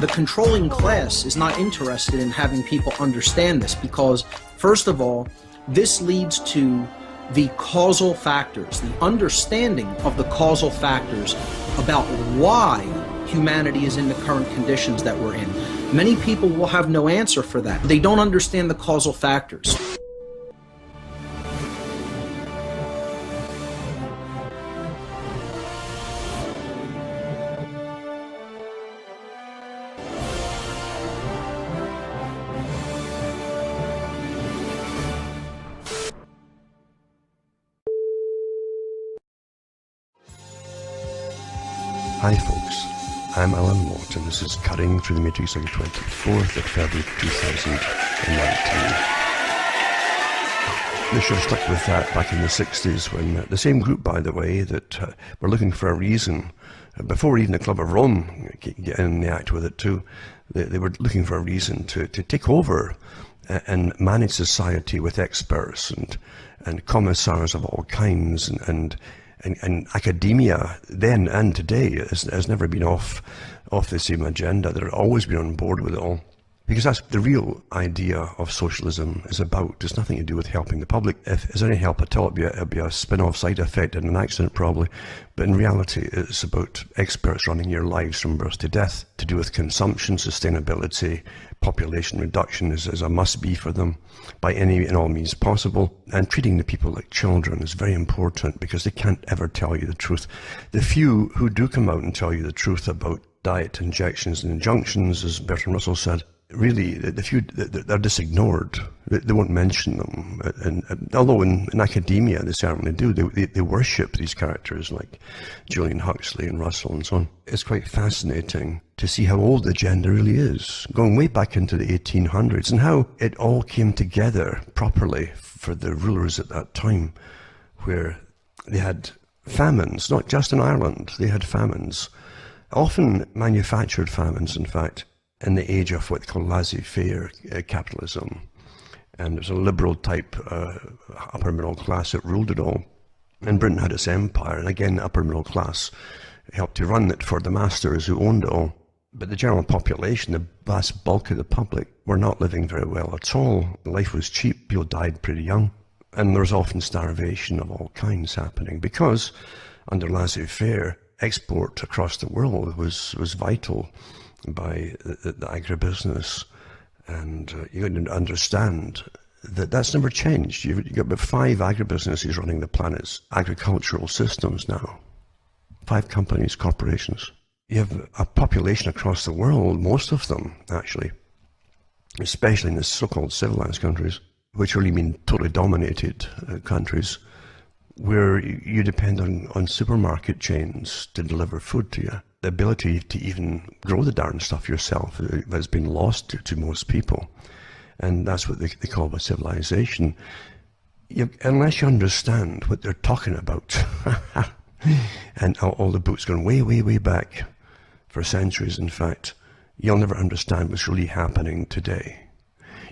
The controlling class is not interested in having people understand this because, first of all, this leads to the causal factors, the understanding of the causal factors about why humanity is in the current conditions that we're in. Many people will have no answer for that. They don't understand the causal factors. Hi folks, I'm Alan Watt and this is Cutting Through the Matrix on the 24th of February 2019. They should have stuck with that back in the 60s when the same group, by the way, that were looking for a reason, before even the Club of Rome get in the act with it too, they were looking for a reason to take over and manage society with experts and commissars of all kinds and academia then and today has never been off the same agenda. They've always been on board with it all. Because that's the real idea of socialism is about. It's nothing to do with helping the public. If there's any help at all, it'd be a spin-off side effect and an accident probably. But in reality, it's about experts running your lives from birth to death, to do with consumption, sustainability, population reduction is a must-be for them by any and all means possible. And treating the people like children is very important because they can't ever tell you the truth. The few who do come out and tell you the truth about diet injections and injunctions, as Bertrand Russell said, really, the few, they're just ignored. They won't mention them. And although in academia they certainly do, they worship these characters like Julian Huxley and Russell and so on. It's quite fascinating to see how old the agenda really is, going way back into the 1800s, and how it all came together properly for the rulers at that time, where they had famines, not just in Ireland, they had famines, often manufactured famines, in fact, in the age of what they call laissez-faire capitalism. And it was a liberal type upper middle class that ruled it all. And Britain had its empire, and again, the upper middle class helped to run it for the masters who owned it all. But the general population, the vast bulk of the public, were not living very well at all. Life was cheap, people died pretty young. And there was often starvation of all kinds happening because under laissez-faire, export across the world was vital by the agribusiness, and you got to understand that that's never changed. You've got about 5 agribusinesses running the planet's agricultural systems now. 5 companies, corporations. You have a population across the world, most of them actually, especially in the so-called civilized countries, which really mean totally dominated countries, where you depend on supermarket chains to deliver food to you. The ability to even grow the darn stuff yourself has been lost to most people. And that's what they call a civilization. Unless you understand what they're talking about, and all the books going way, way, way back for centuries, in fact, you'll never understand what's really happening today.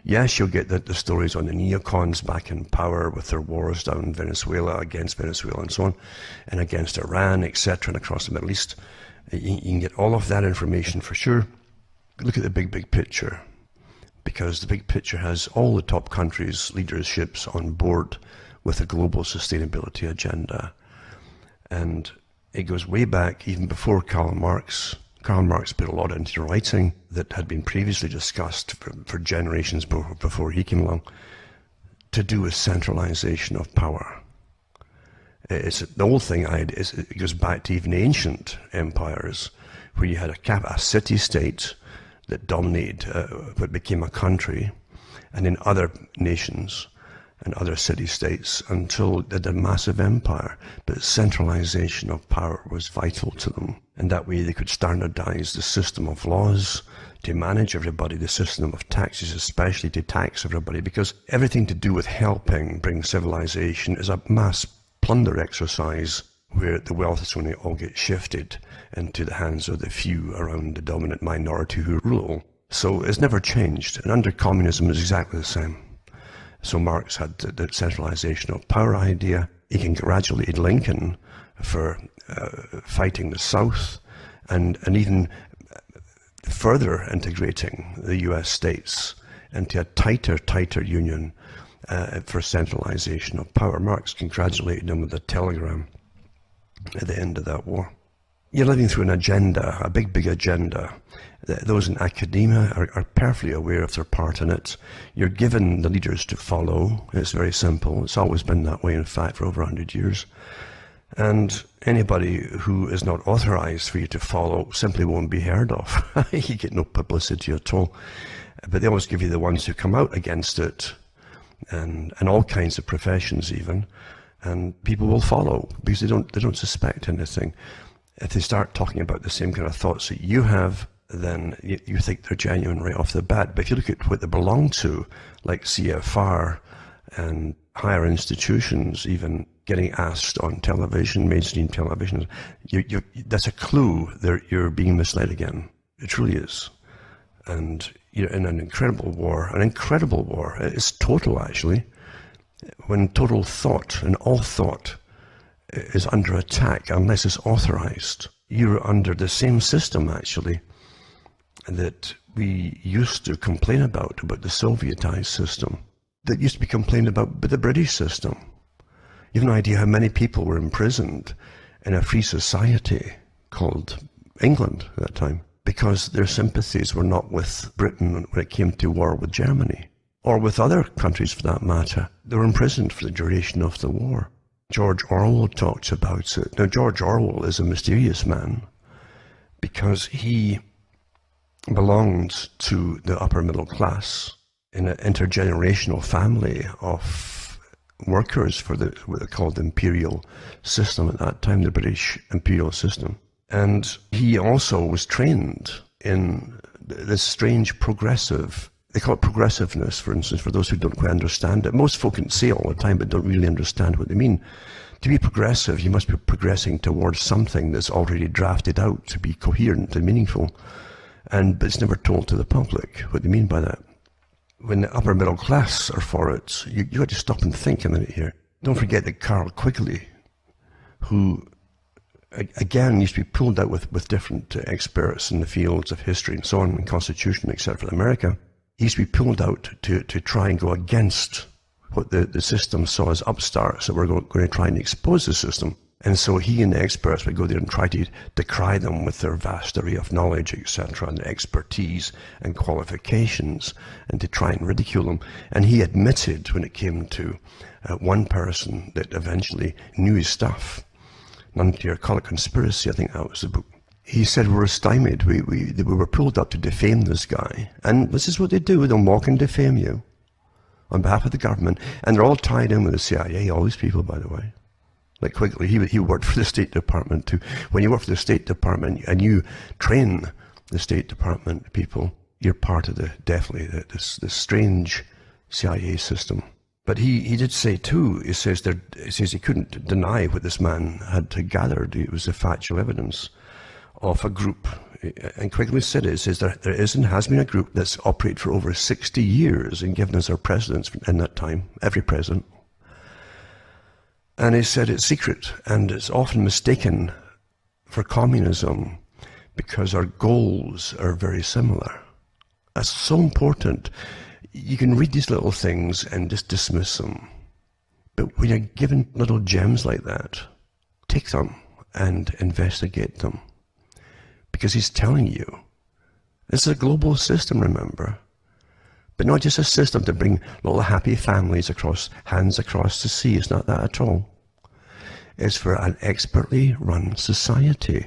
Yes, you'll get the stories on the neocons back in power with their wars down in Venezuela, against Venezuela and so on, and against Iran, etc., and across the Middle East. You can get all of that information for sure. Look at the big picture, because the big picture has all the top countries' leaderships on board with a global sustainability agenda. And it goes way back, even before Karl Marx. Karl Marx put a lot into writing that had been previously discussed for generations before he came along, to do with centralization of power. It's the whole thing. It goes back to even ancient empires, where you had a city-state that dominated what became a country, and in other nations and other city-states until they had a massive empire. But centralization of power was vital to them, and that way they could standardize the system of laws to manage everybody, the system of taxes especially to tax everybody, because everything to do with helping bring civilization is a mass plunder exercise where the wealth is going to all get shifted into the hands of the few around the dominant minority who rule. So it's never changed, and under communism it's exactly the same. So Marx had the centralization of power idea. He congratulated Lincoln for fighting the South and even further integrating the US states into a tighter union for centralization of power. Marx congratulated him with a telegram at the end of that war. You're living through an agenda, a big agenda. Those in academia are perfectly aware of their part in it. You're given the leaders to follow. It's very simple. It's always been that way, in fact, for over 100 years. And anybody who is not authorized for you to follow simply won't be heard of. You get no publicity at all. But they always give you the ones who come out against it, and all kinds of professions even. And people will follow because they don't suspect anything. If they start talking about the same kind of thoughts that you have, then you think they're genuine right off the bat. But if you look at what they belong to, like CFR and higher institutions, even getting asked on television, mainstream television, that's a clue you're being misled again. It truly is. And you're in an incredible war. It's total, actually. When total thought and all thought is under attack, unless it's authorized, you're under the same system, actually, that we used to complain about the sovietized system, that used to be complained about by the British system. You have no idea how many people were imprisoned in a free society called England at that time, because their sympathies were not with Britain when it came to war with Germany, or with other countries for that matter. They were imprisoned for the duration of the war. George Orwell talks about it. Now, George Orwell is a mysterious man because he belonged to the upper middle class in an intergenerational family of workers for what they called the imperial system at that time, the British imperial system. And he also was trained in this strange progressive, they call it progressiveness, for instance, for those who don't quite understand it. Most folk can say it all the time, but don't really understand what they mean. To be progressive, you must be progressing towards something that's already drafted out to be coherent and meaningful. But it's never told to the public what they mean by that. When the upper middle class are for it, you got to stop and think a minute here. Don't forget that Carl Quigley, who again used to be pulled out with different experts in the fields of history and so on, and Constitution, except for America, he used to be pulled out to try and go against what the system saw as upstarts that were going to try and expose the system. And so he and the experts would go there and try to decry them with their vast array of knowledge, etc., and their expertise and qualifications, and to try and ridicule them. And he admitted when it came to one person that eventually knew his stuff, Nunclear Color Conspiracy, I think that was the book. He said, we were stymied. We were pulled up to defame this guy. And this is what they do. They'll mock and defame you on behalf of the government. And they're all tied in with the CIA, all these people, by the way. Like Quigley, he worked for the State Department too. When you work for the State Department and you train the State Department people, you're part of this strange CIA system. But he did say too, he says he couldn't deny what this man had gathered. It was the factual evidence of a group. And Quigley said it says there is and has been a group that's operated for over 60 years and given us our presidents in that time, every president. And he said it's secret and it's often mistaken for communism because our goals are very similar. That's so important. You can read these little things and just dismiss them. But when you're given little gems like that, take them and investigate them. Because he's telling you, this is a global system, remember. But not just a system to bring little happy families hands across the sea. It's not that at all. It's for an expertly run society.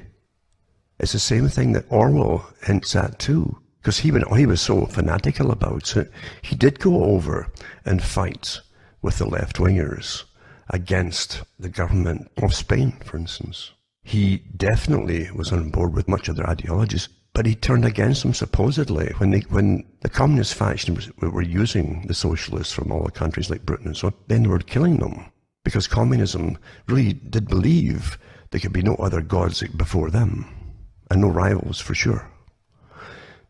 It's the same thing that Orwell hints at too. Because he was so fanatical about it, he did go over and fight with the left-wingers against the government of Spain, for instance. He definitely was on board with much of their ideologies, but he turned against them supposedly when the communist faction were using the socialists from all the countries like Britain and so on. Then they were killing them because communism really did believe there could be no other gods before them and no rivals for sure.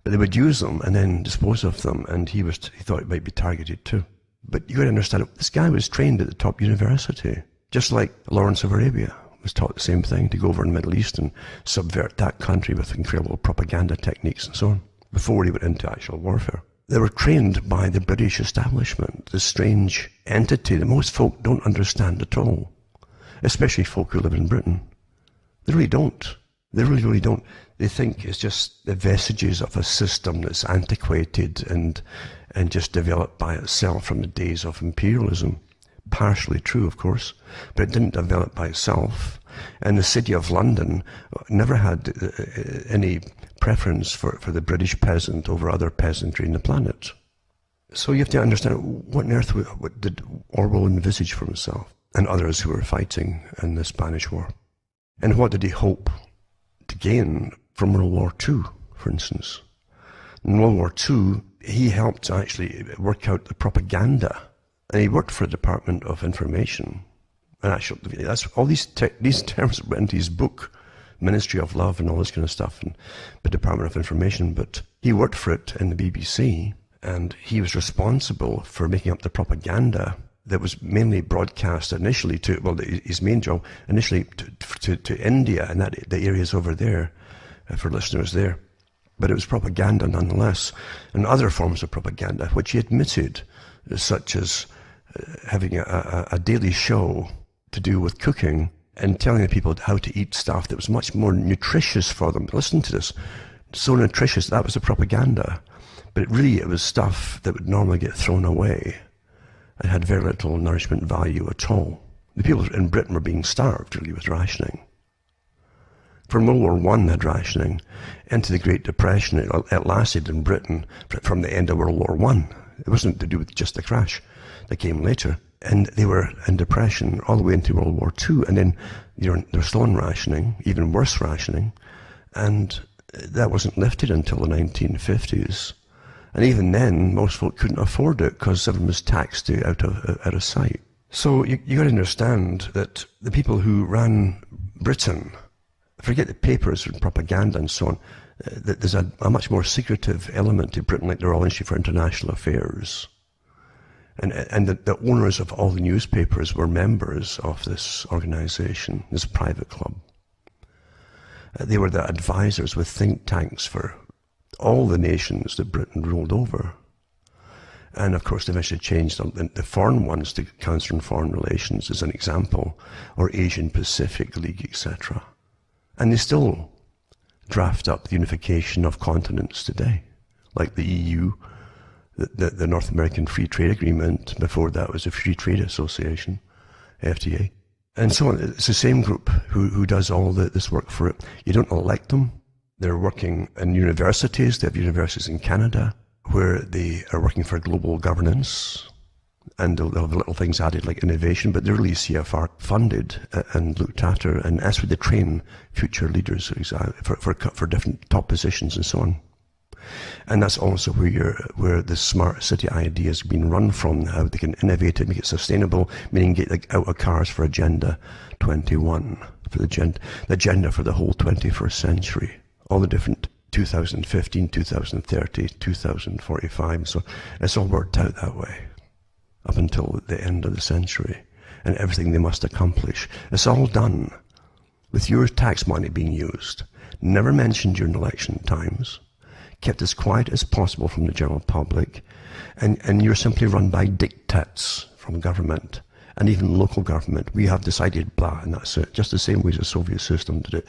But they would use them and then dispose of them, and he thought it might be targeted too. But you got to understand, this guy was trained at the top university, just like Lawrence of Arabia was taught the same thing, to go over in the Middle East and subvert that country with incredible propaganda techniques and so on, before he went into actual warfare. They were trained by the British establishment, this strange entity that most folk don't understand at all, especially folk who live in Britain. They really don't. They really don't. They think it's just the vestiges of a system that's antiquated and just developed by itself from the days of imperialism. Partially true, of course, but it didn't develop by itself. And the city of London never had any preference for the British peasant over other peasantry in the planet. So you have to understand, what on earth what did Orwell envisage for himself and others who were fighting in the Spanish War? And what did he hope to gain from World War II, for instance? In World War II, he helped to actually work out the propaganda. And he worked for the Department of Information. And actually, that's all these terms went into his book, Ministry of Love and all this kind of stuff, and the Department of Information. But he worked for it in the BBC, and he was responsible for making up the propaganda that was mainly broadcast initially to, well, his main job initially to India and the areas over there, for listeners there. But it was propaganda nonetheless, and other forms of propaganda, which he admitted, such as having a daily show to do with cooking and telling the people how to eat stuff that was much more nutritious for them. Listen to this. So nutritious, that was the propaganda. But it was stuff that would normally get thrown away and had very little nourishment value at all. The people in Britain were being starved, really, with rationing. From World War I, they had rationing. Into the Great Depression, it lasted in Britain from the end of World War I. It wasn't to do with just the crash that came later. And they were in depression all the way into World War II. And then they're still on rationing, even worse rationing. And that wasn't lifted until the 1950s. And even then, most folk couldn't afford it because everyone was taxed out of sight. So you got to understand that the people who ran Britain, forget the papers and propaganda and so on, that there's a much more secretive element to Britain, like the Royal Institute for International Affairs. And the owners of all the newspapers were members of this organization, this private club. They were the advisors with think tanks for all the nations that Britain ruled over. And of course, they eventually changed the foreign ones to Council on Foreign Relations as an example, or Asian Pacific League, etc. And they still draft up the unification of continents today, like the EU, the North American Free Trade Agreement. Before that was a Free Trade Association, FTA, and so on. It's the same group who does all this work for it. You don't elect them. They're working in universities. They have universities in Canada where they are working for global governance, and they'll have little things added like innovation, but they're really CFR funded and looked after, and that's where they train future leaders for different top positions and so on. And that's also where the smart city idea has been run from, how they can innovate it, make it sustainable, meaning get out of cars for Agenda 21, for the agenda for the whole 21st century, all the different 2015, 2030, 2045, so it's all worked out that way up until the end of the century, and everything they must accomplish. It's all done with your tax money being used, never mentioned during election times, kept as quiet as possible from the general public, and you're simply run by diktats from government and even local government. We have decided blah, and that's it. Just the same way as the Soviet system did it.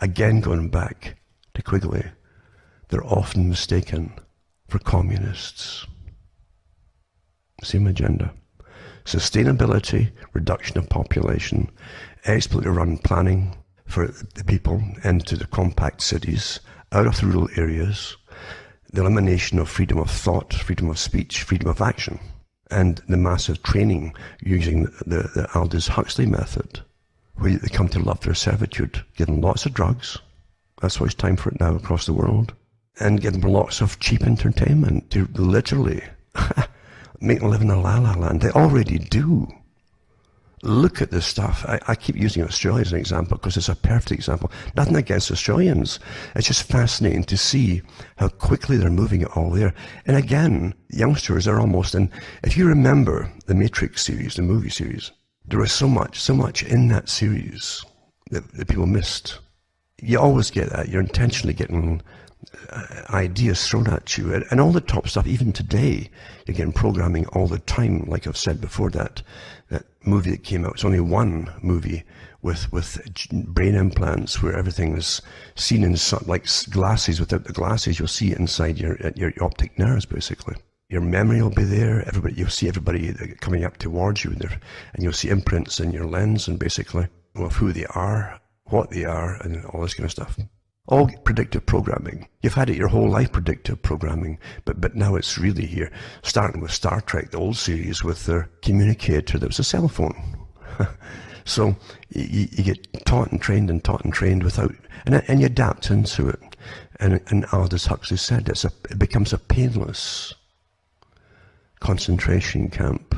Again, going back to Quigley, they're often mistaken for communists. Same agenda. Sustainability, reduction of population, expletive run planning for the people into the compact cities, out of the rural areas, the elimination of freedom of thought, freedom of speech, freedom of action, and the massive training using the Aldous Huxley method, where they come to love their servitude, give them lots of drugs, that's why it's time for it now across the world, and give them lots of cheap entertainment to literally make them live in a la-la land. They already do. Look at this stuff. I keep using Australia as an example because it's a perfect example. Nothing against Australians. It's just fascinating to see how quickly they're moving it all there. And again, youngsters are almost, and if you remember the Matrix series, the movie series, there was so much in that series that people missed. You always get that. You're intentionally getting ideas thrown at you. And all the top stuff, even today, you're getting programming all the time. Like I've said before, that movie that came out, it's only one movie with brain implants where everything is seen in like glasses. Without the glasses, you'll see it inside your optic nerves, basically. Your memory will be there. You'll see everybody coming up towards you, and you'll see imprints in your lens, and basically of who they are, what they are, and all this kind of stuff. All predictive programming. You've had it your whole life, predictive programming, but now it's really here. Starting with Star Trek, the old series, with their communicator that was a cell phone. So you get taught and trained without, and you adapt into it. And Aldous Huxley said it becomes a painless concentration camp,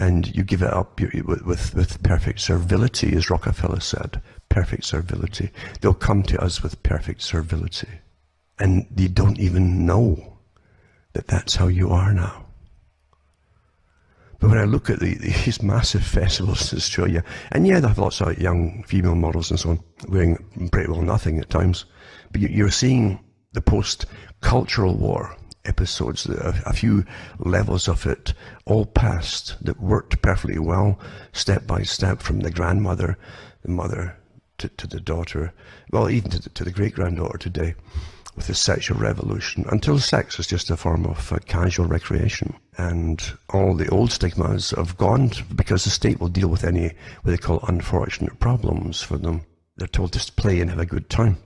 and you give it up with perfect servility, as Rockefeller said. Perfect servility. They'll come to us with perfect servility, and they don't even know that that's how you are now. But when I look at these massive festivals in Australia, and yeah, they have lots of young female models and so on, wearing pretty well nothing at times, but you're seeing the post-cultural war episodes, a few levels of it, all past, that worked perfectly well, step by step, from the grandmother, the mother, to the daughter, well, even to the great-granddaughter today, with the sexual revolution, until sex is just a form of casual recreation. And all the old stigmas have gone because the state will deal with any, what they call, unfortunate problems for them. They're told just play and have a good time.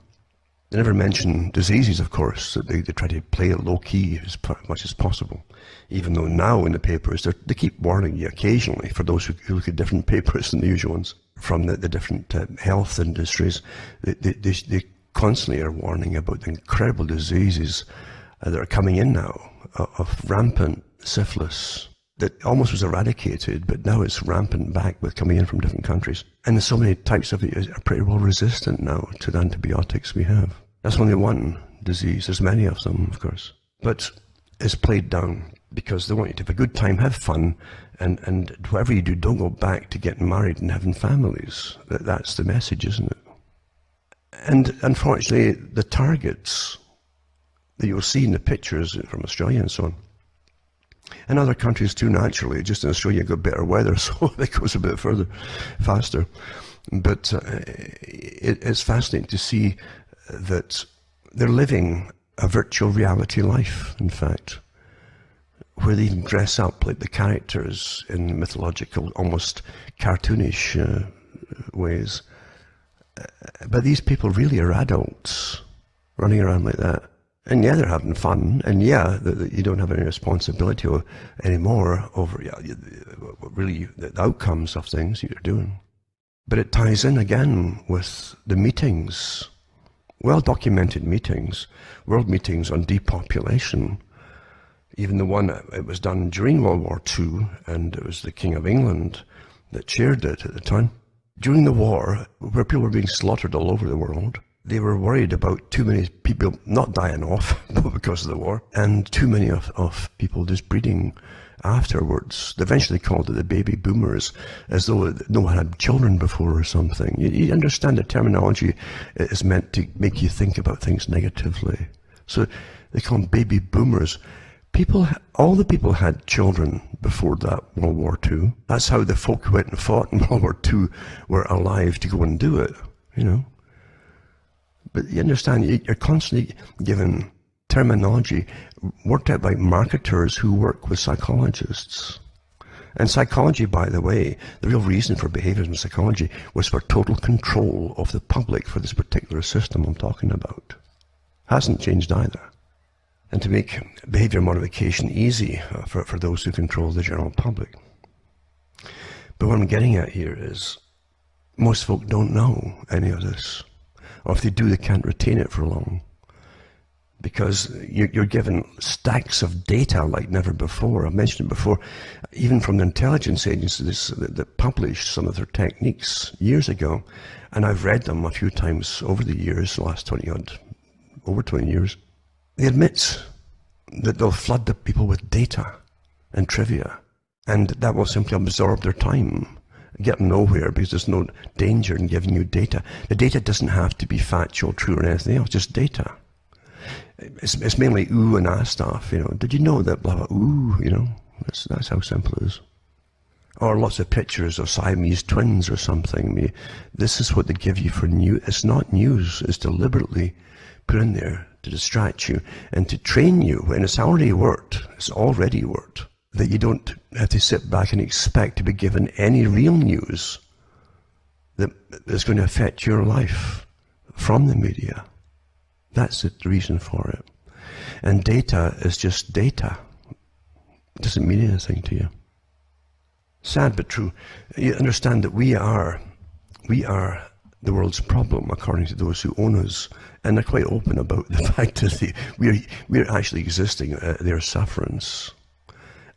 They never mention diseases, of course. They try to play it low-key as much as possible. Even though now in the papers, they keep warning you occasionally, for those who look at different papers than the usual ones, from the different health industries, they constantly are warning about the incredible diseases that are coming in now, of rampant syphilis that almost was eradicated, but now it's rampant back with coming in from different countries. And there's so many types of it are pretty well resistant now to the antibiotics we have. That's only one disease. There's many of them, of course. But it's played down because they want you to have a good time, have fun, and whatever you do, don't go back to getting married and having families. That's the message, isn't it? And unfortunately, the targets that you'll see in the pictures from Australia and so on, and other countries too, naturally, just in Australia you've got better weather, so it goes a bit further, faster. But it's fascinating to see that they're living a virtual reality life, in fact, where they even dress up like the characters in mythological, almost cartoonish ways. But these people really are adults running around like that. And yeah, they're having fun, and yeah, you don't have any responsibility anymore over really the outcomes of things you're doing. But it ties in again with the meetings, well-documented meetings, world meetings on depopulation. Even the one, it was done during World War II, and it was the King of England that chaired it at the time. During the war, where people were being slaughtered all over the world, they were worried about too many people not dying off because of the war, and too many of people just breeding afterwards. They eventually called it the baby boomers, as though no one had children before or something. You understand the terminology is meant to make you think about things negatively. So they call them baby boomers. All the people had children before that World War II. That's how the folk who went and fought in World War II were alive to go and do it, you know. But you understand, you're constantly given terminology worked out by marketers who work with psychologists. And psychology, by the way, the real reason for behaviorism psychology was for total control of the public for this particular system I'm talking about. Hasn't changed either. And to make behavior modification easy for those who control the general public. But what I'm getting at here is most folk don't know any of this. Or if they do, they can't retain it for long. Because you're given stacks of data like never before. I've mentioned it before, even from the intelligence agencies that published some of their techniques years ago. And I've read them a few times over the years, the last over 20 years. They admit that they'll flood the people with data and trivia. And that will simply absorb their time get them nowhere because there's no danger in giving you data. The data doesn't have to be factual, true, or anything else, just data. It's mainly ooh and ah stuff, you know. Did you know that blah, blah, ooh, you know. That's how simple it is. Or lots of pictures of Siamese twins or something. I mean, this is what they give you for news. It's not news. It's deliberately put in there to distract you and to train you. And it's already worked. It's already worked. That you don't have to sit back and expect to be given any real news that is going to affect your life from the media. That's the reason for it. And data is just data. It doesn't mean anything to you. Sad but true. You understand that we are the world's problem, according to those who own us, and they're quite open about the fact that we're actually existing at their sufferance.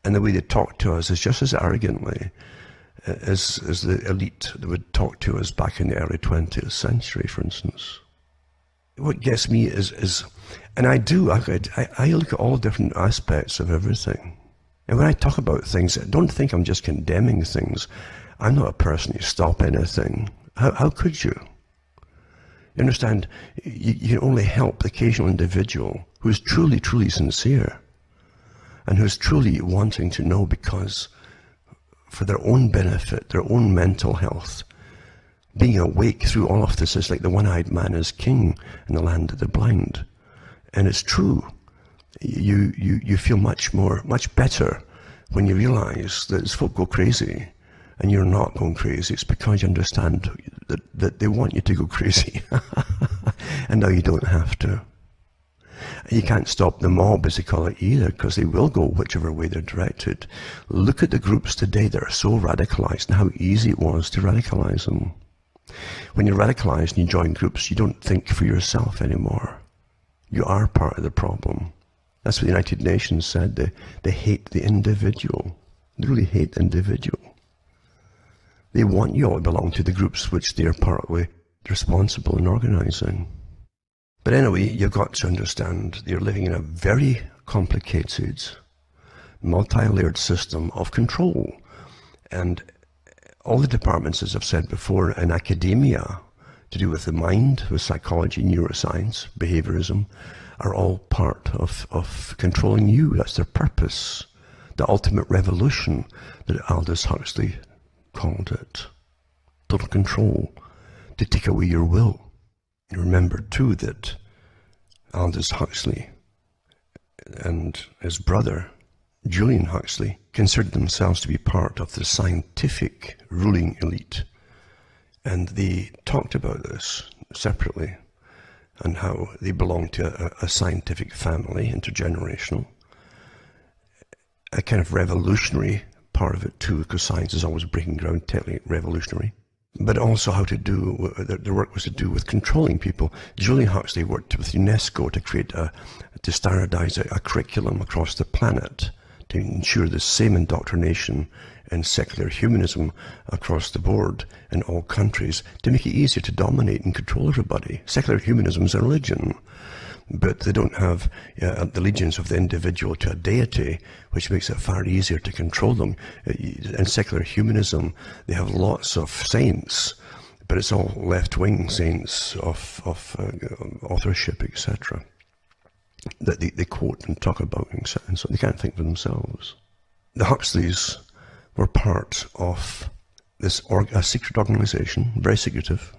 And the way they talk to us is just as arrogantly as the elite that would talk to us back in the early 20th century, for instance. What gets me is and I look at all different aspects of everything. And when I talk about things, don't think I'm just condemning things. I'm not a person who stop anything. How could you? You understand, you can only help the occasional individual who's truly, truly sincere and who's truly wanting to know because for their own benefit, their own mental health, being awake through all of this is like the one-eyed man is king in the land of the blind. And it's true. You feel much better when you realize that as folk go crazy and you're not going crazy. It's because you understand that they want you to go crazy. And now you don't have to. You can't stop the mob, as they call it, either, because they will go whichever way they're directed. Look at the groups today that are so radicalized and how easy it was to radicalize them. When you're radicalized and you join groups, you don't think for yourself anymore. You are part of the problem. That's what the United Nations said. They hate the individual. They really hate the individual. They want you all to belong to the groups which they're partly responsible in organizing. But anyway, you've got to understand that you're living in a very complicated, multi-layered system of control. And all the departments, as I've said before, in academia, to do with the mind, with psychology, neuroscience, behaviorism, are all part of controlling you. That's their purpose. The ultimate revolution that Aldous Huxley called it. Total control, to take away your will. You remember too that Aldous Huxley and his brother, Julian Huxley, considered themselves to be part of the scientific ruling elite. And they talked about this separately, and how they belong to a scientific family, intergenerational, a kind of revolutionary part of it too, because science is always breaking ground, technically revolutionary. But also how to do, their work was to do with controlling people. Julian Huxley worked with UNESCO to create to standardize a curriculum across the planet to ensure the same indoctrination and secular humanism across the board in all countries to make it easier to dominate and control everybody. Secular humanism is a religion, but they don't have the allegiance of the individual to a deity, which makes it far easier to control them. In secular humanism, they have lots of saints, but it's all left-wing saints of authorship, etc., that they quote and talk about, and so they can't think for themselves. The Huxleys were part of this a secret organization, very secretive,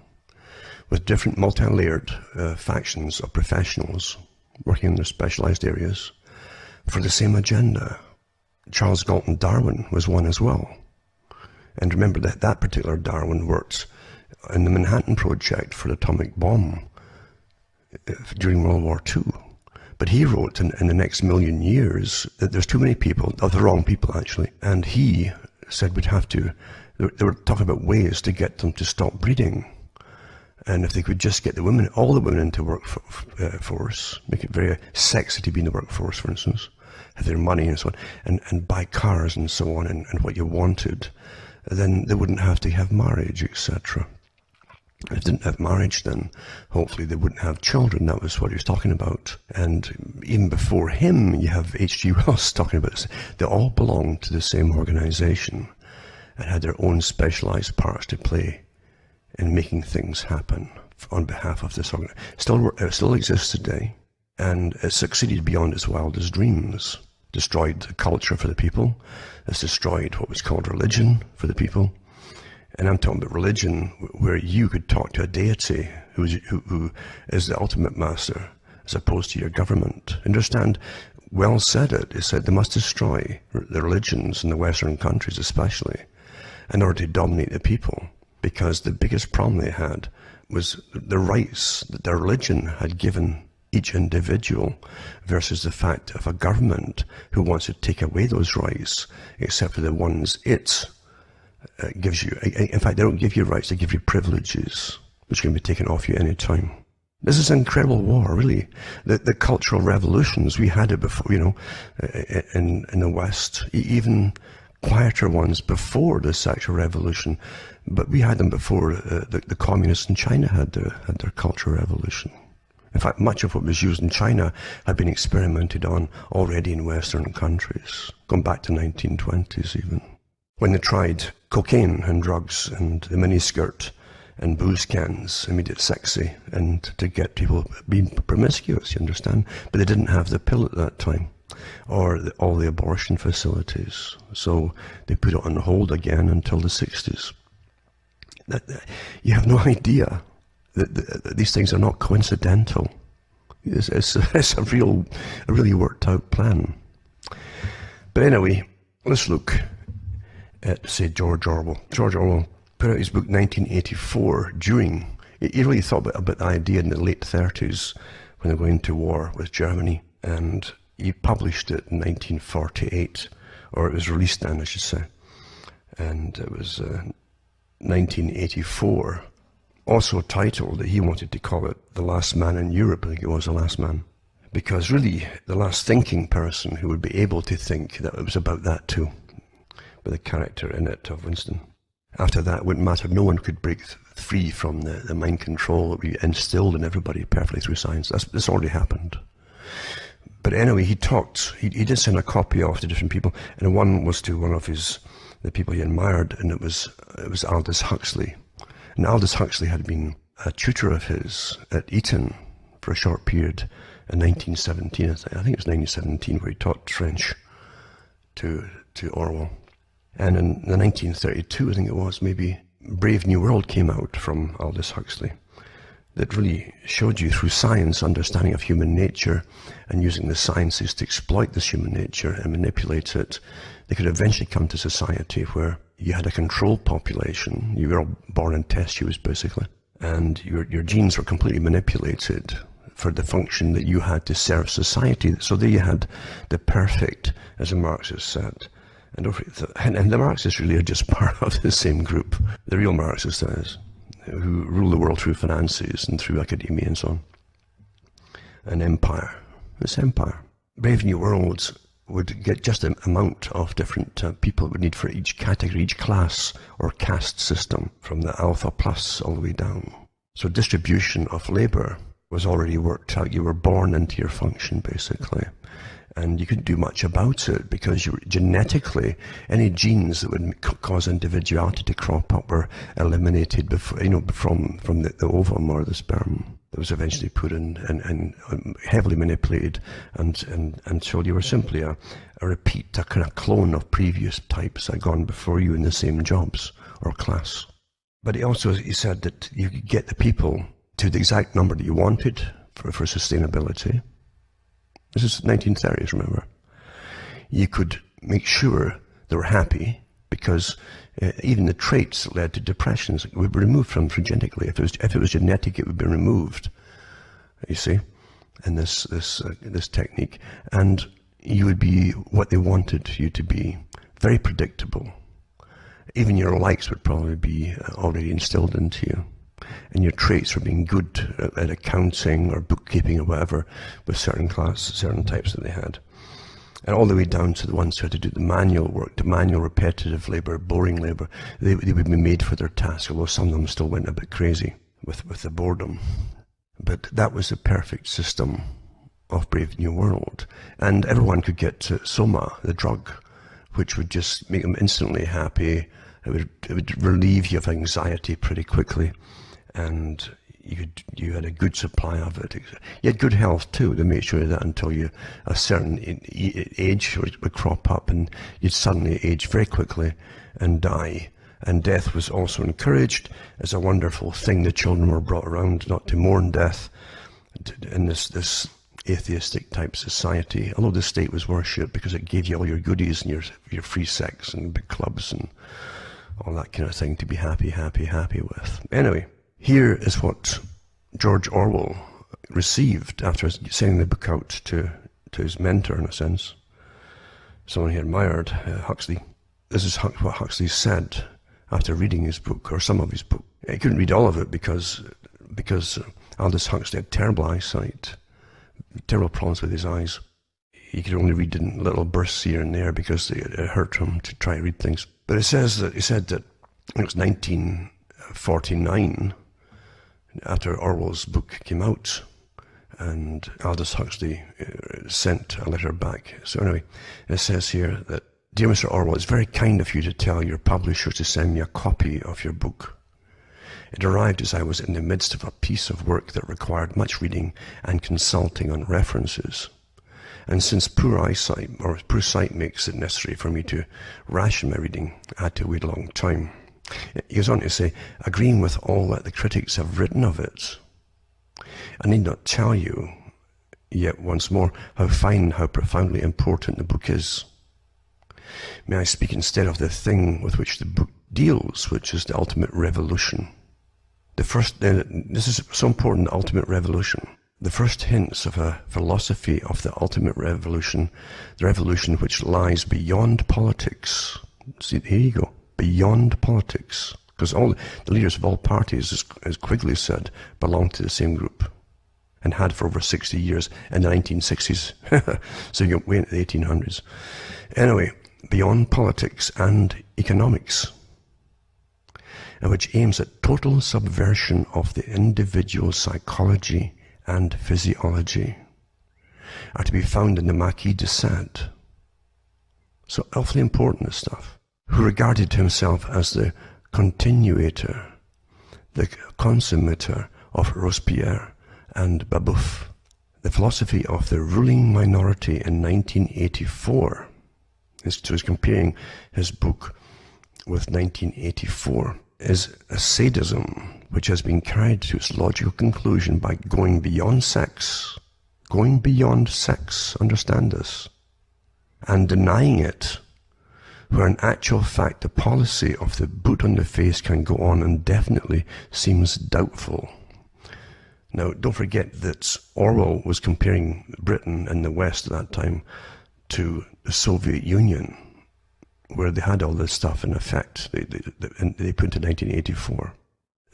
with different multi-layered factions of professionals working in their specialized areas for the same agenda. Charles Galton Darwin was one as well. And remember that particular Darwin worked in the Manhattan Project for the atomic bomb during World War II. But he wrote in the next million years that there's too many people, of the wrong people actually, and he said we'd have to, they were talking about ways to get them to stop breeding. And if they could just get the women, all the women into workforce, make it very sexy to be in the workforce, for instance, have their money and so on, and buy cars and so on, and what you wanted, then they wouldn't have to have marriage, etc. If they didn't have marriage, then hopefully they wouldn't have children. That was what he was talking about. And even before him, you have H.G. Wells talking about this. They all belong to the same organization. and had their own specialized parts to play in making things happen on behalf of this organization. It still exists today, and it succeeded beyond its wildest dreams. Destroyed the culture for the people. It's destroyed what was called religion for the people. And I'm talking about religion where you could talk to a deity who is the ultimate master, as opposed to your government. Understand, Wells said it. He said they must destroy the religions in the Western countries especially in order to dominate the people, because the biggest problem they had was the rights that their religion had given each individual versus the fact of a government who wants to take away those rights, except for the ones it gives you. In fact, they don't give you rights, they give you privileges, which can be taken off you any time. This is an incredible war, really. The cultural revolutions, we had it before, you know, in the West, even quieter ones before the sexual revolution, but we had them before the communists in China had their cultural revolution. In fact, much of what was used in China had been experimented on already in Western countries, going back to 1920s even, when they tried cocaine and drugs and the miniskirt and booze cans and made it sexy and to get people being promiscuous, you understand? But they didn't have the pill at that time, or all the abortion facilities. So they put it on hold again until the 60s. You have no idea that these things are not coincidental. It's a really worked out plan. But anyway, let's look at, say, George Orwell. George Orwell put out his book 1984 during, he really thought about the idea in the late 30s when they were going to war with Germany, and he published it in 1948, or it was released then, I should say, and it was 1984, also titled that he wanted to call it The Last Man in Europe. I think it was The Last Man, because really the last thinking person who would be able to think that it was about that too, with the character in it of Winston. After that, it wouldn't matter. No one could break free from the mind control that we instilled in everybody perfectly through science. This already happened. But anyway, he did send a copy off to different people, and one was to one of the people he admired, and it was Aldous Huxley. And Aldous Huxley had been a tutor of his at Eton for a short period in 1917. I think it was 1917, where he taught French to Orwell. And in 1932, I think it was, maybe, Brave New World came out from Aldous Huxley that really showed you through science understanding of human nature, and using the sciences to exploit this human nature and manipulate it. They could eventually come to society where you had a controlled population. You were all born in test tubes, basically, and your genes were completely manipulated for the function that you had to serve society. So there you had the perfect, as a Marxist said. And the Marxists really are just part of the same group. The real Marxists, that is, who rule the world through finances and through academia and so on. An empire. This empire. Brave New World would get just an amount of different people it would need for each category, each class or caste system, from the alpha plus all the way down. So distribution of labor was already worked out. You were born into your function, basically. And you couldn't do much about it because you were genetically, any genes that would cause individuality to crop up were eliminated before, from the ovum or the sperm that was eventually put in and heavily manipulated until you were simply a repeat, a kind of clone of previous types that had gone before you in the same jobs or class. But he said that you could get the people to the exact number that you wanted for sustainability. This is 1930s, remember. You could make sure they were happy because even the traits that led to depressions would be removed from genetically. If it was genetic, it would be removed. You see, in this technique, and you would be what they wanted you to be. Very predictable. Even your likes would probably be already instilled into you. And your traits for being good at accounting or bookkeeping or whatever, with certain types that they had. And all the way down to the ones who had to do the manual work, the manual repetitive labor, boring labor, they would be made for their task, although some of them still went a bit crazy with the boredom. But that was the perfect system of Brave New World. And everyone could get Soma, the drug, which would just make them instantly happy, it would relieve you of anxiety pretty quickly, and you had a good supply of it. You had good health too. They made sure of that until a certain age would crop up, and you'd suddenly age very quickly and die. And death was also encouraged as a wonderful thing. The children were brought around not to mourn death in this atheistic type society, although the state was worshipped because it gave you all your goodies and your free sex and big clubs and all that kind of thing to be happy with. Anyway, here is what George Orwell received after sending the book out to his mentor, in a sense, someone he admired, Huxley. This is what Huxley said after reading his book, or some of his book. He couldn't read all of it because Aldous Huxley had terrible eyesight, terrible problems with his eyes. He could only read in little bursts here and there because it hurt him to try to read things. But he said that it was 1949, after Orwell's book came out, and Aldous Huxley sent a letter back. So anyway, it says here that, "Dear Mr. Orwell, it's very kind of you to tell your publisher to send me a copy of your book. It arrived as I was in the midst of a piece of work that required much reading and consulting on references. And since poor sight makes it necessary for me to ration my reading, I had to wait a long time." He goes on to say, "Agreeing with all that the critics have written of it, I need not tell you yet once more how fine and how profoundly important the book is. May I speak instead of the thing with which the book deals, which is the ultimate revolution. This is so important, the ultimate revolution. The first hints of a philosophy of the ultimate revolution, the revolution which lies beyond politics." See, here you go, beyond politics. Because all the leaders of all parties, as Quigley said, belong to the same group, and had for over 60 years in the 1960s. So you wait at the 1800s. Anyway, beyond politics and economics, and which aims at total subversion of the individual psychology and physiology, are to be found in the Marquis de Sade. So awfully important, this stuff. Who regarded himself as the continuator, the consummator of Robespierre and Babeuf. The philosophy of the ruling minority in 1984, so he's comparing his book with 1984, is a sadism which has been carried to its logical conclusion by going beyond sex, understand this, and denying it, where in actual fact the policy of the boot on the face can go on indefinitely seems doubtful. Now, don't forget that Orwell was comparing Britain and the West at that time to the Soviet Union, where they had all this stuff in effect. They put into 1984.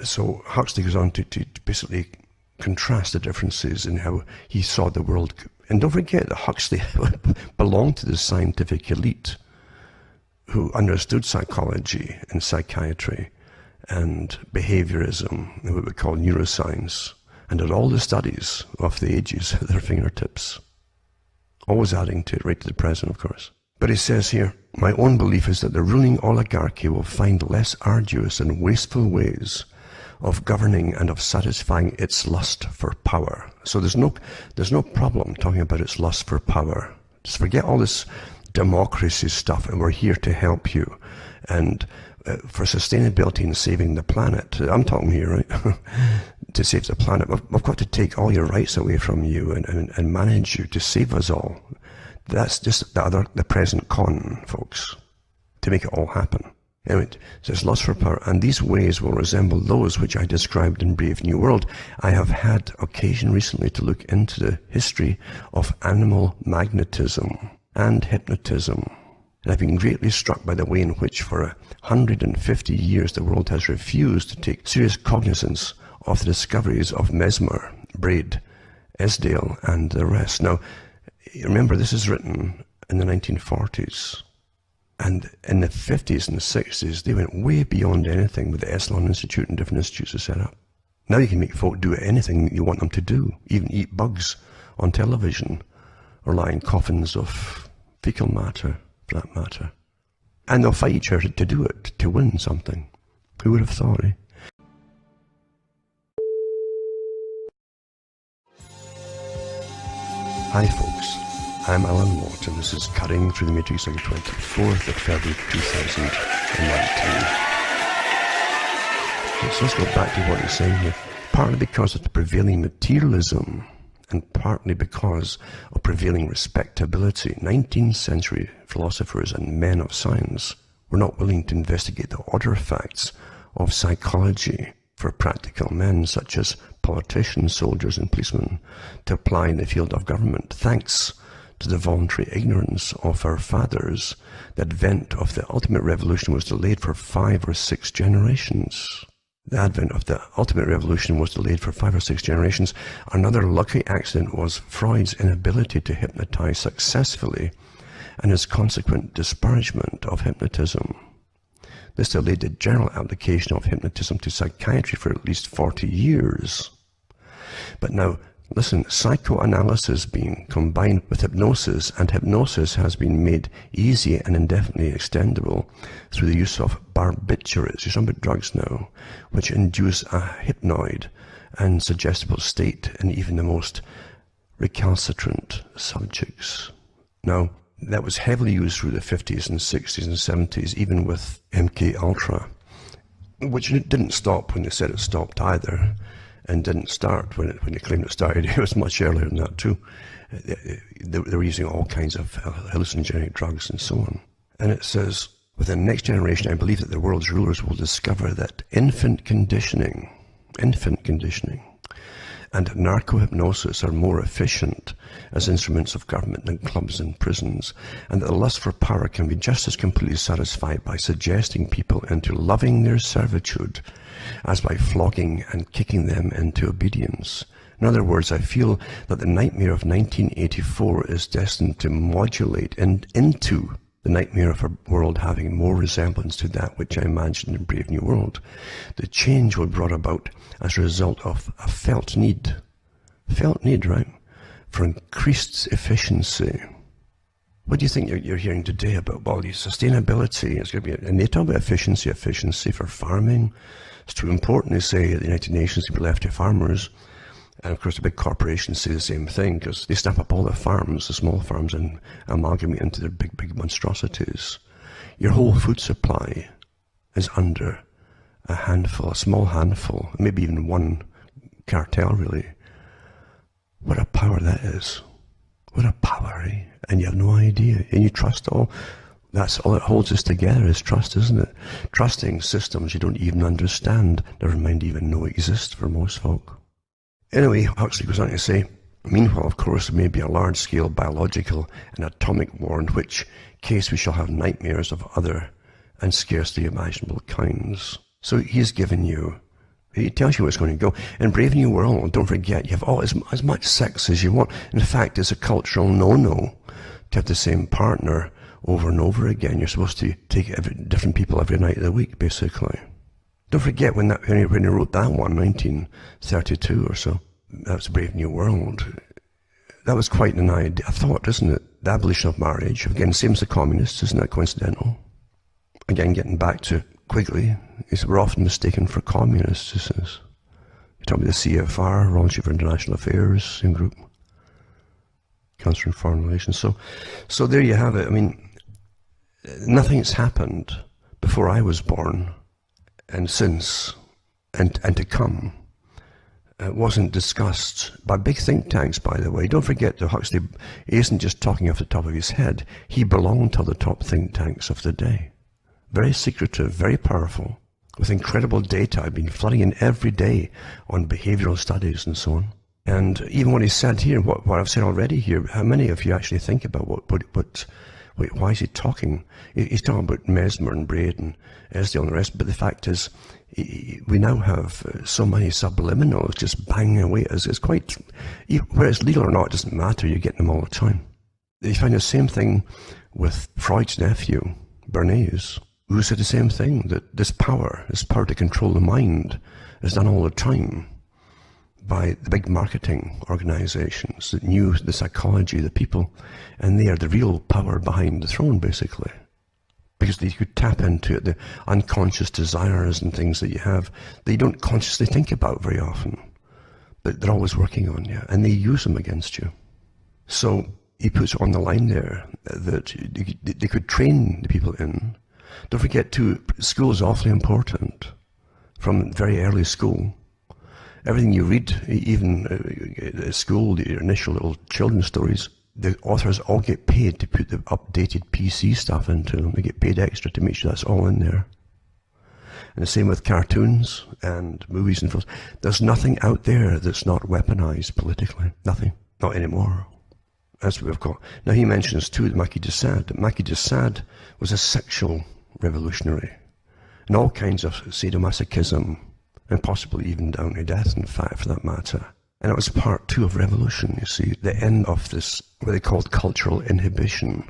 So Huxley goes on to basically contrast the differences in how he saw the world. And don't forget that Huxley belonged to the scientific elite who understood psychology and psychiatry and behaviorism, and what we call neuroscience, and did all the studies of the ages at their fingertips. Always adding to it, right to the present, of course. But he says here, "My own belief is that the ruling oligarchy will find less arduous and wasteful ways of governing and of satisfying its lust for power." So there's no problem talking about its lust for power. Just forget all this democracy stuff, and we're here to help you. And for sustainability and saving the planet, I'm talking here, right? To save the planet, we've got to take all your rights away from you and manage you to save us all. That's just the present con, folks, to make it all happen. Anyway, it says lust for power, and these ways will resemble those which I described in Brave New World. I have had occasion recently to look into the history of animal magnetism and hypnotism, and I've been greatly struck by the way in which for 150 years the world has refused to take serious cognizance of the discoveries of Mesmer, Braid, Esdale, and the rest. Now, remember, this is written in the 1940s, and in the 50s and the 60s, they went way beyond anything with the Esalen Institute and different institutes are set up. Now you can make folk do anything you want them to do, even eat bugs on television, or lie in coffins of fecal matter, for that matter. And they'll fight each other to do it, to win something. Who would have thought, eh? Hi folks, I'm Alan Watt and this is Cutting Through the Matrix on the 24th of February 2019. So let's go back to what he's saying here. Partly because of the prevailing materialism and partly because of prevailing respectability, 19th century philosophers and men of science were not willing to investigate the odder facts of psychology for practical men such as politicians, soldiers and policemen to apply in the field of government. Thanks to the voluntary ignorance of our fathers, the advent of the ultimate revolution was delayed for 5 or 6 generations. The advent of the ultimate revolution was delayed for 5 or 6 generations. Another lucky accident was Freud's inability to hypnotize successfully and his consequent disparagement of hypnotism. This delayed the general application of hypnotism to psychiatry for at least 40 years. But now, listen, psychoanalysis being combined with hypnosis, and hypnosis has been made easy and indefinitely extendable through the use of barbiturates, you're talking about drugs now, which induce a hypnoid and suggestible state in even the most recalcitrant subjects. Now, that was heavily used through the 50s and 60s and 70s, even with MK Ultra, which didn't stop when they said it stopped either, and didn't start when they claimed it started. It was much earlier than that too. They were using all kinds of hallucinogenic drugs and so on. And it says, within the next generation, I believe that the world's rulers will discover that infant conditioning, and narco-hypnosis are more efficient as instruments of government than clubs and prisons, and that the lust for power can be just as completely satisfied by suggesting people into loving their servitude as by flogging and kicking them into obedience. In other words, I feel that the nightmare of 1984 is destined to modulate into the nightmare of a world having more resemblance to that which I imagined in Brave New World. The change was brought about as a result of a felt need, right, for increased efficiency. What do you think you're hearing today about, well, sustainability? It's going to be, and they talk about efficiency for farming. It's too important, they say, at the United Nations to be left to farmers. And of course the big corporations say the same thing, because they snap up all the farms, the small farms, and amalgamate into their big monstrosities. Your whole food supply is under a small handful, maybe even one cartel really. What a power that is. What a power, eh? And you have no idea. And you trust all. That's all it holds us together is trust, isn't it? Trusting systems you don't even understand, never mind even know exist for most folk. Anyway, Huxley goes on to say, meanwhile, of course, there may be a large-scale biological and atomic war, in which case we shall have nightmares of other and scarcely imaginable kinds. So he's given you, he tells you what's going to go. In Brave New World, don't forget, you have as much sex as you want. In fact, it's a cultural no-no to have the same partner over and over again. You're supposed to take different people every night of the week, basically. Don't forget when he wrote that one, 1932 or so. That was Brave New World. That was quite an idea, a thought, isn't it? The abolition of marriage. Again, same as the communists, isn't that coincidental? Again, getting back to Quigley, we're often mistaken for communists, he says. You talk about the CFR, Royal Institute for International Affairs, same group. Council on Foreign Relations. So there you have it. I mean, nothing's happened before I was born, and since, and to come. It wasn't discussed by big think tanks, by the way. Don't forget that Huxley isn't just talking off the top of his head. He belonged to the top think tanks of the day. Very secretive, very powerful, with incredible data. I've been flooding in every day on behavioral studies and so on. And even what he said here, what I've said already here, how many of you actually think about why is he talking? He's talking about Mesmer and Braid and Esdale and the rest, but the fact is, we now have so many subliminals just banging away. It's quite, whether it's legal or not, it doesn't matter, you're getting them all the time. You find the same thing with Freud's nephew, Bernays, who said the same thing, that this power to control the mind is done all the time by the big marketing organizations that knew the psychology of the people, and they are the real power behind the throne, basically. because they could tap into the unconscious desires and things that you have that you don't consciously think about very often, but they're always working on you, and they use them against you. So he puts on the line there that they could train the people in. Don't forget too, school is awfully important from very early school. Everything you read, even at school, your initial little children's stories, the authors all get paid to put the updated PC stuff into them. They get paid extra to make sure that's all in there. And the same with cartoons and movies and films. There's nothing out there that's not weaponized politically. Nothing. Not anymore. That's what we've got. Now he mentions too the Marquis de Sade. The Marquis de Sade was a sexual revolutionary. And all kinds of sadomasochism, and possibly even down to death, in fact, for that matter. And it was part two of revolution, you see, the end of this, what they called cultural inhibition,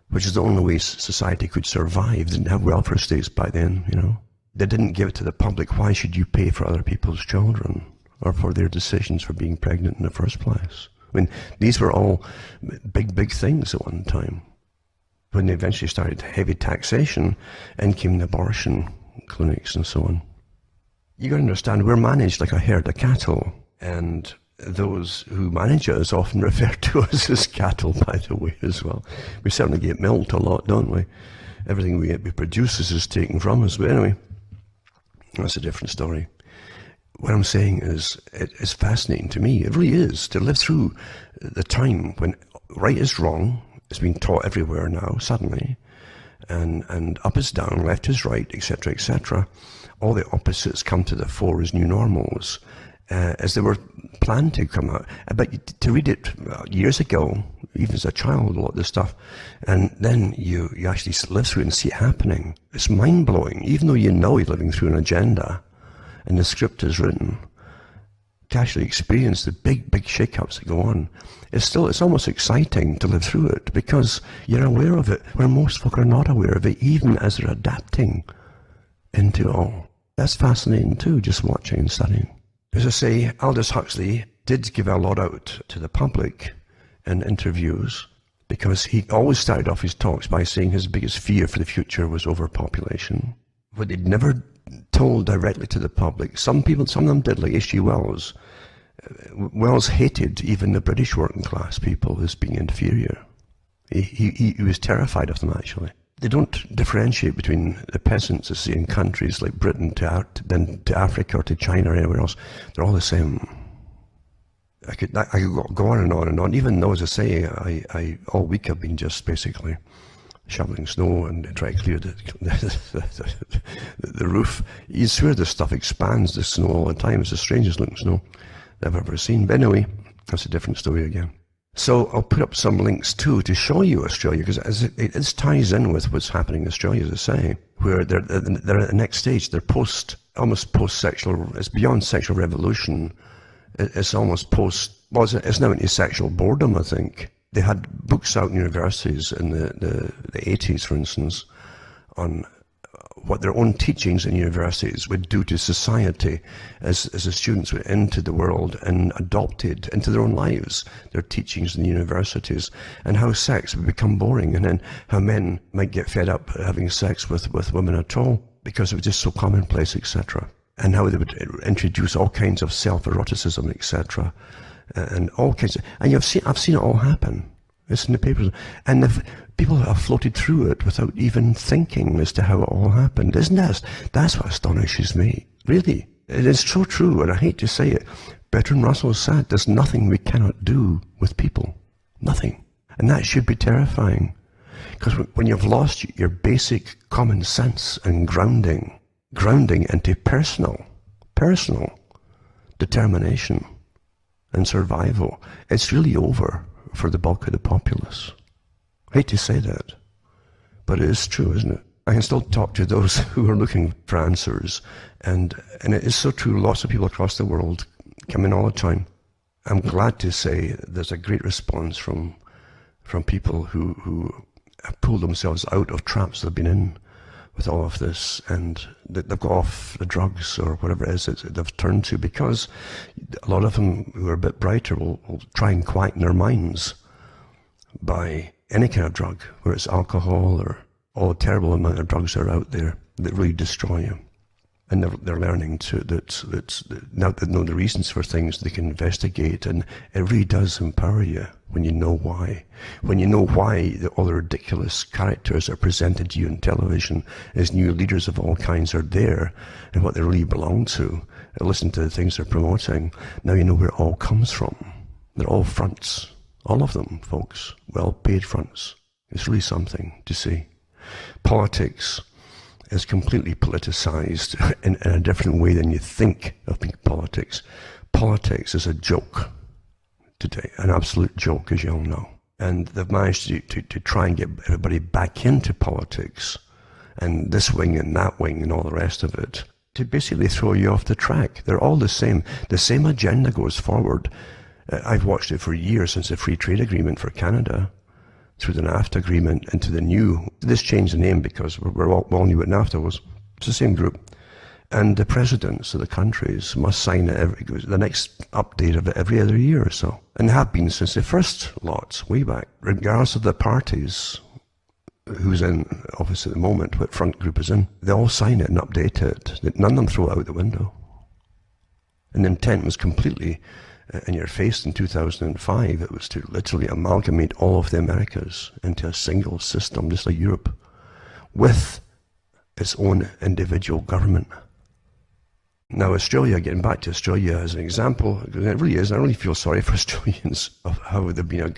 which is the only way society could survive. They didn't have welfare states by then, you know. They didn't give it to the public. Why should you pay for other people's children or for their decisions for being pregnant in the first place? I mean, these were all big, big things at one time. When they eventually started heavy taxation, and came the abortion clinics and so on. You got to understand, we're managed like a herd of cattle. And those who manage us often refer to us as cattle, by the way, as well. We certainly get milked a lot, don't we? Everything we produce is taken from us. But anyway, that's a different story. What I'm saying is, it's fascinating to me. It really is, to live through the time when right is wrong. It's being taught everywhere now, suddenly. And up is down, left is right, etc., etc. All the opposites come to the fore as new normals. As they were planned to come out. But to read it years ago, even as a child, a lot of this stuff, and then you actually live through it and see it happening. It's mind-blowing, even though you know you're living through an agenda, and the script is written, to actually experience the big, big shake-ups that go on. It's almost exciting to live through it, because you're aware of it, where most folk are not aware of it, even as they're adapting into it all. That's fascinating too, just watching and studying. As I say, Aldous Huxley did give a lot out to the public in interviews, because he always started off his talks by saying his biggest fear for the future was overpopulation. But he'd never told directly to the public. Some of them did, like H.G. Wells. Wells hated even the British working class people as being inferior. He was terrified of them, actually. They don't differentiate between the peasants, say, in countries like Britain to Africa or to China or anywhere else. They're all the same. I could go on and on and on. Even though, as I say, I all week I've been just basically shoveling snow and trying to clear the roof. You swear this stuff expands, the snow, all the time. It's the strangest looking snow I've ever seen. But anyway, that's a different story again. So I'll put up some links too to show you Australia, because it ties in with what's happening in Australia, as I say, where they're at the next stage. They're almost post-sexual. It's beyond sexual revolution. It's almost it's now into sexual boredom, I think. They had books out in universities in the 80s, for instance, on what their own teachings in universities would do to society as the students went into the world and adopted into their own lives their teachings in the universities, and how sex would become boring, and then how men might get fed up having sex with women at all because it was just so commonplace, etc. And how they would introduce all kinds of self-eroticism, etc. And all kinds of, and I've seen it all happen. It's in the papers, and people have floated through it without even thinking as to how it all happened. Isn't that's what astonishes me, really. It is so true, and I hate to say it. Bertrand Russell said, there's nothing we cannot do with people. Nothing. And that should be terrifying. Because when you've lost your basic common sense and grounding into personal determination and survival, it's really over for the bulk of the populace. I hate to say that, but it is true, isn't it? I can still talk to those who are looking for answers, and it is so true. Lots of people across the world come in all the time. I'm glad to say there's a great response from people who have pulled themselves out of traps they've been in with all of this, and they've got off the drugs or whatever it is that they've turned to, because a lot of them who are a bit brighter will try and quieten their minds by any kind of drug, whether it's alcohol or all the terrible amount of drugs that are out there that really destroy you. And they're learning that now they know the reasons for things, they can investigate, and it really does empower you when you know why. When you know why all the ridiculous characters are presented to you on television as new leaders of all kinds are there, and what they really belong to, and listen to the things they're promoting, now you know where it all comes from. They're all fronts. All of them, folks. Well-paid fronts. It's really something to see. Politics is completely politicized in a different way than you think of politics. Politics is a joke today, an absolute joke, as you all know. And they've managed to try and get everybody back into politics, and this wing and that wing and all the rest of it, to basically throw you off the track. They're all the same. The same agenda goes forward. I've watched it for years, since the free trade agreement for Canada, through the NAFTA agreement, into the new. This changed the name because we all knew what NAFTA was. It's the same group. And the presidents of the countries must sign it the next update of it every other year or so. And have been since the first lots, way back. Regardless of the parties, who's in office at the moment, what front group is in, they all sign it and update it. None of them throw it out the window. And the intent was completely in your face in 2005. It was to literally amalgamate all of the Americas into a single system, just like Europe, with its own individual government. Now Australia, getting back to Australia as an example, it really is, I really feel sorry for Australians of how they've been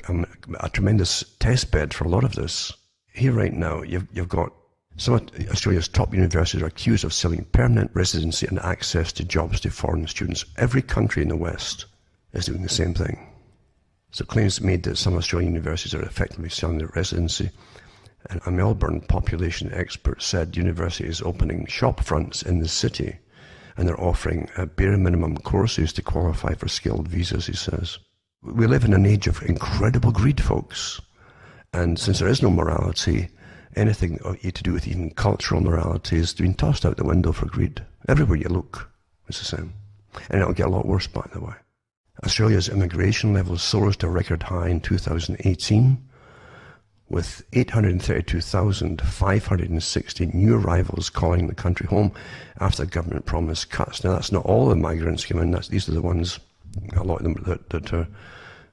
a tremendous test bed for a lot of this. Here right now, you've got some of Australia's top universities are accused of selling permanent residency and access to jobs to foreign students. Every country in the West is doing the same thing. So claims made that some Australian universities are effectively selling their residency. And a Melbourne population expert said university is opening shop fronts in the city, and they're offering bare minimum courses to qualify for skilled visas, he says. We live in an age of incredible greed, folks. And since there is no morality, anything to do with even cultural morality is being tossed out the window for greed. Everywhere you look, it's the same. And it'll get a lot worse, by the way. Australia's immigration levels soared to a record high in 2018, with 832,560 new arrivals calling the country home after the government promised cuts. Now, that's not all the migrants came in. These are the ones, a lot of them that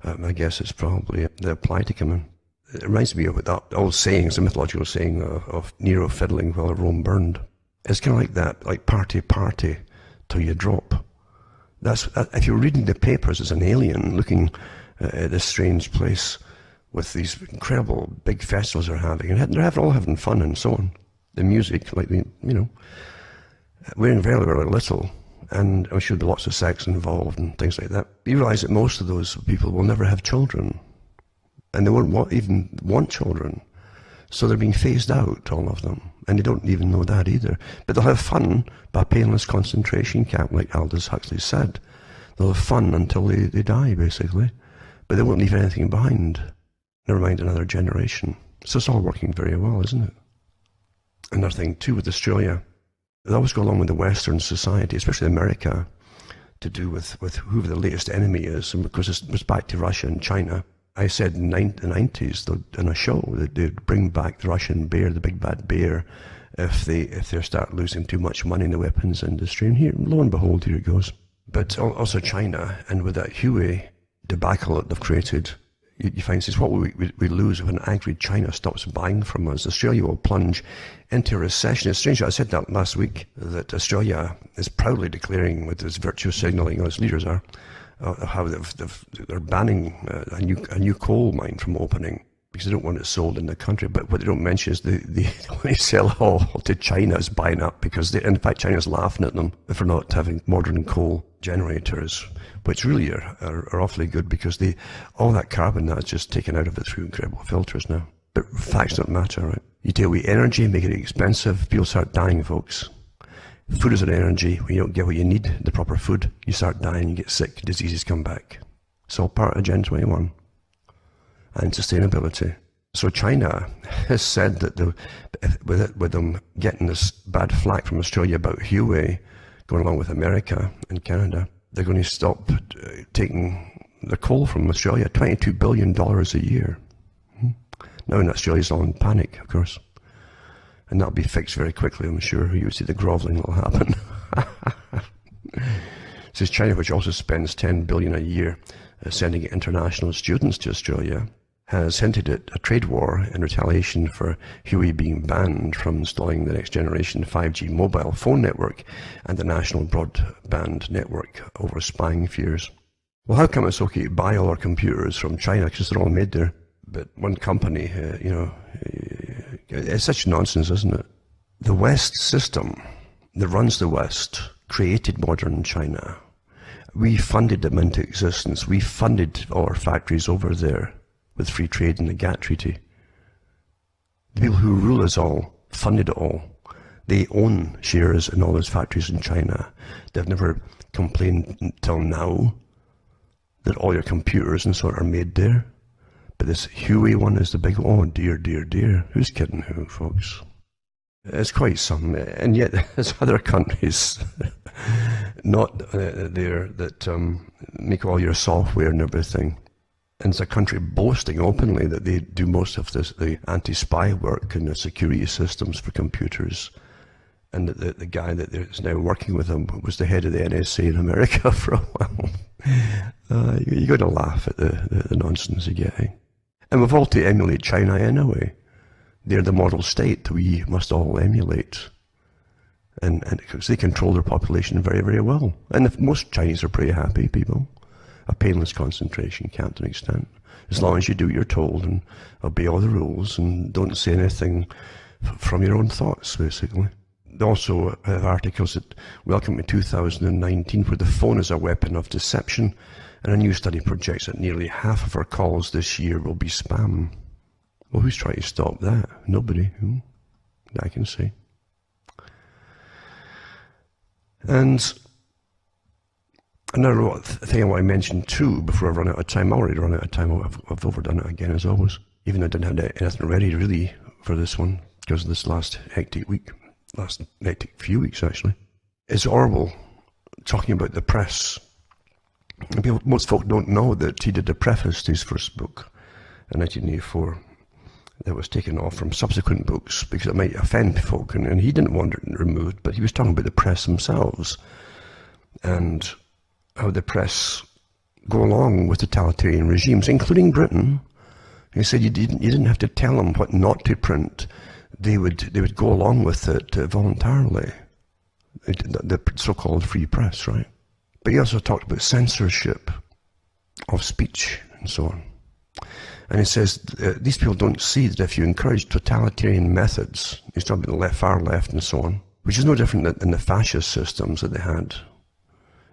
I guess it's probably they apply to come in. It reminds me of that old saying, it's a mythological saying of Nero fiddling while Rome burned. It's kind of like that, like party till you drop. If you're reading the papers as an alien looking at this strange place with these incredible big festivals they're having, and they're all having fun and so on. The music, like wearing very, very little, and I'm sure there'll be lots of sex involved and things like that. You realise that most of those people will never have children, and they won't even want children. So they're being phased out, all of them, and they don't even know that either. But they'll have fun by painless concentration camp, like Aldous Huxley said. They'll have fun until they die, basically. But they won't leave anything behind. Never mind another generation. So it's all working very well, isn't it? Another thing, too, with Australia, they always go along with the Western society, especially America, to do with who the latest enemy is. And because it was back to Russia and China, I said in the 90s in a show that they'd bring back the Russian bear, the big bad bear, if they start losing too much money in the weapons industry. And here, lo and behold, here it goes. But also China, and with that Huawei debacle that they've created, you find this what we lose if an angry China stops buying from us. Australia will plunge into a recession. It's strange, I said that last week, that Australia is proudly declaring, with its virtue signalling, its leaders are, how they're banning a new coal mine from opening because they don't want it sold in the country. But what they don't mention is when they sell all to China is buying up, because in fact China's laughing at them for not having modern coal generators, which really are awfully good, because all that carbon that's just taken out of it through incredible filters now. But facts don't matter, right? You take away energy, make it expensive, people start dying, folks. Food is an energy. When you don't get what you need, the proper food, you start dying, you get sick, diseases come back. It's all part of Agenda 21 and sustainability. So China has said that with them getting this bad flack from Australia about Huawei going along with America and Canada, they're going to stop taking the coal from Australia, $22 billion a year. Now in Australia's all in panic, of course. And that'll be fixed very quickly, I'm sure. You see the groveling will happen. It says China, which also spends $10 billion a year sending international students to Australia, has hinted at a trade war in retaliation for Huawei being banned from installing the next generation 5G mobile phone network and the national broadband network over spying fears. Well, how come it's okay to buy all our computers from China because they're all made there? But one company, it's such nonsense, isn't it? The West system that runs the West created modern China. We funded them into existence. We funded our factories over there with free trade and the GATT Treaty. The people who rule us all funded it all. They own shares in all those factories in China. They've never complained until now that all your computers and so on are made there. But this Huawei one is the big, oh dear, dear, dear. Who's kidding who, folks? It's quite some, and yet there's other countries not there that make all your software and everything. And it's a country boasting openly that they do most of this, the anti-spy work and the security systems for computers. And that the guy that is now working with them was the head of the NSA in America for a while. You got to laugh at the nonsense you're getting. And we've all to emulate China anyway. They're the model state that we must all emulate. And because they control their population very, very well. And most Chinese are pretty happy people. A painless concentration camp to an extent. As long as you do what you're told and obey all the rules and don't say anything from your own thoughts, basically. They also have articles that welcome to 2019 where the phone is a weapon of deception, and a new study projects that nearly half of our calls this year will be spam. Well, who's trying to stop that? Nobody. I can see. And another thing I want to mention too, before I run out of time, I already run out of time, I've overdone it again as always, even though I didn't have anything ready really for this one, because of this last hectic few weeks actually. It's Orwell talking about the press. And most folk don't know that he did the preface to his first book in 1984 that was taken off from subsequent books because it might offend folk, and he didn't want it removed, but he was talking about the press themselves and how the press go along with totalitarian regimes, including Britain. He said you didn't have to tell them what not to print. They would go along with it voluntarily. The so-called free press, right? But he also talked about censorship of speech and so on. And he says these people don't see that if you encourage totalitarian methods, he's talking about the far left and so on, which is no different than the fascist systems that they had.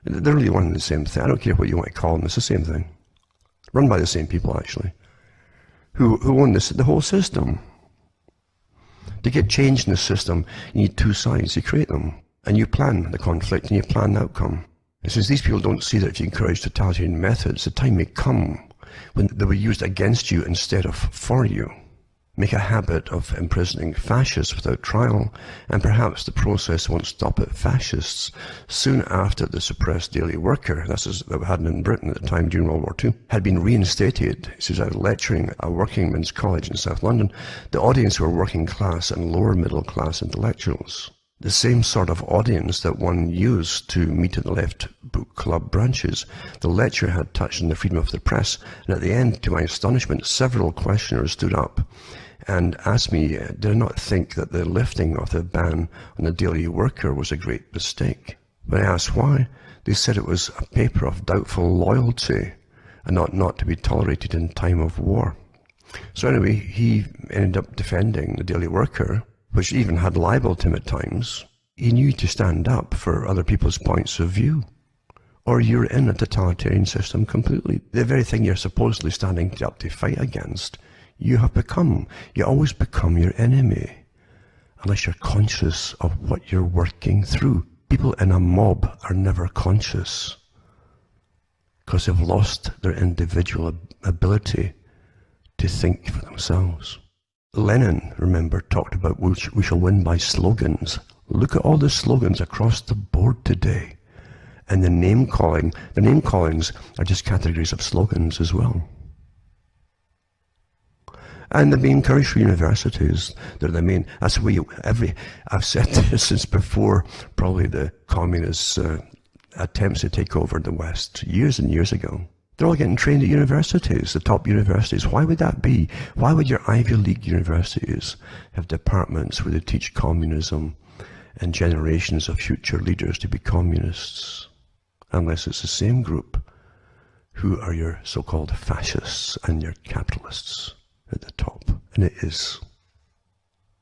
They're really one and the same thing. I don't care what you want to call them, it's the same thing. Run by the same people, actually, who own the whole system. To get change in the system, you need two sides. You create them, and you plan the conflict, and you plan the outcome. It says these people don't see that if you encourage totalitarian methods, the time may come when they will be used against you instead of for you. Make a habit of imprisoning fascists without trial, and perhaps the process won't stop at fascists. Soon after the suppressed daily worker, that's what we had in Britain at the time during World War II, had been reinstated. He says, I was lecturing at a working men's college in South London. The audience were working class and lower middle class intellectuals. The same sort of audience that one used to meet at the left book club branches. The lecture had touched on the freedom of the press, and at the end, to my astonishment, several questioners stood up and asked me, did I not think that the lifting of the ban on the daily worker was a great mistake? When I asked why, they said it was a paper of doubtful loyalty and not to be tolerated in time of war. So anyway, he ended up defending the daily worker, which even had libeled him at times. He knew to stand up for other people's points of view, or you're in a totalitarian system completely. The very thing you're supposedly standing up to fight against, you always become your enemy, unless you're conscious of what you're working through. People in a mob are never conscious, because they've lost their individual ability to think for themselves. Lenin, remember, talked about we shall win by slogans. Look at all the slogans across the board today. And the name-callings are just categories of slogans as well. And the main encouraged for universities. They're the main, that's the way I've said this since before probably the communist attempts to take over the West years and years ago. They're all getting trained at universities, the top universities. Why would that be? Why would your Ivy League universities have departments where they teach communism and generations of future leaders to be communists? Unless it's the same group who are your so-called fascists and your capitalists at the top. And it is.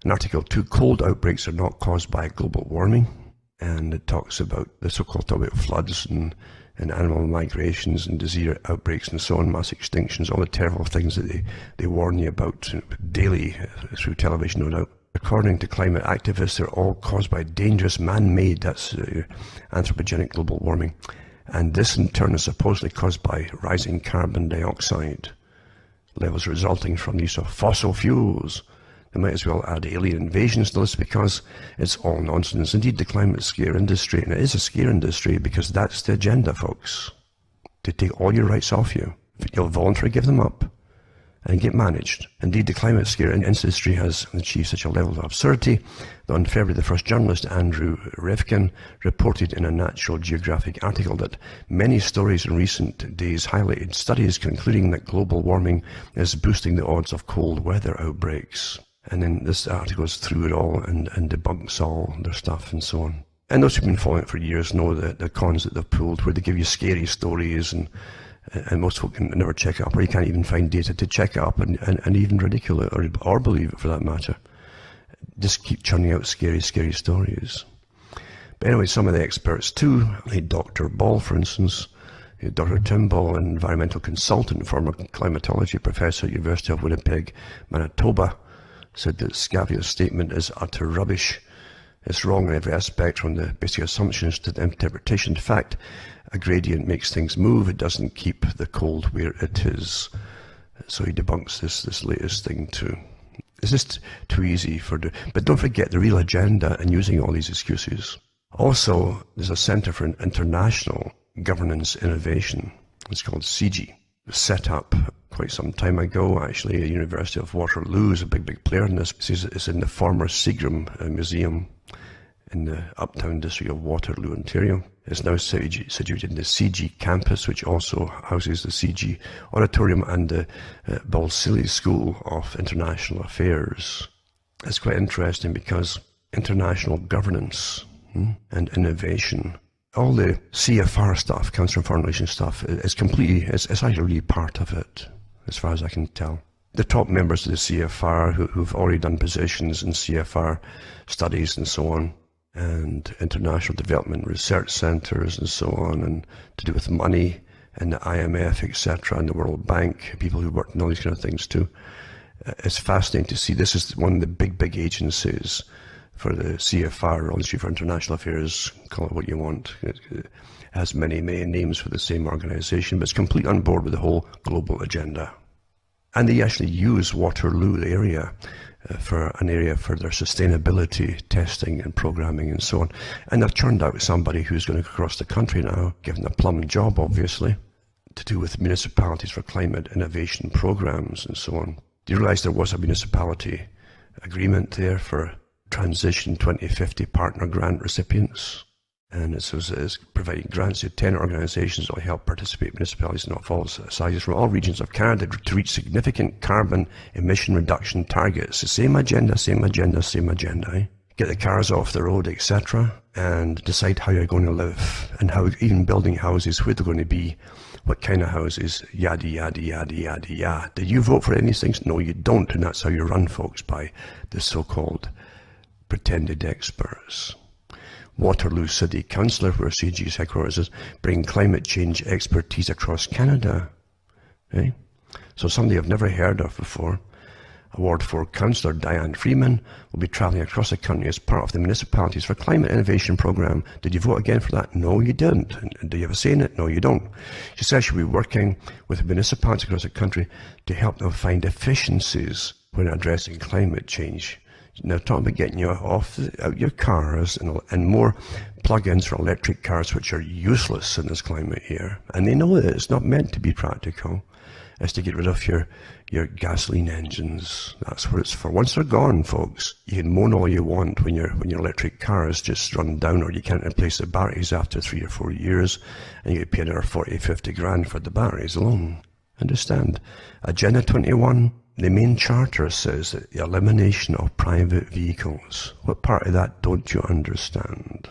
In Article 2, cold outbreaks are not caused by global warming. And it talks about the so-called floods and animal migrations and disease outbreaks and so on, mass extinctions, all the terrible things that they warn you about daily through television, no doubt. According to climate activists, they're all caused by dangerous man-made, that's anthropogenic global warming. And this in turn is supposedly caused by rising carbon dioxide levels resulting from the use of fossil fuels. They might as well add alien invasions to this because it's all nonsense. Indeed, the climate scare industry, and it is a scare industry because that's the agenda, folks, to take all your rights off you. You'll voluntarily give them up and get managed. Indeed, the climate scare industry has achieved such a level of absurdity that on February the 1st, journalist Andrew Revkin reported in a National Geographic article that many stories in recent days highlighted studies concluding that global warming is boosting the odds of cold weather outbreaks. And then this article goes through it all and debunks all their stuff and so on. And those who've been following it for years know the cons that they've pulled, where they give you scary stories and most folk can never check it up, or you can't even find data to check it up and even ridicule it or believe it for that matter. Just keep churning out scary stories. But anyway, some of the experts too, like Dr. Ball, for instance, Dr. Tim Ball, an environmental consultant, former climatology professor at University of Winnipeg, Manitoba, said that Scavia's statement is utter rubbish. It's wrong in every aspect, from the basic assumptions to the interpretation. In fact, a gradient makes things move. It doesn't keep the cold where it is. So he debunks this latest thing too. It's just too easy but don't forget the real agenda and using all these excuses. Also, there's a Centre for International Governance Innovation. It's called CG. It was set up quite some time ago, actually. The University of Waterloo is a big player in this. It's in the former Seagram Museum in the uptown district of Waterloo, Ontario. It's now situated in the CG campus, which also houses the CG Auditorium and the Balsillie School of International Affairs. It's quite interesting because international governance and innovation, all the CFR stuff, Council on Foreign Relations stuff, is it's actually really part of it, as far as I can tell. The top members of the CFR who've already done positions in CFR studies and so on, and international development research centres and so on, and to do with money and the IMF, etc., and the World Bank, people who work in all these kind of things too. It's fascinating to see. This is one of the big agencies for the CFR, Industry for International Affairs, call it what you want. It has many names for the same organisation, but it's completely on board with the whole global agenda. And they actually use Waterloo, the area, for an area for their sustainability testing and programming and so on. And they've churned out somebody who's going to go across the country now, given a plum job, obviously, to do with municipalities for climate innovation programs and so on. Do you realise there was a municipality agreement there for Transition 2050 partner grant recipients? And it's providing grants to 10 organisations that will help participate municipalities in all sizes from all regions of Canada to reach significant carbon emission reduction targets. The same agenda, eh? Get the cars off the road, etc., and decide how you're going to live, and how even building houses, where they're going to be, what kind of houses, yada. Do you vote for any of these things? No, you don't, and that's how you run, folks, by the so-called pretended experts. Waterloo City Councillor, where CG's headquarters is, bring climate change expertise across Canada. Eh? So somebody I've never heard of before. Award 4 Councillor Diane Freeman will be travelling across the country as part of the Municipalities for Climate Innovation Programme. Did you vote again for that? No, you didn't. And do you have a say in it? No, you don't. She says she'll be working with municipalities across the country to help them find efficiencies when addressing climate change. Now, talking about getting you out your cars and more plug-ins for electric cars, which are useless in this climate here. And they know that it's not meant to be practical. is to get rid of your gasoline engines. That's what it's for. Once they're gone, folks, you can moan all you want when your electric cars just run down, or you can't replace the batteries after 3 or 4 years, and you pay another 40, 50 grand for the batteries alone. Understand? Agenda 21, the main charter says that the elimination of private vehicles. What part of that don't you understand?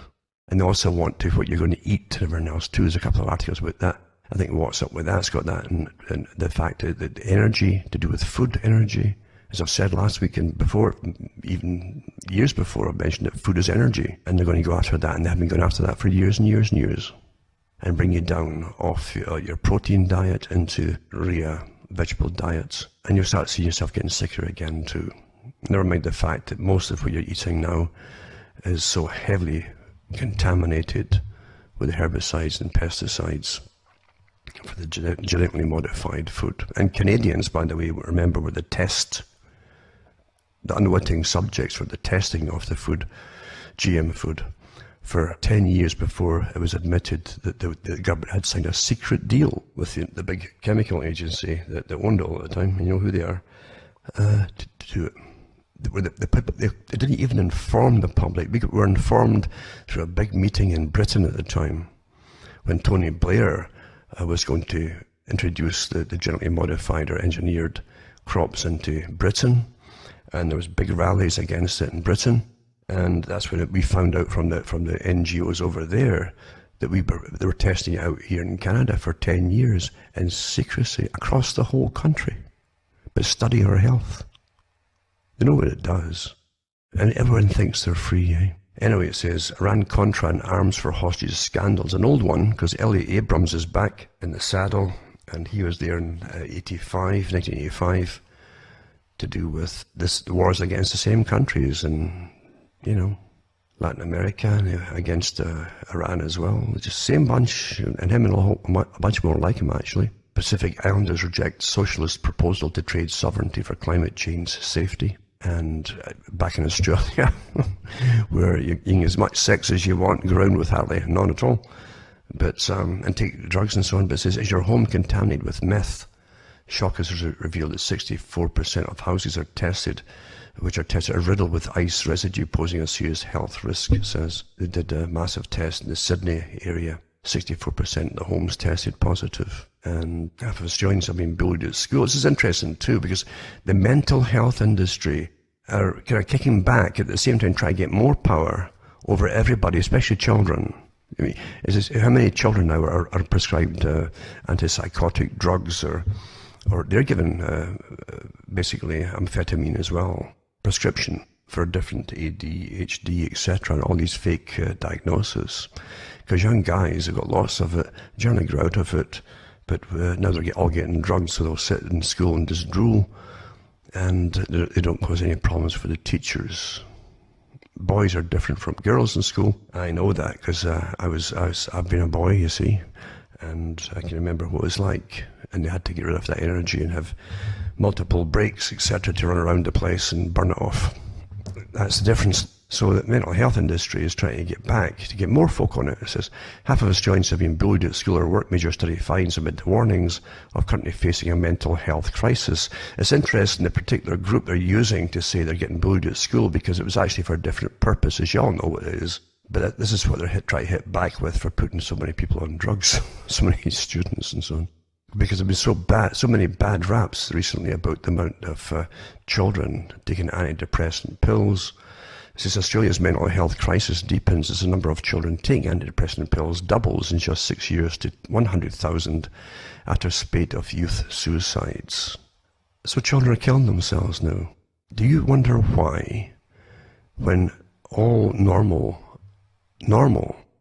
And they also want to, what you're going to eat and everything else too. There's a couple of articles about that. I think what's up with that's got that, and the fact that energy, to do with food energy, as I've said last week and before, even years before, I've mentioned that food is energy, and they're going to go after that, and they have been going after that for years and years and years, and bring you down off your protein diet into vegetable diets, and you'll start seeing yourself getting sicker again too. Never mind the fact that most of what you're eating now is so heavily contaminated with herbicides and pesticides for the genetically modified food. And Canadians, by the way, remember, were the unwitting subjects for the testing of the food, GM food, for 10 years before it was admitted that the government had signed a secret deal with the big chemical agency that owned it all at the time. You know who they are, to do it. They didn't even inform the public. We were informed through a big meeting in Britain at the time when Tony Blair was going to introduce the genetically modified or engineered crops into Britain, and there was big rallies against it in Britain, and that's when we found out from the NGOs over there that they were testing it out here in Canada for 10 years in secrecy across the whole country, but study our health. They know what it does, and everyone thinks they're free, eh? Anyway, it says, Iran-Contra and arms for hostages scandals. An old one, because Elliot Abrams is back in the saddle, and he was there in 1985, to do with the wars against the same countries, and, you know, Latin America, and against Iran as well. It's just the same bunch, and him and a bunch more like him, actually. Pacific Islanders reject socialist proposal to trade sovereignty for climate change safety. And back in Australia, where you can as much sex as you want, go around with hardly none at all, but and take drugs and so on. But it says, is your home contaminated with meth? Shock has revealed that 64% of houses are tested are riddled with ice residue, posing a serious health risk. It says they did a massive test in the Sydney area. 64% of the homes tested positive, and half of Australians have been bullied at school. This is interesting too, because the mental health industry are kind of kicking back at the same time, trying to get more power over everybody, especially children. I mean, how many children now are prescribed antipsychotic drugs, or they're given basically amphetamine as well, prescription for different ADHD, etc., and all these fake diagnoses. Because young guys have got lots of it, generally grow out of it, but now they're all getting drugs, so they'll sit in school and just drool, and they don't cause any problems for the teachers. Boys are different from girls in school. I know that because I've been a boy, you see, and I can remember what it was like, and they had to get rid of that energy and have multiple breaks, etc., to run around the place and burn it off. That's the difference. So the mental health industry is trying to get back, to get more folk on it. It says, half of Australians have been bullied at school or work. Major study finds amid the warnings of currently facing a mental health crisis. It's interesting the particular group they're using to say they're getting bullied at school, because it was actually for a different purpose, as you all know what it is. But this is what they're trying to hit back with for putting so many people on drugs, so many students and so on. Because it was so bad, so many bad raps recently about the amount of children taking antidepressant pills. Since Australia's mental health crisis deepens as the number of children taking antidepressant pills doubles in just 6 years to 100,000 after a spate of youth suicides. So children are killing themselves now. Do you wonder why, when all normal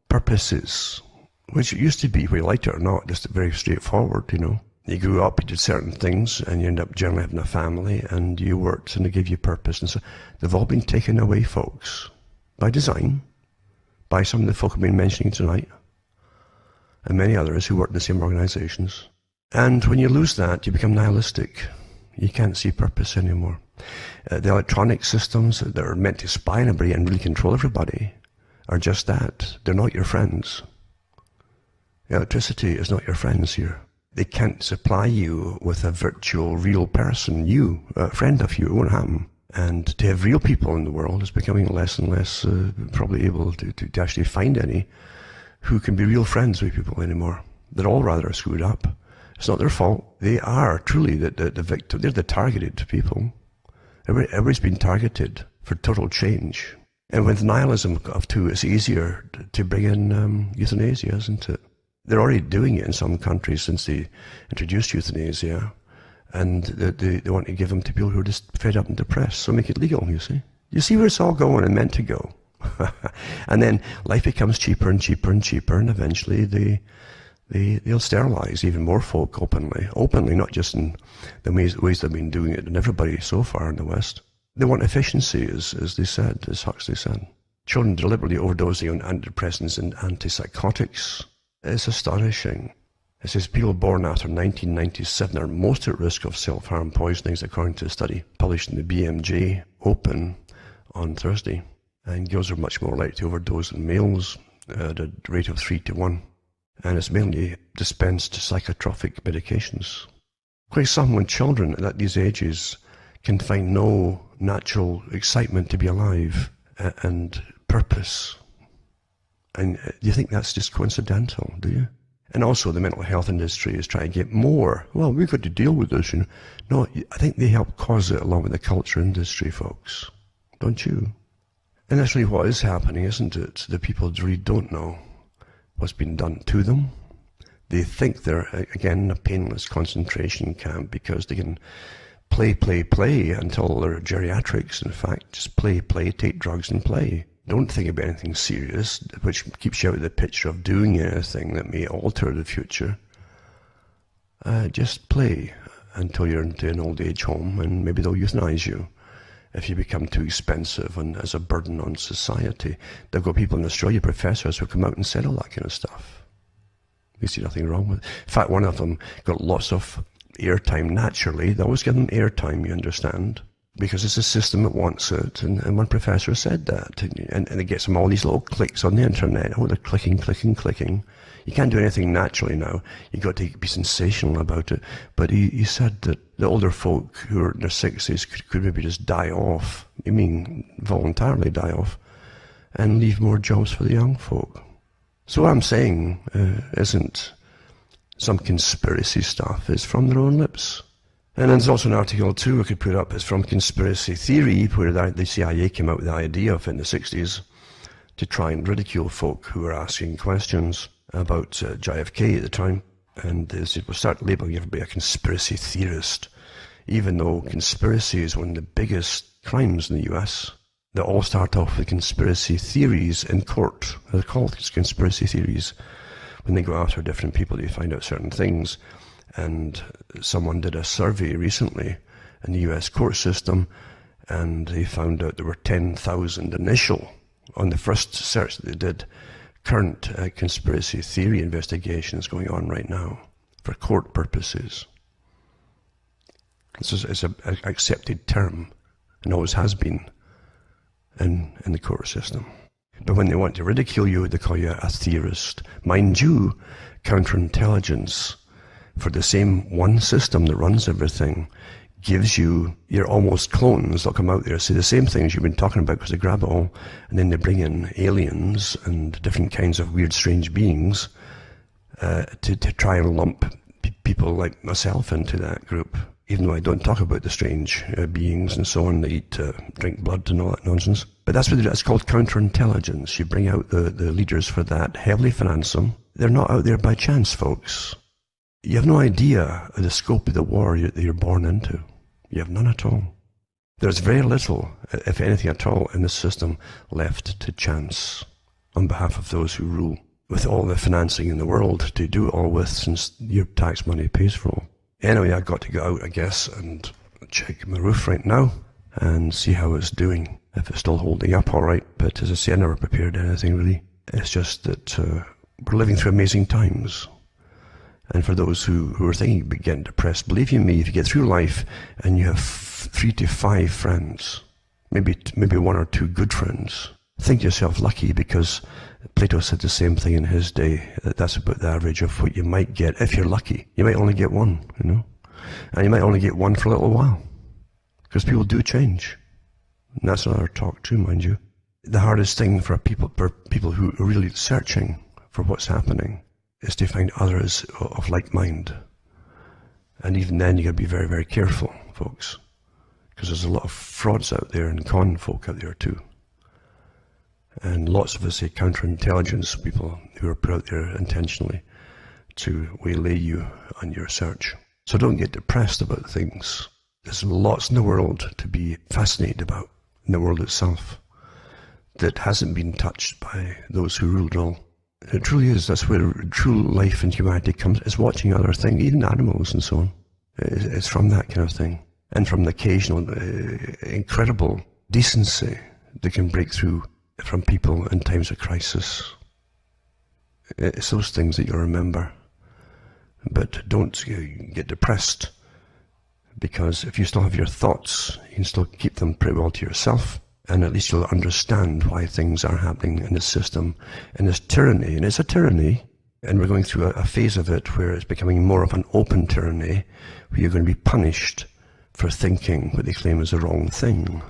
purposes, which it used to be, whether you liked it or not, just very straightforward, you know. You grew up, you did certain things, and you end up generally having a family, and you worked, and they gave you purpose. And so they've all been taken away, folks, by design, by some of the folk I've been mentioning tonight, and many others who work in the same organizations. And when you lose that, you become nihilistic. You can't see purpose anymore. The electronic systems that are meant to spy on everybody and really control everybody are just that. They're not your friends. Electricity is not your friends here. They can't supply you with a virtual, real person, a friend of you. It won't happen. And to have real people in the world is becoming less and less probably able to actually find any who can be real friends with people anymore. They're all rather screwed up. It's not their fault. They are truly the victim. They're the targeted people. Everybody's been targeted for total change. And with nihilism of two, it's easier to bring in euthanasia, isn't it? They're already doing it in some countries since they introduced euthanasia, and they want to give them to people who are just fed up and depressed, so make it legal, you see. You see where it's all going and meant to go. And then life becomes cheaper and cheaper and cheaper, and eventually they'll sterilize even more folk openly, not just in the ways they've been doing it in everybody so far in the West. They want efficiency, as they said, as Huxley said. Children deliberately overdosing on antidepressants and antipsychotics. It's astonishing. It says people born after 1997 are most at risk of self-harm poisonings, according to a study published in the BMJ Open on Thursday. And girls are much more likely to overdose than males at a rate of 3 to 1. And it's mainly dispensed psychotropic medications. Quite some when children at these ages can find no natural excitement to be alive and purpose. And do you think that's just coincidental, do you? And also the mental health industry is trying to get more. Well, we've got to deal with this. No, I think they help cause it along with the culture industry, folks. Don't you? And that's really what is happening, isn't it? The people really don't know what's been done to them. They think they're, again, in a painless concentration camp because they can play until they're geriatrics. In fact, just play, take drugs and play. Don't think about anything serious, which keeps you out of the picture of doing anything that may alter the future. Just play until you're into an old age home, and maybe they'll euthanize you if you become too expensive and as a burden on society. They've got people in Australia, professors, who come out and said all that kind of stuff. You see nothing wrong with it. In fact, one of them got lots of airtime naturally. They always give them airtime, you understand, because it's a system that wants it. And one professor said that. And it gets them all these little clicks on the internet. Oh, they're clicking. You can't do anything naturally now. You've got to be sensational about it. But he said that the older folk who are in their 60s could maybe just die off. I mean, voluntarily die off. And leave more jobs for the young folk. So what I'm saying isn't some conspiracy stuff. It's from their own lips. And there's also an article too I could put up. It's from Conspiracy Theory, where the CIA came out with the idea of in the 60s to try and ridicule folk who were asking questions about JFK at the time. And they said, we'll start labeling everybody a conspiracy theorist, even though conspiracy is one of the biggest crimes in the US. They all start off with conspiracy theories in court. They're called conspiracy theories. When they go after different people, they find out certain things. And someone did a survey recently in the US court system, and they found out there were 10,000 initial, on the first search that they did, current conspiracy theory investigations going on right now for court purposes. It's an accepted term, and always has been in the court system. But when they want to ridicule you, they call you a theorist. Mind you, counterintelligence, for the same one system that runs everything, gives you your almost clones. They'll come out there, say the same things you've been talking about because they grab it all, and then they bring in aliens and different kinds of weird, strange beings to try and lump people like myself into that group. Even though I don't talk about the strange beings and so on that eat, drink blood and all that nonsense. But that's what they do. It's called counterintelligence. You bring out the leaders for that, heavily finance them. They're not out there by chance, folks. You have no idea of the scope of the war that you're born into. You have none at all. There's very little, if anything at all, in the system left to chance on behalf of those who rule, with all the financing in the world to do it all with, since your tax money pays for all. Anyway, I've got to go out, I guess, and check my roof right now and see how it's doing, if it's still holding up all right. But as I say, I never prepared anything really. It's just that we're living through amazing times. And for those who are thinking about getting depressed, believe you me, if you get through life and you have 3 to 5 friends, maybe 1 or 2 good friends, think yourself lucky, because Plato said the same thing in his day, that that's about the average of what you might get if you're lucky. You might only get one, you know, and you might only get one for a little while, because people do change. And that's another talk too, mind you. The hardest thing for people who are really searching for what's happening is to find others of like mind. And even then you got to be very, very careful, folks, because there's a lot of frauds out there and con folk out there too. And lots of us say counterintelligence people who are put out there intentionally to waylay you on your search. So don't get depressed about things. There's lots in the world to be fascinated about, in the world itself, that hasn't been touched by those who ruled it all. It truly is. That's where true life and humanity comes, is watching other things, even animals and so on. It's from that kind of thing. And from the occasional incredible decency that can break through from people in times of crisis. It's those things that you'll remember. But don't get depressed, because if you still have your thoughts, you can still keep them pretty well to yourself, and at least you'll understand why things are happening in this system, in this tyranny. And it's a tyranny, and we're going through a phase of it where it's becoming more of an open tyranny, where you're going to be punished for thinking what they claim is the wrong thing.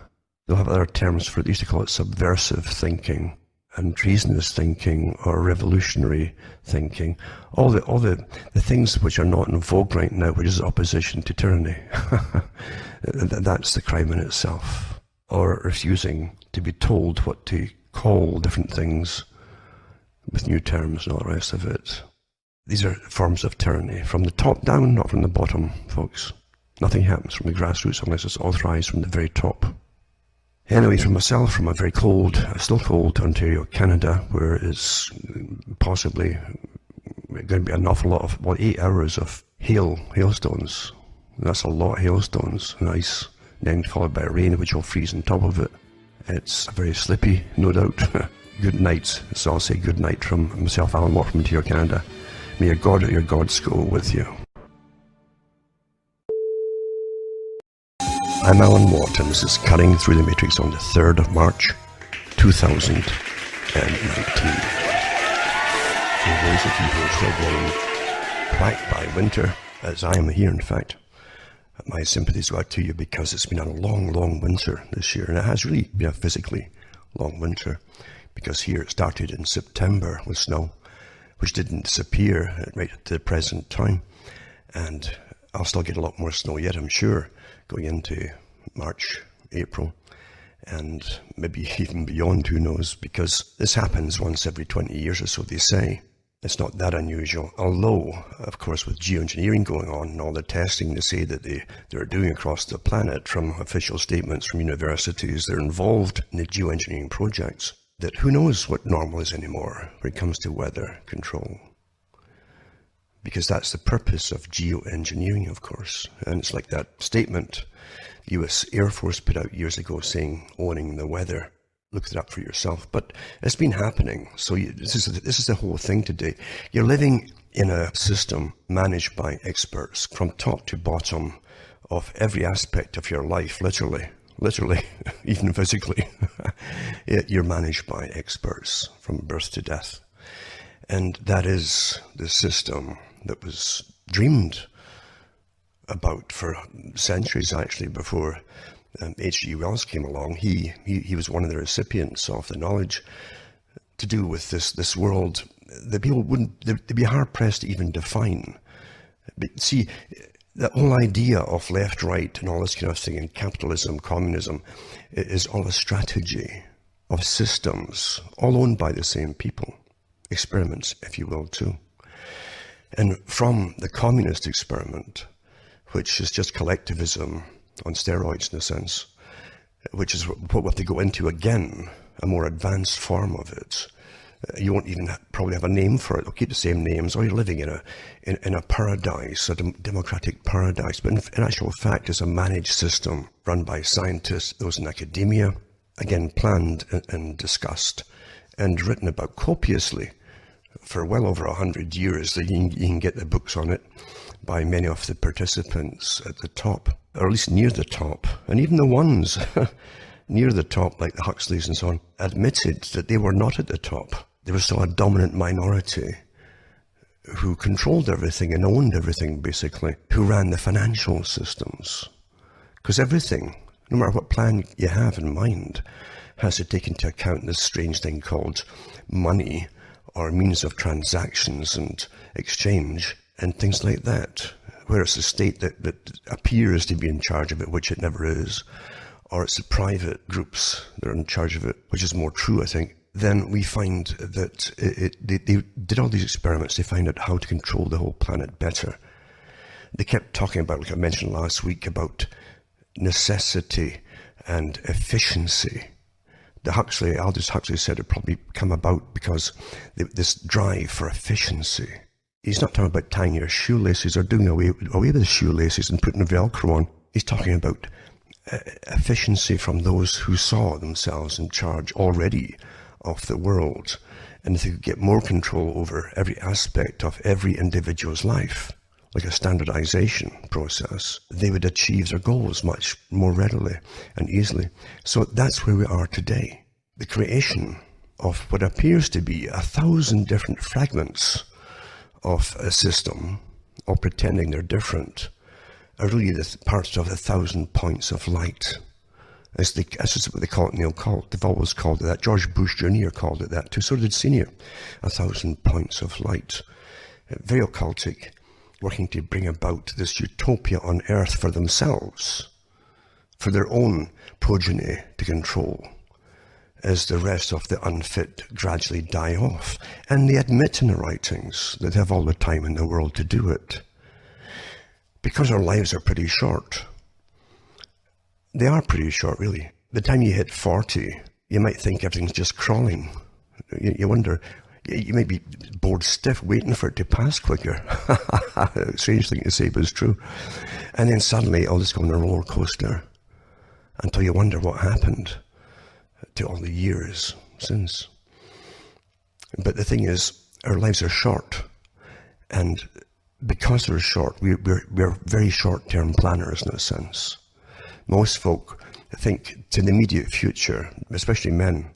They'll have other terms for it. They used to call it subversive thinking, and treasonous thinking, or revolutionary thinking. All the things which are not in vogue right now, which is opposition to tyranny. That's the crime in itself. Or refusing to be told what to call different things with new terms and all the rest of it. These are forms of tyranny, from the top down, not from the bottom, folks. Nothing happens from the grassroots unless it's authorized from the very top. Anyway, for myself, from a very cold, still cold Ontario, Canada, where it's possibly going to be an awful lot of, 8 hours of hailstones. That's a lot of hailstones and ice, then followed by rain, which will freeze on top of it. It's very slippy, no doubt. Good night. So I'll say good night from myself, Alan Watt from Ontario, Canada. May your God or your gods go with you. I'm Alan Watt, and this is Cutting Through the Matrix on the 3rd of March, 2019. For those of you who are still getting whacked by winter, as I am here in fact, my sympathies go out to you, because it's been a long, long winter this year, and it has really been a physically long winter, because here it started in September with snow, which didn't disappear right at the present time, and I'll still get a lot more snow yet, I'm sure, going into March, April, and maybe even beyond, who knows, because this happens once every 20 years or so, they say. It's not that unusual, although, of course, with geoengineering going on and all the testing they say that they're doing across the planet, from official statements from universities, they're involved in the geoengineering projects, that who knows what normal is anymore when it comes to weather control. Because that's the purpose of geoengineering, of course. And it's like that statement the US Air Force put out years ago saying, owning the weather. Look it up for yourself. But it's been happening. So this is the whole thing today. You're living in a system managed by experts from top to bottom of every aspect of your life, literally, even physically. You're managed by experts from birth to death. And that is the system that was dreamed about for centuries, actually, before H.G. Wells came along. He was one of the recipients of the knowledge to do with this world that people they'd be hard pressed to even define. But see, the whole idea of left, right, and all this kind of thing, and capitalism, communism, is all a strategy of systems, all owned by the same people. Experiments, if you will, too. And from the communist experiment, which is just collectivism on steroids in a sense, which is what we have to go into again, a more advanced form of it. You won't even probably have a name for it. They'll keep the same names. Or you're living in a paradise, a democratic paradise. But in actual fact, it's a managed system run by scientists, those in academia, again planned and discussed and written about copiously for well over 100 years. You can get the books on it by many of the participants at the top, or at least near the top. And even the ones near the top, like the Huxleys and so on, admitted that they were not at the top. There was still a dominant minority who controlled everything and owned everything, basically, who ran the financial systems. Because everything, no matter what plan you have in mind, has to take into account this strange thing called money, or means of transactions and exchange, and things like that. Where it's the state that appears to be in charge of it, which it never is, or it's the private groups that are in charge of it, which is more true, I think. Then we find that they did all these experiments. They found out how to control the whole planet better. They kept talking about, like I mentioned last week, about necessity and efficiency. Aldous Huxley said it probably come about because this drive for efficiency. He's not talking about tying your shoelaces or doing away with the shoelaces and putting Velcro on. He's talking about efficiency from those who saw themselves in charge already of the world, and if they could get more control over every aspect of every individual's life, like a standardization process, they would achieve their goals much more readily and easily. So that's where we are today. The creation of what appears to be 1,000 different fragments of a system, all pretending they're different, are really the parts of 1,000 points of light. That's what they call it in the occult. They've always called it that. George Bush Jr. called it that too. So did Senior. 1,000 points of light. Very occultic, working to bring about this utopia on earth for themselves, for their own progeny to control, as the rest of the unfit gradually die off. And they admit in their writings that they have all the time in the world to do it. Because our lives are pretty short. They are pretty short, really. The time you hit 40, you might think everything's just crawling. You wonder, you may be bored stiff waiting for it to pass quicker. Strange thing to say, but it's true. And then suddenly, all this goes on a roller coaster until you wonder what happened to all the years since. But the thing is, our lives are short. And because they're short, we're very short-term planners in a sense. Most folk think to the immediate future, especially men,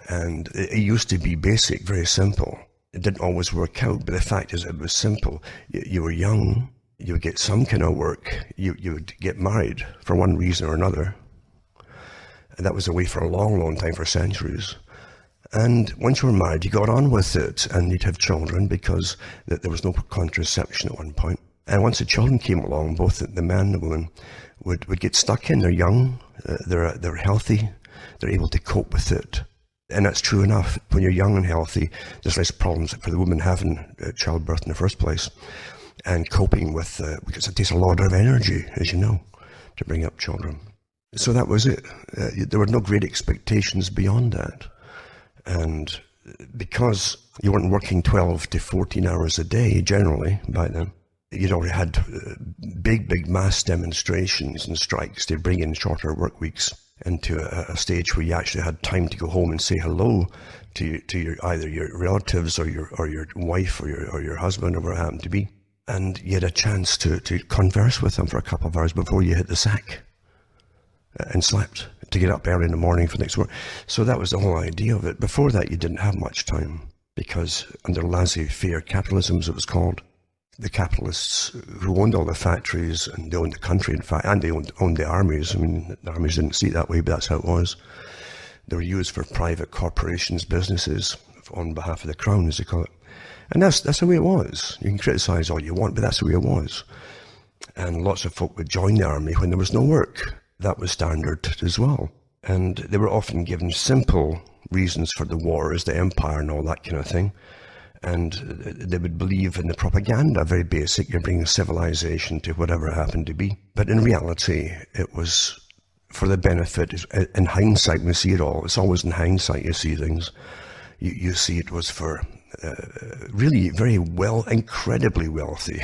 and it used to be basic, very simple. It didn't always work out, but the fact is it was simple. You were young, you would get some kind of work, you would get married for one reason or another. And that was the way for a long, long time, for centuries. And once you were married, you got on with it, and you'd have children because there was no contraception at one point. And once the children came along, both the man and the woman would get stuck in. They're young, they're healthy, they're able to cope with it. And that's true enough. When you're young and healthy, there's less problems for the woman having childbirth in the first place, and coping with, because it takes a lot of energy, as you know, to bring up children. So that was it. There were no great expectations beyond that. And because you weren't working 12 to 14 hours a day, generally, by then, you'd already had big mass demonstrations and strikes to bring in shorter work weeks into a stage where you actually had time to go home and say hello to either your relatives or your wife or your husband or whatever it happened to be. And you had a chance to converse with them for a couple of hours before you hit the sack and slept, to get up early in the morning for the next work. So that was the whole idea of it. Before that, you didn't have much time, because under laissez-faire capitalism, as it was called, the capitalists who owned all the factories, and they owned the country, in fact, and they owned the armies. I mean, the armies didn't see it that way, but that's how it was. They were used for private corporations, businesses, on behalf of the crown, as they call it. And that's the way it was. You can criticize all you want, but that's the way it was. And lots of folk would join the army when there was no work. That was standard as well. And they were often given simple reasons for the wars, the empire and all that kind of thing. And they would believe in the propaganda, very basic, you're bringing civilization to whatever it happened to be. But in reality, it was for the benefit. In hindsight, we see it all. It's always in hindsight you see things. You see it was for really very incredibly wealthy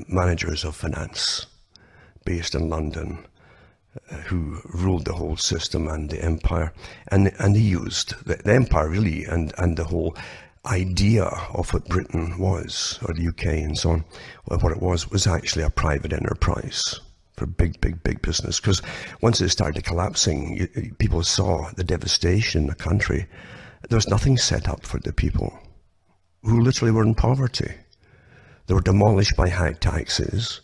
managers of finance based in London, who ruled the whole system and the empire. And they used the empire really, and the whole idea of what Britain was, or the UK and so on, what it was actually a private enterprise for big business. Because once it started collapsing, people saw the devastation in the country, There was nothing set up for the people who literally were in poverty. They were demolished by high taxes.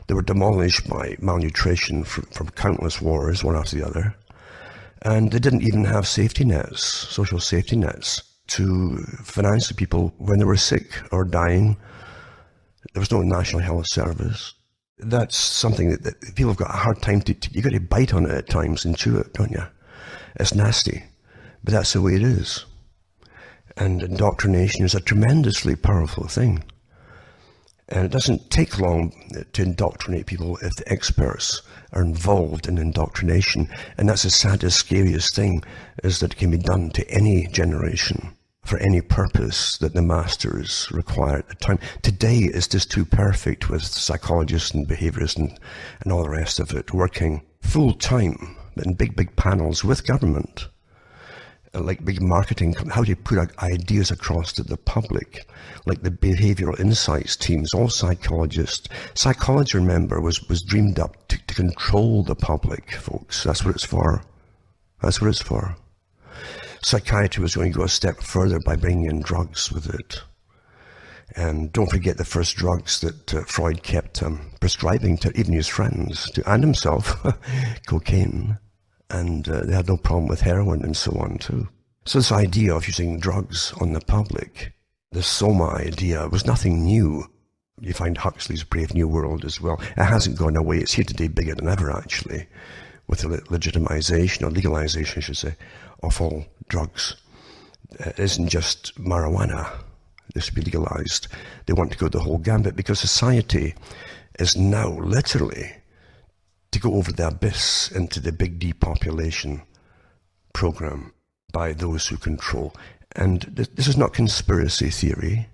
They were demolished by malnutrition from countless wars, one after the other. And they didn't even have safety nets, social safety nets, to finance the people when they were sick or dying. There was no national health service. That's something that people have got a hard time to, you got to bite on it at times and chew it, don't you? It's nasty, but that's the way it is. And indoctrination is a tremendously powerful thing. And it doesn't take long to indoctrinate people if the experts are involved in indoctrination. And that's the saddest, scariest thing, is that it can be done to any generation for any purpose that the masters require at the time. Today is just too perfect, with psychologists and behaviorists and all the rest of it working full time in big panels with government, like big marketing. How do you put ideas across to the public? Like the behavioral insights teams, all psychologists. Psychology, remember, was dreamed up to control the public, folks. That's what it's for. That's what it's for. Psychiatry was going to go a step further by bringing in drugs with it. And don't forget the first drugs that Freud kept prescribing to even his friends and himself, cocaine. And they had no problem with heroin and so on too. So this idea of using drugs on the public, the Soma idea, was nothing new. You find Huxley's Brave New World as well. It hasn't gone away. It's here today bigger than ever, actually, with the legitimization, or legalization, I should say, of all drugs. It isn't just marijuana. This should be legalized. They want to go the whole gambit because society is now literally to go over the abyss into the big depopulation program by those who control. And this is not conspiracy theory.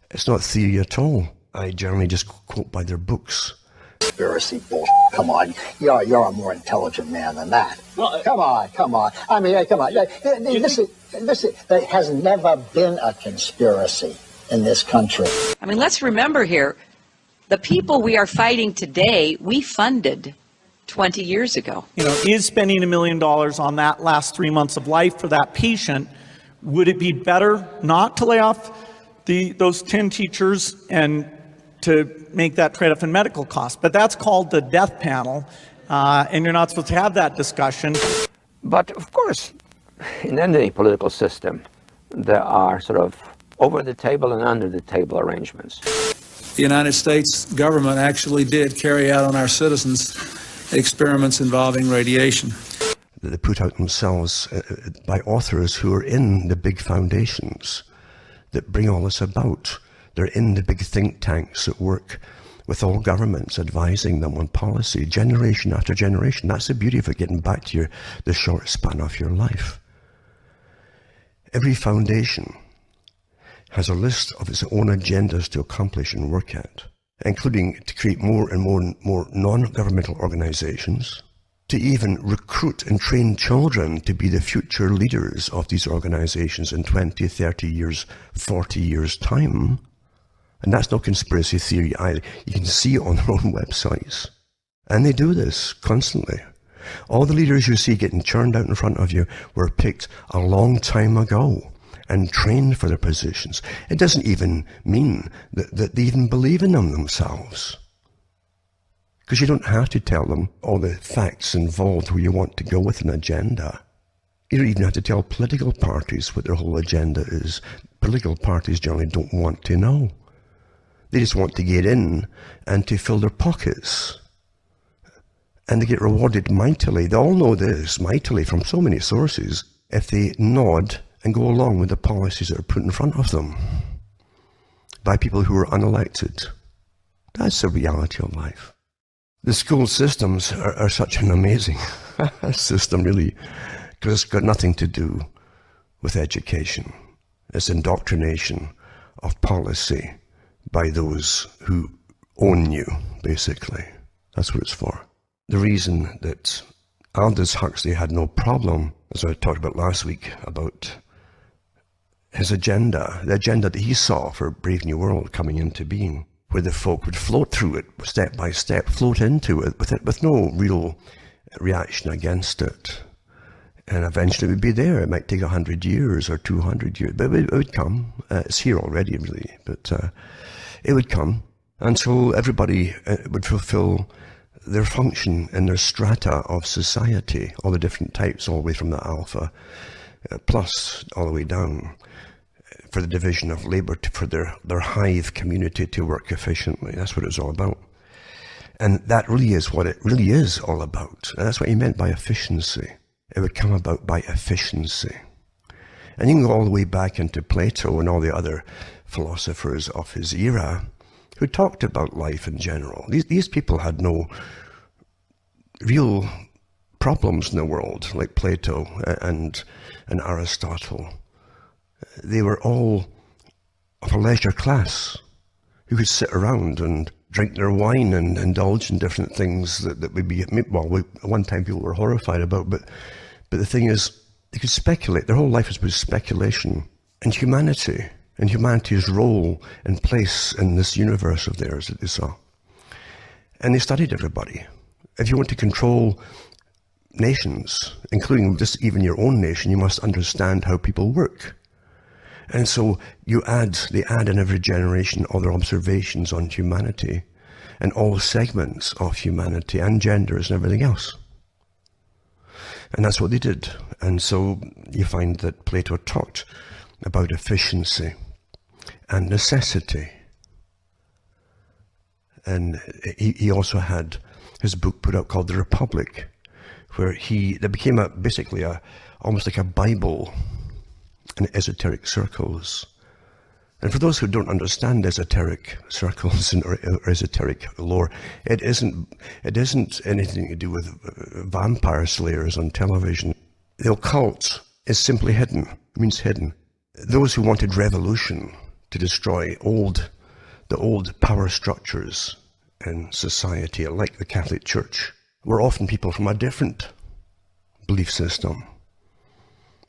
It's not theory at all. I generally just quote by their books. Conspiracy bullshit. Come on. You're a more intelligent man than that. Well, come on. I mean, come on. Listen, there has never been a conspiracy in this country. I mean, let's remember here, the people we are fighting today, we funded 20 years ago. You know, is spending $1 million on that last 3 months of life for that patient, would it be better not to lay off those 10 teachers and to make that trade-off in medical costs? But that's called the death panel, and you're not supposed to have that discussion. But of course, in any political system, there are sort of over-the-table and under-the-table arrangements. The United States government actually did carry out on our citizens experiments involving radiation. They put out themselves by authors who are in the big foundations that bring all this about. They're in the big think tanks that work with all governments, advising them on policy, generation after generation. That's the beauty of it, getting back to the short span of your life. Every foundation has a list of its own agendas to accomplish and work at, including to create more and more non-governmental organizations, to even recruit and train children to be the future leaders of these organizations in 20, 30 years, 40 years' time. And that's no conspiracy theory either. You can see it on their own websites. And they do this constantly. All the leaders you see getting churned out in front of you were picked a long time ago and trained for their positions. It doesn't even mean that they even believe in them themselves. Because you don't have to tell them all the facts involved where you want to go with an agenda. You don't even have to tell political parties what their whole agenda is. Political parties generally don't want to know. They just want to get in and to fill their pockets. And they get rewarded mightily. They all know this mightily from so many sources if they nod and go along with the policies that are put in front of them by people who are unelected. That's the reality of life. The school systems are such an amazing system, really, because it's got nothing to do with education. It's indoctrination of policy by those who own you, basically. That's what it's for. The reason that Aldous Huxley had no problem, as I talked about last week, about his agenda, the agenda that he saw for Brave New World coming into being, where the folk would float through it step by step, float into it with no real reaction against it. And eventually it would be there. It might take 100 years or 200 years, but it would come. It's here already, really, but it would come. And so everybody would fulfill their function in their strata of society, all the different types, all the way from the alpha, plus all the way down, for the division of labor, for their hive community to work efficiently. That's what it was all about. And that really is what it really is all about. And that's what he meant by efficiency. It would come about by efficiency. And you can go all the way back into Plato and all the other philosophers of his era who talked about life in general. These people had no real problems in the world, like Plato and Aristotle. They were all of a leisure class who could sit around and drink their wine and indulge in different things that would be, well, at one time people were horrified about, but the thing is, they could speculate. Their whole life was about speculation and humanity, and humanity's role and place in this universe of theirs that they saw. And they studied everybody. If you want to control nations, including just even your own nation, you must understand how people work. And so they add in every generation other observations on humanity and all segments of humanity and genders and everything else. And that's what they did. And so you find that Plato talked about efficiency and necessity. And he also had his book put out called The Republic, where that became basically almost like a Bible in esoteric circles. And for those who don't understand esoteric circles or esoteric lore, it isn't anything to do with vampire slayers on television. The occult is simply hidden. It means hidden. Those who wanted revolution to destroy the old power structures in society, like the Catholic Church, were often people from a different belief system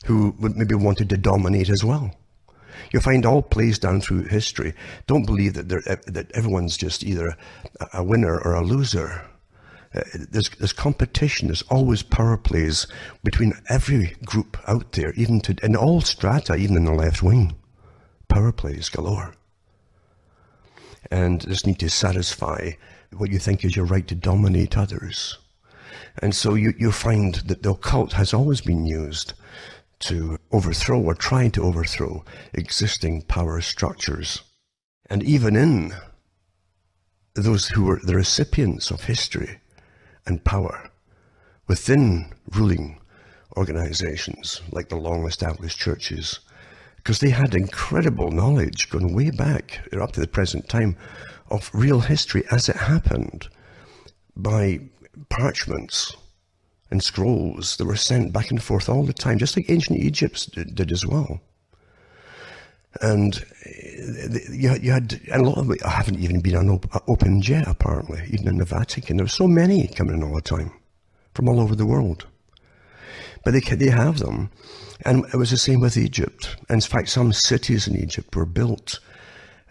who wanted to dominate as well. You find all plays down through history. Don't believe that everyone's just either a winner or a loser. There's competition. There's always power plays between every group out there, even in all strata, even in the left wing. Power plays galore. And just need to satisfy what you think is your right to dominate others. And so you find that the occult has always been used to overthrow or try to overthrow existing power structures. And even in those who were the recipients of history and power within ruling organizations like the long-established churches, because they had incredible knowledge going way back up to the present time of real history as it happened by parchments and scrolls that were sent back and forth all the time, just like ancient Egypt did as well. And you had, and a lot of it haven't even been opened yet, apparently, even in the Vatican. There were so many coming in all the time, from all over the world. But they have them. And it was the same with Egypt. And in fact, some cities in Egypt were built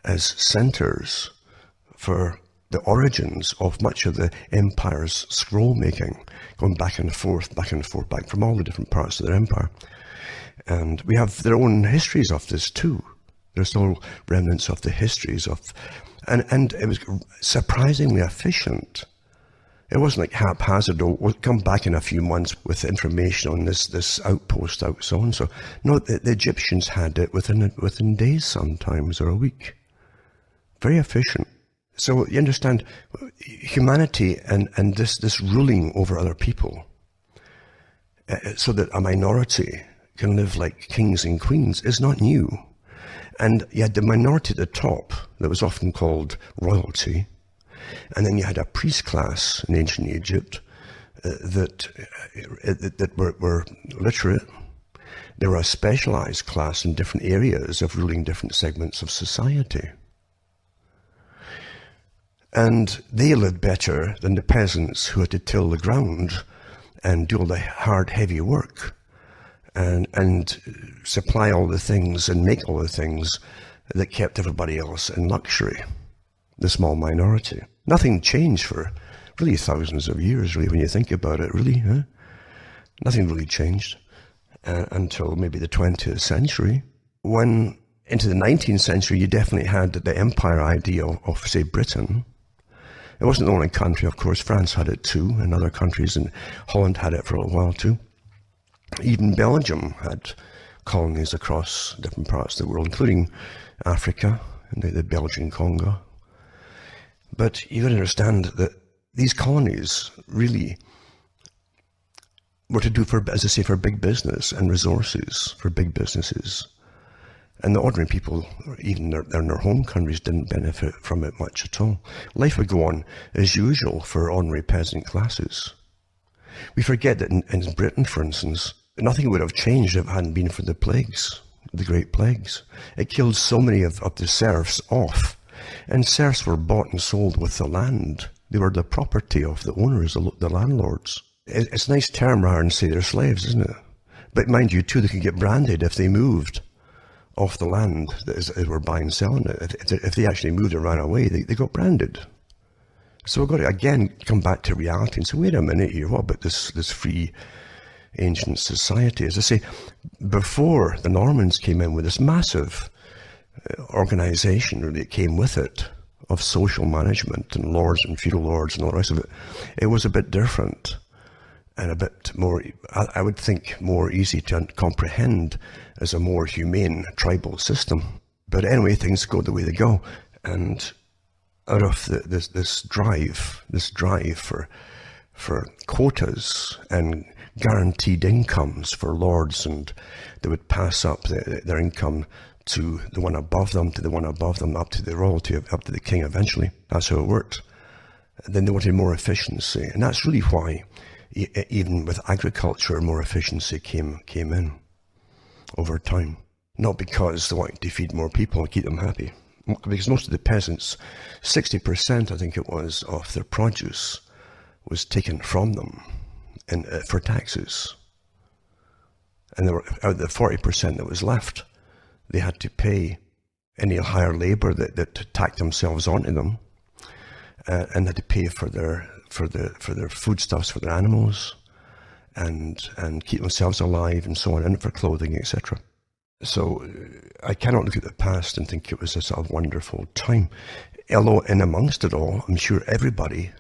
as centers for the origins of much of the empire's scroll making, going back from all the different parts of their empire. And we have their own histories of this too. There's still remnants of the histories of, and it was surprisingly efficient. It wasn't like haphazard, we'll come back in a few months with information on this outpost out so and so. No, the Egyptians had it within days sometimes, or a week. Very efficient. So you understand, humanity and this ruling over other people, so that a minority can live like kings and queens, is not new. And you had the minority at the top that was often called royalty. And then you had a priest class in ancient Egypt that were literate. They were a specialized class in different areas of ruling different segments of society. And they lived better than the peasants who had to till the ground and do all the hard, heavy work and supply all the things and make all the things that kept everybody else in luxury, the small minority. Nothing changed for really thousands of years, really, when you think about it, really. Huh? Nothing really changed. until maybe the 20th century. When into the 19th century, you definitely had the empire ideal of, say, Britain. It wasn't the only country, of course. France had it too, and other countries, and Holland had it for a while too. Even Belgium had colonies across different parts of the world, including Africa and the Belgian Congo. But you got to understand that these colonies really were to do for, as I say, for big business and resources, for big businesses. And the ordinary people, even in their home countries, didn't benefit from it much at all. Life would go on as usual for ordinary peasant classes. We forget that in Britain, for instance, nothing would have changed if it hadn't been for the plagues, the Great Plagues. It killed so many of the serfs off. And serfs were bought and sold with the land. They were the property of the owners, the landlords. It's a nice term rather than say they're slaves, isn't it? But mind you, too, they could get branded if they moved off the land that were buying and selling it. If they actually moved and ran away, they got branded. So we've got to, again, come back to reality and say, wait a minute here, what about this free ancient society? As I say, before the Normans came in with this massive organization really came with it of social management and lords and feudal lords and all the rest of it, it was a bit different and a bit more, I would think, more easy to comprehend as a more humane tribal system. But anyway, things go the way they go, and out of this drive for quotas and guaranteed incomes for lords, and they would pass up their income to the one above them, to the one above them, up to the royalty, up to the king eventually. That's how it worked. Then they wanted more efficiency, and that's really why, even with agriculture, more efficiency came in over time. Not because they wanted to feed more people and keep them happy, because most of the peasants, 60% I think it was, of their produce was taken from them for taxes. And there were, out of the 40% that was left, they had to pay any higher labor that tacked themselves onto them, and had to pay for their foodstuffs for their animals, and keep themselves alive and so on, and for clothing, etc. So I cannot look at the past and think it was a sort of wonderful time. Although in amongst it all, I'm sure everybody,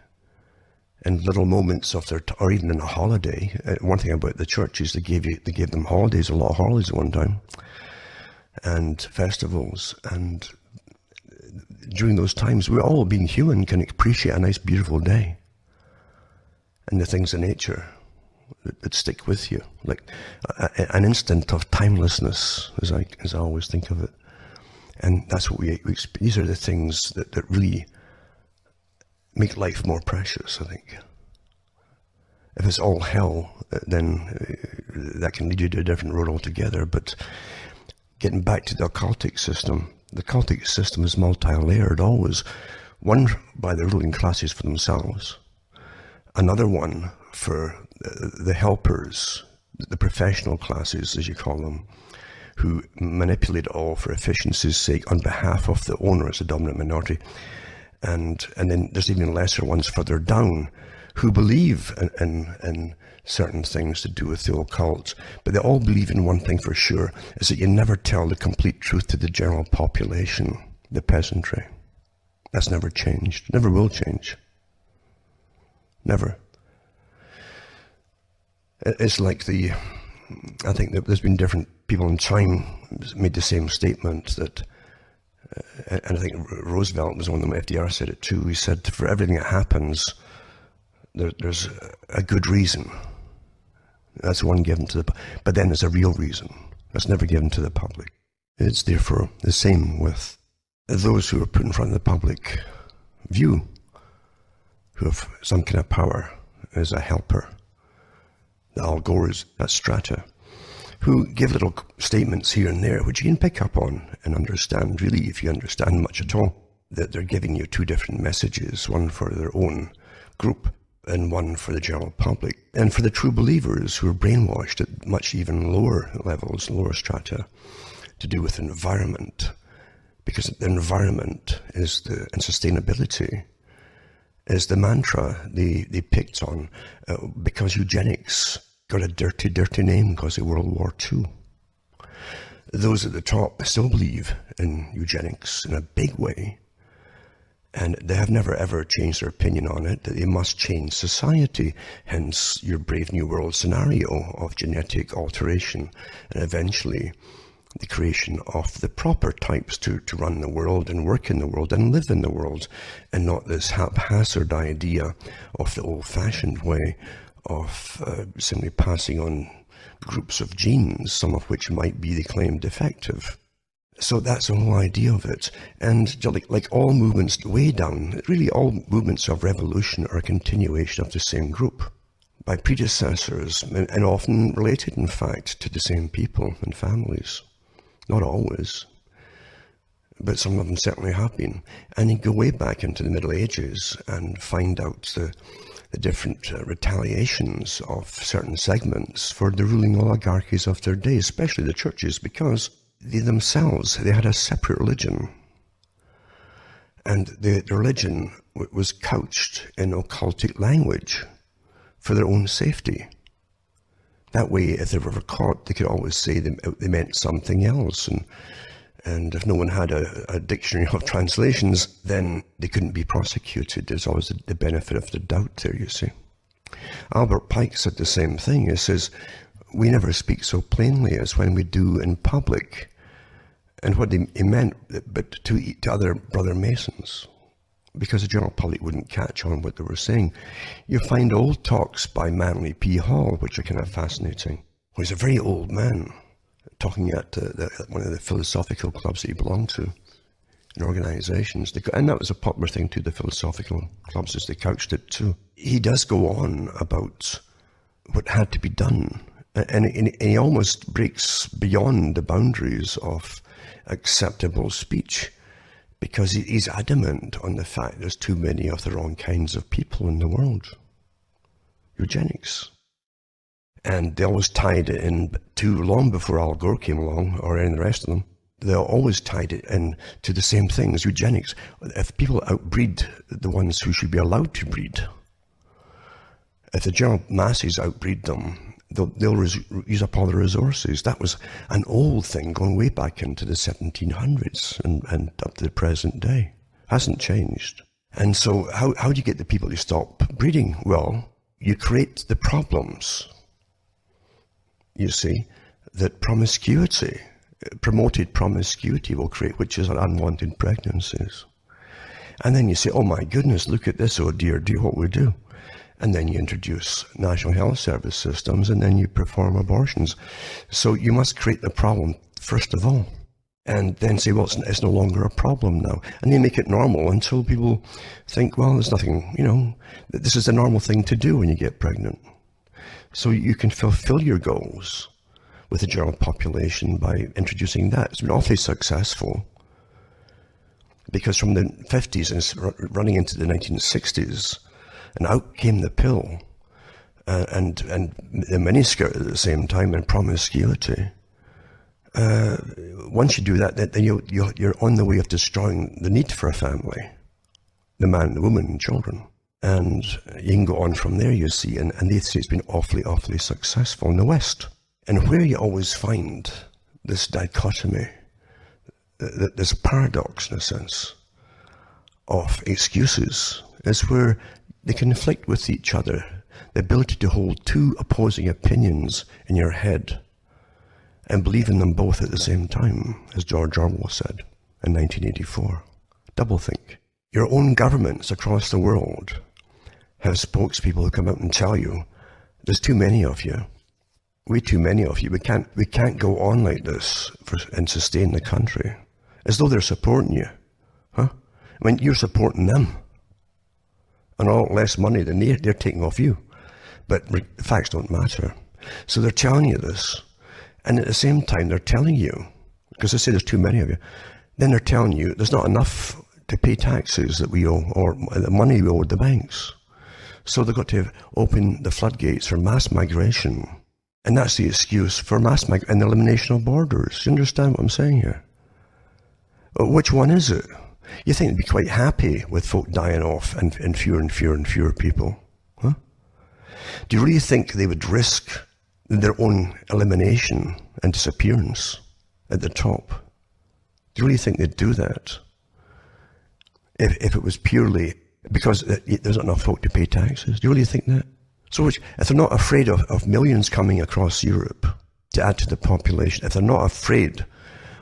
in little moments of their, or even in a holiday, one thing about the church is they gave them holidays, a lot of holidays at one time, and festivals, and during those times, we all, being human, can appreciate a nice, beautiful day and the things in nature that stick with you, like an instant of timelessness, as I always think of it. And that's what we these are the things that really make life more precious, I think. If it's all hell, then that can lead you to a different road altogether. But getting back to the occultic system is multi-layered, always. One by the ruling classes for themselves, another one for the helpers, the professional classes, as you call them, who manipulate it all for efficiency's sake on behalf of the owners, the dominant minority. And then there's even lesser ones further down who believe in certain things to do with the occult, but they all believe in one thing for sure, is that you never tell the complete truth to the general population, the peasantry. That's never changed, never will change. Never. It's like I think that there's been different people in time made the same statement that, and I think Roosevelt was one of them, FDR said it too. He said, for everything that happens, there's a good reason. That's one given to but then there's a real reason. That's never given to the public. It's therefore the same with those who are put in front of the public view, who have some kind of power as a helper. The Al Gores, that strata, who give little statements here and there, which you can pick up on and understand, really, if you understand much at all, that they're giving you two different messages, one for their own group and one for the general public. And for the true believers who are brainwashed at much even lower levels, lower strata, to do with environment, because the environment is and sustainability is the mantra they picked on, because eugenics got a dirty, dirty name because of World War II. Those at the top still believe in eugenics in a big way, and they have never ever changed their opinion on it, that they must change society, hence your Brave New World scenario of genetic alteration and eventually the creation of the proper types to run the world and work in the world and live in the world, and not this haphazard idea of the old-fashioned way of simply passing on groups of genes, some of which might be, they claim, defective. So that's the whole idea of it. And like all movements way down, really all movements of revolution are a continuation of the same group by predecessors, and often related, in fact, to the same people and families. Not always, but some of them certainly have been. And you go way back into the Middle Ages and find out the different retaliations of certain segments for the ruling oligarchies of their day, especially the churches, because they themselves, they had a separate religion. And the religion was couched in occultic language for their own safety. That way, if they were ever caught, they could always say they meant something else. And if no one had a dictionary of translations, then they couldn't be prosecuted. There's always the benefit of the doubt there, you see. Albert Pike said the same thing. He says, we never speak so plainly as when we do in public. And what he meant, but to other brother Masons, because the general public wouldn't catch on what they were saying. You find old talks by Manly P. Hall, which are kind of fascinating. He's a very old man, talking at one of the philosophical clubs that he belonged to, in organizations. And that was a popular thing too, the philosophical clubs, as they couched it too. He does go on about what had to be done, and he almost breaks beyond the boundaries of acceptable speech, because he's adamant on the fact there's too many of the wrong kinds of people in the world. Eugenics. And they always tied it in, too long before Al Gore came along, or any of the rest of them, they always tied it in to the same thing as eugenics. If people outbreed the ones who should be allowed to breed, if the general masses outbreed them, they'll use up all the resources. That was an old thing going way back into the 1700s and up to the present day. Hasn't changed. And so how do you get the people to stop breeding? Well, you create the problems, you see, that promiscuity, promoted promiscuity will create, which is unwanted pregnancies. And then you say, oh my goodness, look at this, oh dear, what we do. And then you introduce national health service systems, and then you perform abortions. So you must create the problem first of all, and then say, well, it's no longer a problem now. And they make it normal until people think, well, there's nothing, you know, this is the normal thing to do when you get pregnant. So you can fulfill your goals with the general population by introducing that. It's been awfully successful, because from the 50s and running into the 1960s, and out came the pill, and the miniskirt at the same time, and promiscuity. Once you do that, then you're on the way of destroying the need for a family, the man, the woman, and children. And you can go on from there, you see, and they say it's been awfully, awfully successful in the West. And where you always find this dichotomy, this paradox, in a sense, of excuses, is where they conflict with each other. The ability to hold two opposing opinions in your head and believe in them both at the same time, as George Orwell said in 1984. Doublethink. Your own governments across the world have spokespeople who come out and tell you, there's too many of you. Way too many of you. We can't go on like this and sustain the country. As though they're supporting you. Huh? I mean, you're supporting them. And a lot less money than they're taking off you. But the facts don't matter. So they're telling you this. And at the same time, they're telling you, because they say there's too many of you, then they're telling you there's not enough to pay taxes that we owe, or the money we owe the banks. So they've got to open the floodgates for mass migration. And that's the excuse for mass migration and the elimination of borders. You understand what I'm saying here? Which one is it? You think they'd be quite happy with folk dying off and fewer and fewer and fewer people? Huh? Do you really think they would risk their own elimination and disappearance at the top. Do you really think they'd do that? If it was purely because there's not enough folk to pay taxes? Do you really think that? So if they're not afraid of millions coming across Europe to add to the population, if they're not afraid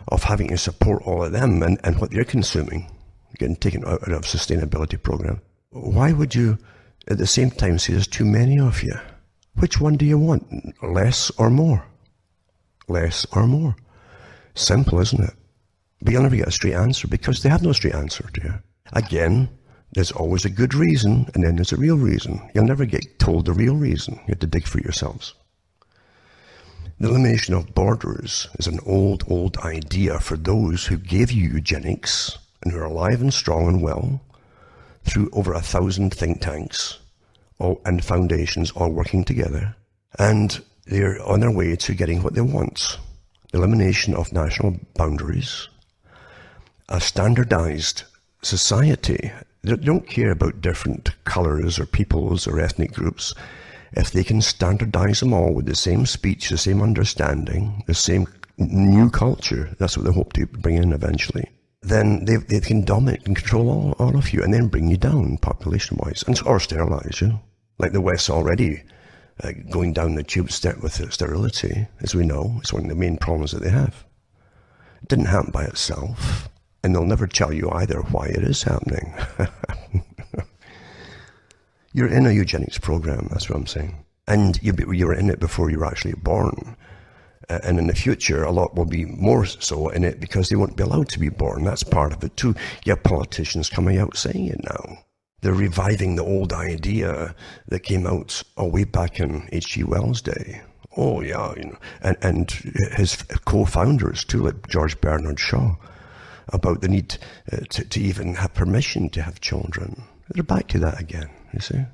of having to support all of them and what they're consuming, getting taken out of sustainability program, why would you at the same time say there's too many of you? Which one do you want? Less or more? Less or more? Simple, isn't it? But you'll never get a straight answer because they have no straight answer to you. Again, there's always a good reason and then there's a real reason. You'll never get told the real reason. You have to dig for yourselves. The elimination of borders is an old idea for those who gave you eugenics and who are alive and strong and well through over 1,000 think tanks and foundations all working together. And they're on their way to getting what they want. The elimination of national boundaries, a standardized society. They don't care about different colors or peoples or ethnic groups. If they can standardize them all with the same speech, the same understanding, the same new culture, that's what they hope to bring in eventually, then they can dominate and control all of you and then bring you down population-wise, or sterilize you. Like the West already going down the tube step with sterility, as we know. It's one of the main problems that they have. It didn't happen by itself, and they'll never tell you either why it is happening. You're in a eugenics program, that's what I'm saying. And you were in it before you were actually born. And in the future, a lot will be more so in it because they won't be allowed to be born. That's part of it too. You have politicians coming out saying it now. They're reviving the old idea that came out way back in H.G. Wells' day. Oh yeah, you know, and his co-founders too, like George Bernard Shaw, about the need to even have permission to have children. They're back to that again, you see.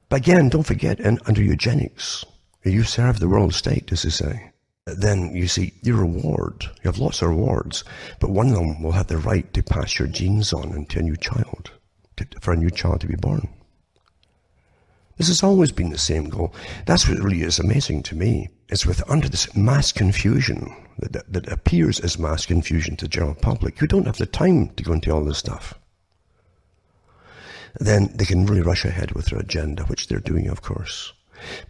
But again, don't forget, under eugenics, you serve the world state, as they say. Then you see your reward. You have lots of rewards, but one of them will have the right to pass your genes on into a new child, for a new child to be born. This has always been the same goal. That's what really is amazing to me. It's under this mass confusion that appears as mass confusion to the general public who don't have the time to go into all this stuff. Then they can really rush ahead with their agenda, which they're doing, of course.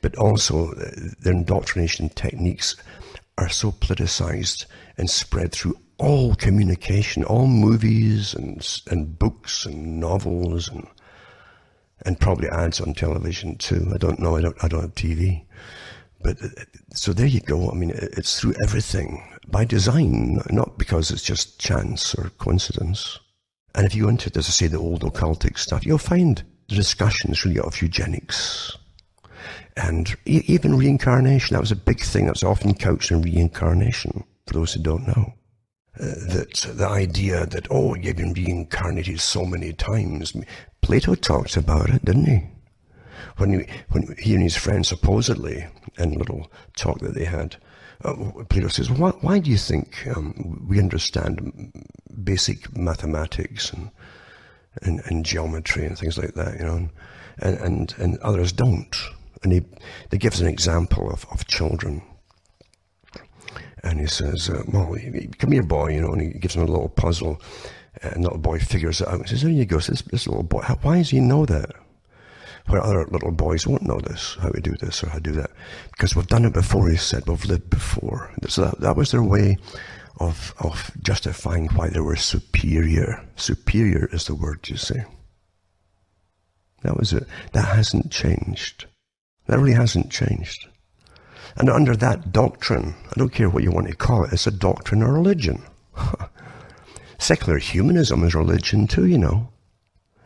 But also, their indoctrination techniques are so politicized and spread through all communication, all movies and books and novels and probably ads on television too. I don't know, I don't have TV. But so there you go. I mean, it's through everything by design, not because it's just chance or coincidence. And if you go into, as I say, the old occultic stuff, you'll find the discussions really of eugenics and even reincarnation. That was a big thing. That was often couched in reincarnation, for those who don't know. That the idea that, oh, you've been reincarnated so many times. Plato talks about it, didn't he? When he and his friends supposedly, in a little talk that they had, Plato says, why do you think we understand basic mathematics and geometry and things like that, you know, and others don't? And he gives an example of children. And he says, well, come here, boy, you know, and he gives him a little puzzle. And the little boy figures it out. He says, there you go. So this little boy, why does he know that? Where other little boys won't know this, how to do this or how to do that. Because we've done it before, he said, we've lived before. So that was their way of justifying why they were superior. Superior is the word, you see. That was it. That hasn't changed. That really hasn't changed. And under that doctrine, I don't care what you want to call it, it's a doctrine or religion. Secular humanism is religion too, you know.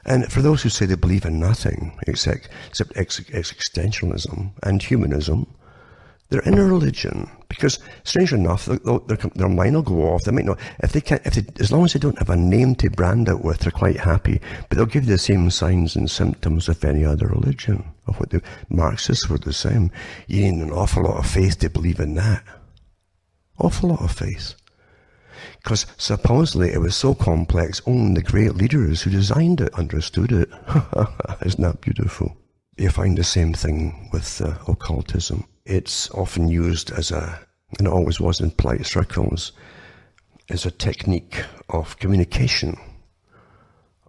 And for those who say they believe in nothing except existentialism and humanism, they're in a religion. Because, strange enough, their mind will go off. They might not, as long as they don't have a name to brand it with, they're quite happy. But they'll give you the same signs and symptoms of any other religion. Of what the Marxists were the same. You need an awful lot of faith to believe in that. Awful lot of faith. Because supposedly it was so complex, only the great leaders who designed it understood it. Isn't that beautiful? You find the same thing with occultism. it's often used as a, and it always was in polite circles, as a technique of communication,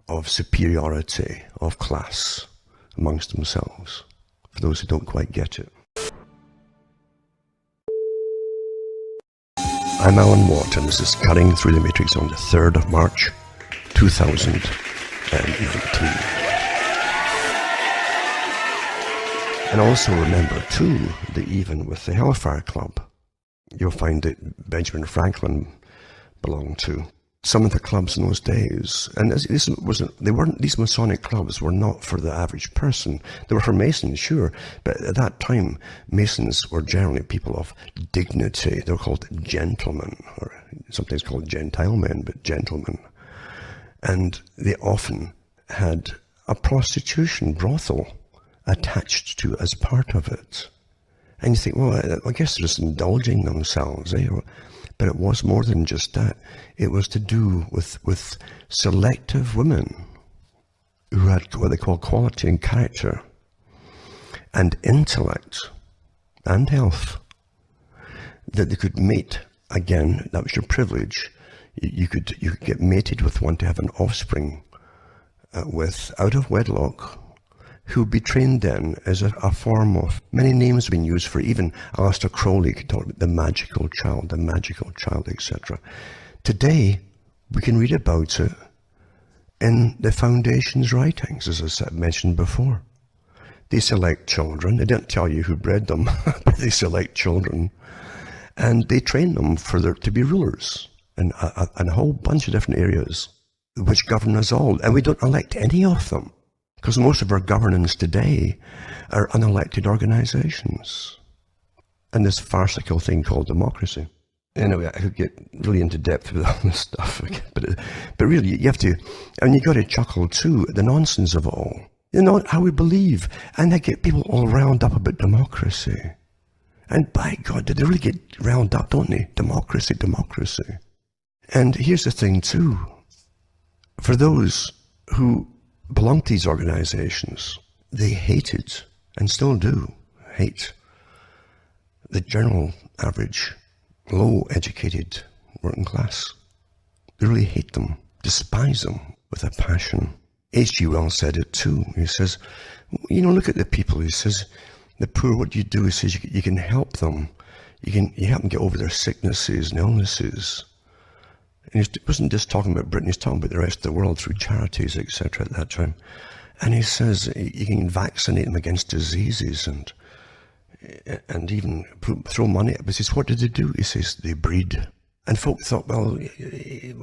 of superiority, of class amongst themselves, for those who don't quite get it. I'm Alan Watt, and this is Cutting Through the Matrix on the 3rd of March, 2019. And also remember, too, that even with the Hellfire Club, you'll find that Benjamin Franklin belonged to some of the clubs in those days. And these Masonic clubs were not for the average person. They were for Masons, sure, but at that time, Masons were generally people of dignity. They were called gentlemen, or sometimes called Gentile men, but gentlemen. And they often had a prostitution brothel attached to as part of it. And you think, well, I guess they're just indulging themselves, eh? But it was more than just that. It was to do with selective women who had what they call quality and character and intellect and health, that they could mate. Again, that was your privilege. You could get mated with one to have an offspring with, out of wedlock, who would be trained then as a form of, many names have been used for, even Aleister Crowley could talk about the magical child, etc. Today, we can read about it in the Foundation's writings, as I mentioned before. They select children. They don't tell you who bred them, but they select children. And they train them to be rulers in a whole bunch of different areas, which govern us all. And we don't elect any of them, because most of our governance today are unelected organizations. And this farcical thing called democracy. Anyway, I could get really into depth with all this stuff, but really, you have to, and you got to chuckle too at the nonsense of it all. You know, how we believe, and they get people all round up about democracy. And by God, they really get round up, don't they? Democracy. And here's the thing too, for those who belong to these organizations, they hated, and still do hate, the general average, low-educated working class. They really hate them, despise them with a passion. H.G. Wells said it too. He says, you know, look at the people. He says, the poor, what you do, he says, you can help them. You help them get over their sicknesses and illnesses. And he wasn't just talking about Britain, he's talking about the rest of the world through charities, etc. at that time. And he says you can vaccinate them against diseases and even throw money at them. He says, what did they do? He says, they breed. And folk thought, well,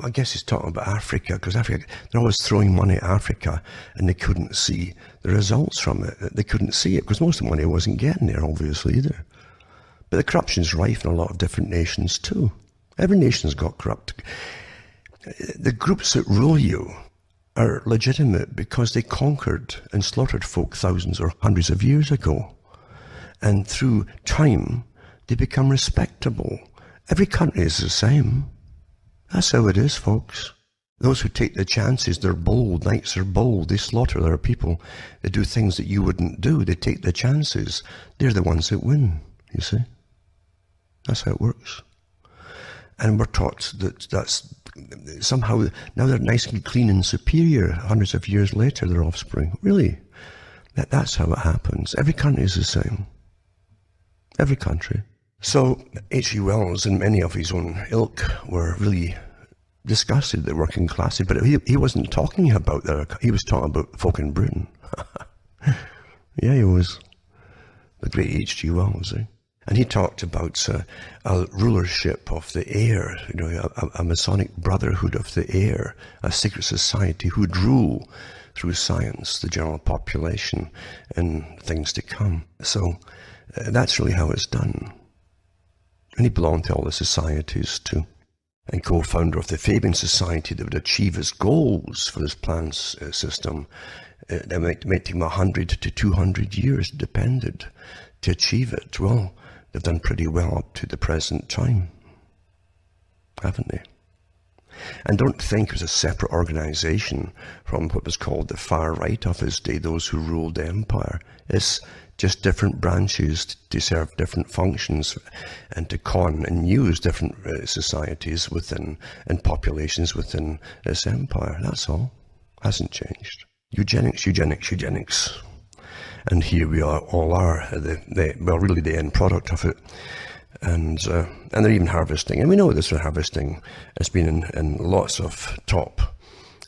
I guess he's talking about Africa, because Africa, they're always throwing money at Africa, and they couldn't see the results from it. They couldn't see it, because most of the money wasn't getting there, obviously, either. But the corruption's rife in a lot of different nations, too. Every nation's got corrupt. The groups that rule you are legitimate because they conquered and slaughtered folk thousands or hundreds of years ago. And through time, they become respectable. Every country is the same. That's how it is, folks. Those who take the chances, they're bold. Knights are bold. They slaughter their people. They do things that you wouldn't do. They take the chances. They're the ones that win, you see. That's how it works. And we're taught that that's somehow, now they're nice and clean and superior hundreds of years later, their offspring. Really? That's how it happens. Every country is the same. Every country. So H.G. Wells and many of his own ilk were really disgusted at the working classes, but he wasn't talking about that. He was talking about folk in Britain. Yeah, he was. The great H.G. Wells, eh? And he talked about a rulership of the air, you know, a Masonic brotherhood of the air, a secret society who would rule through science, the general population, and things to come. So that's really how it's done. And he belonged to all the societies too, and co-founder of the Fabian Society that would achieve its goals for this plan system. That might take him 100 to 200 years, depended, to achieve it. Well, they've done pretty well up to the present time, haven't they? And don't think it was a separate organization from what was called the far right of his day, those who ruled the empire. It's just different branches to serve different functions and to con and use different societies within and populations within this empire. That's all. Hasn't changed. Eugenics, eugenics, eugenics. And here we all are, well, really the end product of it. And they're even harvesting. And we know this harvesting has been in lots of top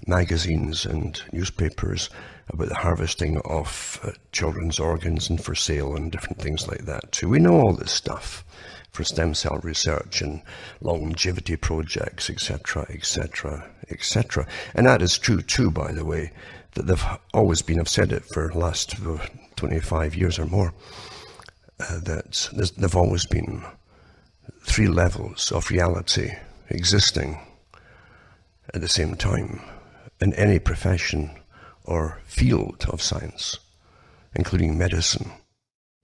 magazines and newspapers about the harvesting of children's organs and for sale and different things like that too. We know all this stuff for stem cell research and longevity projects, etc., etc., etc. And that is true too, by the way, that they've always been, I've said it for the last 25 years or more, that there've always been 3 levels of reality existing at the same time in any profession or field of science, including medicine.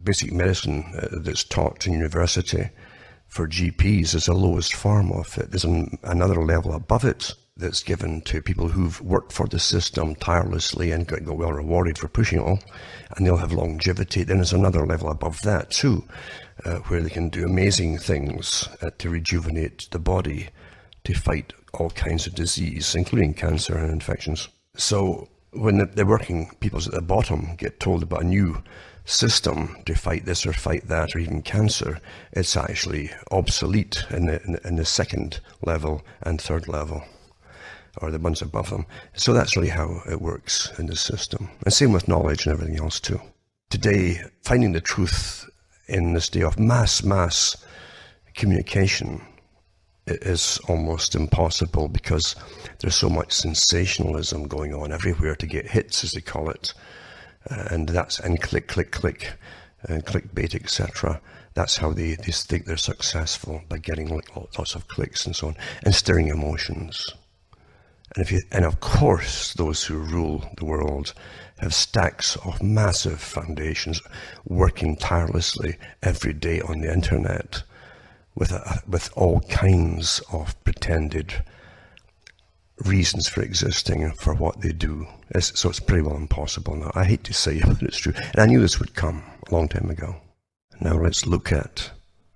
Basic medicine that's taught in university for GPs is the lowest form of it. There's another level above it that's given to people who've worked for the system tirelessly and got well rewarded for pushing it all, and they'll have longevity. Then there's another level above that too, where they can do amazing things to rejuvenate the body, to fight all kinds of disease, including cancer and infections. So when the working peoples at the bottom get told about a new system to fight this or fight that or even cancer, it's actually obsolete in the second level and third level, or the ones above them. So that's really how it works in the system. And same with knowledge and everything else too. Today, finding the truth in this day of mass communication is almost impossible because there's so much sensationalism going on everywhere to get hits, as they call it. And click, and clickbait, etc. That's how they think they're successful, by getting lots of clicks and so on, and stirring emotions. And of course, those who rule the world have stacks of massive foundations working tirelessly every day on the internet with all kinds of pretended reasons for existing and for what they do. So it's pretty well impossible now. I hate to say it, but it's true. And I knew this would come a long time ago. Now let's look at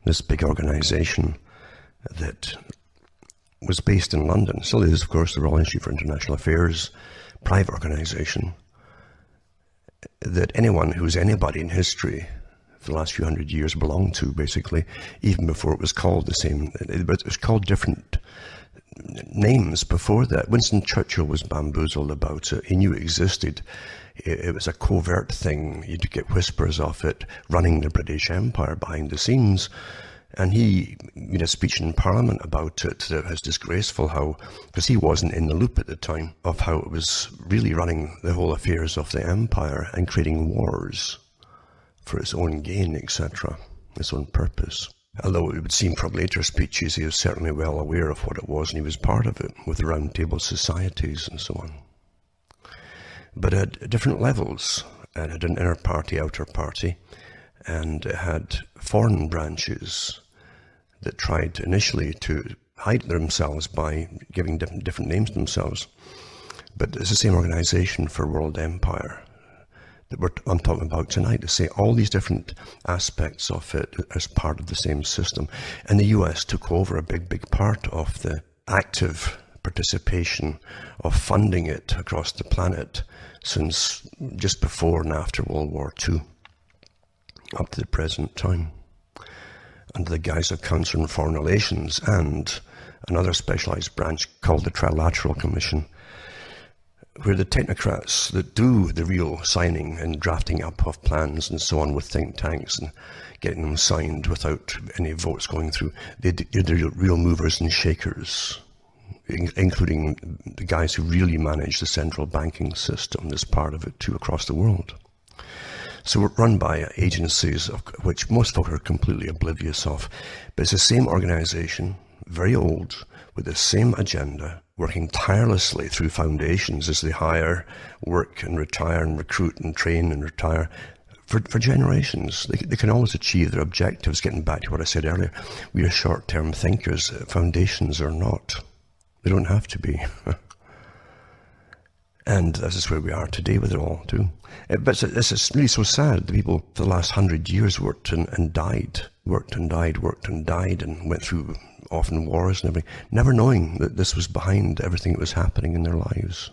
this big organization that was based in London. Still is, of course, the Royal Institute for International Affairs, private organization that anyone who's anybody in history for the last few hundred years belonged to, basically, even before it was called the same. But it was called different names before that. Winston Churchill was bamboozled about it. He knew it existed. It was a covert thing. You'd get whispers of it running the British Empire behind the scenes. And he made a speech in Parliament about it that was disgraceful, how, because he wasn't in the loop at the time, of how it was really running the whole affairs of the empire and creating wars for its own gain, etc., its own purpose. Although it would seem from later speeches he was certainly well aware of what it was and he was part of it with the round table societies and so on. But at different levels, it had an inner party, outer party, and it had foreign branches that tried initially to hide themselves by giving different names to themselves. But it's the same organization for world empire that I'm talking about tonight, to say all these different aspects of it as part of the same system. And the US took over a big part of the active participation of funding it across the planet since just before and after World War II, up to the present time, under the guise of Council on Foreign Relations and another specialized branch called the Trilateral Commission, where the technocrats that do the real signing and drafting up of plans and so on with think tanks and getting them signed without any votes going through, they're the real movers and shakers, including the guys who really manage the central banking system that's part of it too across the world. So we're run by agencies of which most folk are completely oblivious of, but it's the same organization, very old, with the same agenda, working tirelessly through foundations as they hire, work and retire and recruit and train and retire for generations. They can always achieve their objectives, getting back to what I said earlier. We are short-term thinkers. Foundations are not. They don't have to be. And this is where we are today with it all, too. But it's really so sad. The people for the last 100 years worked and died, and went through often wars and everything, never knowing that this was behind everything that was happening in their lives.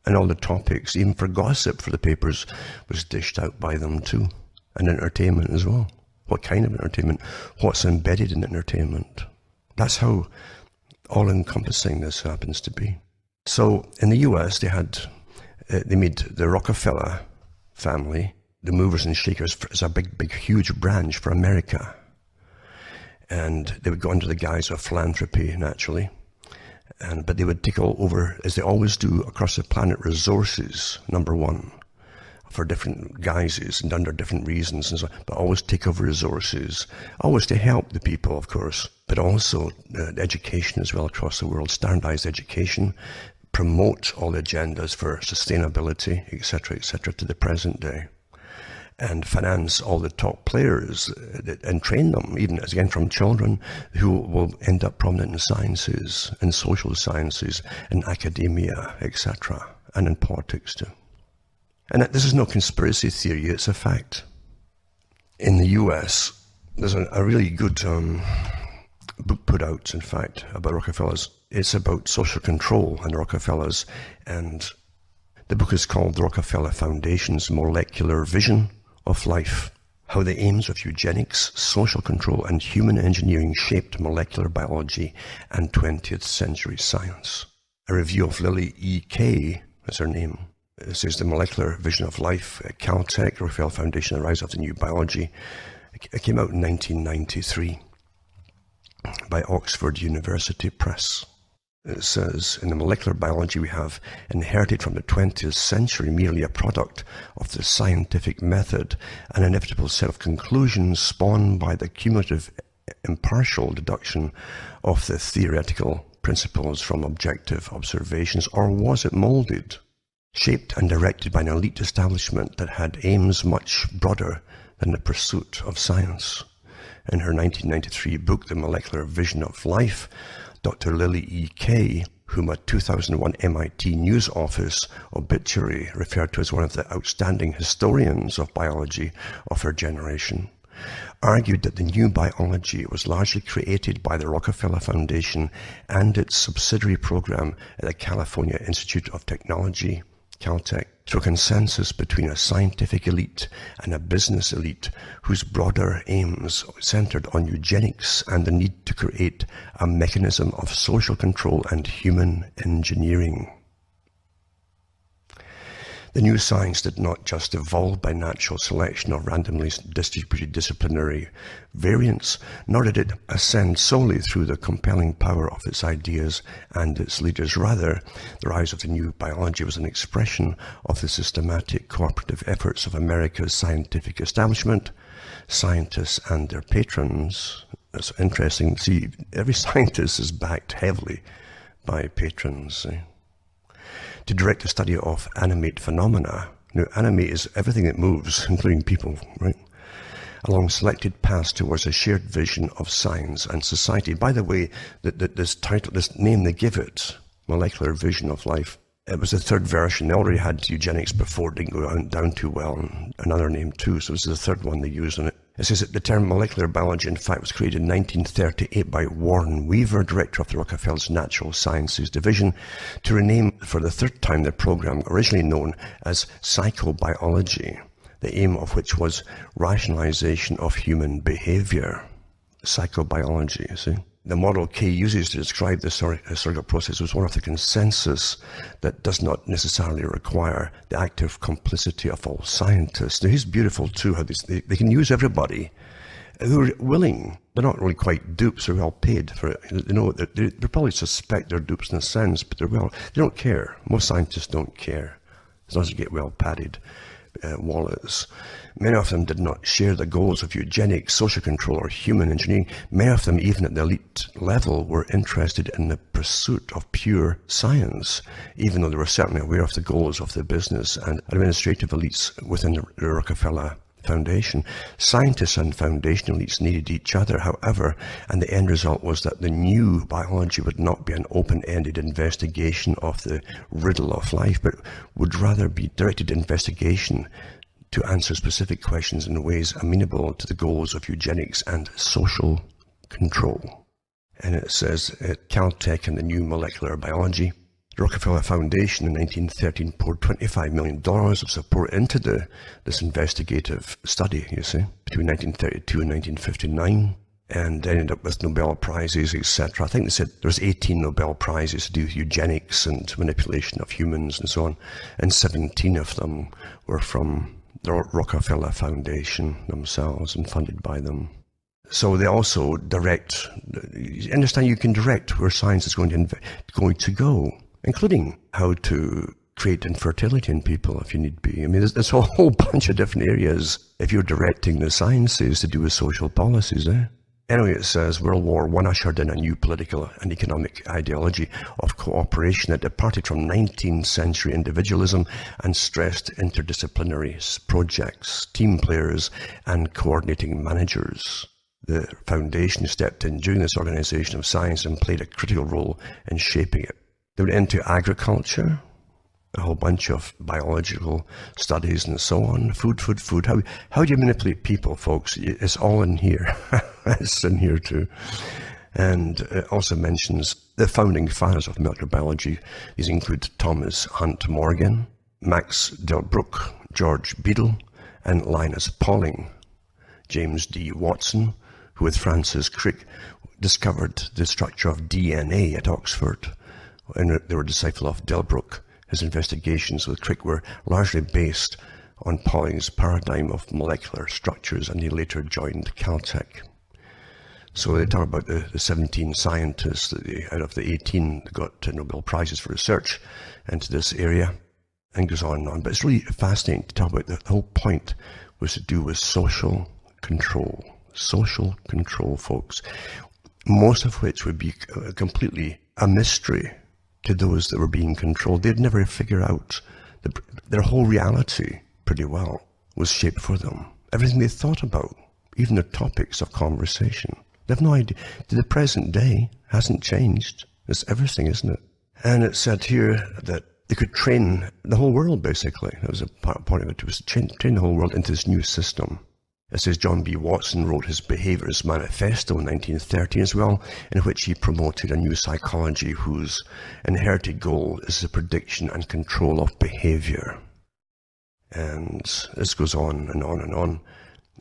And all the topics, even for gossip for the papers, was dished out by them too. And entertainment as well. What kind of entertainment? What's embedded in entertainment? That's how all-encompassing this happens to be. So in the US, they made the Rockefeller family, the movers and shakers, as a big, huge branch for America. And they would go under the guise of philanthropy, naturally. But they would take all over, as they always do, across the planet, resources, number one, for different guises and under different reasons, and so on, but always take over resources, always to help the people, of course, but also education as well across the world, standardized education, promote all the agendas for sustainability, etc., to the present day, and finance all the top players and train them, even again from children, who will end up prominent in sciences, in social sciences, in academia, etc., and in politics too. And this is no conspiracy theory, it's a fact. In the US, there's a really good book put out, in fact, about Rockefellers. It's about social control and Rockefellers, and the book is called The Rockefeller Foundation's Molecular Vision of Life: How the Aims of Eugenics, Social Control, and Human Engineering Shaped Molecular Biology and 20th Century Science. A review of Lily E. Kay, is her name. It says The Molecular Vision of Life, Caltech, Rockefeller Foundation, The Rise of the New Biology. It came out in 1993 by Oxford University Press. It says, in the molecular biology we have inherited from the 20th century merely a product of the scientific method, an inevitable set of conclusions spawned by the cumulative impartial deduction of the theoretical principles from objective observations, or was it molded, shaped and directed by an elite establishment that had aims much broader than the pursuit of science? In her 1993 book, The Molecular Vision of Life, Dr. Lily E. Kay, whom a 2001 MIT News Office obituary referred to as one of the outstanding historians of biology of her generation, argued that the new biology was largely created by the Rockefeller Foundation and its subsidiary program at the California Institute of Technology, Caltech, through consensus between a scientific elite and a business elite whose broader aims centered on eugenics and the need to create a mechanism of social control and human engineering. The new science did not just evolve by natural selection or randomly distributed disciplinary variants, nor did it ascend solely through the compelling power of its ideas and its leaders. Rather, the rise of the new biology was an expression of the systematic cooperative efforts of America's scientific establishment, scientists and their patrons. It's interesting to see every scientist is backed heavily by patrons. To direct the study of animate phenomena. Now, animate is everything that moves, including people, right? Along selected paths towards a shared vision of science and society. By the way, this name they give it, Molecular Vision of Life, it was the third version. They already had eugenics before, it didn't go down too well, and another name too, so this is the third one they used on it. It says that the term molecular biology, in fact, was created in 1938 by Warren Weaver, director of the Rockefeller's Natural Sciences Division, to rename for the third time the program originally known as psychobiology, the aim of which was rationalization of human behavior. Psychobiology, you see. The model Kay uses to describe the historical process was one of the consensus that does not necessarily require the active complicity of all scientists. Now, he's beautiful too, how they can use everybody who are willing. They're not really quite dupes, they're well paid for it. You know, they probably suspect they're dupes in a sense, but they don't care. Most scientists don't care, as long as you get well padded wallets. Many of them did not share the goals of eugenics, social control, or human engineering. Many of them, even at the elite level, were interested in the pursuit of pure science, even though they were certainly aware of the goals of the business and administrative elites within the Rockefeller foundation. Scientists and foundation elites needed each other, however, and the end result was that the new biology would not be an open-ended investigation of the riddle of life, but would rather be directed investigation to answer specific questions in ways amenable to the goals of eugenics and social control. And it says at Caltech and the New Molecular Biology, the Rockefeller Foundation in 1913 poured $25 million of support into this investigative study, you see, between 1932 and 1959, and ended up with Nobel Prizes, etc. I think they said there was 18 Nobel Prizes to do with eugenics and manipulation of humans and so on, and 17 of them were from the Rockefeller Foundation themselves and funded by them. So they also direct, you understand, you can direct where science is going to go, including how to create infertility in people if you need be. I mean, there's a whole bunch of different areas if you're directing the sciences to do with social policies, eh? Anyway, it says World War I ushered in a new political and economic ideology of cooperation that departed from 19th century individualism and stressed interdisciplinary projects, team players, and coordinating managers. The foundation stepped in during this organization of science and played a critical role in shaping it. They were into agriculture, a whole bunch of biological studies and so on. Food. How do you manipulate people, folks? It's all in here. It's in here too. And it also mentions the founding fathers of molecular biology. These include Thomas Hunt Morgan, Max Delbruck, George Beadle, and Linus Pauling. James D. Watson, who with Francis Crick discovered the structure of DNA at Oxford, and they were a disciple of Delbruck. His investigations with Crick were largely based on Pauling's paradigm of molecular structures, and he later joined Caltech. So they talk about the 17 scientists that out of the 18 that got Nobel Prizes for research into this area, and goes on and on. But it's really fascinating to talk about the whole point was to do with social control. Social control, folks. Most of which would be completely a mystery to those that were being controlled. They'd never figure out their whole reality pretty well was shaped for them. Everything they thought about, even their topics of conversation. They have no idea. To the present day, hasn't changed. It's everything, isn't it? And it said here that they could train the whole world, basically. That was a part of it, was to train the whole world into this new system. It says John B. Watson wrote his Behaviorist Manifesto in 1913 as well, in which he promoted a new psychology whose inherited goal is the prediction and control of behavior. And this goes on and on and on,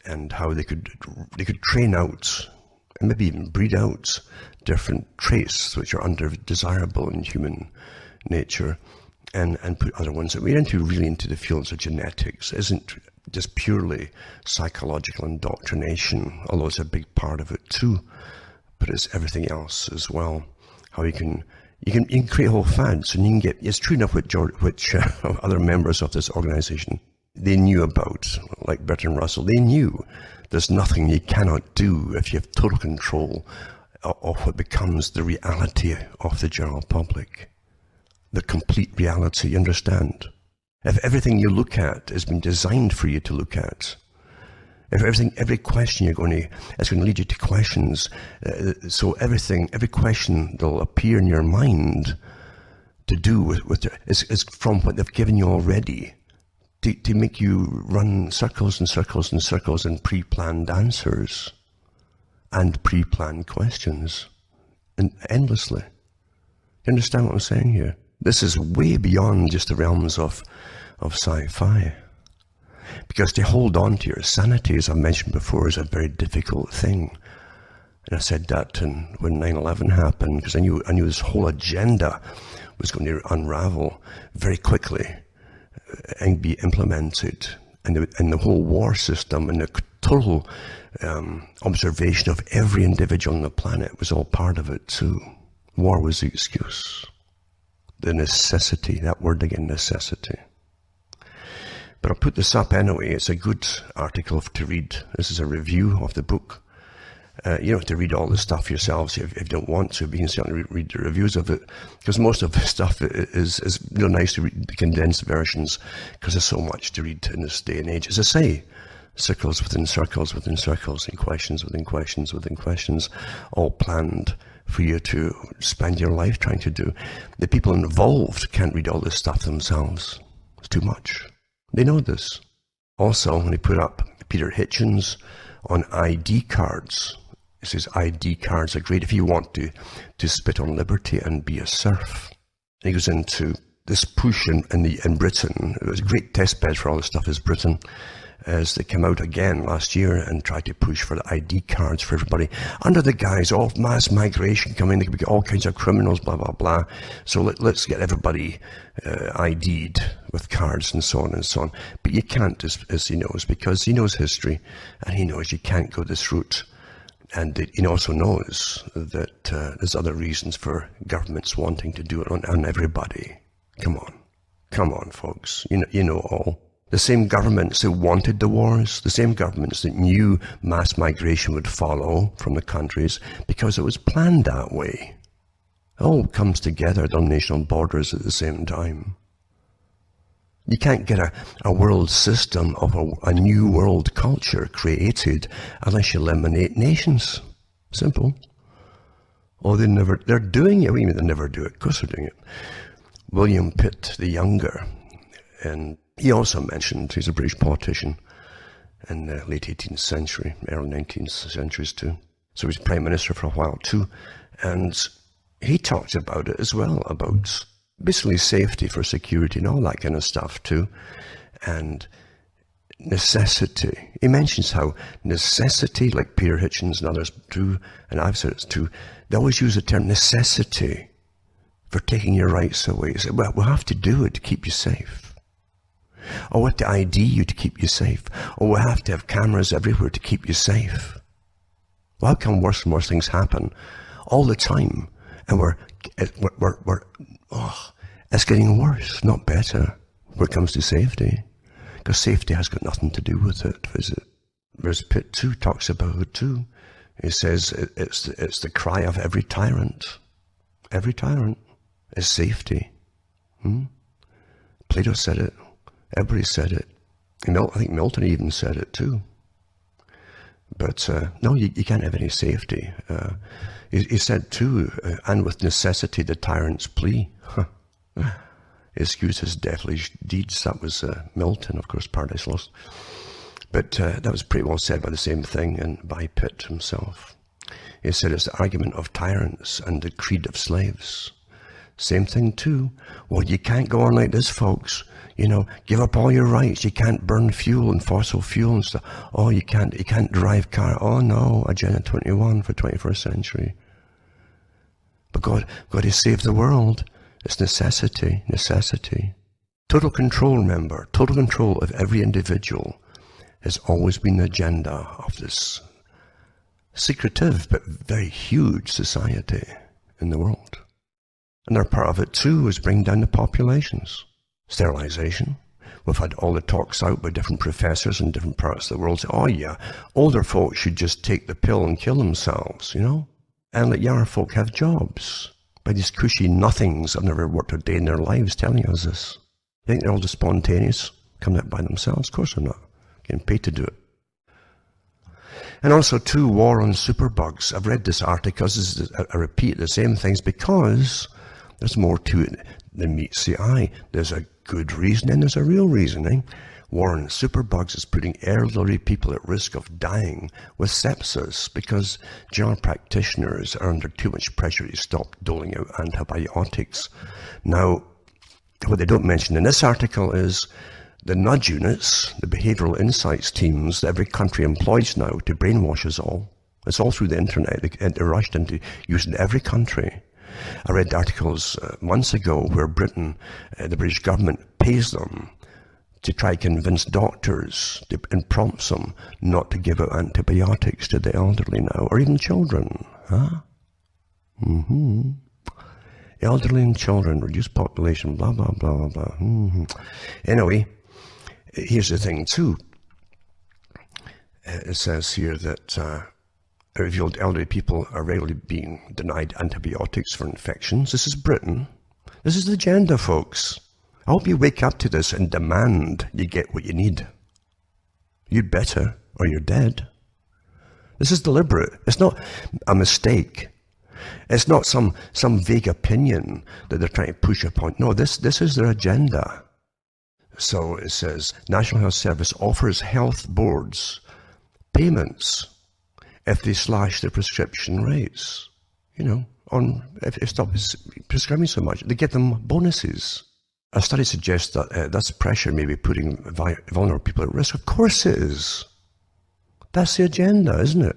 and how they could train out and maybe even breed out different traits which are undesirable in human nature, and put other ones that we're really into the fields of genetics. Isn't just purely psychological indoctrination, although it's a big part of it too, but it's everything else as well. How you can create whole fads, and you can get, it's true enough which other members of this organization they knew about, like Bertrand Russell. They knew there's nothing you cannot do if you have total control of what becomes the reality of the general public. The complete reality, you understand? If everything you look at has been designed for you to look at, if every question it's going to lead you to questions, so every question that'll appear in your mind to do with is from what they've given you already, to make you run circles and circles and circles and pre-planned answers and pre-planned questions, and endlessly. You understand what I'm saying here? This is way beyond just the realms of sci-fi. Because to hold on to your sanity, as I mentioned before, is a very difficult thing. And I said that when 9/11 happened, because I knew this whole agenda was going to unravel very quickly and be implemented. And the whole war system and the total observation of every individual on the planet was all part of it too. War was the excuse. The necessity, that word again, necessity. But I'll put this up anyway. It's a good article to read. This is a review of the book. You don't have to read all the stuff yourselves if you don't want to, but you can certainly read the reviews of it, because most of the stuff is real nice to read the condensed versions, because there's so much to read in this day and age. As I say, circles within circles within circles, and questions within questions within questions, all planned for you to spend your life trying to do. The people involved can't read all this stuff themselves. It's too much. They know this. Also, when they put up Peter Hitchens on ID cards, it says ID cards are great if you want to spit on liberty and be a serf. And he goes into this push in Britain. It was a great test bed for all this stuff is Britain, as they came out again last year and tried to push for the ID cards for everybody under the guise of mass migration coming. There could be all kinds of criminals, blah, blah, blah. So let's get everybody ID'd with cards and so on and so on. But you can't, as he knows, because he knows history and he knows you can't go this route. And he also knows that there's other reasons for governments wanting to do it on everybody. Come on, folks. You know all. The same governments that wanted the wars, the same governments that knew mass migration would follow from the countries because it was planned that way. It all comes together on national borders at the same time. You can't get a world system of a new world culture created unless you eliminate nations. Simple. Oh, they're doing it. What do you mean they never do it? Of course they're doing it. William Pitt the Younger, and he also mentioned, he's a British politician in the late 18th century, early 19th centuries too. So he was Prime Minister for a while too. And he talked about it as well, about basically safety for security and all that kind of stuff too. And necessity. He mentions how necessity, like Peter Hitchens and others do, and I've said it too, they always use the term necessity for taking your rights away. He said, well, we'll have to do it to keep you safe. Or we'll have to ID you to keep you safe. Or we'll have to have cameras everywhere to keep you safe. Well, how come worse and worse things happen all the time? And it's getting worse, not better, when it comes to safety. Because safety has got nothing to do with it, is it? Whereas Pitt too talks about it too. He says it's the cry of every tyrant. Every tyrant is safety. Plato said it. Everybody said it. I think Milton even said it too. But no, you can't have any safety. He said too, and with necessity the tyrant's plea. Excuse his devilish deeds. That was Milton, of course, Paradise Lost. But that was pretty well said by the same thing and by Pitt himself. He said it's the argument of tyrants and the creed of slaves. Same thing too. Well, you can't go on like this, folks. You know, give up all your rights. You can't burn fuel and fossil fuel and stuff. Oh, you can't drive car. Oh no, Agenda 21 for 21st century. But God has saved the world. It's necessity. Total control, remember, total control of every individual has always been the agenda of this secretive but very huge society in the world. And their part of it too is bring down the populations. Sterilization. We've had all the talks out by different professors in different parts of the world say, oh yeah, older folks should just take the pill and kill themselves, you know, and let younger folk have jobs. By these cushy nothings that have never worked a day in their lives telling us this. You think they're all just spontaneous, coming out by themselves? Of course they're not. Getting paid to do it. And also too, war on superbugs. I've read this article, I repeat the same things because there's more to it than meets the eye. There's a good reason and there's a real reasoning. War on superbugs is putting elderly people at risk of dying with sepsis because general practitioners are under too much pressure to stop doling out antibiotics. Now, what they don't mention in this article is the nudge units, the behavioral insights teams that every country employs now to brainwash us all. It's all through the internet. They're rushed into using every country. I read articles months ago where Britain, the British government, pays them to try to convince doctors and prompts them not to give out antibiotics to the elderly now, or even children. Elderly and children, reduced population, blah, blah, blah, blah. Anyway, here's the thing too. It says here that revealed elderly people are regularly being denied antibiotics for infections. This is Britain. This is the agenda, folks. I hope you wake up to this and demand you get what you need. You'd better, or you're dead. This is deliberate. It's not a mistake. It's not some vague opinion that they're trying to push upon. No, this is their agenda. So it says, National Health Service offers health boards payments if they slash their prescription rates. You know, if they stop prescribing so much, they give them bonuses. A study suggests that this pressure may be putting vulnerable people at risk. Of course it is. That's the agenda, isn't it?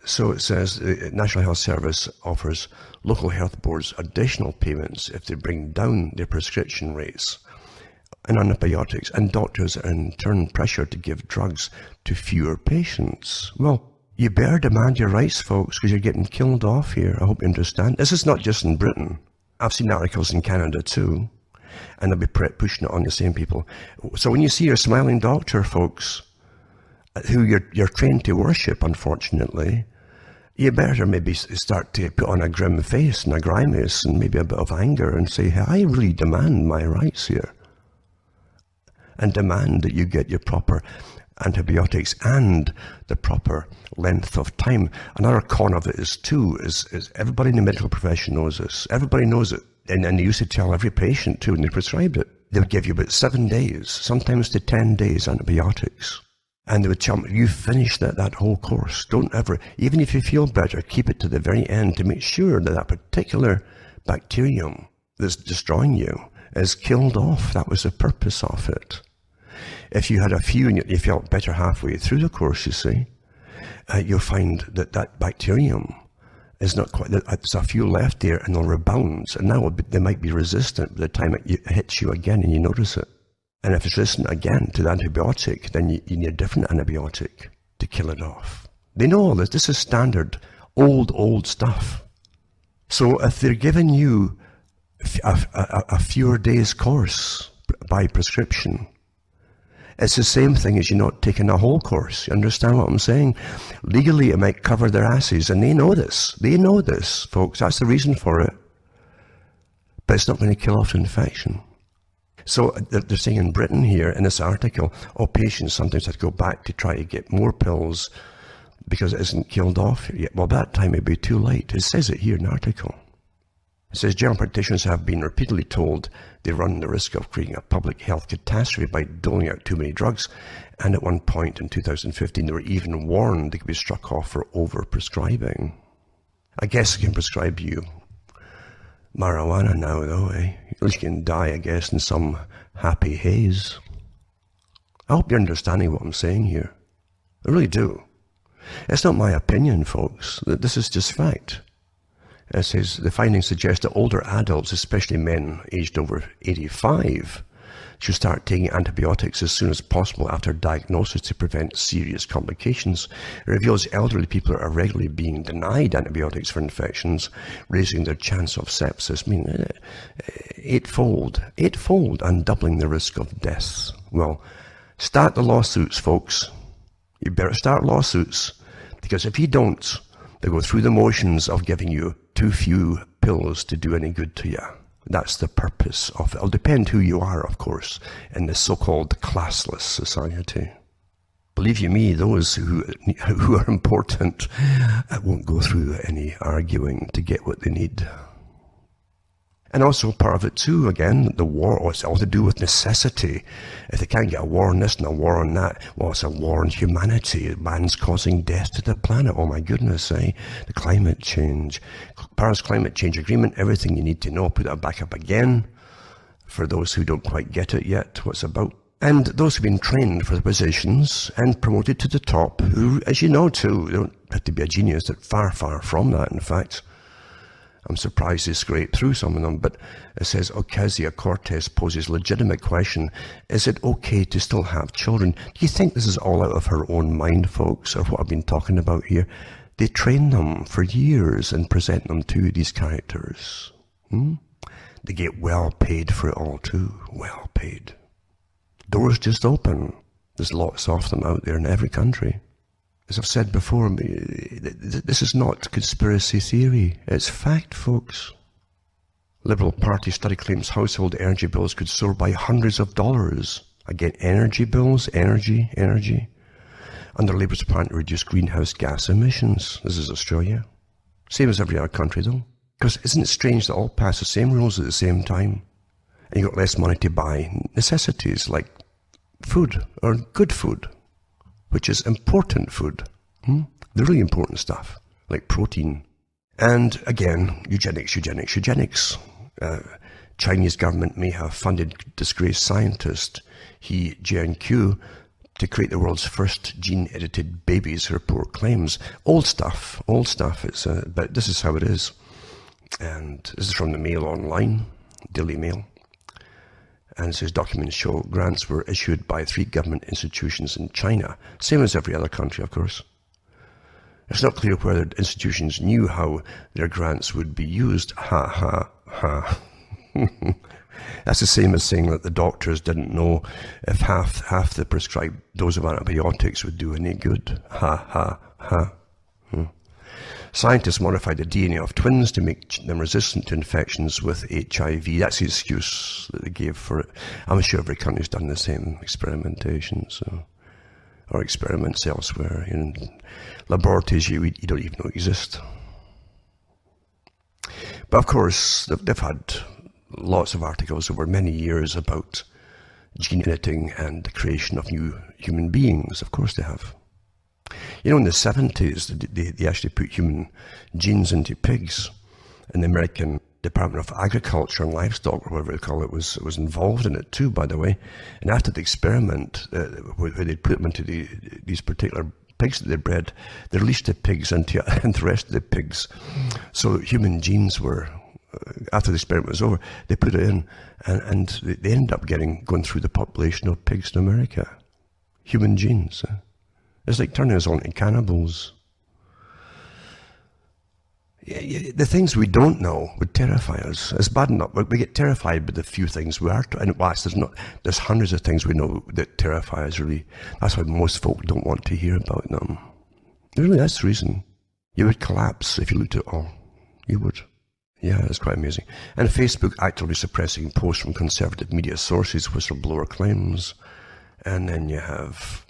So it says the National Health Service offers local health boards additional payments if they bring down their prescription rates and antibiotics, and doctors are in turn pressured to give drugs to fewer patients. Well, you better demand your rights, folks, because you're getting killed off here. I hope you understand. This is not just in Britain. I've seen articles in Canada too, and they'll be pushing it on the same people. So when you see your smiling doctor, folks, who you're trained to worship, unfortunately, you better maybe start to put on a grim face and a grimace and maybe a bit of anger and say, hey, I really demand my rights here. And demand that you get your proper antibiotics and the proper length of time. Another con of it is everybody in the medical profession knows this. Everybody knows it. And they used to tell every patient too when they prescribed it. They would give you about 7 days, sometimes to 10 days antibiotics. And they would tell me, you finish that whole course. Don't ever, even if you feel better, keep it to the very end to make sure that particular bacterium that's destroying you is killed off. That was the purpose of it. If you had a few and you felt better halfway through the course, you see, you'll find that bacterium is not quite, there's a few left there and they'll rebound. And now they might be resistant by the time it hits you again and you notice it. And if it's resistant again to the antibiotic, then you need a different antibiotic to kill it off. They know all this. This is standard, old stuff. So if they're giving you a fewer days course by prescription, it's the same thing as you not taking a whole course. You understand what I'm saying? Legally, it might cover their asses, and they know this. They know this, folks. That's the reason for it. But it's not going to kill off the infection. So they're saying in Britain here, in this article, patients sometimes have to go back to try to get more pills because it isn't killed off yet. Well, by that time it'd be too late. It says it here in the article. It says general practitioners have been repeatedly told they run the risk of creating a public health catastrophe by doling out too many drugs. And at one point in 2015, they were even warned they could be struck off for over-prescribing. I guess they can prescribe you marijuana now, though, eh? At least you can die, I guess, in some happy haze. I hope you're understanding what I'm saying here. I really do. It's not my opinion, folks. This is just fact. It says the findings suggest that older adults, especially men aged over 85, should start taking antibiotics as soon as possible after diagnosis to prevent serious complications. It reveals elderly people are regularly being denied antibiotics for infections, raising their chance of sepsis, meaning eightfold, and doubling the risk of death. Well, start the lawsuits, folks. You better start lawsuits, because if you don't, they go through the motions of giving you too few pills to do any good to you. That's the purpose of it. It'll depend who you are, of course, in this so-called classless society. Believe you me, those who are important won't go through any arguing to get what they need. And also part of it too, again, the war, it's all to do with necessity. If they can't get a war on this and a war on that, well, it's a war on humanity. Man's causing death to the planet. Oh my goodness, eh? The climate change. Paris Climate Change Agreement, everything you need to know. Put that back up again for those who don't quite get it yet, what it's about. And those who've been trained for the positions and promoted to the top, who, as you know too, they don't have to be a genius, they're far, far from that, in fact. I'm surprised they scraped through some of them, but it says Ocasio-Cortez poses legitimate question, is it okay to still have children? Do you think this is all out of her own mind, folks, or what I've been talking about here? They train them for years and present them to these characters. They get well paid for it all too, well paid. Doors just open. There's lots of them out there in every country. As I've said before, this is not conspiracy theory, it's fact, folks. Liberal Party study claims household energy bills could soar by hundreds of dollars Again, energy bills, energy. Under Labour's plan to reduce greenhouse gas emissions. This is Australia. Same as every other country though. Because isn't it strange that all pass the same rules at the same time? And you got less money to buy necessities like food, or good food, which is important food. The really important stuff, like protein. And again, eugenics. Chinese government may have funded disgraced scientist He Jiankui to create the world's first gene-edited babies, report claims. Old stuff. It's, but this is how it is. And this is from the Mail Online, Daily Mail. And it says documents show grants were issued by 3 government institutions in China. Same as every other country, of course. It's not clear whether institutions knew how their grants would be used. Ha, ha, ha. That's the same as saying that the doctors didn't know if half the prescribed dose of antibiotics would do any good. Ha, ha, ha. Scientists modified the DNA of twins to make them resistant to infections with HIV. That's the excuse that they gave for it. I'm sure every country's done the same experimentation, or experiments elsewhere in laboratories you don't even know exist. But of course, they've had lots of articles over many years about gene editing and the creation of new human beings. Of course they have. You know, in the 70s, they actually put human genes into pigs, and the American Department of Agriculture and Livestock, or whatever they call it, was involved in it too, by the way. And after the experiment, where they put them into these particular pigs that they bred, they released the pigs into the rest of the pigs. So human genes were, after the experiment was over, they put it in, and they ended up going through the population of pigs in America. Human genes. It's like turning us on into cannibals. The things we don't know would terrify us. It's bad enough. We get terrified by the few things we are. And there's hundreds of things we know that terrify us, really. That's why most folk don't want to hear about them. Really, that's the reason. You would collapse if you looked at all. You would. Yeah, it's quite amazing. And Facebook actively suppressing posts from conservative media sources, whistleblower claims. And then you have...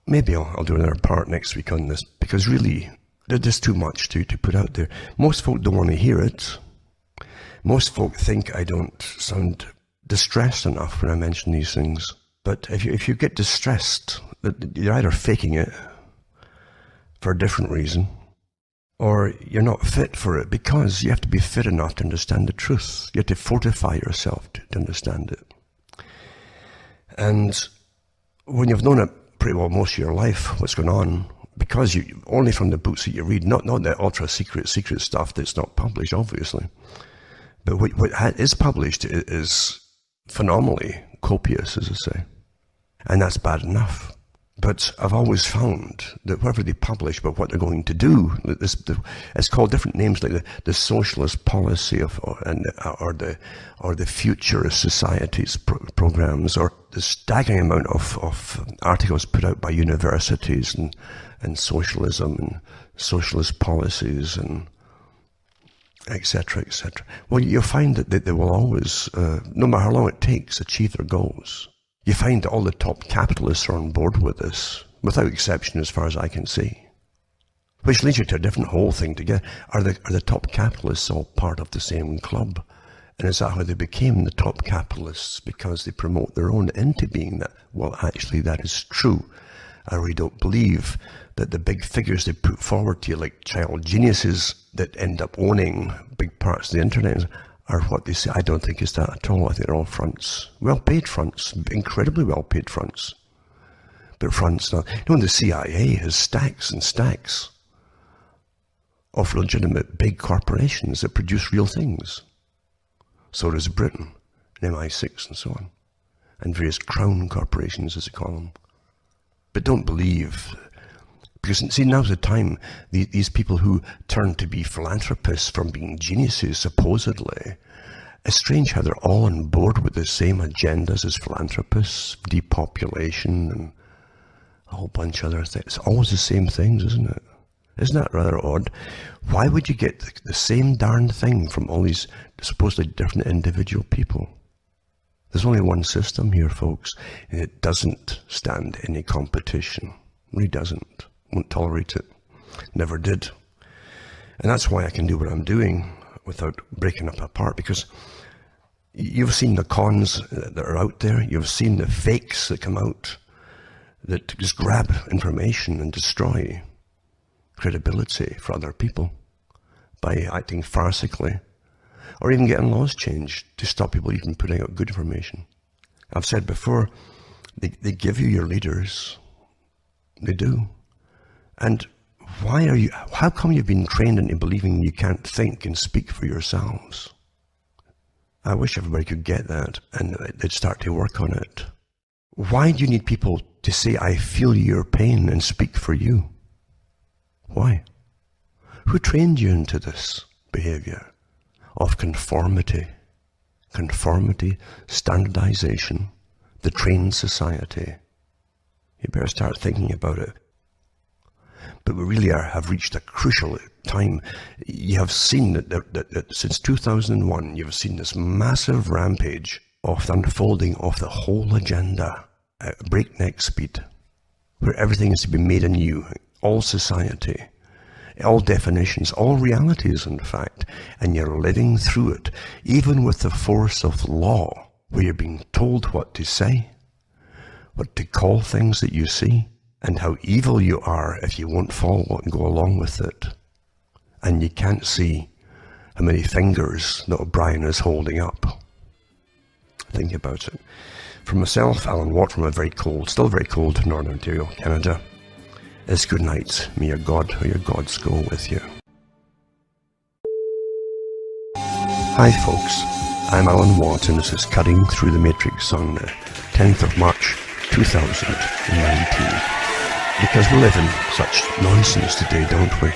Maybe I'll do another part next week on this, because really, there's too much to put out there. Most folk don't want to hear it. Most folk think I don't sound distressed enough when I mention these things. But if you get distressed, you're either faking it for a different reason, or you're not fit for it, because you have to be fit enough to understand the truth. You have to fortify yourself to understand it. And when you've known it pretty well most of your life, what's going on, because you only from the books that you read, not the ultra secret stuff that's not published, obviously, but what is published is phenomenally copious, as I say, and that's bad enough. But I've always found that whatever they publish about what they're going to do, it's called different names, like the socialist policy or the futurist societies programs, or the staggering amount of articles put out by universities and socialism and socialist policies and etc. etc. Well, you'll find that they will always, no matter how long it takes, achieve their goals. You find that all the top capitalists are on board with this, without exception as far as I can see. Which leads you to a different whole thing to get, are the top capitalists all part of the same club? And is that how they became the top capitalists? Because they promote their own into being that? Well, actually that is true. I really don't believe that the big figures they put forward to you, like child geniuses that end up owning big parts of the internet, are what they say. I don't think it's that at all. I think they're all fronts. Well-paid fronts. Incredibly well-paid fronts. But fronts not. You know, the CIA has stacks and stacks of legitimate big corporations that produce real things. So does Britain, and MI6 and so on. And various crown corporations, as they call them. But don't believe... Because, see, now's the time, these people who turn to be philanthropists from being geniuses, supposedly, it's strange how they're all on board with the same agendas as philanthropists, depopulation, and a whole bunch of other things. It's always the same things, isn't it? Isn't that rather odd? Why would you get the same darn thing from all these supposedly different individual people? There's only one system here, folks, and it doesn't stand any competition. It really doesn't. Won't tolerate it. Never did. And that's why I can do what I'm doing without breaking up apart, because you've seen the cons that are out there. You've seen the fakes that come out that just grab information and destroy credibility for other people by acting farcically, or even getting laws changed to stop people even putting out good information. I've said before, they give you your leaders. They do. And how come you've been trained into believing you can't think and speak for yourselves? I wish everybody could get that and they'd start to work on it. Why do you need people to say, I feel your pain and speak for you? Why? Who trained you into this behavior of conformity? Conformity, standardization, the trained society. You better start thinking about it. But we really have reached a crucial time. You have seen that since 2001, you've seen this massive rampage of the unfolding of the whole agenda at breakneck speed, where everything is to be made anew, all society, all definitions, all realities, in fact, and you're living through it, even with the force of law, where you're being told what to say, what to call things that you see, and how evil you are if you won't follow and go along with it. And you can't see how many fingers that O'Brien is holding up. Think about it. For myself, Alan Watt, from a very cold, still very cold, Northern Ontario, Canada, is good night. May your God or your gods go with you. Hi folks, I'm Alan Watt and this is Cutting Through the Matrix on the 10th of March 2019. Because we live in such nonsense today, don't we?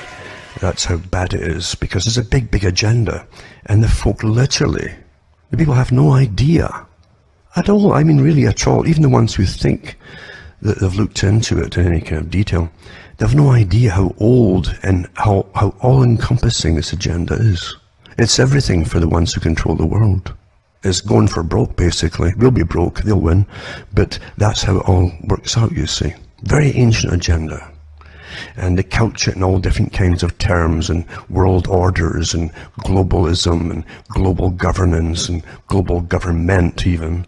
That's how bad it is, because there's a big, big agenda, and the folk literally, the people have no idea at all, I mean really at all, even the ones who think that they've looked into it in any kind of detail, they have no idea how old and how all-encompassing this agenda is. It's everything for the ones who control the world. It's going for broke, basically. We'll be broke, they'll win, but that's how it all works out, you see. Very ancient agenda, and they couch it in all different kinds of terms, and world orders, and globalism, and global governance, and global government even.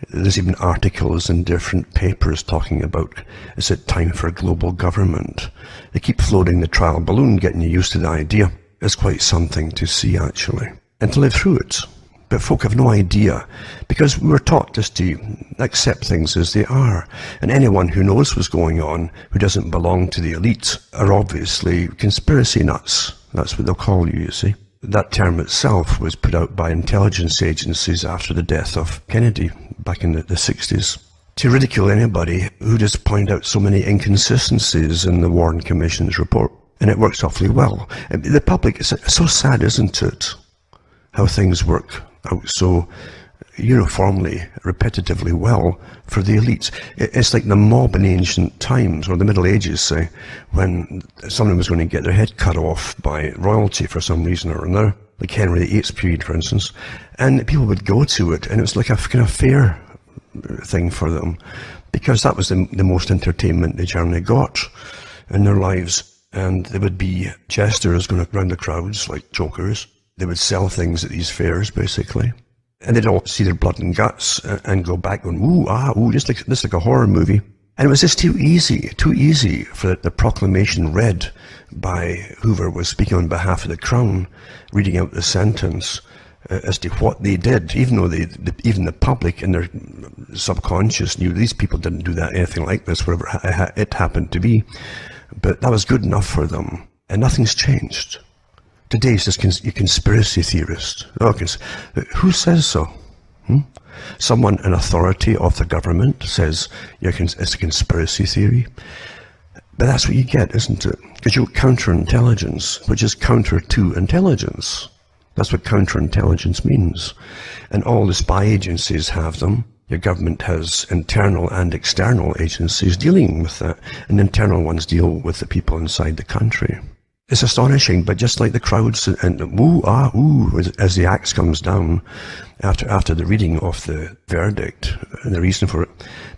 There's even articles in different papers talking about, is it time for global government? They keep floating the trial balloon, getting you used to the idea. It's quite something to see, actually, and to live through it. But folk have no idea, because we were taught just to accept things as they are. And anyone who knows what's going on, who doesn't belong to the elite, are obviously conspiracy nuts. That's what they'll call you, you see. That term itself was put out by intelligence agencies after the death of Kennedy back in the 60s. To ridicule anybody who just point out so many inconsistencies in the Warren Commission's report. And it works awfully well. The public, it's so sad, isn't it? How things work out so uniformly, repetitively well for the elites. It's like the mob in ancient times, or the Middle Ages, say, when someone was going to get their head cut off by royalty for some reason or another, like Henry VIII's period, for instance, and people would go to it, and it was like a kind of fair thing for them, because that was the most entertainment they generally got in their lives. And there would be jesters going around the crowds, like jokers. They would sell things at these fairs, basically. And they'd all see their blood and guts and go back going, ooh, just like a horror movie. And it was just too easy for the proclamation read by whoever was speaking on behalf of the Crown, reading out the sentence as to what they did, even though even the public in their subconscious knew these people didn't do that, anything like this, whatever it happened to be. But that was good enough for them. And nothing's changed. Today it's just a conspiracy theorist. Who says so? Someone in authority of the government says it's a conspiracy theory. But that's what you get, isn't it? Because you got counterintelligence, which is counter to intelligence. That's what counterintelligence means. And all the spy agencies have them. Your government has internal and external agencies dealing with that. And internal ones deal with the people inside the country. It's astonishing, but just like the crowds and ooh, ah, ooh, as the axe comes down after the reading of the verdict and the reason for it,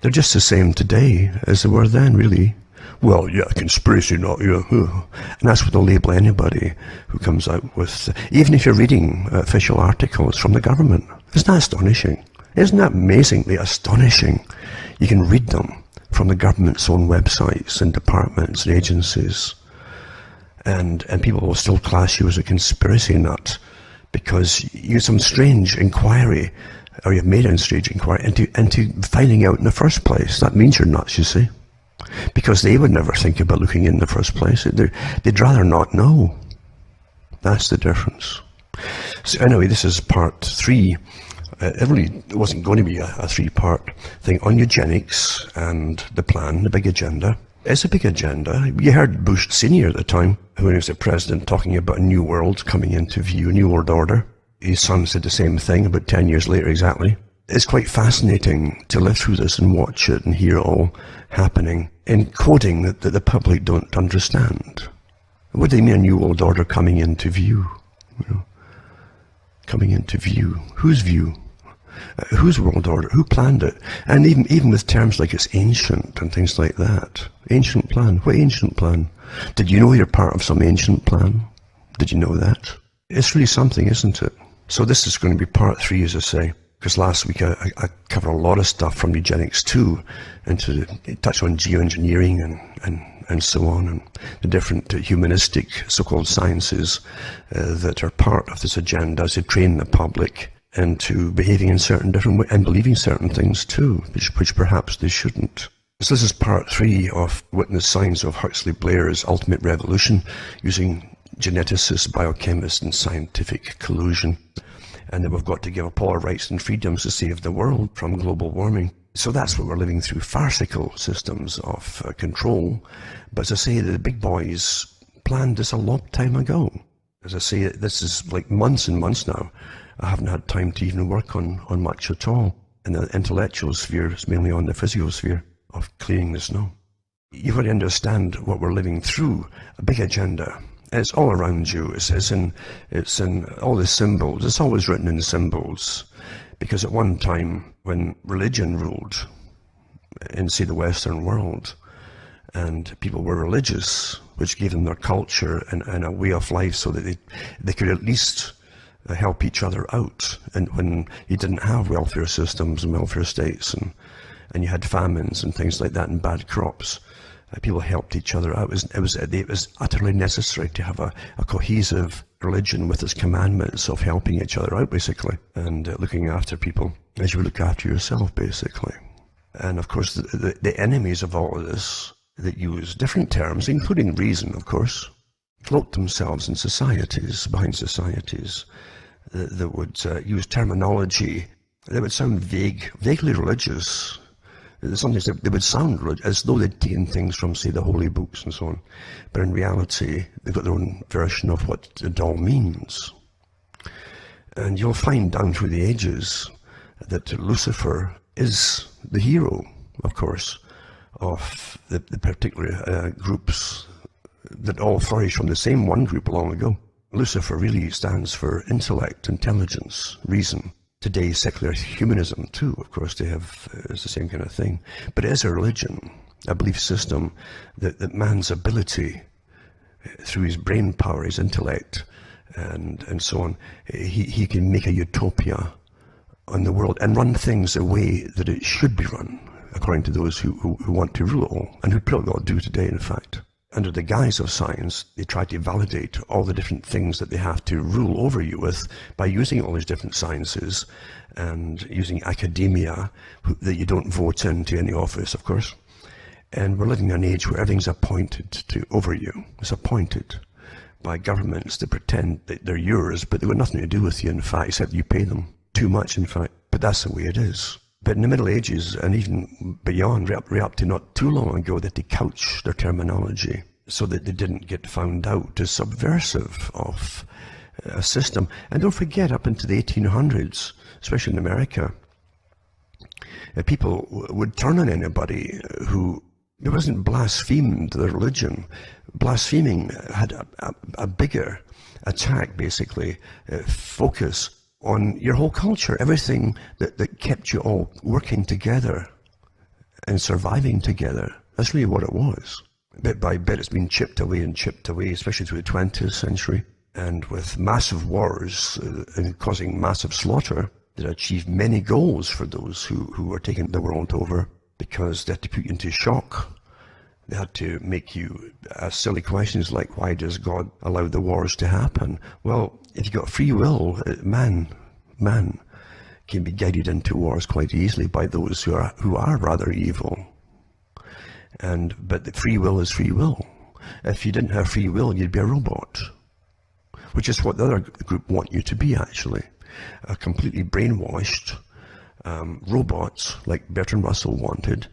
they're just the same today as they were then, really. Well, yeah, conspiracy, not yeah. And that's what they'll label anybody who comes out with, even if you're reading official articles from the government. Isn't that astonishing? Isn't that amazingly astonishing? You can read them from the government's own websites and departments and agencies. And people will still class you as a conspiracy nut because you have some strange inquiry, or you've made a strange inquiry into finding out in the first place. That means you're nuts, you see. Because they would never think about looking in the first place. They'd rather not know. That's the difference. So anyway, this is part 3. It really wasn't going to be a 3-part thing on eugenics and the plan, the big agenda. It's a big agenda. You heard Bush Sr. at the time, when he was the president, talking about a new world coming into view, a new world order. His son said the same thing about 10 years later exactly. It's quite fascinating to live through this and watch it and hear it all happening in coding that the public don't understand. What do they mean, a new world order coming into view? You know, coming into view. Whose view? Whose world order? Who planned it? And even with terms like it's ancient and things like that. Ancient plan. What ancient plan? Did you know you're part of some ancient plan? Did you know that? It's really something, isn't it? So this is going to be part 3, as I say. Because last week I covered a lot of stuff from eugenics too, into touch on geoengineering and so on, and the different humanistic so-called sciences that are part of this agenda to train the public into behaving in certain different ways and believing certain things too, which perhaps they shouldn't. So this is part 3 of Witness Signs of Huxley Blair's Ultimate Revolution, using geneticists, biochemists and scientific collusion. And that we've got to give up all our rights and freedoms to save the world from global warming. So that's what we're living through, farcical systems of control. But as I say, the big boys planned this a long time ago. As I say, this is like months and months now. I haven't had time to even work on much at all. In the intellectual sphere, it's mainly on the physical sphere of clearing the snow. You've got to understand what we're living through, a big agenda. It's all around you. It's in all the symbols. It's always written in symbols. Because at one time, when religion ruled in, say, the Western world, and people were religious, which gave them their culture and a way of life so that they could at least help each other out. And when you didn't have welfare systems and welfare states, and you had famines and things like that and bad crops, people helped each other out. It was utterly necessary to have a cohesive religion with its commandments of helping each other out, basically, and looking after people as you would look after yourself, basically. And of course, the enemies of all of this that use different terms, including reason, of course, cloak themselves in societies, behind societies, that would use terminology that would sound vaguely religious. Sometimes they would sound as though they'd taken things from, say, the holy books and so on. But in reality, they've got their own version of what it all means. And you'll find down through the ages that Lucifer is the hero, of course, of the particular groups that all flourished from the same one group long ago. Lucifer really stands for intellect, intelligence, reason. Today's secular humanism too, of course, they have, it's the same kind of thing. But it is a religion, a belief system that man's ability, through his brain power, his intellect, and so on, he can make a utopia on the world and run things the way that it should be run, according to those who want to rule it all, and who probably all do today, in fact. Under the guise of science, they try to validate all the different things that they have to rule over you with by using all these different sciences and using academia that you don't vote into any office, of course. And we're living in an age where everything's appointed over you. It's appointed by governments to pretend that they're yours, but they've got nothing to do with you, in fact, except you pay them too much, in fact. But that's the way it is. But in the Middle Ages, and even beyond, right up to not too long ago, they had to couch their terminology so that they didn't get found out as subversive of a system. And don't forget, up into the 1800s, especially in America, people would turn on anybody who It wasn't blasphemed, the religion. Blaspheming had a bigger attack, basically, focus on your whole culture, everything that kept you all working together and surviving together. That's really what it was. Bit by bit, it's been chipped away and chipped away, especially through the 20th century. And with massive wars and causing massive slaughter, that achieved many goals for those who were taking the world over, because they had to put you into shock. They had to make you ask silly questions like, why does God allow the wars to happen? Well, if you've got free will, man can be guided into wars quite easily by those who are rather evil. But the free will is free will. If you didn't have free will, you'd be a robot, which is what the other group want you to be, actually. A completely brainwashed robots, like Bertrand Russell wanted.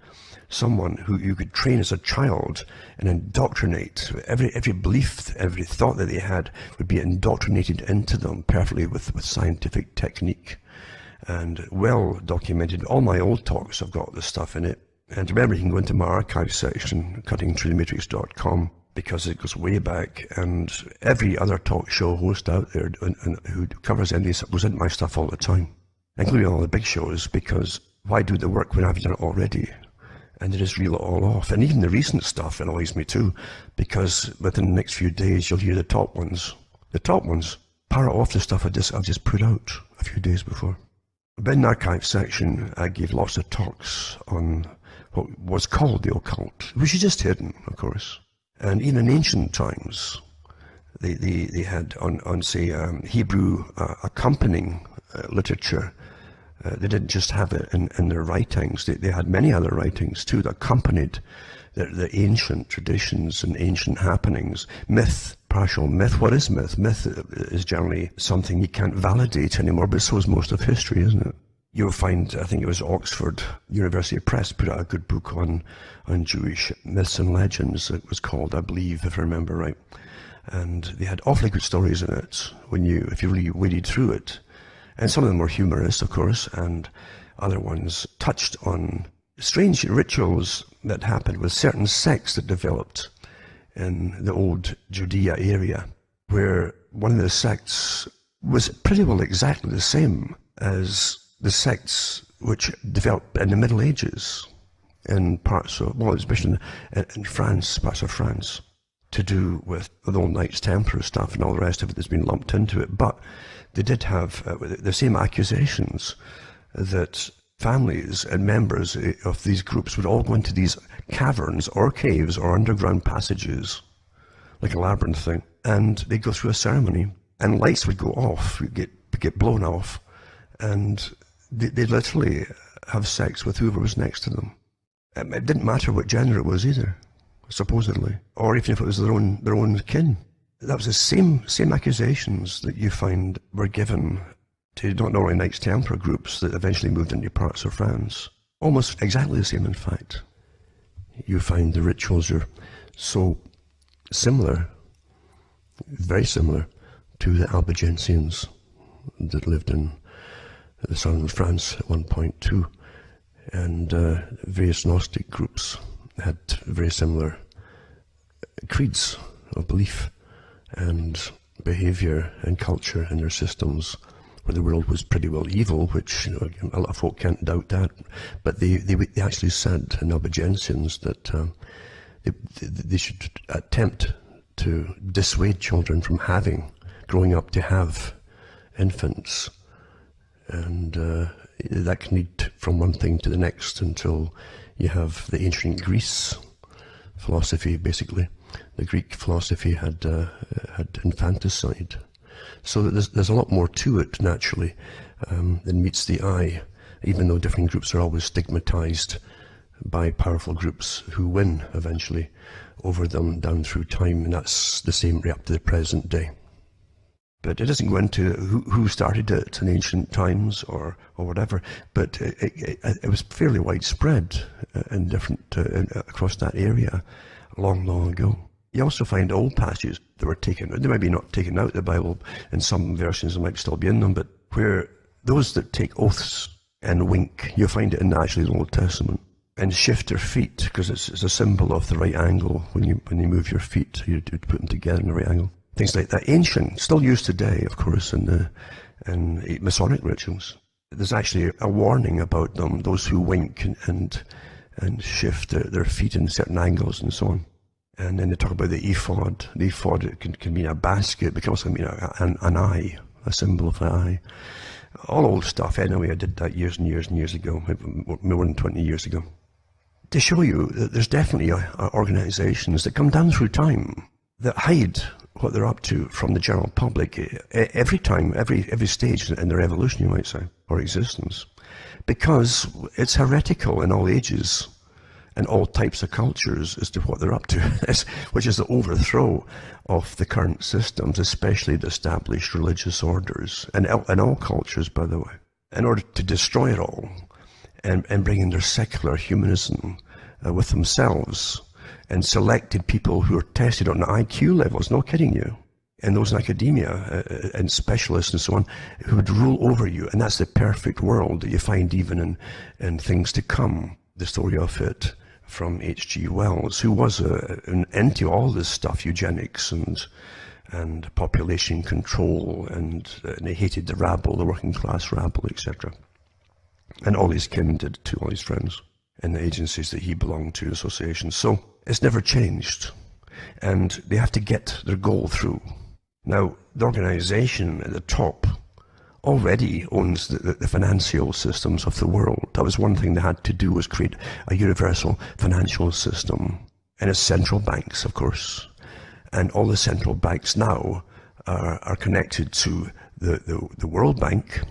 Someone who you could train as a child and indoctrinate. Every belief, every thought that they had would be indoctrinated into them perfectly with scientific technique. And well documented. All my old talks have got this stuff in it. And remember, you can go into my archive section, cuttingthroughthematrix.com, because it goes way back. And every other talk show host out there who covers any of this goes into my stuff all the time, including all the big shows, because why do the work when I've done it already? And they just reel it all off. And even the recent stuff annoys me too, because within the next few days you'll hear the top ones parrot off the stuff I've just put out a few days before. In the archive section, I gave lots of talks on what was called the occult, which is just hidden, of course. And even in ancient times, they had on say Hebrew accompanying literature. They didn't just have it in their writings. They had many other writings too that accompanied the ancient traditions and ancient happenings. Myth, partial myth. What is myth? Myth is generally something you can't validate anymore, but so is most of history, isn't it? You'll find, I think it was Oxford University Press put out a good book on Jewish myths and legends. It was called, I believe, if I remember right. And they had awfully good stories in it if you really waded through it. And some of them were humorous, of course, and other ones touched on strange rituals that happened with certain sects that developed in the old Judea area, where one of the sects was pretty well exactly the same as the sects which developed in the Middle Ages in parts of, well, especially in France, parts of France, to do with the old Knights Templar stuff and all the rest of it that's been lumped into it. But they did have the same accusations that families and members of these groups would all go into these caverns or caves or underground passages, like a labyrinth thing, and they'd go through a ceremony, and lights would go off, get blown off, and they'd literally have sex with whoever was next to them. It didn't matter what gender it was either, supposedly, or even if it was their own kin. That was the same accusations that you find were given to not only Knights Templar groups that eventually moved into parts of France. Almost exactly the same, in fact. You find the rituals are so similar, very similar, to the Albigensians that lived in the southern France at one point too. And various Gnostic groups had very similar creeds of belief and behavior and culture in their systems, where the world was pretty well evil, which, you know, a lot of folk can't doubt that. But they actually said in Albigensians that they should attempt to dissuade children from growing up to have infants, and that can lead from one thing to the next until you have the ancient Greece philosophy. Basically, the Greek philosophy had infanticide. So that there's a lot more to it, naturally, than meets the eye, even though different groups are always stigmatized by powerful groups who win eventually over them down through time, and that's the same right up to the present day. But it doesn't go into who started it in ancient times or whatever, but it was fairly widespread in different across that area long, long ago. You also find old passages that were taken, they might be not taken out of the Bible, in some versions they might still be in them, but where those that take oaths and wink, you'll find it in actually the Old Testament. and shift their feet, because it's a symbol of the right angle. When you move your feet, you put them together in the right angle. Things like that, ancient, still used today, of course, in Masonic rituals. There's actually a warning about them, those who wink and shift their feet in certain angles and so on. And then they talk about the ephod. The ephod, it can mean a basket, but it can also mean an eye, a symbol of an eye. All old stuff. Anyway, I did that years and years and years ago, more than 20 years ago. To show you that there's definitely organizations that come down through time that hide what they're up to from the general public every time, every stage in their evolution, you might say, or existence. Because it's heretical in all ages and all types of cultures as to what they're up to, which is the overthrow of the current systems, especially the established religious orders, and all cultures, by the way, in order to destroy it all and bring in their secular humanism with themselves, and selected people who are tested on the IQ levels, no kidding you, and those in academia and specialists and so on, who would rule over you. And that's the perfect world that you find even in Things to Come, the story of it, from H.G. Wells, who was into all this stuff, eugenics and population control, and he hated the rabble, the working class rabble, etc. And all his kin did too, all his friends, and the agencies that he belonged to, associations. So it's never changed, and they have to get their goal through. Now, the organization at the top already owns the financial systems of the world. That was one thing they had to do, was create a universal financial system. And it's central banks, of course. And all the central banks now are connected to the World Bank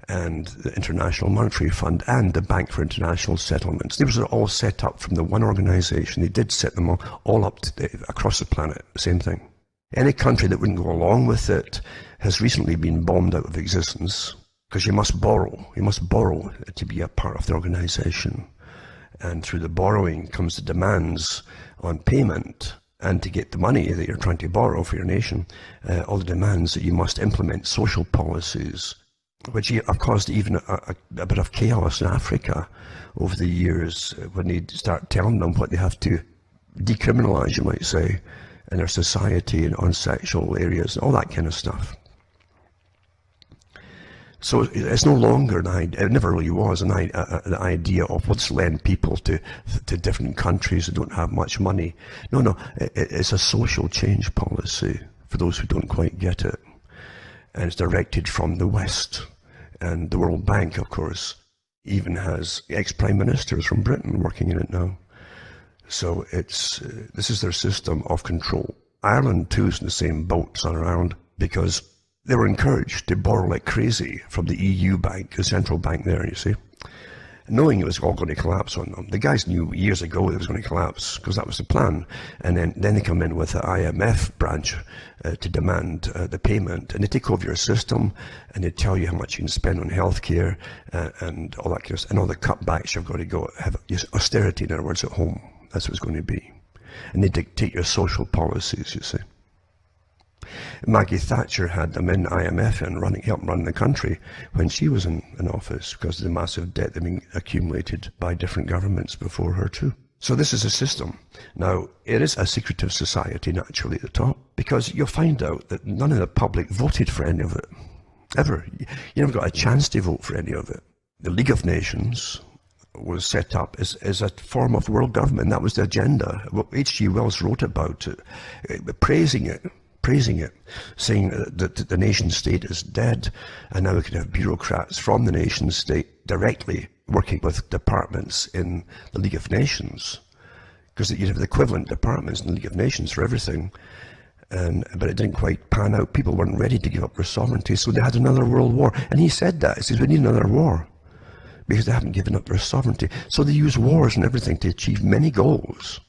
and the International Monetary Fund and the Bank for International Settlements. These were all set up from the one organization. They did set them all up across the planet, same thing. Any country that wouldn't go along with it has recently been bombed out of existence, because you must borrow. You must borrow to be a part of the organization. And through the borrowing comes the demands on payment, and to get the money that you're trying to borrow for your nation, all the demands that you must implement social policies, which have caused even a bit of chaos in Africa over the years, when they start telling them what they have to decriminalize, you might say, in their society and on sexual areas, all that kind of stuff. So it's no longer it never really was the idea of let's lend people to different countries that don't have much money. No, it's a social change policy for those who don't quite get it. And it's directed from the West. And the World Bank, of course, even has ex-prime ministers from Britain working in it now. So this is their system of control. Ireland too is in the same boat, Southern Ireland, because they were encouraged to borrow like crazy from the EU bank, the central bank there, you see, knowing it was all going to collapse on them. The guys knew years ago it was going to collapse, because that was the plan. And then they come in with the IMF branch to demand the payment, and they take over your system, and they tell you how much you can spend on healthcare and all that kind of stuff, and all the cutbacks you've got to go have austerity, in other words, at home. That's what it's going to be. And they dictate your social policies, you see. Maggie Thatcher had them in IMF and helped run the country when she was in office, because of the massive debt that had been accumulated by different governments before her too. So this is a system. Now, it is a secretive society naturally at the top, because you'll find out that none of the public voted for any of it, ever. You never got a chance to vote for any of it. The League of Nations was set up as a form of world government. That was the agenda. What H.G. Wells wrote about it, praising it, saying that the nation state is dead, and now we can have bureaucrats from the nation state directly working with departments in the League of Nations, because you'd have the equivalent departments in the League of Nations for everything. But it didn't quite pan out. People weren't ready to give up their sovereignty, so they had another world war. And he said that. He says, we need another war, because they haven't given up their sovereignty. So they use wars and everything to achieve many goals.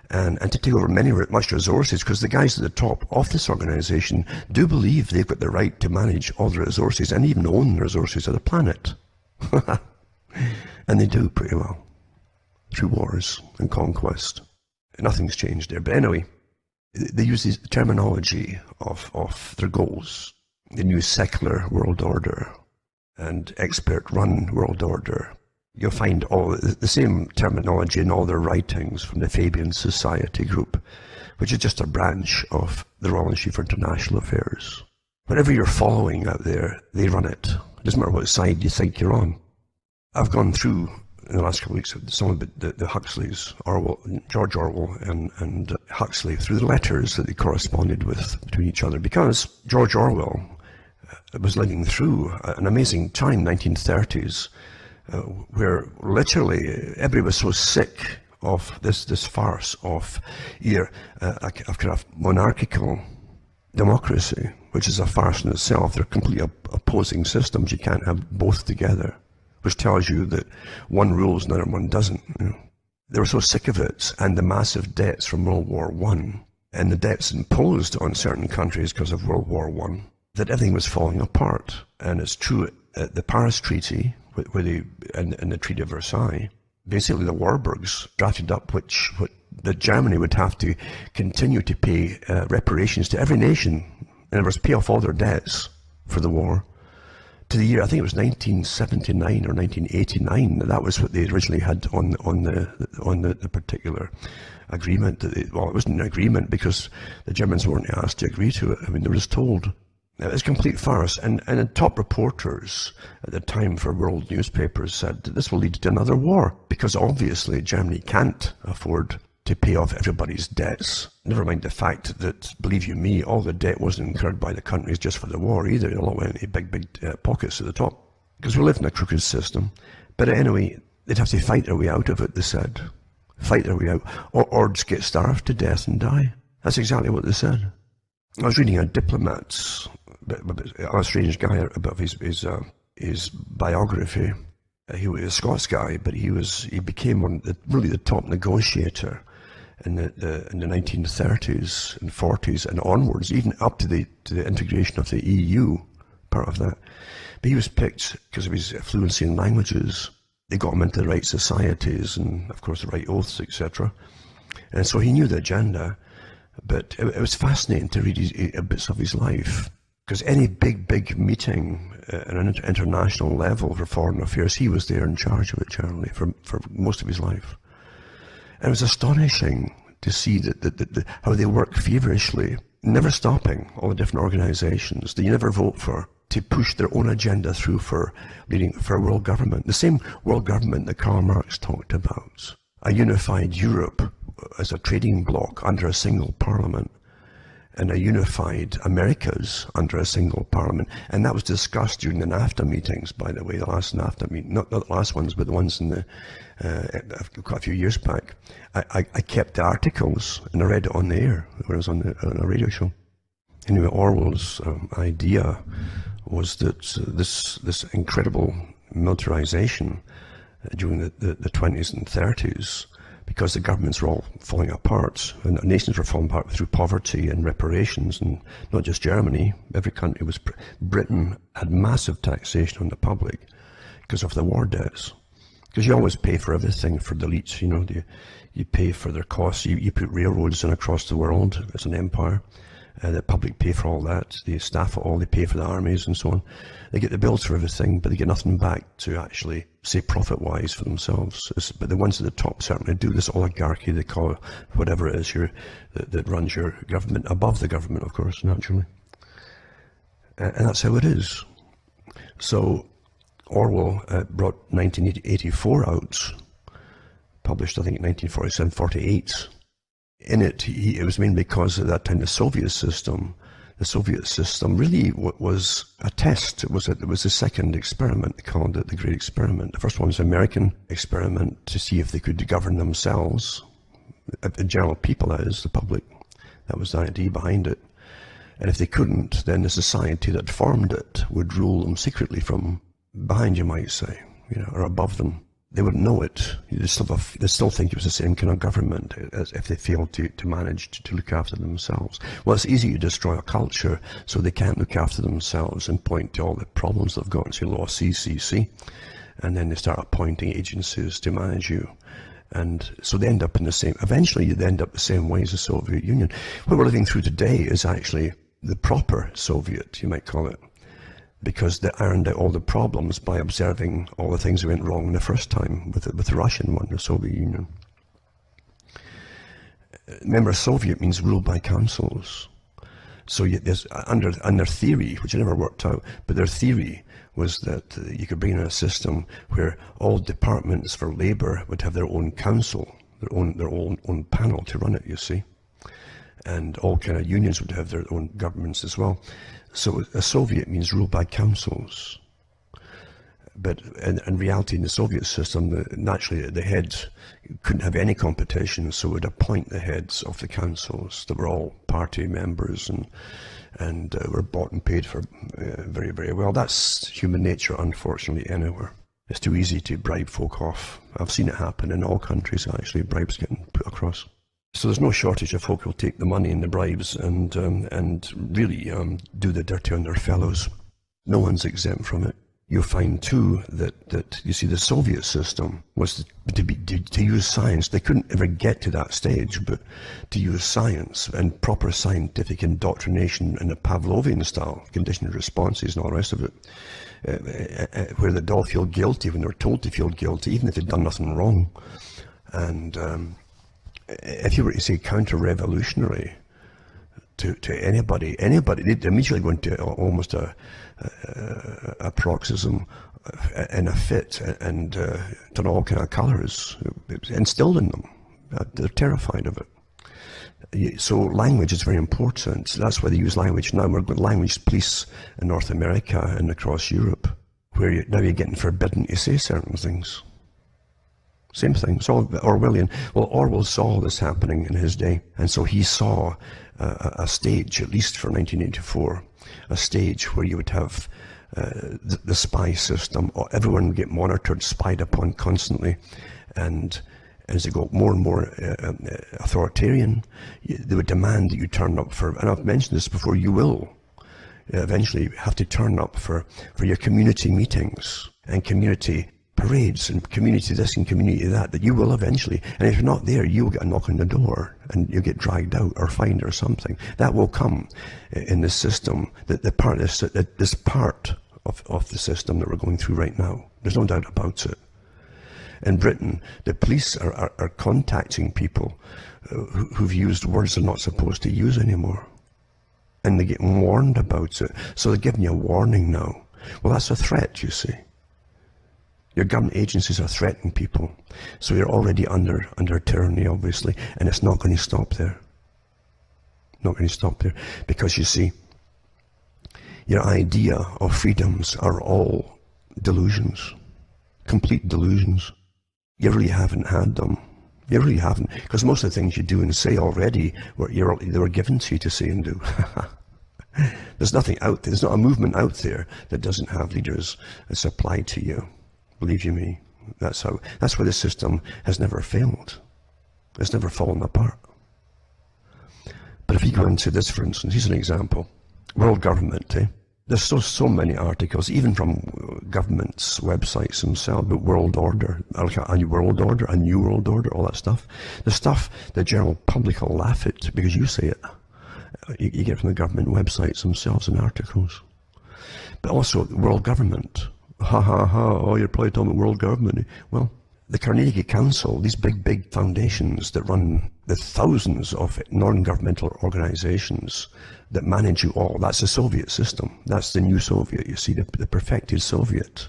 And to take over much resources, because the guys at the top of this organization do believe they've got the right to manage all the resources and even own the resources of the planet. And they do pretty well through wars and conquest. Nothing's changed there. But anyway, they use this terminology of their goals. The new secular world order and expert-run world order. you'll find all the same terminology in all their writings from the Fabian Society group, which is just a branch of the Royal Institute for International Affairs. Whatever you're following out there, they run it. It doesn't matter what side you think you're on. I've gone through in the last couple of weeks some of the Huxleys, George Orwell and Huxley, through the letters that they corresponded with between each other, because George Orwell was living through an amazing time, 1930s, where literally everybody was so sick of this farce of either a kind of monarchical democracy, which is a farce in itself. They're completely opposing systems. You can't have both together, which tells you that one rules and the other one doesn't. You know? They were so sick of it, and the massive debts from World War I, and the debts imposed on certain countries because of World War I, that everything was falling apart. And it's true at the Paris Treaty, and the Treaty of Versailles, basically the Warburgs drafted up that Germany would have to continue to pay reparations to every nation, in other words, pay off all their debts for the war, to the year, I think it was 1979 or 1989. That was what they originally had on the particular agreement. Well, it wasn't an agreement because the Germans weren't asked to agree to it. I mean, they were just told. It was a complete farce, and the top reporters at the time for world newspapers said that this will lead to another war, because obviously Germany can't afford to pay off everybody's debts. Never mind the fact that, believe you me, all the debt wasn't incurred by the countries just for the war either. A lot went into big pockets at the top, because we live in a crooked system. But anyway, they'd have to fight their way out of it, they said. Fight their way out, or just get starved to death and die. That's exactly what they said. I was reading a diplomat's, a strange guy, about his biography. He was a Scots guy, but he became really the top negotiator in the 1930s and 40s and onwards, even up to the integration of the EU, part of that. But he was picked because of his fluency in languages. They got him into the right societies and, of course, the right oaths, etc. And so he knew the agenda. But it was fascinating to read bits of his life, because any big meeting at an international level for foreign affairs, he was there in charge of it, generally, for most of his life. And it was astonishing to see how they work feverishly, never stopping, all the different organizations that you never vote for, to push their own agenda through for a world government. The same world government that Karl Marx talked about. A unified Europe as a trading bloc under a single parliament, and a unified Americas under a single parliament. And that was discussed during the NAFTA meetings, by the way, the last NAFTA meeting, not the last ones, but the ones in quite a few years back. I kept the articles and I read it on the air when I was on a radio show. Anyway, Orwell's idea was that this incredible militarization during the 20s and 30s, because the governments were all falling apart, and nations were falling apart through poverty and reparations, and not just Germany, every country was. Britain had massive taxation on the public because of the war debts. Because you always pay for everything for the elites, you know, you pay for their costs, you put railroads in across the world as an empire. The public pay for all that, they staff it all, they pay for the armies and so on. They get the bills for everything, but they get nothing back to actually, say, profit-wise for themselves. But the ones at the top certainly do. This oligarchy, they call it, whatever it is that runs your government, above the government, of course, naturally. And that's how it is. So Orwell brought 1984 out, published, I think, in 1947-48. In it, it was mainly because at that time the Soviet system really was a test. It was a second experiment. They called it the Great Experiment. The first one was an American experiment to see if they could govern themselves. The general people, that is, the public. That was the idea behind it. And if they couldn't, then the society that formed it would rule them secretly from behind, you might say, you know, or above them. They wouldn't know it. They still think it was the same kind of government as if they failed to manage to look after themselves. Well, it's easy to destroy a culture so they can't look after themselves and point to all the problems they've got and say, law CCC. And then they start appointing agencies to manage you. And so they end up in the same, eventually they end up the same way as the Soviet Union. What we're living through today is actually the proper Soviet, you might call it. because they ironed out all the problems by observing all the things that went wrong the first time with the Russian one, the Soviet Union. Remember, Soviet means ruled by councils. So there's, under theory, which never worked out, but their theory was that you could bring in a system where all departments for labour would have their own council, their own panel to run it, you see. And all kind of unions would have their own governments as well. So a Soviet means ruled by councils. But in reality, in the Soviet system, naturally the heads couldn't have any competition, so would appoint the heads of the councils that were all party members and were bought and paid for very, very well. That's human nature, unfortunately, anywhere. It's too easy to bribe folk off. I've seen it happen in all countries, actually, bribes getting put across. So there's no shortage of folk who'll take the money and the bribes and really do the dirty on their fellows. No one's exempt from it. You'll find too that you see the Soviet system was to use science. They couldn't ever get to that stage, but to use science and proper scientific indoctrination in a Pavlovian style, conditioned responses and all the rest of it, where they'd all feel guilty when they were told to feel guilty, even if they'd done nothing wrong. And if you were to say counter-revolutionary to anybody, they'd immediately go into almost a paroxysm in a fit and turn all kind of colours instilled in them. They're terrified of it. So language is very important. That's why they use language now. We're going language police in North America and across Europe, where now you're getting forbidden to say certain things. Same thing. It's all Orwellian. Well, Orwell saw this happening in his day, and so he saw a stage, at least for 1984, a stage where you would have the spy system, or everyone would get monitored, spied upon constantly, and as they got more and more authoritarian, they would demand that you turn up for, and I've mentioned this before, you will eventually have to turn up for your community meetings and community parades and community this and community that you will eventually, and if you're not there, you'll get a knock on the door and you'll get dragged out or fined or something. That will come in this system, this part of the system that we're going through right now. There's no doubt about it. In Britain, the police are contacting people who've used words they're not supposed to use anymore, and they're getting warned about it. So they're giving you a warning now. Well, that's a threat, you see. Your government agencies are threatening people. So you're already under tyranny, obviously, and it's not going to stop there. Not going to stop there. Because you see, your idea of freedoms are all delusions. Complete delusions. You really haven't had them. You really haven't. Because most of the things you do and say already, they were given to you to say and do. There's nothing out there. There's not a movement out there that doesn't have leaders supplied to you. Believe you me, that's why the system has never failed. It's never fallen apart. But if you go into this, for instance, here's an example. World government, There's so many articles, even from governments' websites themselves, about world order, like a world order, a new world order, all that stuff. The stuff the general public will laugh at because you say it. You get from the government websites themselves and articles. But also world government. Ha ha ha, oh, you're probably talking about world government. Well, the Carnegie Council, these big foundations that run the thousands of non-governmental organizations that manage you all, that's the Soviet system. That's the new Soviet, you see, the perfected Soviet.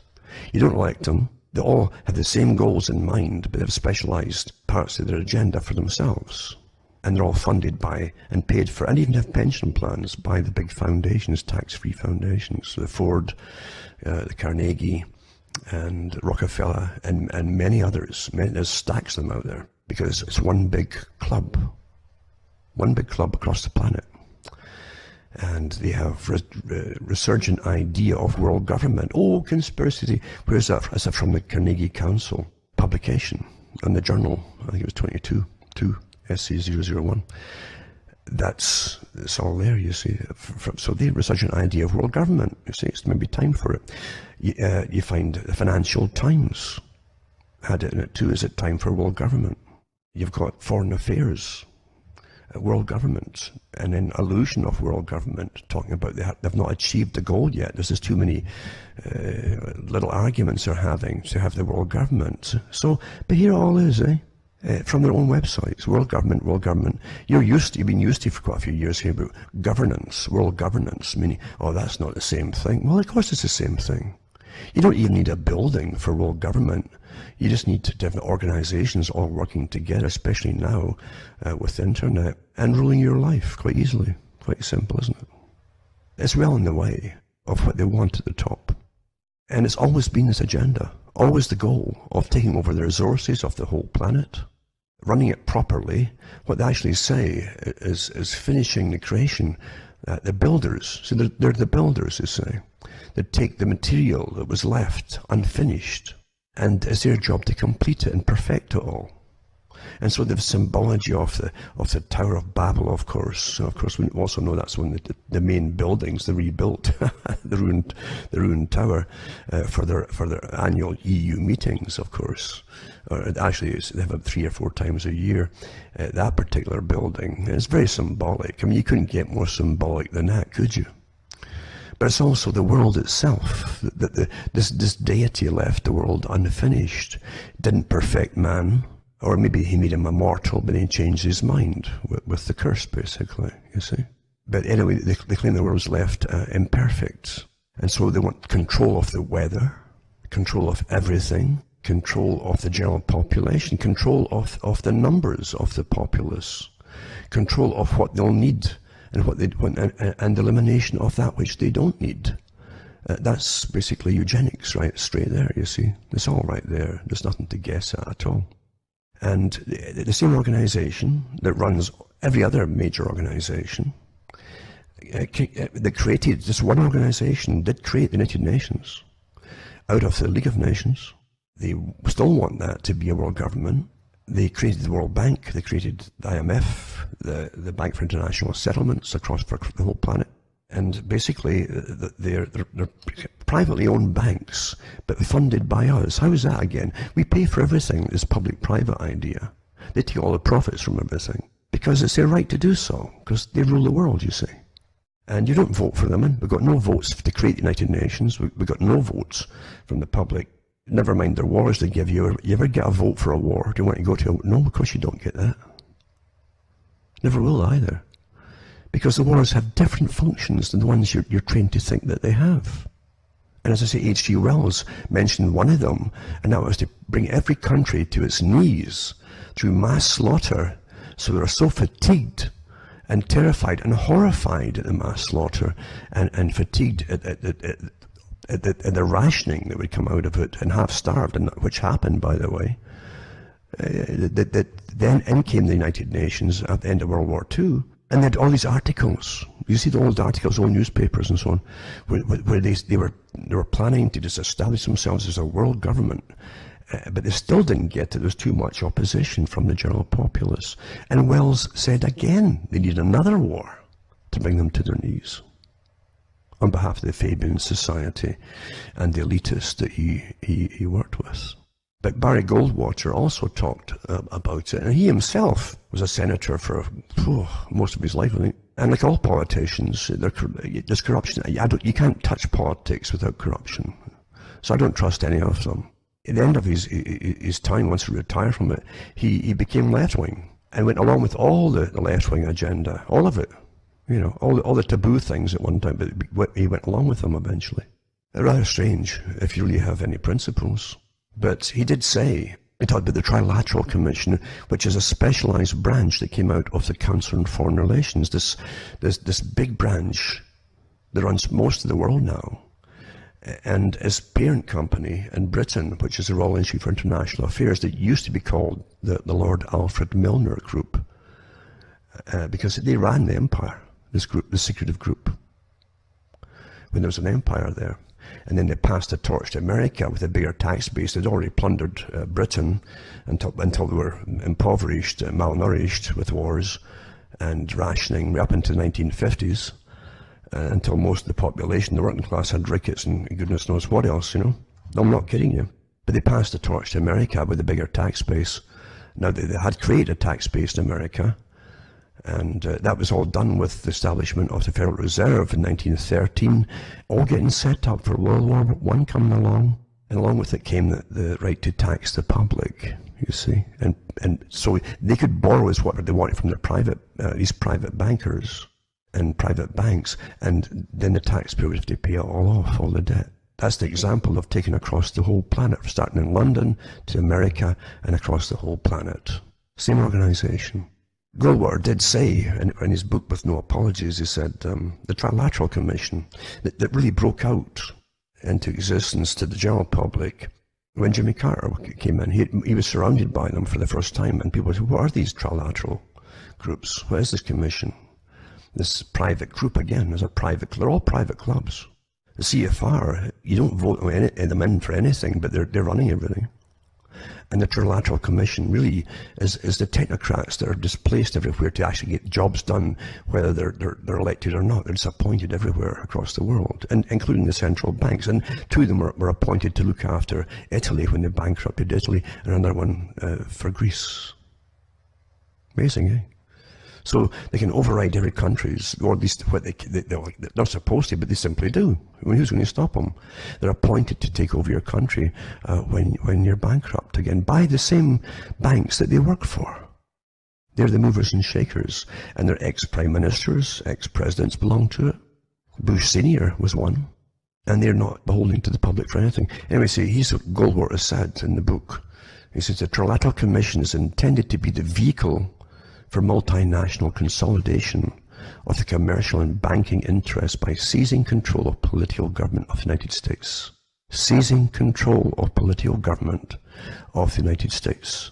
You don't elect them. They all have the same goals in mind, but they have specialized parts of their agenda for themselves. And they're all funded by and paid for, and even have pension plans by the big foundations, tax-free foundations, the Ford, the Carnegie, and Rockefeller, and many others. There's stacks of them out there, because it's one big club across the planet. And they have resurgent idea of world government. Oh, conspiracy. Where's that? Is that from the Carnegie Council publication on the journal? I think it was 22 SC001. It's all there, you see. So they have such an idea of world government. You see, it's maybe time for it. You find the Financial Times had it in it too. Is it time for world government? You've got Foreign Affairs world government, and an illusion of world government, talking about they've not achieved the goal yet. There's just too many little arguments they're having to have the world government. So, but here it all is, from their own websites, world government, world government. You've been used to for quite a few years here about governance, world governance, meaning, oh, that's not the same thing. Well, of course it's the same thing. You don't even need a building for world government. You just need to have organizations all working together, especially now with the internet, and ruling your life quite easily. Quite simple, isn't it? It's well in the way of what they want at the top. And it's always been this agenda, always the goal of taking over the resources of the whole planet, running it properly. What they actually say is finishing the creation. The builders, so they're the builders, they say. They take the material that was left unfinished, and it's their job to complete it and perfect it all. And so the symbology of the Tower of Babel, of course. So of course, we also know that's one of the main buildings they rebuilt, the ruined tower, for their annual EU meetings, of course. Or actually, they have it 3 or 4 times a year. That particular building, it's very symbolic. I mean, you couldn't get more symbolic than that, could you? But it's also the world itself, that this deity left the world unfinished, didn't perfect man, or maybe he made him immortal, but he changed his mind with the curse, basically, you see. But anyway, they claim the world's left imperfect, and so they want control of the weather, control of everything, control of the general population, control of the numbers of the populace, control of what they'll need, and what they want, and elimination of that which they don't need. That's basically eugenics, right? Straight there, you see. It's all right there. There's nothing to guess at all. And the same organization that runs every other major organization, that created, this one organization did create the United Nations out of the League of Nations. They still want that to be a world government. They created the World Bank, they created the IMF, the Bank for International Settlements across for the whole planet. And basically, they're privately owned banks, but funded by us. How is that again? We pay for everything, this public-private idea. They take all the profits from everything, because it's their right to do so, because they rule the world, you see. And you don't vote for them, and we've got no votes to create the United Nations. We've got no votes from the public. Never mind the wars they give you. You ever get a vote for a war? Do you want to go to a... No, of course you don't get that. Never will either. Because the wars have different functions than the ones you're trained to think that they have. And as I say, H.G. Wells mentioned one of them, and that was to bring every country to its knees through mass slaughter, so they were so fatigued and terrified and horrified at the mass slaughter, and fatigued at the rationing that would come out of it, and half-starved, and which happened, by the way. Then in came the United Nations at the end of World War II, and they had all these articles. You see the old articles, old newspapers and so on, where they were planning to just establish themselves as a world government, but they still didn't get it. There was too much opposition from the general populace. And Wells said again they need another war to bring them to their knees, on behalf of the Fabian Society and the elitists that he worked with. But Barry Goldwater also talked about it, and he himself was a senator for most of his life, I think. And like all politicians, there's corruption. You can't touch politics without corruption. So I don't trust any of them. At the end of his time, once he retired from it, he became left-wing and went along with all the left-wing agenda, all of it. You know, all the taboo things at one time, but he went along with them eventually. Rather strange if you really have any principles. But he did say, he talked about the Trilateral Commission, which is a specialized branch that came out of the Council on Foreign Relations, this big branch that runs most of the world now, and its parent company in Britain, which is the Royal Institute for International Affairs, that used to be called the Lord Alfred Milner Group, because they ran the empire, this group, the secretive group, when there was an empire there. And then they passed the torch to America with a bigger tax base. They'd already plundered Britain until they were impoverished, malnourished with wars and rationing up into the 1950s, until most of the population, the working class, had rickets and goodness knows what else, you know. I'm not kidding you. But they passed the torch to America with a bigger tax base. Now, they had created a tax base in America, And that was all done with the establishment of the Federal Reserve in 1913, all getting set up for World War I coming along. And along with it came the right to tax the public, you see. And so they could borrow as what they wanted from their these private bankers and private banks, and then the taxpayer would have to pay it all off, all the debt. That's the example of taking across the whole planet, starting in London to America and across the whole planet. Same organization. Goldwater did say in his book With No Apologies, he said the Trilateral Commission that really broke out into existence to the general public when Jimmy Carter came in. He was surrounded by them for the first time, and people said, what are these trilateral groups? What is this commission? This private group, again, is a private, they're all private clubs. The CFR, you don't vote them in for anything, but they're running everything. And the Trilateral Commission really is the technocrats that are displaced everywhere to actually get jobs done, whether they're elected or not. They're just appointed everywhere across the world, and including the central banks. And two of them were appointed to look after Italy when they bankrupted Italy, and another one for Greece. Amazing, eh? So they can override every country's, or at least what they're not supposed to, but they simply do. I mean, who's going to stop them? They're appointed to take over your country when you're bankrupt again, by the same banks that they work for. They're the movers and shakers, and their ex-prime ministers, ex-presidents belong to it. Bush Senior was one, and they're not beholden to the public for anything. Anyway, see, here's what Goldwater said in the book. He says the Trilateral Commission is intended to be the vehicle for multinational consolidation of the commercial and banking interests by seizing control of political government of the United States. Seizing control of political government of the United States.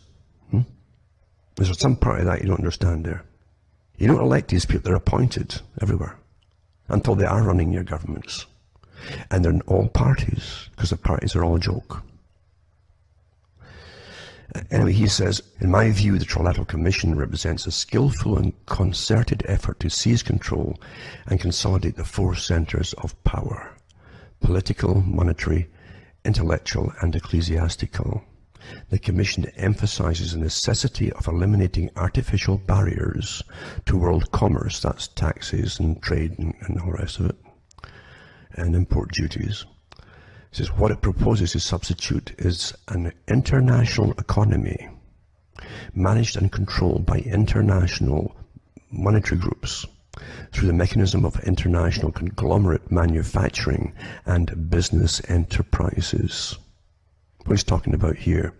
There's some part of that you don't understand there. You don't elect these people, they're appointed everywhere until they are running your governments. And they're in all parties, because the parties are all a joke. Anyway, he says, in my view, the Trilateral Commission represents a skillful and concerted effort to seize control and consolidate the four centers of power: political, monetary, intellectual, and ecclesiastical. The Commission emphasizes the necessity of eliminating artificial barriers to world commerce, that's taxes and trade and all the rest of it, and import duties. It says what it proposes to substitute is an international economy managed and controlled by international monetary groups through the mechanism of international conglomerate manufacturing and business enterprises. What he's talking about here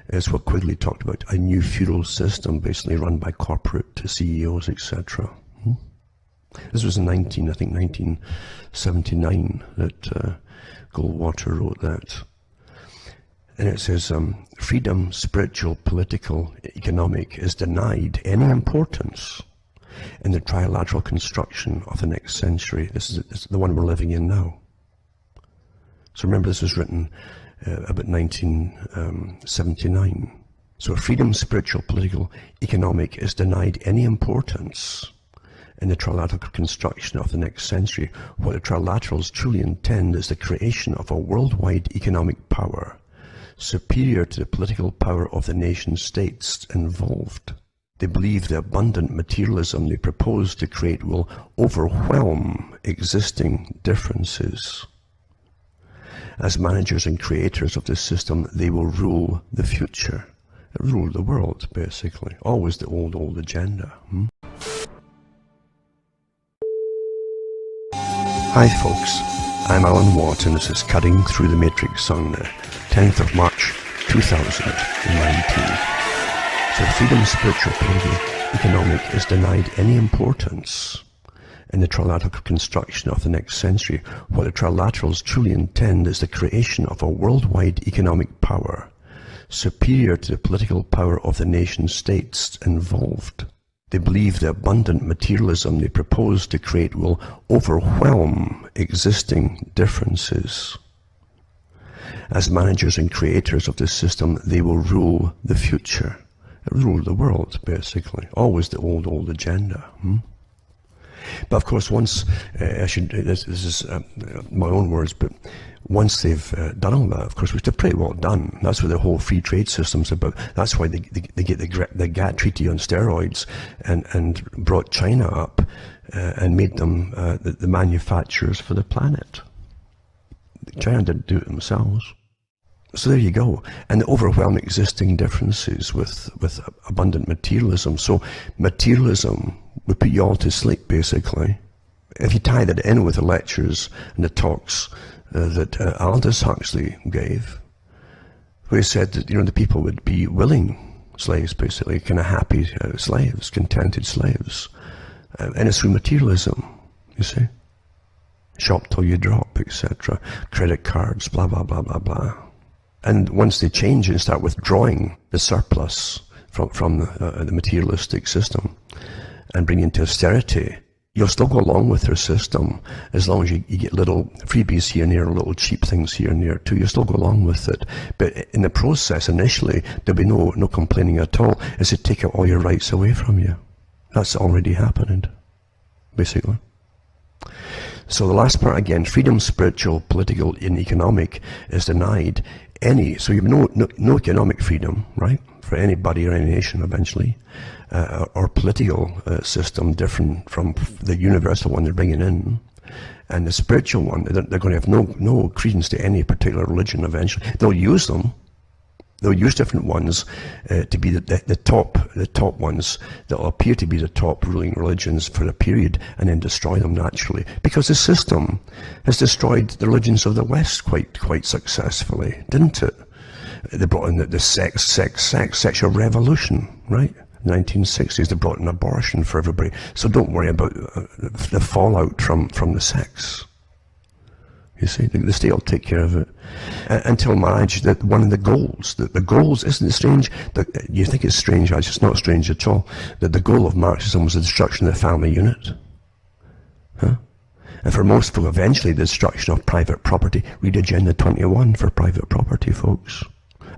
is what Quigley talked about, a new feudal system basically run by corporate CEOs, etc. This was in 1979 that Goldwater wrote that. And it says, freedom, spiritual, political, economic, is denied any importance in the trilateral construction of the next century. This is the one we're living in now. So remember, this was written about 1979. So freedom, spiritual, political, economic, is denied any importance in the trilateral construction of the next century. What the trilaterals truly intend is the creation of a worldwide economic power superior to the political power of the nation states involved. They believe the abundant materialism they propose to create will overwhelm existing differences. As managers and creators of this system, they will rule the future, rule the world, basically. Always the old agenda. Hi folks, I'm Alan Watt and this is Cutting Through the Matrix on the 10th of March 2019. So freedom, spiritual, political, economic is denied any importance in the trilateral construction of the next century. What the trilaterals truly intend is the creation of a worldwide economic power superior to the political power of the nation states involved. They believe the abundant materialism they propose to create will overwhelm existing differences. As managers and creators of this system, they will rule the future, rule the world, basically. Always the old agenda. But of course, once, this is my own words, but once they've done all that, of course, which they're pretty well done. That's what the whole free trade system's about. That's why they get the GATT treaty on steroids and brought China up and made them the manufacturers for the planet. China didn't do it themselves. So there you go. And the overwhelming existing differences with abundant materialism. So materialism would put you all to sleep, basically. If you tie that in with the lectures and the talks that Aldous Huxley gave, where he said that, the people would be willing slaves, basically, kind of happy slaves, contented slaves. And it's through materialism, you see. Shop till you drop, etc. Credit cards, blah, blah, blah, blah, blah. And once they change and start withdrawing the surplus from the materialistic system and bring into austerity, you'll still go along with their system as long as you get little freebies here and there, little cheap things here and there too. You'll still go along with it. But in the process, initially, there'll be no complaining at all, as they take out all your rights away from you. That's already happening, basically. So the last part, again, freedom, spiritual, political, and economic is denied so you have no economic freedom, right, for anybody or any nation eventually, or political system different from the universal one they're bringing in, and the spiritual one, they're going to have no credence to any particular religion eventually. They'll use them. They'll use different ones to be the top ones that will appear to be the top ruling religions for a period, and then destroy them naturally. Because the system has destroyed the religions of the West quite successfully, didn't it? They brought in the sexual revolution, right? 1960s, they brought in abortion for everybody. So don't worry about the fallout from the sex. You see, the state will take care of it. Until marriage, that one of the goals, isn't it strange? You think it's strange, it's not strange at all, that the goal of Marxism was the destruction of the family unit. Huh? And for most people, eventually, the destruction of private property. Read Agenda 21 for private property, folks.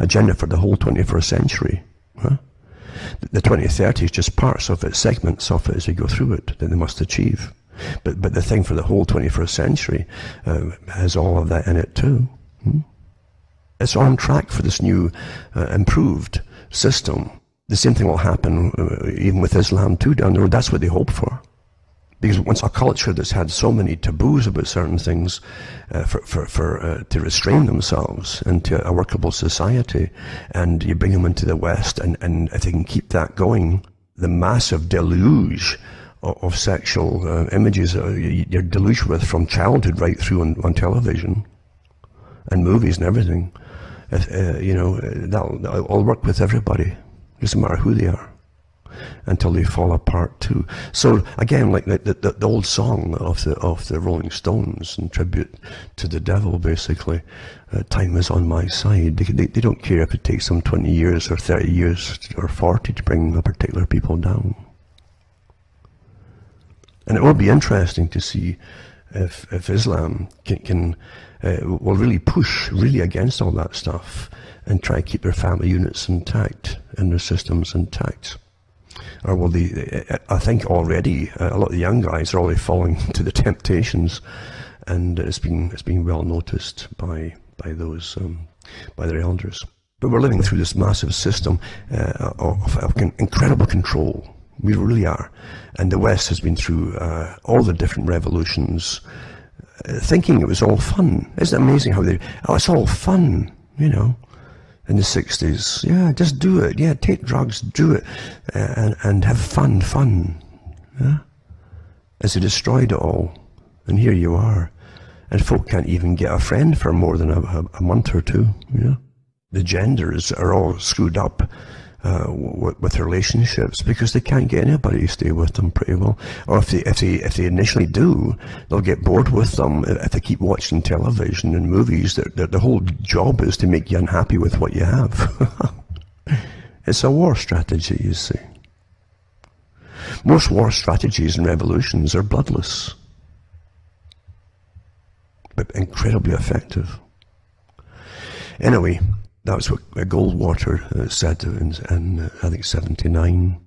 Agenda for the whole 21st century. Huh? The 2030 is just parts of it, segments of it as we go through it, that they must achieve. But the thing for the whole 21st century has all of that in it too. It's on track for this new improved system. The same thing will happen even with Islam too down the road. That's what they hope for. Because once a culture that's had so many taboos about certain things to restrain themselves into a workable society, and you bring them into the West, and if they can keep that going, the massive deluge of sexual images you're deluged with from childhood right through on television and movies and everything, that'll work with everybody. Doesn't matter who they are, until they fall apart too. So again, like the old song of the Rolling Stones in tribute to the devil, basically, time is on my side. They don't care if it takes them 20 years or 30 years or 40 to bring a particular people down. And it will be interesting to see if Islam will really push against all that stuff and try to keep their family units intact and their systems intact. Or will they, I think already, a lot of the young guys are already falling to the temptations, and it's been well noticed by those, by their elders. But we're living through this massive system of incredible control. We really are. And the West has been through all the different revolutions, thinking it was all fun. Isn't it amazing how it's all fun, in the 60s. Yeah, just do it. Yeah, take drugs, do it, and have fun. Yeah? As they destroyed it all. And here you are. And folk can't even get a friend for more than a month or two. The genders are all screwed up with relationships because they can't get anybody to stay with them pretty well. Or if they initially do, they'll get bored with them if they keep watching television and movies. The whole job is to make you unhappy with what you have. It's a war strategy, you see. Most war strategies and revolutions are bloodless, but incredibly effective. Anyway, that was what Goldwater said in I think 79.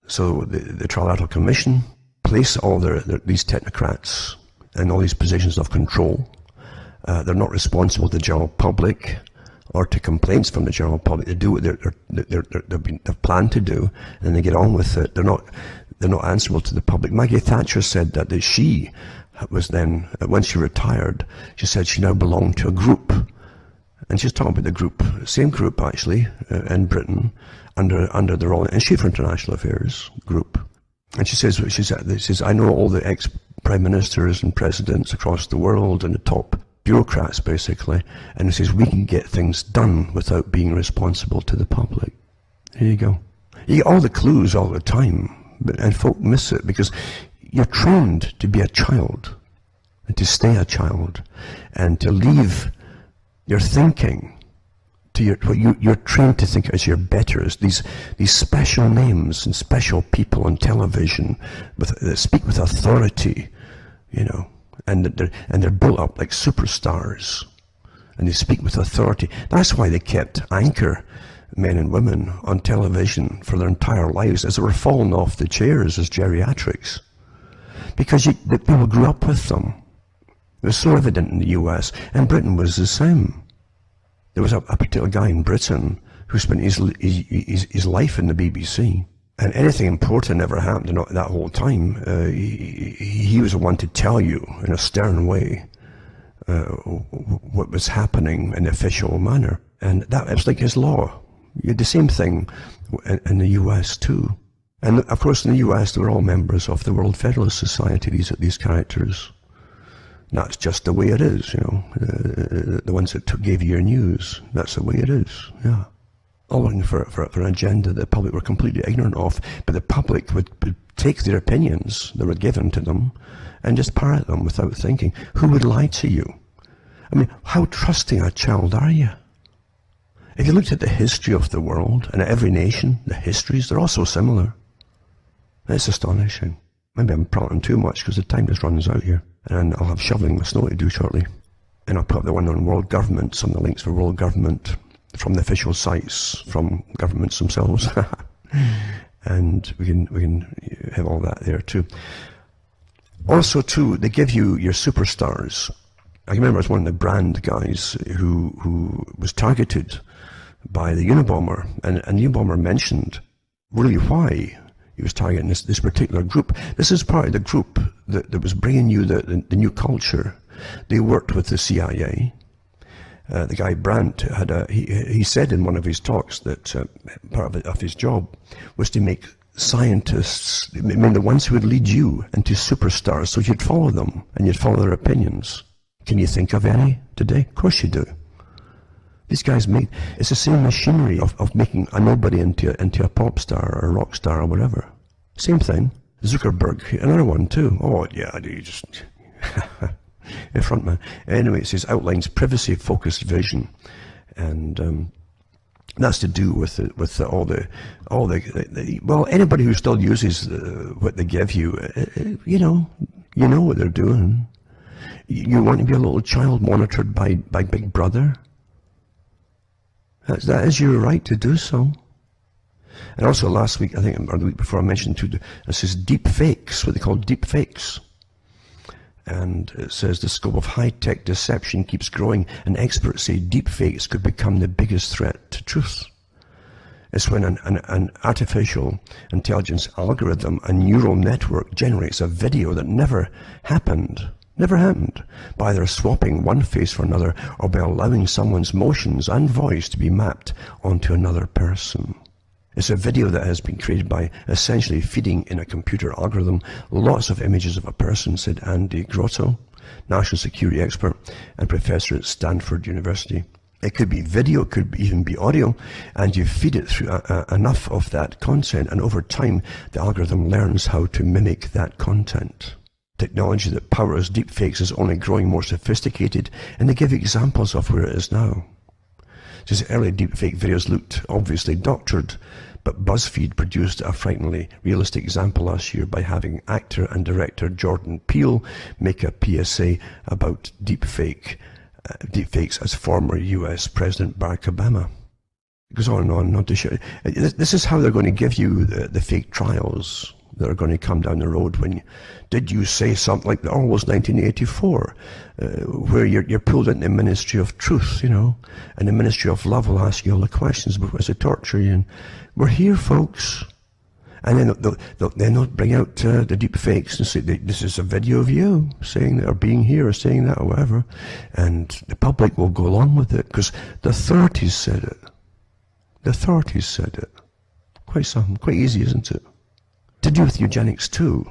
So the Trilateral Commission place all these technocrats in all these positions of control, They're not responsible to the general public or to complaints from the general public. They do what they've planned to do, and then they get on with it. They're not answerable to the public. Maggie Thatcher said that she was then, when she retired, she said she now belonged to a group. And she's talking about the group, same group actually, in Britain, under the Royal Institute for International Affairs group. And she says, I know all the ex-prime ministers and presidents across the world and the top bureaucrats, basically. And it says, we can get things done without being responsible to the public. There you go. You get all the clues all the time, and folk miss it because you're trained to be a child and to stay a child and to leave your thinking to what you're trained to think as your betters, these special names and special people on television that speak with authority, you know, and they're built up like superstars, and they speak with authority. That's why they kept anchor men and women on television for their entire lives as they were falling off the chairs as geriatrics, because the people grew up with them. It was so evident in the US, and Britain was the same. There was a particular guy in Britain who spent his life in the BBC, and anything important ever happened in that whole time, he was the one to tell you in a stern way what was happening in the official manner. And that was like his law. You had the same thing in the US too. And of course in the US they were all members of the World Federalist Society, these characters. That's just the way it is, you know. The ones that gave you your news, that's the way it is, yeah. All looking for an agenda that the public were completely ignorant of, but the public would take their opinions that were given to them and just parrot them without thinking. Who would lie to you? I mean, how trusting a child are you? If you looked at the history of the world, and at every nation, the histories, they're all so similar. It's astonishing. Maybe I'm prattling too much because the time just runs out here. And I'll have shoveling my snow to do shortly. And I'll put up the one on world government, some of the links for world government from the official sites, from governments themselves. And we can have all that there too. Also too, they give you your superstars. I remember I was one of the brand guys who was targeted by the Unabomber, and the Unabomber mentioned really why he was targeting this particular group. This is part of the group that was bringing you the new culture. They worked with the CIA. The guy Brandt he said in one of his talks that part of his job was to make scientists, I mean the ones who would lead you into superstars, so you'd follow them and you'd follow their opinions. Can you think of any today? Of course you do. These guys it's the same machinery of making a nobody into a pop star or a rock star or whatever. Same thing. Zuckerberg, another one too. Oh yeah, you just in front man. Anyway, it says outlines privacy-focused vision, and that's to do with all the well, anybody who still uses what they give you, you know what they're doing. You want to be a little child monitored by Big Brother? That is your right to do so. And also last week, I think, or the week before, I mentioned too, it says deep fakes, what they call deep fakes. And it says the scope of high-tech deception keeps growing, and experts say deep fakes could become the biggest threat to truth. It's when an artificial intelligence algorithm, a neural network, generates a video that never happened, by either swapping one face for another or by allowing someone's motions and voice to be mapped onto another person. It's a video that has been created by essentially feeding in a computer algorithm lots of images of a person, said Andy Grotto, national security expert and professor at Stanford University. It could be video, it could even be audio, and you feed it through enough of that content, and over time the algorithm learns how to mimic that content. Technology that powers deepfakes is only growing more sophisticated, and they give examples of where it is now. Since early deepfake videos looked obviously doctored, but BuzzFeed produced a frighteningly realistic example last year by having actor and director Jordan Peele make a PSA about deepfakes as former US President Barack Obama. It goes on and on, not to show. This is how they're going to give you the fake trials. that are going to come down the road when did you say something like the Orwell's 1984, where you're pulled into the ministry of truth, you know, and the ministry of love will ask you all the questions before they torture you. And we're here, folks. And then they'll bring out the deep fakes and say, this is a video of you saying that, or being here, or saying that, or whatever. And the public will go along with it, because the authorities said it. The authorities said it. Quite easy, isn't it? To do with eugenics too.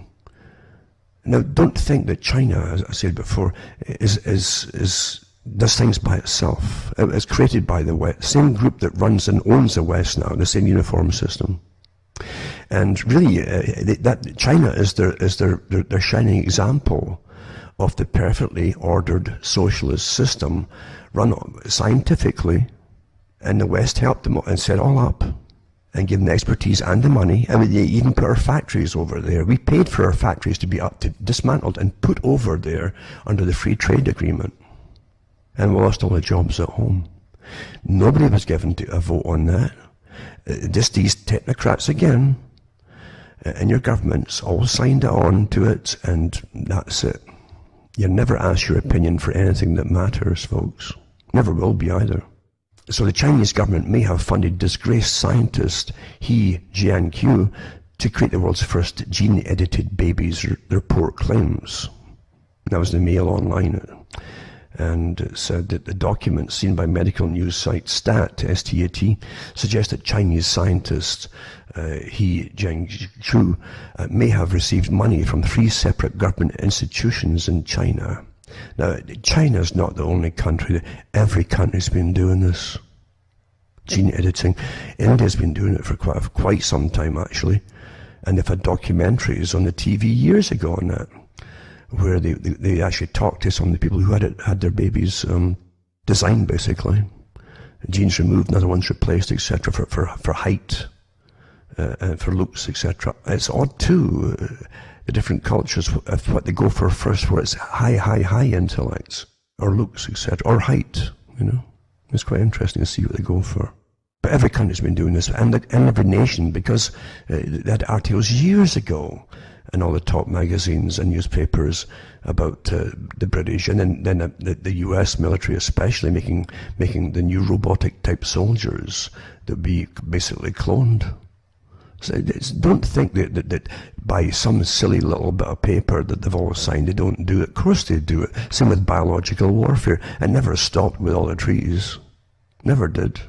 Now, don't think that China, as I said before, does things by itself. It's created by the West, same group that runs and owns the West now, the same uniform system. And really, that China is their shining example of the perfectly ordered socialist system run scientifically, and the West helped them and set it all up and give them the expertise and the money. I mean, they even put our factories over there. We paid for our factories to be dismantled and put over there under the free trade agreement. And we lost all the jobs at home. Nobody was given a vote on that. Just these technocrats again, and your governments all signed on to it, and that's it. You're never asked your opinion for anything that matters, folks. Never will be either. So the Chinese government may have funded disgraced scientist He Jiankui to create the world's first gene-edited babies, the report claims. That was the Mail Online. And it said that the documents seen by medical news site STAT, S-T-A-T, suggest that Chinese scientist He Jiankui may have received money from 3 separate government institutions in China. Now, China's not the only country. Every country's been doing this. Gene editing. India's been doing it for quite some time, actually. And they've had documentaries on the TV years ago on that, where they actually talked to some of the people who had their babies designed, basically. Genes removed, another one's replaced, etc., for height, and for looks, etc. It's odd, too, the different cultures of what they go for first, where it's high intellect, or looks, etc., or height, you know. It's quite interesting to see what they go for. But every country's been doing this, and every nation, because they had articles years ago in all the top magazines and newspapers about the British, and then the US military especially making the new robotic type soldiers that would be basically cloned. So don't think that by some silly little bit of paper that they've all signed, they don't do it. Of course they do it. Same with biological warfare. It never stopped with all the trees. Never did.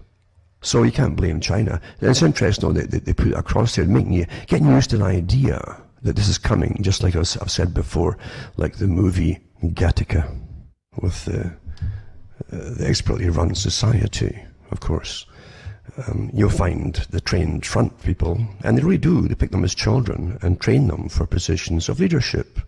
So you can't blame China. And it's interesting, though, that they put it across there, getting used to an idea that this is coming, just like I've said before, like the movie Gattaca, with the expertly run society, of course. You'll find the trained front people, and they really do, they pick them as children and train them for positions of leadership.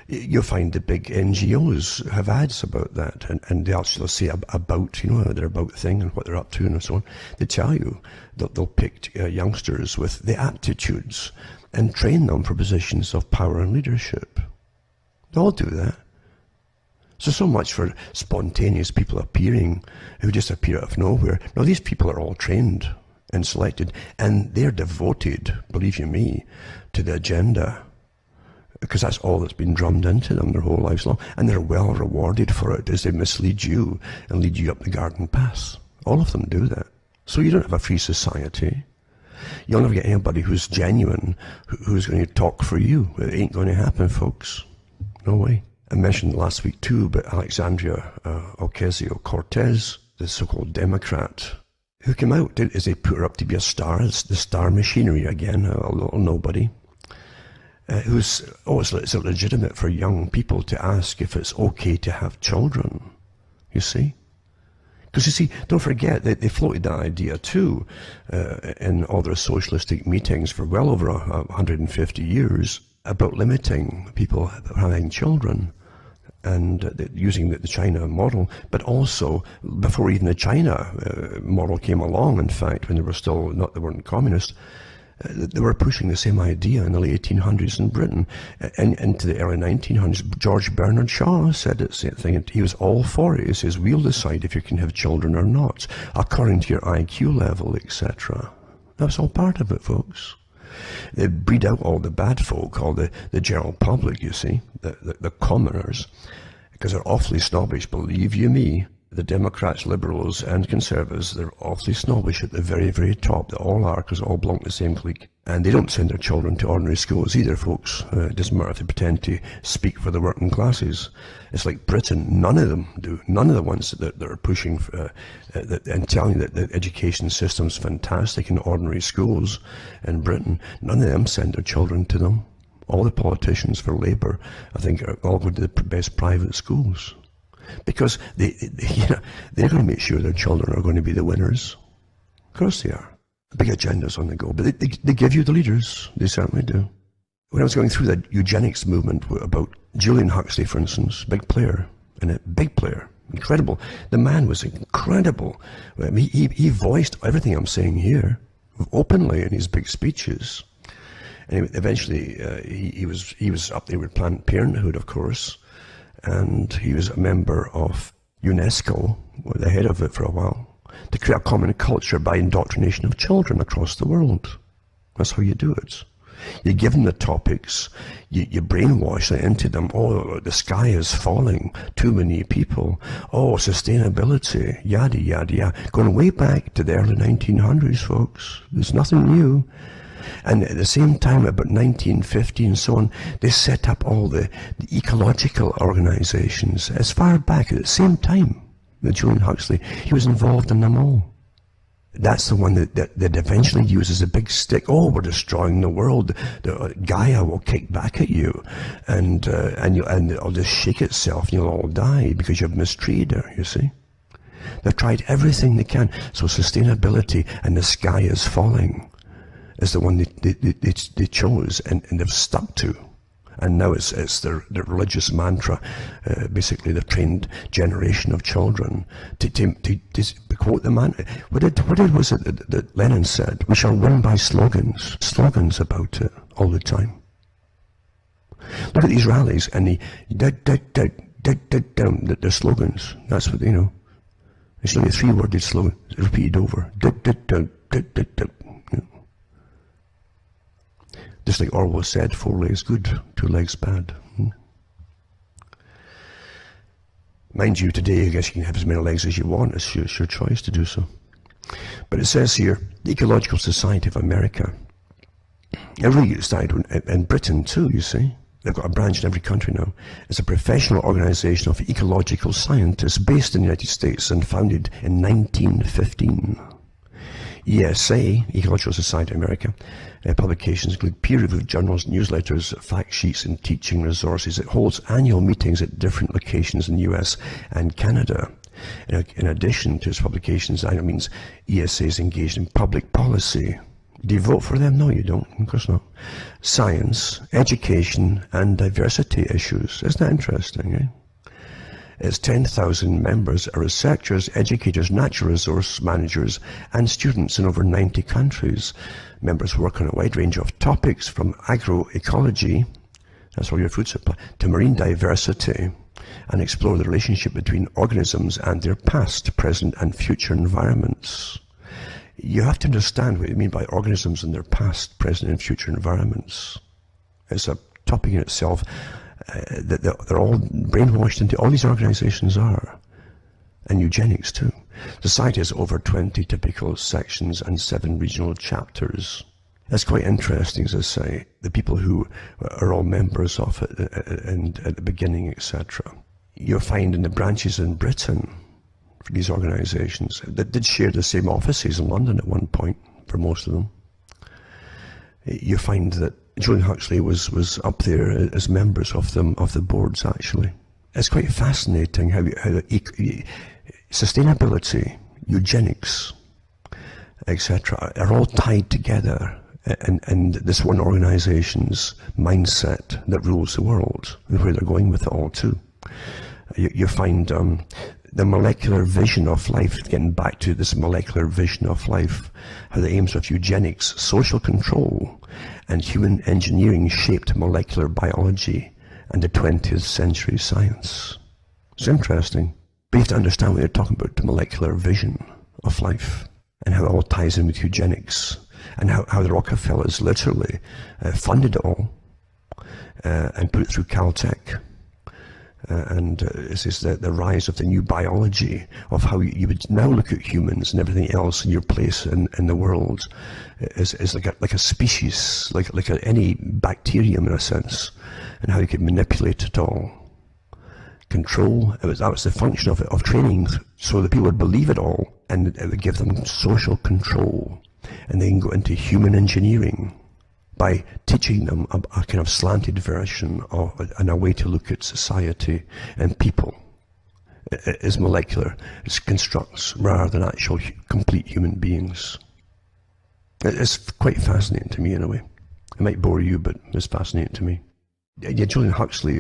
You'll find the big NGOs have ads about that, and they actually say about, you know, their about thing and what they're up to and so on. They tell you that they'll pick youngsters with the aptitudes and train them for positions of power and leadership. They all do that. So much for spontaneous people appearing who just appear out of nowhere. Now, these people are all trained and selected, and they're devoted, believe you me, to the agenda, because that's all that's been drummed into them their whole lives long, and they're well rewarded for it as they mislead you and lead you up the garden path. All of them do that. So you don't have a free society. You'll never get anybody who's genuine, who's going to talk for you. It ain't going to happen, folks. No way. I mentioned last week too about Alexandria Ocasio-Cortez, the so-called Democrat, who came out as they put her up to be a star, the star machinery again, a little nobody. It's legitimate for young people to ask if it's okay to have children, you see. Because you see, don't forget, they floated that idea too in all their socialistic meetings for well over 150 years about limiting people having children and using the China model, but also before even the China model came along, in fact, when they weren't communist, they were pushing the same idea in the late 1800s in Britain. And into the early 1900s, George Bernard Shaw said the same thing. He was all for it. He says, we'll decide if you can have children or not, according to your IQ level, etc. That's all part of it, folks. They breed out all the bad folk, all the general public, you see, the commoners, because they're awfully snobbish, believe you me. The Democrats, Liberals and Conservatives, they're awfully snobbish at the very, very top. They all are, because they all belong to the same clique. And they don't send their children to ordinary schools either, folks. It doesn't matter if they pretend to speak for the working classes. It's like Britain. None of them do. None of the ones that are pushing and telling you that the education system's fantastic in ordinary schools in Britain, none of them send their children to them. All the politicians for Labour, I think, are all going to the best private schools. Because they're going to make sure their children are going to be the winners. Of course they are. Big agendas on the go. But they give you the leaders. They certainly do. When I was going through that eugenics movement about Julian Huxley, for instance, big player, and a big player, incredible. The man was incredible. I mean, he voiced everything I'm saying here openly in his big speeches. And eventually he was up there with Planned Parenthood, of course. And he was a member of UNESCO, the head of it for a while, to create a common culture by indoctrination of children across the world. That's how you do it. You give them the topics, you brainwash it into them. Oh, the sky is falling, too many people. Oh, sustainability, yada, yada, yada. Going way back to the early 1900s, folks. There's nothing new. And at the same time, about 1950 and so on, they set up all the ecological organizations as far back at the same time that Julian Huxley, he was involved in them all. That's the one that eventually uses a big stick. Oh, we're destroying the world. The Gaia will kick back at you, and it'll just shake itself, and you'll all die because you've mistreated her. You see, they've tried everything they can. So sustainability and the sky is falling is the one they chose and they've stuck to. And now it's their religious mantra. Basically, they've trained generation of children to quote the man. What was it that Lenin said? We shall win by slogans. Slogans about it all the time. Look at these rallies and their slogans. That's what they know. It's only a three-worded slogan repeated over. Just like Orwell said, 4 legs good, 2 legs bad. Mind you, today I guess you can have as many legs as you want. It's your choice to do so. But it says here, the Ecological Society of America. It really started in Britain too, you see. They've got a branch in every country now. It's a professional organization of ecological scientists based in the United States and founded in 1915. ESA, Ecological Society of America, publications include peer-reviewed journals, newsletters, fact sheets, and teaching resources. It holds annual meetings at different locations in the US and Canada. In addition to its publications, that means ESA is engaged in public policy. Do you vote for them? No, you don't. Of course not. Science, education, and diversity issues. Isn't that interesting, eh? Its 10,000 members are researchers, educators, natural resource managers, and students in over 90 countries. Members work on a wide range of topics from agroecology, that's all your food supply, to marine diversity, and explore the relationship between organisms and their past, present, and future environments. You have to understand what you mean by organisms and their past, present, and future environments. It's a topic in itself. They're all brainwashed into, all these organizations are, and eugenics too. Society has over 20 typical sections and 7 regional chapters. That's quite interesting, as I say, the people who are all members of it and at the beginning, etc. You'll find in the branches in Britain for these organizations that did share the same offices in London at one point for most of them. You find that Julian Huxley was up there as members of the boards, actually. It's quite fascinating how sustainability, eugenics, etc. are all tied together in this one organization's mindset that rules the world, and where they're going with it all too. You find the molecular vision of life, getting back to this molecular vision of life, how the aims of eugenics, social control, and human engineering shaped molecular biology and the 20th century science. It's interesting. But you have to understand what they're talking about, the molecular vision of life, and how it all ties in with eugenics. and how the Rockefellers literally funded it all and put it through Caltech. This is the rise of the new biology of how you would now look at humans and everything else in your place in the world is like a species, like any bacterium in a sense, and how you could manipulate it all. Control, that was the function of training, so that people would believe it all, and it would give them social control. And they can go into human engineering by teaching them a kind of slanted version of and a way to look at society and people. It is molecular, it's constructs rather than actual complete human beings. It's quite fascinating to me in a way. It might bore you, but it's fascinating to me. Yeah, Julian Huxley,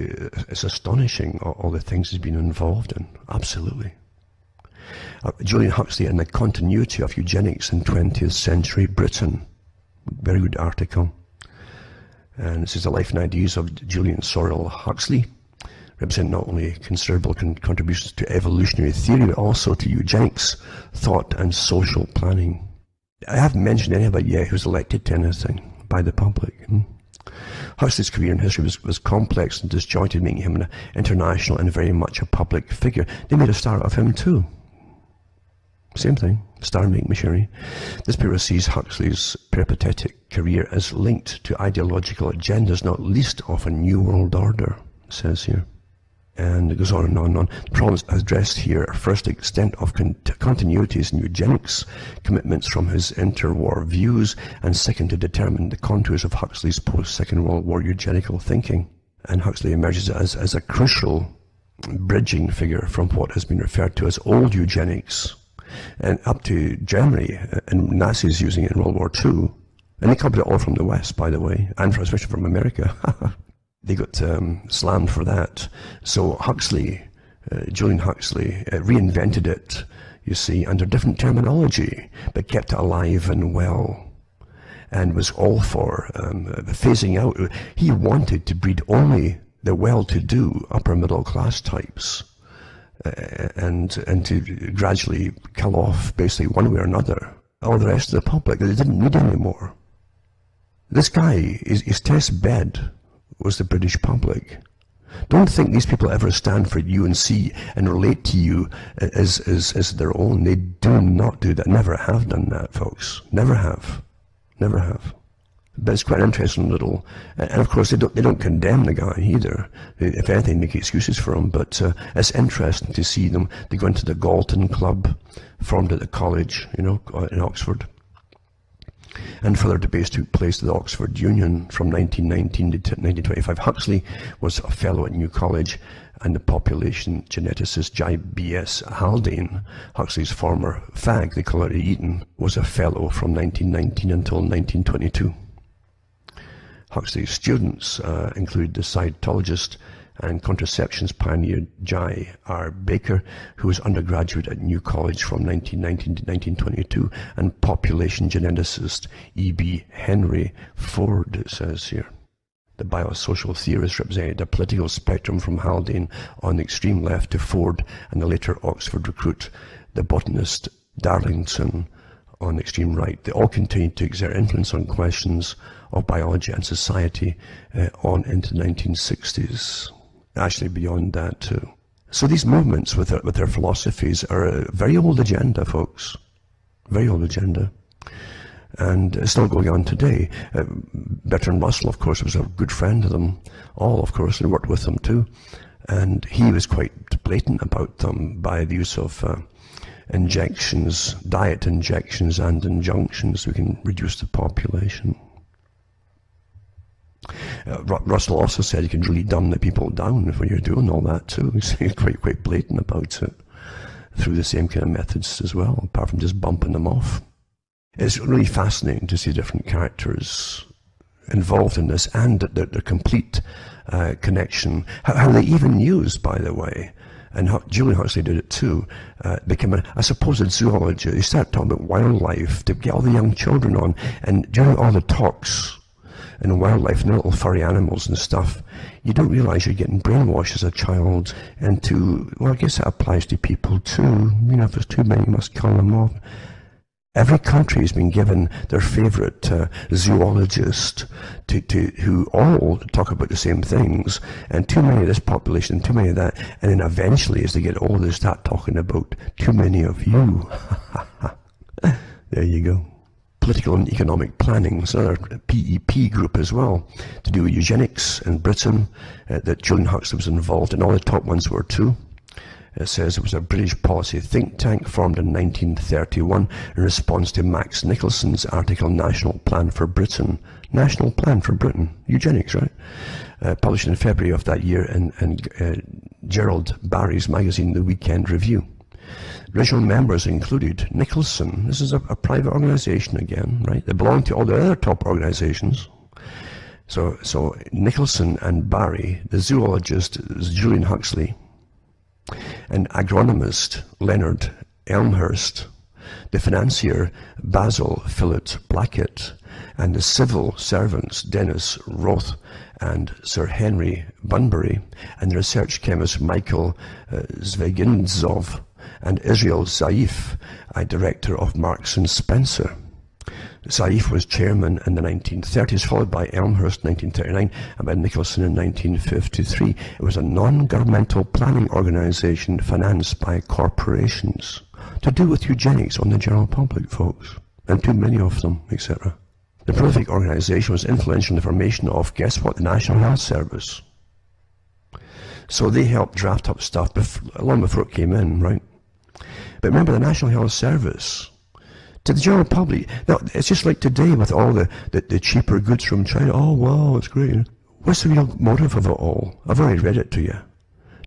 it's astonishing all the things he's been involved in, absolutely. Julian Huxley and the continuity of eugenics in 20th century Britain, very good article. And this is the life and ideas of Julian Sorrell Huxley, represent not only considerable contributions to evolutionary theory, but also to eugenics, thought and social planning. I haven't mentioned anybody yet who's elected to anything by the public. Huxley's career and history was complex and disjointed, making him an international and very much a public figure. They made a star out of him too. Same thing, star-making machinery. This paper sees Huxley's peripatetic career as linked to ideological agendas, not least of a New World Order, it says here. And it goes on and on and on. The problems addressed here are first, the extent of continuities in eugenics, commitments from his interwar views, and second, to determine the contours of Huxley's post-Second World War eugenical thinking. And Huxley emerges as a crucial bridging figure from what has been referred to as old eugenics, and up to Germany, and Nazis using it in World War II. And they copied it all from the West, by the way, and especially from America. They got slammed for that. So Huxley, Julian Huxley, reinvented it, you see, under different terminology, but kept it alive and well, and was all for phasing out. He wanted to breed only the well-to-do upper middle class types, and to gradually kill off, basically one way or another, all the rest of the public that they didn't need anymore. This guy, his test bed was the British public. Don't think these people ever stand for you and see and relate to you as their own. They do not do that. Never have done that, folks. Never have. Never have. But it's quite an interesting little, and of course they don't condemn the guy either. If anything, make excuses for him. But it's interesting to see them. They go into the Galton Club, formed at the college, you know, in Oxford. And further debates took place at the Oxford Union from 1919 to 1925. Huxley was a fellow at New College, and the population geneticist J.B.S. Haldane, Huxley's former fag, they call it at Eton, was a fellow from 1919 until 1922. Huxley's students included the cytologist and contraceptions pioneer J. R. Baker, who was undergraduate at New College from 1919 to 1922, and population geneticist E. B. Henry Ford, it says here. The biosocial theorists represented a political spectrum from Haldane on the extreme left to Ford and the later Oxford recruit, the botanist Darlington, on the extreme right. They all continued to exert influence on questions of biology and society on into the 1960s. Actually beyond that too. So these movements with their philosophies are a very old agenda, folks. Very old agenda. And it's still going on today. Bertrand Russell, of course, was a good friend of them all, of course, and worked with them too. And he was quite blatant about them by the use of injections, diet injections and injunctions. We can reduce the population. Russell also said you can really dumb the people down when you're doing all that too. He's quite blatant about it through the same kind of methods as well, apart from just bumping them off. It's really fascinating to see different characters involved in this and their complete connection. How they even used, by the way, and Julian Huxley did it too, became a supposed zoologist. He started talking about wildlife to get all the young children on, and during all the talks in wildlife and little furry animals and stuff, you don't realize you're getting brainwashed as a child into, well, I guess that applies to people too. You know, if there's too many, you must kill them off. Every country has been given their favourite zoologist who all talk about the same things, and too many of this population, too many of that, and then eventually as they get older they start talking about too many of you. There you go. Political and Economic Planning is another PEP group as well, to do with eugenics in Britain, that Julian Huxley was involved in. All the top ones were too. It says it was a British policy think tank formed in 1931 in response to Max Nicholson's article National Plan for Britain. National Plan for Britain. Eugenics, right? Published in February of that year in Gerald Barry's magazine, The Weekend Review. Original members included Nicholson. This is a private organization again, right? They belong to all the other top organizations. So Nicholson and Barry, the zoologist is Julian Huxley, an agronomist, Leonard Elmhurst, the financier, Basil Phillott Blackett, and the civil servants, Dennis Roth and Sir Henry Bunbury, and the research chemist, Michael Zvegindzov, and Israel Zaif, a director of Marks and Spencer. Zaif was chairman in the 1930s, followed by Elmhurst in 1939 and by Nicholson in 1953. It was a non-governmental planning organization financed by corporations to do with eugenics on the general public, folks, and too many of them, etc. The prolific organization was influential in the formation of, guess what, the National Health Service. So they helped draft up stuff long before it came in, right? But remember, the National Health Service, to the general public, now, it's just like today with all the cheaper goods from China. Oh, wow, it's great. What's the real motive of it all? I've already read it to you.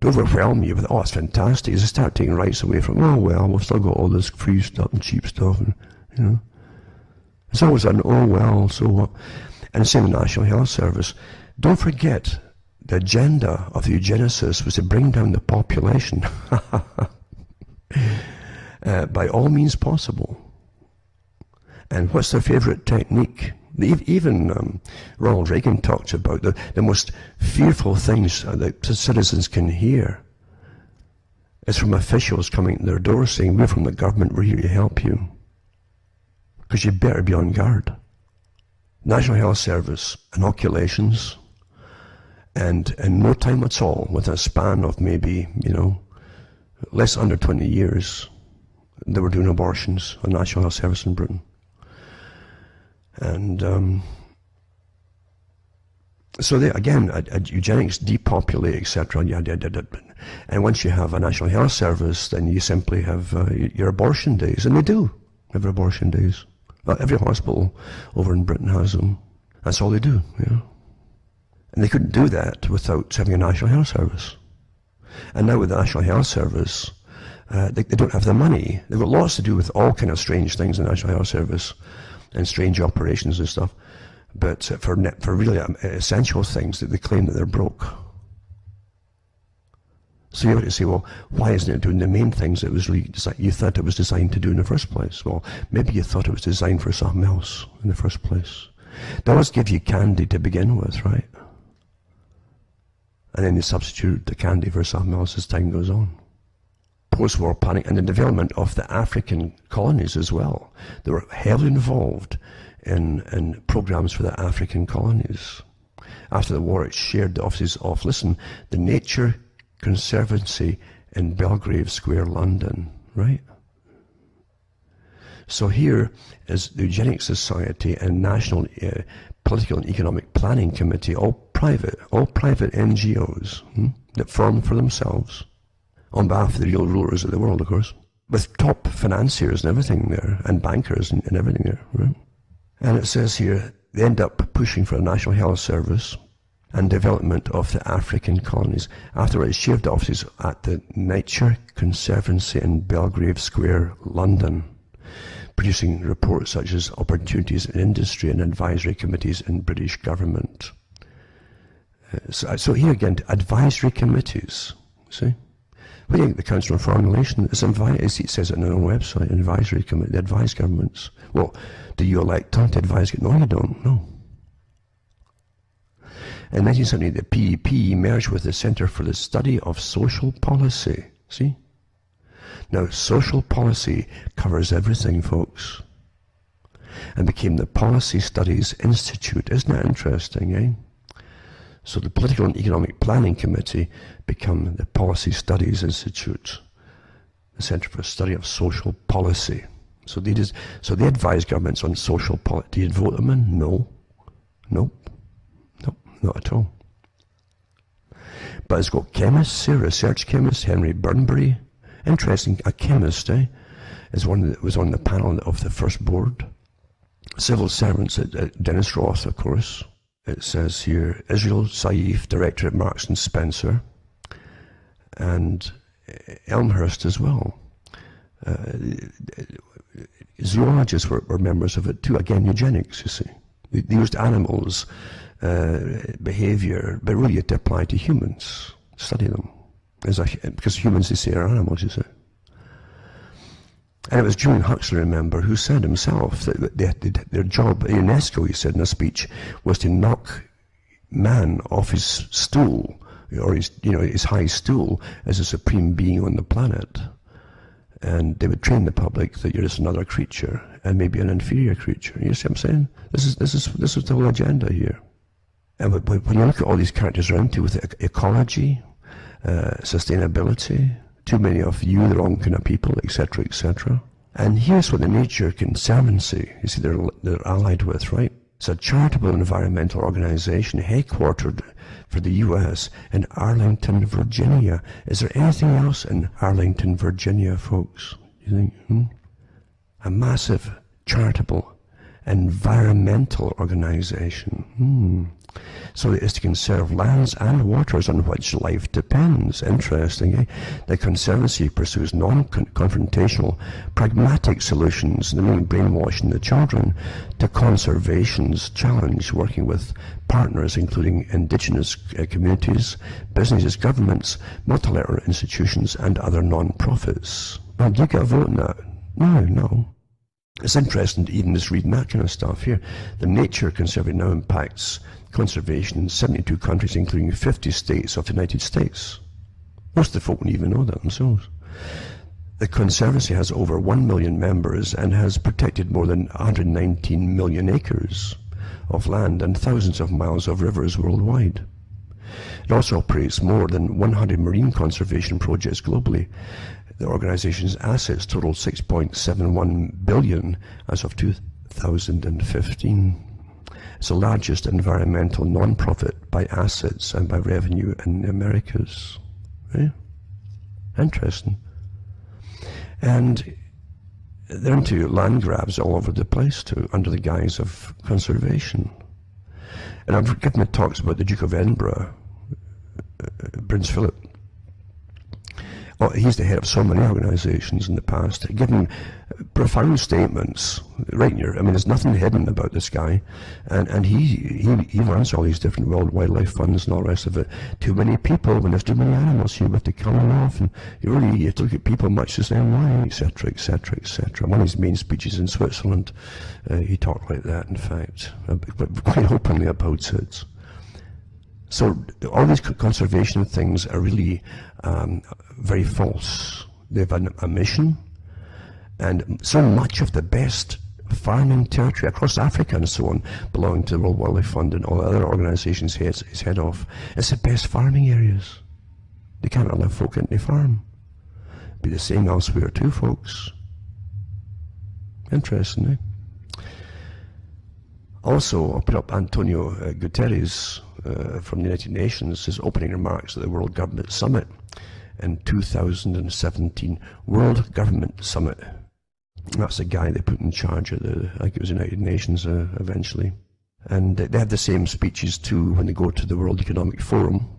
Don't overwhelm you with, oh, it's fantastic. As they start taking rights away from, oh, well, we've still got all this free stuff and cheap stuff, and, you know. It's always an, oh, well, so what? And the same with the National Health Service. Don't forget, the agenda of the eugenicists was to bring down the population by all means possible. And what's their favourite technique? Even Ronald Reagan talked about the most fearful things that citizens can hear is from officials coming to their door saying, we're from the government, we're here to help you. Because you better be on guard. National Health Service, inoculations, and in no time at all, with a span of maybe, less under 20 years, they were doing abortions on National Health Service in Britain. And so they, again, eugenics, depopulate, etc. And once you have a National Health Service, then you simply have your abortion days, and they do have abortion days. Every hospital over in Britain has them. That's all they do, And they couldn't do that without having a National Health Service. And now with the National Health Service, they don't have the money. They've got lots to do with all kind of strange things in the National Health Service and strange operations and stuff. But for really essential things, that they claim that they're broke. So you have to say, well, why isn't it doing the main things that was really you thought it was designed to do in the first place? Well, maybe you thought it was designed for something else in the first place. They always give you candy to begin with, right? And then they substitute the candy for something else as time goes on. Post-war planning and the development of the African colonies as well. They were heavily involved in programs for the African colonies. After the war, it shared the offices of, listen, the Nature Conservancy in Belgrave Square, London, right? So here is the Eugenics Society and National Political and Economic Planning Committee, all private NGOs that form for themselves on behalf of the real rulers of the world, of course, with top financiers and everything there, and bankers and everything there, right? And it says here, they end up pushing for a National Health Service and development of the African colonies. Afterwards, it shared the offices at the Nature Conservancy in Belgrave Square, London, producing reports such as opportunities in industry and advisory committees in British government. So here again, advisory committees, see? What do you think the Council on Foreign Relations is? It says it on their own website, an advisory committee, they advise governments. Well, do you elect them to advise? No, you don't, no. In 1970, the PEP merged with the Centre for the Study of Social Policy, see? Now, social policy covers everything, folks. and became the Policy Studies Institute. Isn't that interesting, eh? So the Political and Economic Planning Committee become the Policy Studies Institute, the Centre for Study of Social Policy. So they advise governments on social policy. Do you vote them in? No. Nope. Nope, not at all. But it's got chemists here, research chemists, Henry Burnbury. Interesting, a chemist, was on the panel of the first board. Civil servants at Dennis Roth, of course. It says here, Israel Saif, director at Marks and Spencer, and Elmhurst as well. Zoologists were members of it too. Again, eugenics, you see. They used animals' behavior, but really it applied to humans. Study them. Because humans, they say, are animals, you see. And it was Julian Huxley, remember, who said himself that their job at UNESCO, he said in a speech, was to knock man off his stool, or his high stool, as a supreme being on the planet. And they would train the public that you're just another creature, and maybe an inferior creature. You see what I'm saying? This is the whole agenda here. And when you look at all these characters around to with ecology, sustainability, too many of you, the wrong kind of people, etc., etc. And here's what the Nature Conservancy, you see, they're allied with, right? It's a charitable environmental organization headquartered for the U.S. in Arlington, Virginia. Is there anything else in Arlington, Virginia, folks? You think? A massive charitable environmental organization. So it is to conserve lands and waters on which life depends. Interesting, eh? The Conservancy pursues non-confrontational, pragmatic solutions, namely brainwashing the children, to conservation's challenge, working with partners including indigenous communities, businesses, governments, multilateral institutions, and other non-profits. Well, do you get a vote in that? No. It's interesting to even just reading that kind of stuff here. The Nature Conservancy now impacts conservation in 72 countries, including 50 states of the United States. Most of the folk wouldn't even know that themselves. The Conservancy has over 1 million members and has protected more than 119 million acres of land and thousands of miles of rivers worldwide. It also operates more than 100 marine conservation projects globally. The organization's assets total $6.71 billion as of 2015. It's the largest environmental non-profit by assets and by revenue in the Americas. Yeah? Interesting. And they're into land grabs all over the place too, under the guise of conservation. And I've given the talks about the Duke of Edinburgh, Prince Philip. Oh, he's the head of so many organizations in the past, giving profound statements right in your, I mean, there's nothing hidden about this guy, and he runs all these different World Wildlife Funds and all the rest of it. Too many people, when there's too many animals, you have to kill them off, and you have to look at people much the same way, etc., etc., etc. One of his main speeches in Switzerland, he talked like that, in fact, but quite openly about it. So all these conservation things are really very false. They have a mission, and so much of the best farming territory across Africa and so on belong to the World Wildlife Fund and all the other organizations he's head of. It's the best farming areas. They can't allow folk into the farm. Be the same elsewhere too, folks. Interesting, eh? Also, I'll put up Antonio Guterres from the United Nations, his opening remarks at the World Government Summit in 2017. World Government Summit. That's the guy they put in charge of the, I think it was United Nations eventually. And they have the same speeches too when they go to the World Economic Forum.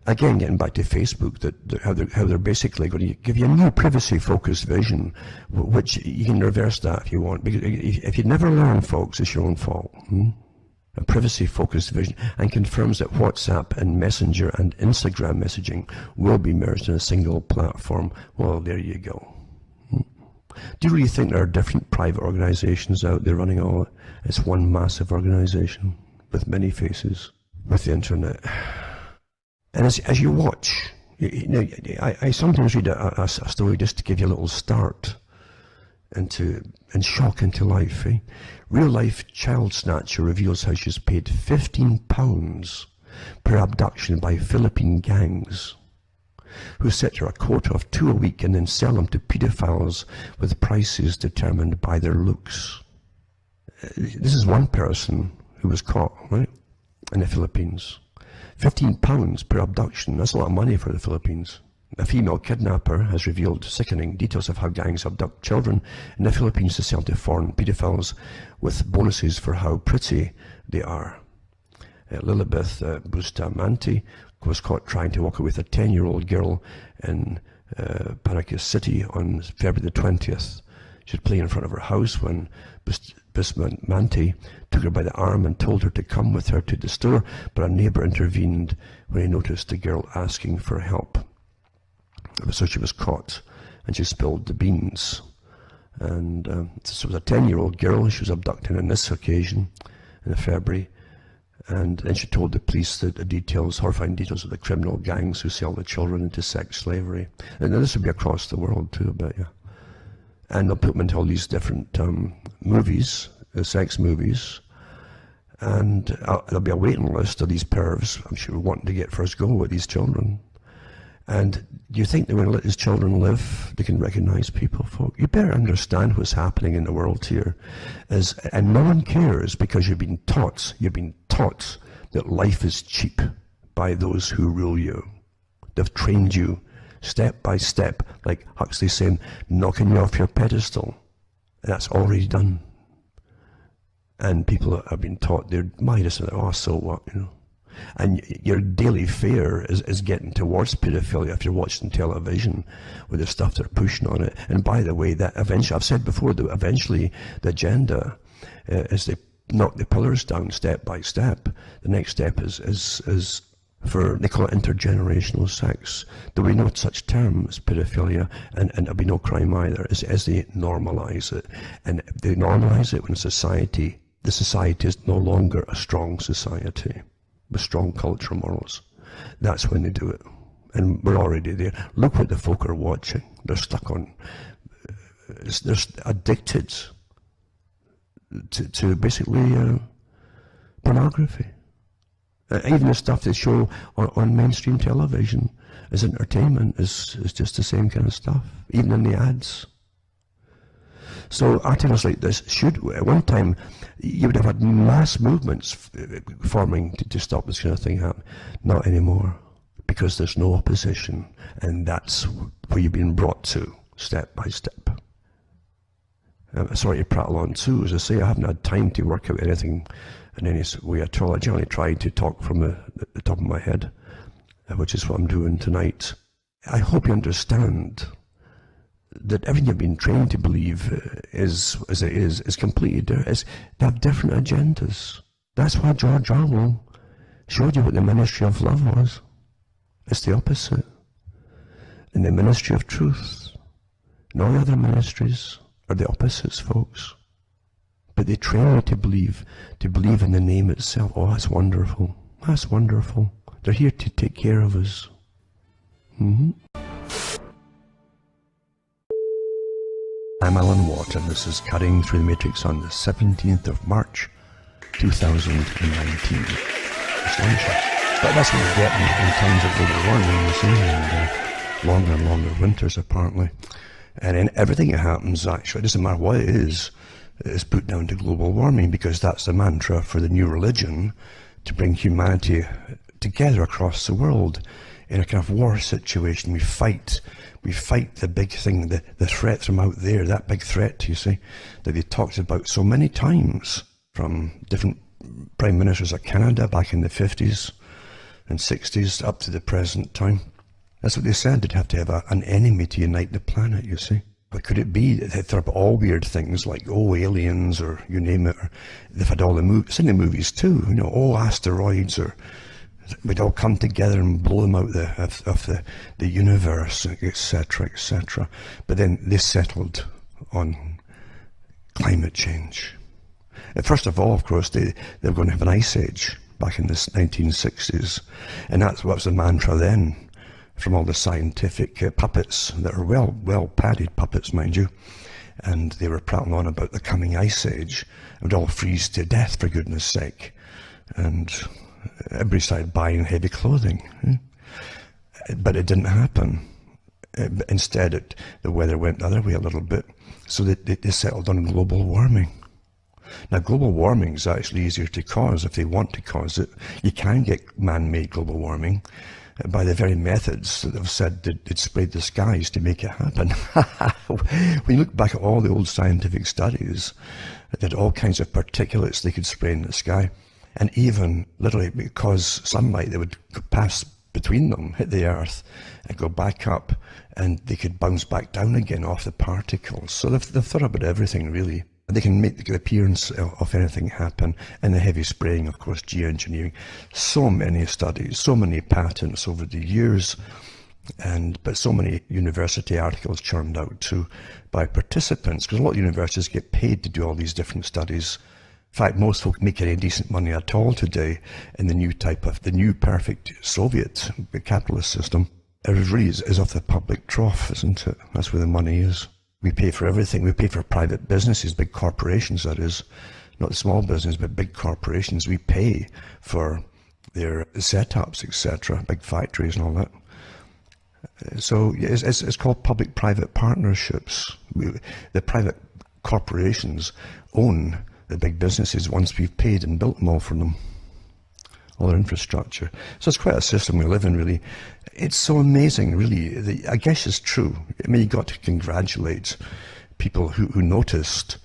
Again, getting back to Facebook, how they're basically going to give you a new privacy-focused vision, which you can reverse that if you want. Because if you never learn, folks, it's your own fault. A privacy-focused vision, and confirms that WhatsApp and Messenger and Instagram messaging will be merged in a single platform. Well, there you go. Do you really think there are different private organizations out there running all? It's one massive organization with many faces, with the internet. And as you watch, I sometimes read a story just to give you a little start. and shock into life. Real life child snatcher reveals how she's paid £15 per abduction by Philippine gangs, who set her a quota of 2 a week and then sell them to paedophiles with prices determined by their looks. This is one person who was caught, right, in the Philippines. £15 per abduction, that's a lot of money for the Philippines. A female kidnapper has revealed sickening details of how gangs abduct children in the Philippines to sell to foreign paedophiles with bonuses for how pretty they are. Lilibeth Bustamante was caught trying to walk away with a 10-year-old girl in Paracas City on February the 20th. She was playing in front of her house when Bustamante took her by the arm and told her to come with her to the store, but a neighbour intervened when he noticed the girl asking for help. So she was caught, and she spilled the beans. And this was a 10-year-old girl. She was abducted on this occasion in February. And then she told the police the details, horrifying details of the criminal gangs who sell the children into sex slavery. And this would be across the world too, I bet you. And they'll put them into all these different movies, sex movies. And there'll be a waiting list of these pervs, I'm sure, wanting to get first go with these children. And do you think they're going to let these children live? They can recognize people, folk. You better understand what's happening in the world here. And no one cares because you've been taught that life is cheap by those who rule you. They've trained you step by step, like Huxley saying, knocking you off your pedestal. And that's already done. And people have been taught they're Midas, oh, so what, you know. And your daily fare is getting towards pedophilia if you're watching television with the stuff they're pushing on it. And by the way, that eventually, I've said before, that eventually the agenda is they knock the pillars down step by step. The next step is for, they call it intergenerational sex. There will be no such term as pedophilia, and there'll be no crime either, as they normalize it. And they normalize it when the society is no longer a strong society with strong cultural morals. That's when they do it. And we're already there. Look what the folk are watching. They're stuck on, they're addicted to basically pornography. Even the stuff they show on mainstream television as entertainment is just the same kind of stuff, even in the ads. So articles like this should, at one time, you would have had mass movements forming to stop this kind of thing happening. Not anymore, because there's no opposition, and that's where you've been brought to, step by step. Sorry to prattle on too, as I say, I haven't had time to work out anything in any way at all. I generally try to talk from the top of my head, which is what I'm doing tonight. I hope you understand that everything you've been trained to believe is completely different. They have different agendas. That's why George Orwell showed you what the Ministry of Love was. It's the opposite. And the Ministry of Truth and all the other ministries are the opposites, folks. But they train you to believe in the name itself. Oh, that's wonderful. That's wonderful. They're here to take care of us. I'm Alan Watt, and this is Cutting Through the Matrix on the 17th of March, 2019. Astonishing. But that's what we're getting in times of global warming, you see, and longer and longer winters, apparently. And in everything that happens, actually, it doesn't matter what it is put down to global warming, because that's the mantra for the new religion, to bring humanity together across the world in a kind of war situation. We fight the big thing, the threat from out there, that big threat, you see, that they talked about so many times, from different prime ministers of Canada back in the 50s and 60s up to the present time. That's what they said, they'd have to have an enemy to unite the planet, you see. But could it be that they thought about all weird things like, aliens, or you name it, or they've had all the movies, in the movies too, you know, asteroids, or we'd all come together and blow them out of the universe, etc., etc. But then they settled on climate change. And first of all, of course, they were going to have an ice age back in the 1960s, and that's what was the mantra then, from all the scientific puppets that are well padded puppets, mind you, and they were prattling on about the coming ice age. It would all freeze to death, for goodness sake. And everybody started buying heavy clothing. But it didn't happen. Instead, the weather went the other way a little bit, so they settled on global warming. Now, global warming is actually easier to cause if they want to cause it. You can get man-made global warming by the very methods that have said that it sprayed the skies to make it happen. When you look back at all the old scientific studies, they had all kinds of particulates they could spray in the sky, and even literally cause sunlight that would pass between them, hit the earth, and go back up, and they could bounce back down again off the particles. So they've thought about everything, really. They can make the appearance of anything happen, and the heavy spraying, of course, geoengineering. So many studies, so many patents over the years, but so many university articles churned out too by participants, because a lot of universities get paid to do all these different studies. In fact, most folk make any decent money at all today in the new perfect Soviet capitalist system. It really is off the public trough, isn't it? That's where the money is. We pay for everything. We pay for private businesses, big corporations, that is. Not small business, but big corporations. We pay for their setups, etc., big factories and all that. So it's called public-private partnerships. The private corporations own the big businesses once we've paid and built them all for them, all their infrastructure. So it's quite a system we live in, really. It's so amazing, really. I guess it's true. I mean, you've got to congratulate people who noticed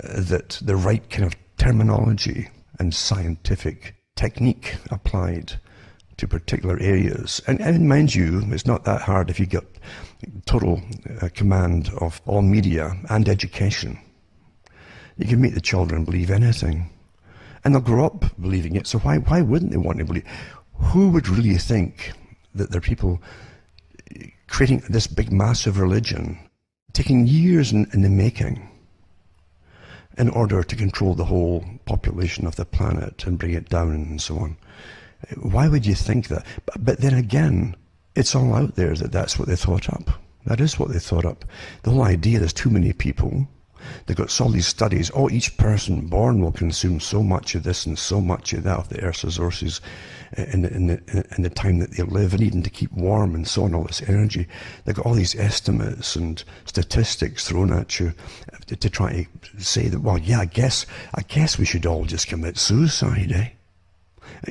that the right kind of terminology and scientific technique applied to particular areas. And mind you, it's not that hard if you get total command of all media and education. You can make the children believe anything, and they'll grow up believing it. So why wouldn't they want to believe? Who would really think that there are people creating this big massive religion, taking years in the making, in order to control the whole population of the planet and bring it down and so on? Why would you think that? But then again, it's all out there that that's what they thought up. That is what they thought up. The whole idea there's too many people. They've got all these studies. Oh, each person born will consume so much of this and so much of that of the Earth's resources in the time that they live, and even to keep warm and so on, all this energy. They've got all these estimates and statistics thrown at you to try to say that, well, yeah, I guess we should all just commit suicide, eh?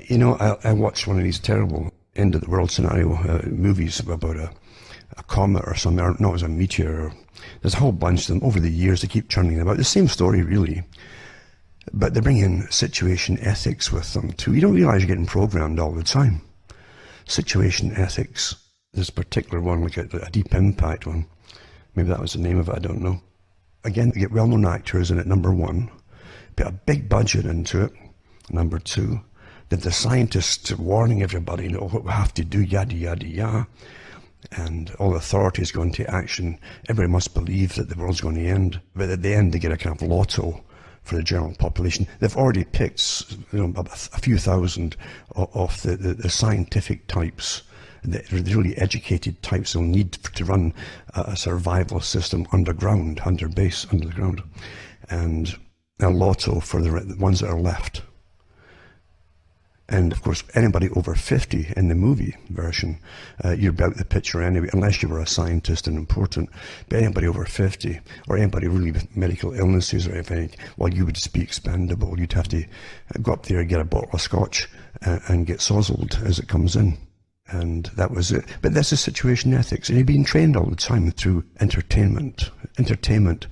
You know, I watched one of these terrible end of the world scenario movies about a comet or something, or no, it was a meteor. There's a whole bunch of them over the years. They keep churning them out. The same story, really. But they bring in situation ethics with them too. You don't realize you're getting programmed all the time. Situation ethics. This particular one, like a deep impact one. Maybe that was the name of it, I don't know. Again, they get well-known actors in it, number one. Put a big budget into it, number two. Then the scientists warning everybody, what we have to do, yada, yada, yada. And all authorities go into action. Everybody must believe that the world's going to end. But at the end, they get a kind of lotto for the general population. They've already picked, a few thousand of the scientific types, the really educated types they'll need to run a survival system underground, under the ground. And a lotto for the ones that are left. And of course, anybody over 50 in the movie version, you're out the picture anyway, unless you were a scientist and important. But anybody over 50, or anybody really with medical illnesses or anything, well, you would just be expendable. You'd have to go up there and get a bottle of scotch and get sozzled as it comes in. And that was it. But that's the situation ethics. And you're being trained all the time through entertainment. Entertainment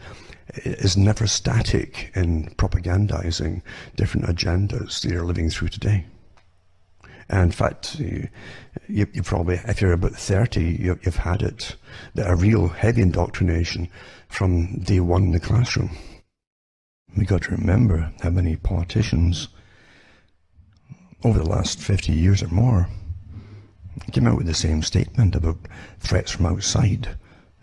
is never static in propagandizing different agendas that you're living through today. And in fact, you probably, if you're about 30, you've had it, a real heavy indoctrination from day one in the classroom. We got to remember how many politicians over the last 50 years or more came out with the same statement about threats from outside,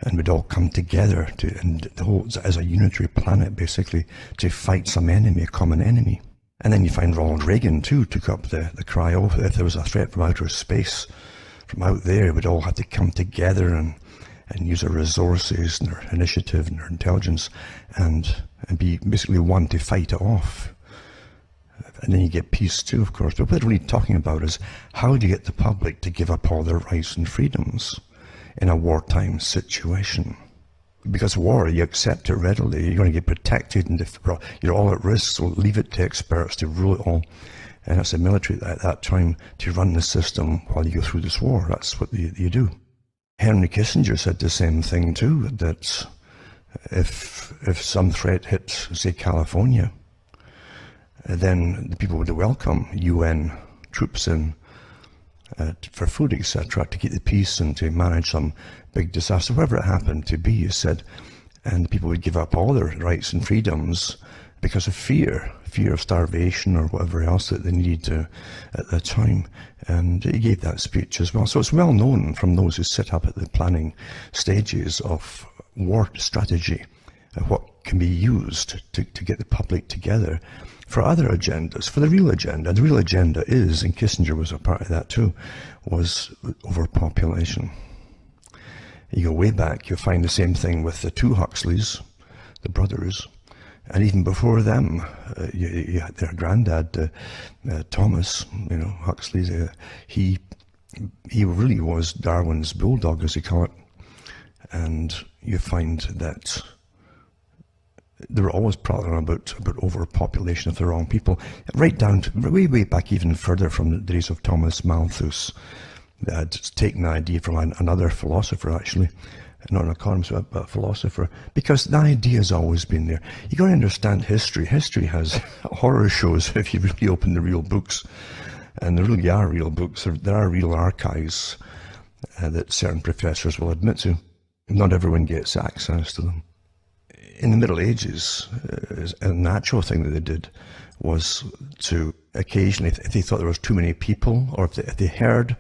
and we'd all come together and the whole, as a unitary planet, basically, to fight some enemy, a common enemy. And then you find Ronald Reagan too took up the cry, if there was a threat from outer space, from out there, we'd all have to come together and use their resources and their initiative and their intelligence and be basically one to fight it off. And then you get peace too, of course. But what we're really talking about is how do you get the public to give up all their rights and freedoms in a wartime situation? Because war, you accept it readily. You're going to get protected and you're all at risk, so leave it to experts to rule it all. And it's the military at that time to run the system while you go through this war. That's what you do. Henry Kissinger said the same thing too, that if some threat hit, say, California, then the people would welcome UN troops in for food, etc., to keep the peace and to manage some big disaster, whatever it happened to be, he said. And people would give up all their rights and freedoms because of fear of starvation or whatever else that they needed at the time. And he gave that speech as well. So it's well known from those who sit up at the planning stages of war strategy, what can be used to get the public together for other agendas, for the real agenda. The real agenda is, and Kissinger was a part of that too, was overpopulation. You go way back, you'll find the same thing with the two Huxleys, the brothers, and even before them, you had their granddad, Thomas, Huxley. He really was Darwin's bulldog, as he call it. And you find that they were always prattling about overpopulation of the wrong people, right down to way back even further from the days of Thomas Malthus. They had taken the idea from another philosopher, actually, not an economist, but a philosopher, because the idea has always been there. You got to understand history. History has horror shows if you really open the real books, and there really are real books. There are real archives that certain professors will admit to. Not everyone gets access to them. In the Middle Ages, a natural thing that they did was to occasionally, if they thought there was too many people, or if they heard,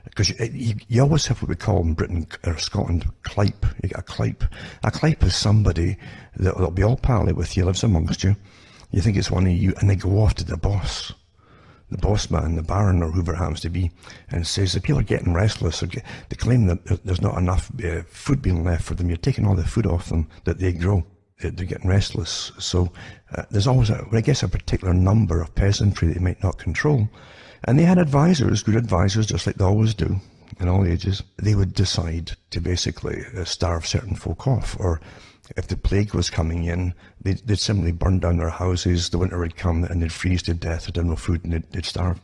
because you always have what we call in Britain or Scotland, clipe. You get a clipe. A clipe is somebody that'll be all pally with you, lives amongst you. You think it's one of you, and they go off to the boss man, the baron, or whoever it happens to be, and says that people are getting restless, or they claim that there's not enough food being left for them. You're taking all the food off them that they grow. They're getting restless. So there's always, a particular number of peasantry that they might not control. And they had advisors, good advisors, just like they always do in all ages. They would decide to basically starve certain folk off, or if the plague was coming in, they'd simply burn down their houses, the winter would come and they'd freeze to death, they'd have no food and they'd starve.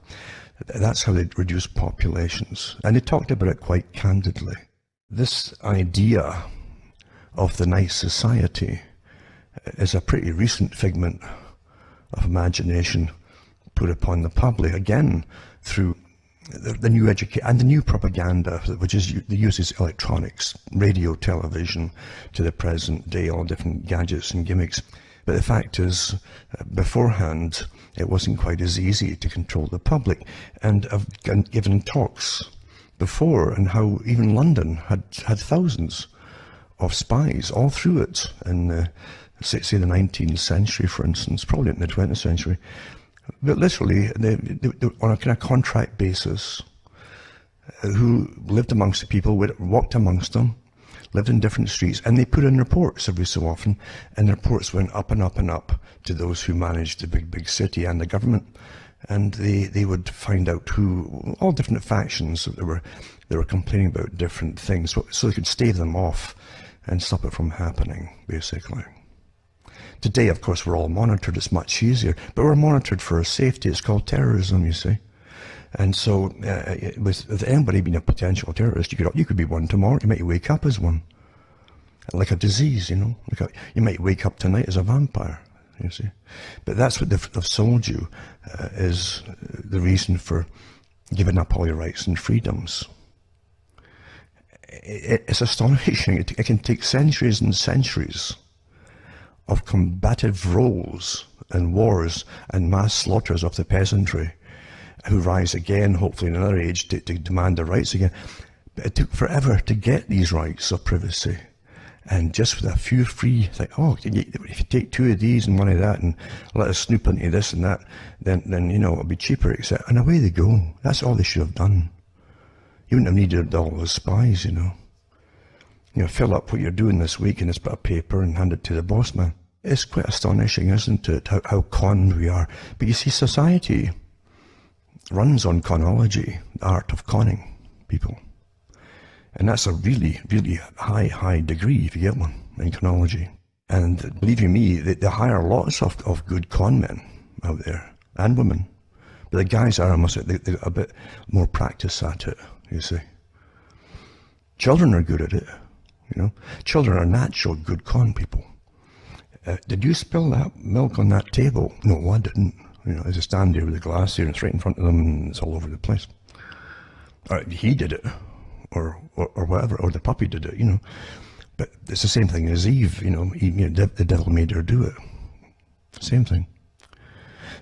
That's how they'd reduce populations. And they talked about it quite candidly. This idea of the nice society is a pretty recent figment of imagination put upon the public, again, through the new education and the new propaganda, which uses electronics, radio, television, to the present day, all different gadgets and gimmicks. But the fact is, beforehand, it wasn't quite as easy to control the public. And I've given talks before on how even London had thousands of spies all through it, in say the 19th century, for instance, probably in the 20th century. But literally, they on a kind of contract basis, who lived amongst the people, walked amongst them, lived in different streets, and they put in reports every so often, and the reports went up and up and up to those who managed the big city and the government, and they would find out who, all different factions that they were complaining about different things, so they could stave them off and stop it from happening, basically. Today, of course, we're all monitored. It's much easier, but we're monitored for our safety. It's called terrorism, you see. And so, with anybody being a potential terrorist, you could be one tomorrow. You might wake up as one, like a disease, you might wake up tonight as a vampire, you see. But that's what they've sold you, is the reason for giving up all your rights and freedoms. It's astonishing. It can take centuries and centuries of combative roles and wars and mass slaughters of the peasantry, who rise again, hopefully in another age, to demand their rights again. But it took forever to get these rights of privacy. And just with a few free, if you take two of these and one of that and let us snoop into this and that, then it'll be cheaper, etc. And away they go. That's all they should have done. You wouldn't have needed all those spies, fill up what you're doing this week in this bit of paper and hand it to the boss man. It's quite astonishing, isn't it, how conned we are. But you see, society runs on conology, the art of conning people. And that's a really, really high degree, if you get one, in conology. And believe you me, they hire lots of good con men out there, and women. But the guys are, I must say, they're a bit more practice at it, you see. Children are good at it, Children are natural good con people. Did you spill that milk on that table? No, I didn't. As I stand there with the glass here, and it's right in front of them, and it's all over the place. Or he did it, or whatever, or the puppy did it, But it's the same thing as Eve, the devil made her do it. Same thing.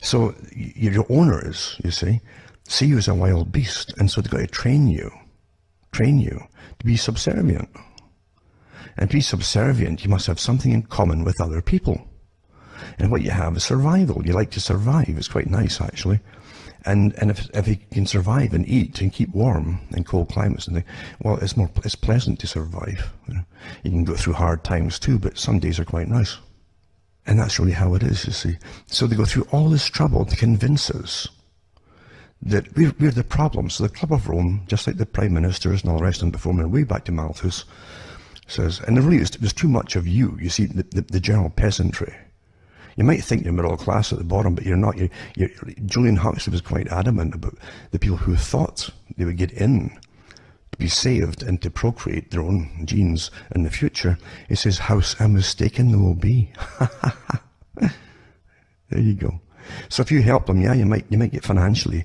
So your owners, you see you as a wild beast, and so they've got to train you to be subservient. And to be subservient, you must have something in common with other people. And what you have is survival. You like to survive. It's quite nice, actually. And if you can survive and eat and keep warm in cold climates and things, well, it's pleasant to survive. You can go through hard times too, but some days are quite nice. And that's really how it is, you see. So they go through all this trouble to convince us that we're the problem. So the Club of Rome, just like the prime ministers and all the rest of them before me, way back to Malthus, says, and there really is, there's too much of you see, the general peasantry. You might think you're middle class at the bottom, but you're not. Julian Huxley was quite adamant about the people who thought they would get in to be saved and to procreate their own genes in the future. He says, how mistaken they will be. There you go. So if you help them, yeah, you might get financially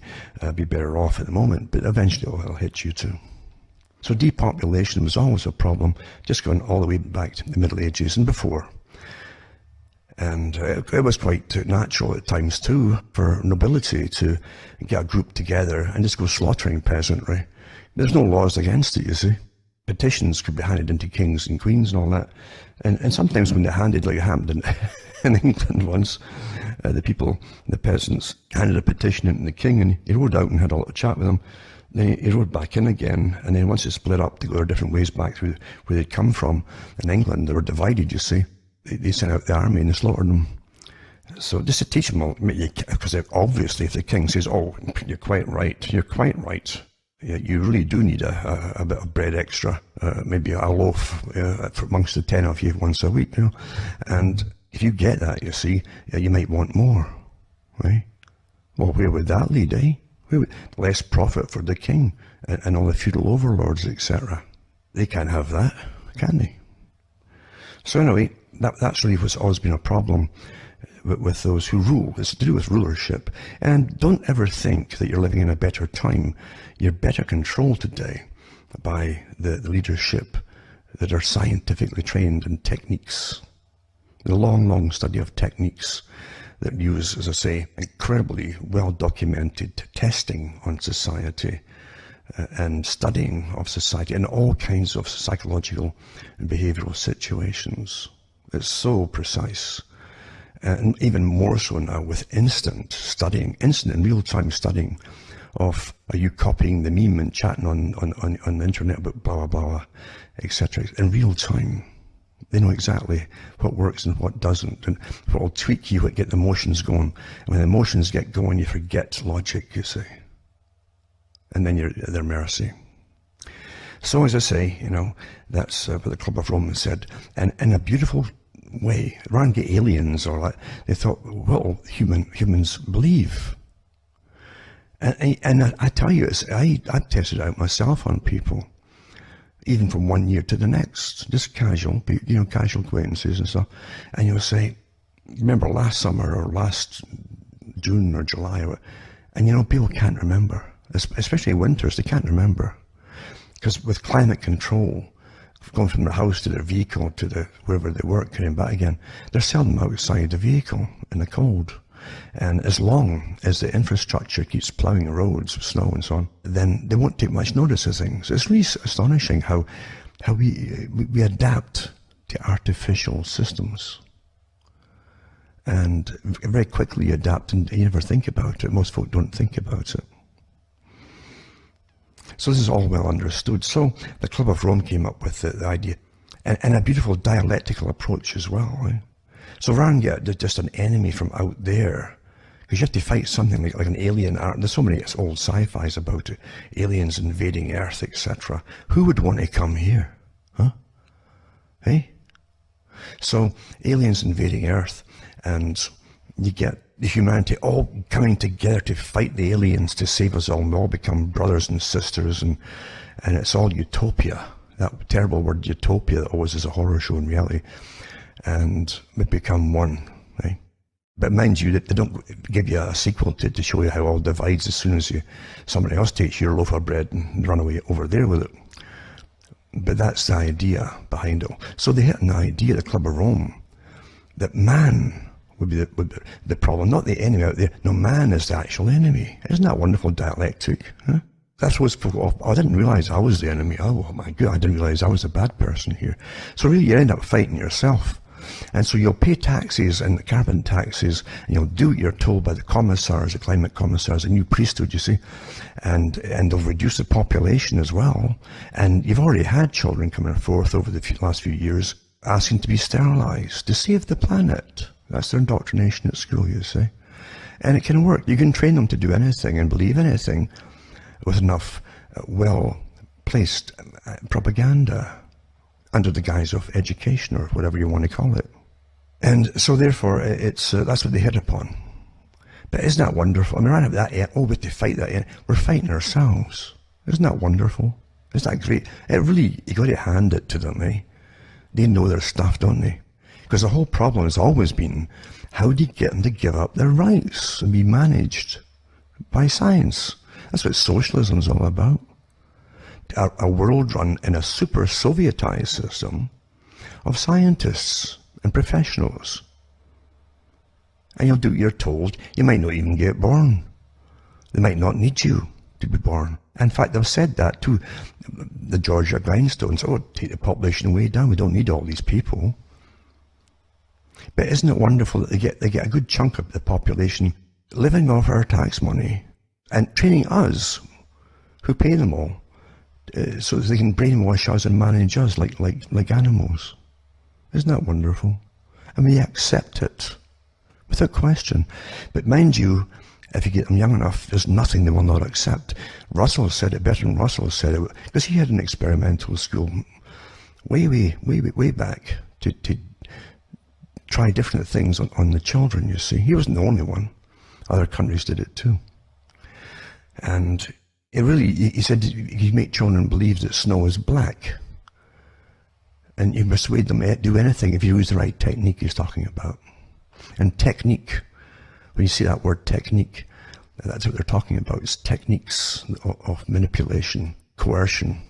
be better off at the moment, but eventually it'll hit you too. So depopulation was always a problem, just going all the way back to the Middle Ages and before. And it was quite natural at times too for nobility to get a group together and just go slaughtering peasantry. There's no laws against it, you see. Petitions could be handed into kings and queens and all that. And sometimes when they're handed, like it happened in England once, the peasants handed a petition into the king, and he rode out and had a little chat with them. Then he rode back in again, and then once it split up to go their different ways back through where they'd come from in England, they were divided, you see. They sent out the army and they slaughtered them. So just to teach them, because obviously if the king says, oh, you're quite right, you really do need a bit of bread extra, maybe a loaf for amongst the 10 of you once a week, And if you get that, you see, you might want more, right? Well, where would that lead, eh? Less profit for the king and all the feudal overlords, etc. They can't have that, can they? So anyway, that's really what's always been a problem with those who rule. It's to do with rulership. And don't ever think that you're living in a better time. You're better controlled today by the leadership that are scientifically trained in techniques. The long study of techniques that use, as I say, incredibly well-documented testing on society and studying of society in all kinds of psychological and behavioral situations. It's so precise. And even more so now with instant and real-time studying of, are you copying the meme and chatting on the internet about blah, blah, blah, etc. in real time. They know exactly what works and what doesn't, and what will tweak you, what get the emotions going. And when the emotions get going, you forget logic, you see. And then you're at their mercy. So as I say, that's what the Club of Rome said. And in a beautiful way, rather than get aliens or that, they thought, well, humans believe. And I tell you, I've tested it out myself on people, even from one year to the next, just casual acquaintances and stuff. And you'll say, remember last summer or last June or July, and people can't remember, especially winters, they can't remember. Because with climate control, going from their house to their vehicle to wherever they work, coming back again, they're seldom outside the vehicle in the cold. And as long as the infrastructure keeps ploughing roads with snow and so on, then they won't take much notice of things. It's really astonishing how we adapt to artificial systems. And very quickly adapt, and you never think about it. Most folk don't think about it. So this is all well understood. So the Club of Rome came up with the idea and a beautiful dialectical approach as well. Right? So rather than get just an enemy from out there, because you have to fight something like an alien art. There's so many old sci-fis about it, aliens invading Earth, etc. Who would want to come here? Huh? Hey? So aliens invading Earth, and you get the humanity all coming together to fight the aliens to save us all. We all become brothers and sisters, and it's all utopia. That terrible word utopia that always is a horror show in reality. And we become one, right? But mind you, they don't give you a sequel to show you how it all divides as soon as somebody else takes your loaf of bread and run away over there with it. But that's the idea behind it. So they had an idea, the Club of Rome, that man would be the problem, not the enemy out there. No, man is the actual enemy. Isn't that wonderful dialectic? Huh? That's what's I didn't realize I was the enemy. Oh my God, I didn't realize I was a bad person here. So really you end up fighting yourself. And so you'll pay taxes and carbon taxes, and you'll do what you're told by the commissars, the climate commissars, a new priesthood, you see, and they'll reduce the population as well. And you've already had children coming forth over the last few years asking to be sterilized to save the planet. That's their indoctrination at school, you see. And it can work. You can train them to do anything and believe anything with enough well-placed propaganda under the guise of education or whatever you want to call it. And so therefore, it's that's what they hit upon. But isn't that wonderful? I mean, right at that, we have to fight that. We're fighting ourselves. Isn't that wonderful? Isn't that great? It really, you got to hand it to them, eh? They know their stuff, don't they? Because the whole problem has always been, how do you get them to give up their rights and be managed by science? That's what socialism is all about. A world run in a super sovietized system of scientists and professionals. And you'll do what you're told. You might not even get born. They might not need you to be born. In fact, they've said that to the Georgia grindstones. Oh, take the population way down. We don't need all these people. But isn't it wonderful that they get a good chunk of the population living off our tax money and training us, who pay them all, so that they can brainwash us and manage us like animals. Isn't that wonderful? And we accept it without question. But mind you, if you get them young enough, there's nothing they will not accept. Russell said it better than Russell said it, because he had an experimental school way back to try different things on the children, you see. He wasn't the only one. Other countries did it too. And it really, he said, you make children believe that snow is black. And you persuade them to do anything if you use the right technique he's talking about. And technique, when you see that word technique, that's what they're talking about. It's techniques of manipulation, coercion,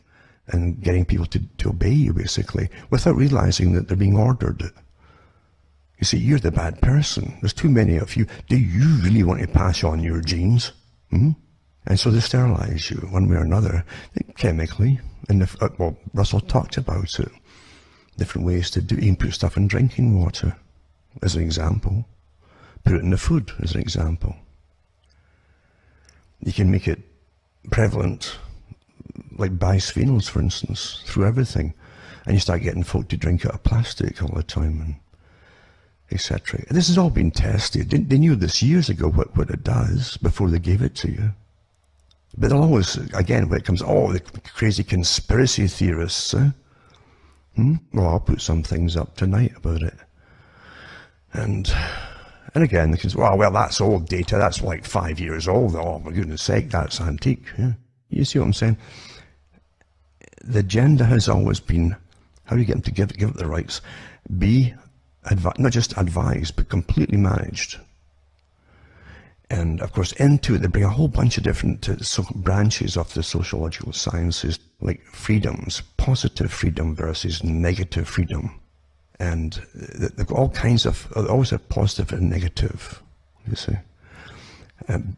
and getting people to obey you, basically, without realizing that they're being ordered. You see, you're the bad person. There's too many of you. Do you really want to pass on your genes? And so they sterilize you one way or another, chemically. And well, Russell talked about it. Different ways to do. You can put stuff in drinking water, as an example. Put it in the food, as an example. You can make it prevalent, like bisphenols, for instance, through everything. And you start getting folk to drink out of plastic all the time, and etc. This has all been tested. They knew this years ago what it does before they gave it to you. But they'll always, again, when it comes, the crazy conspiracy theorists, well, I'll put some things up tonight about it. And again, they can say, well, that's old data, that's like 5 years old. Oh, for goodness sake, that's antique. Yeah. You see what I'm saying? The agenda has always been, how do you get them to give up their rights? Be not just advised, but completely managed. And of course, into it, they bring a whole bunch of different branches of the sociological sciences, like freedoms, positive freedom versus negative freedom. And they've got all kinds of, always have positive and negative, you see.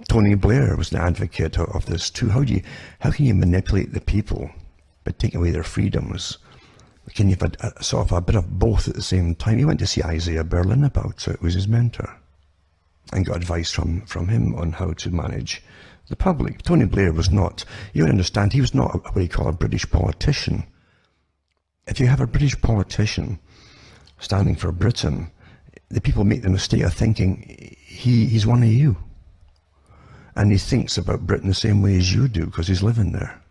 Tony Blair was an advocate of this too. How can you manipulate the people by taking away their freedoms? Can you have a bit of both at the same time? He went to see Isaiah Berlin about it, was his mentor, and got advice from him on how to manage the public. Tony Blair was not, you understand, he was not what you call a British politician. If you have a British politician standing for Britain, the people make the mistake of thinking he's one of you. And he thinks about Britain the same way as you do, because he's living there.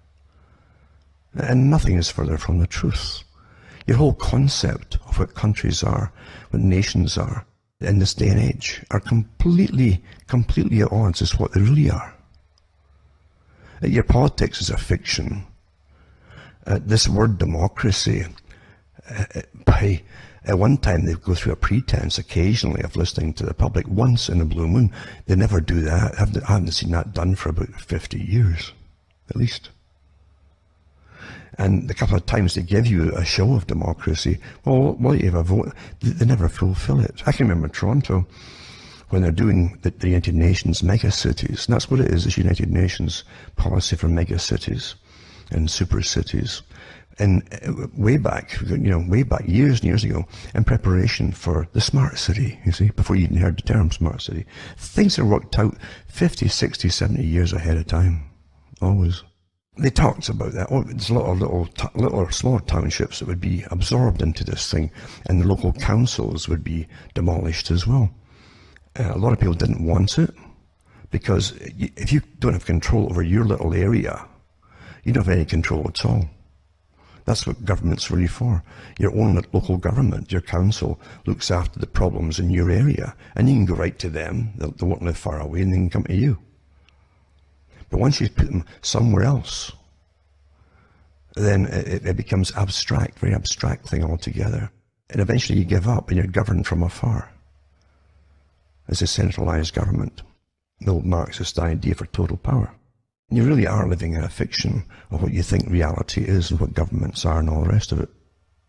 And nothing is further from the truth. Your whole concept of what countries are, what nations are, in this day and age, are completely at odds with what they really are. Your politics is a fiction. This word democracy, at one time they go through a pretense occasionally of listening to the public once in a blue moon. They never do that. I haven't seen that done for about 50 years, at least. And the couple of times they give you a show of democracy, well, you have a vote, they never fulfill it. I can remember Toronto, when they're doing the United Nations megacities, and that's what it is, this United Nations policy for megacities and super cities. And way back, years and years ago, in preparation for the smart city, you see, before you even heard the term smart city, things are worked out 50, 60, 70 years ahead of time, always. They talked about that. Oh, there's a lot of little smaller townships that would be absorbed into this thing, and the local councils would be demolished as well. A lot of people didn't want it, because if you don't have control over your little area, you don't have any control at all. That's what government's really for. Your own local government, your council, looks after the problems in your area, and you can go right to them. They won't live far away, and they can come to you. But once you put them somewhere else, then it becomes abstract, very abstract thing altogether. And eventually you give up and you're governed from afar. It's a centralized government, the old Marxist idea for total power. You really are living in a fiction of what you think reality is and what governments are and all the rest of it.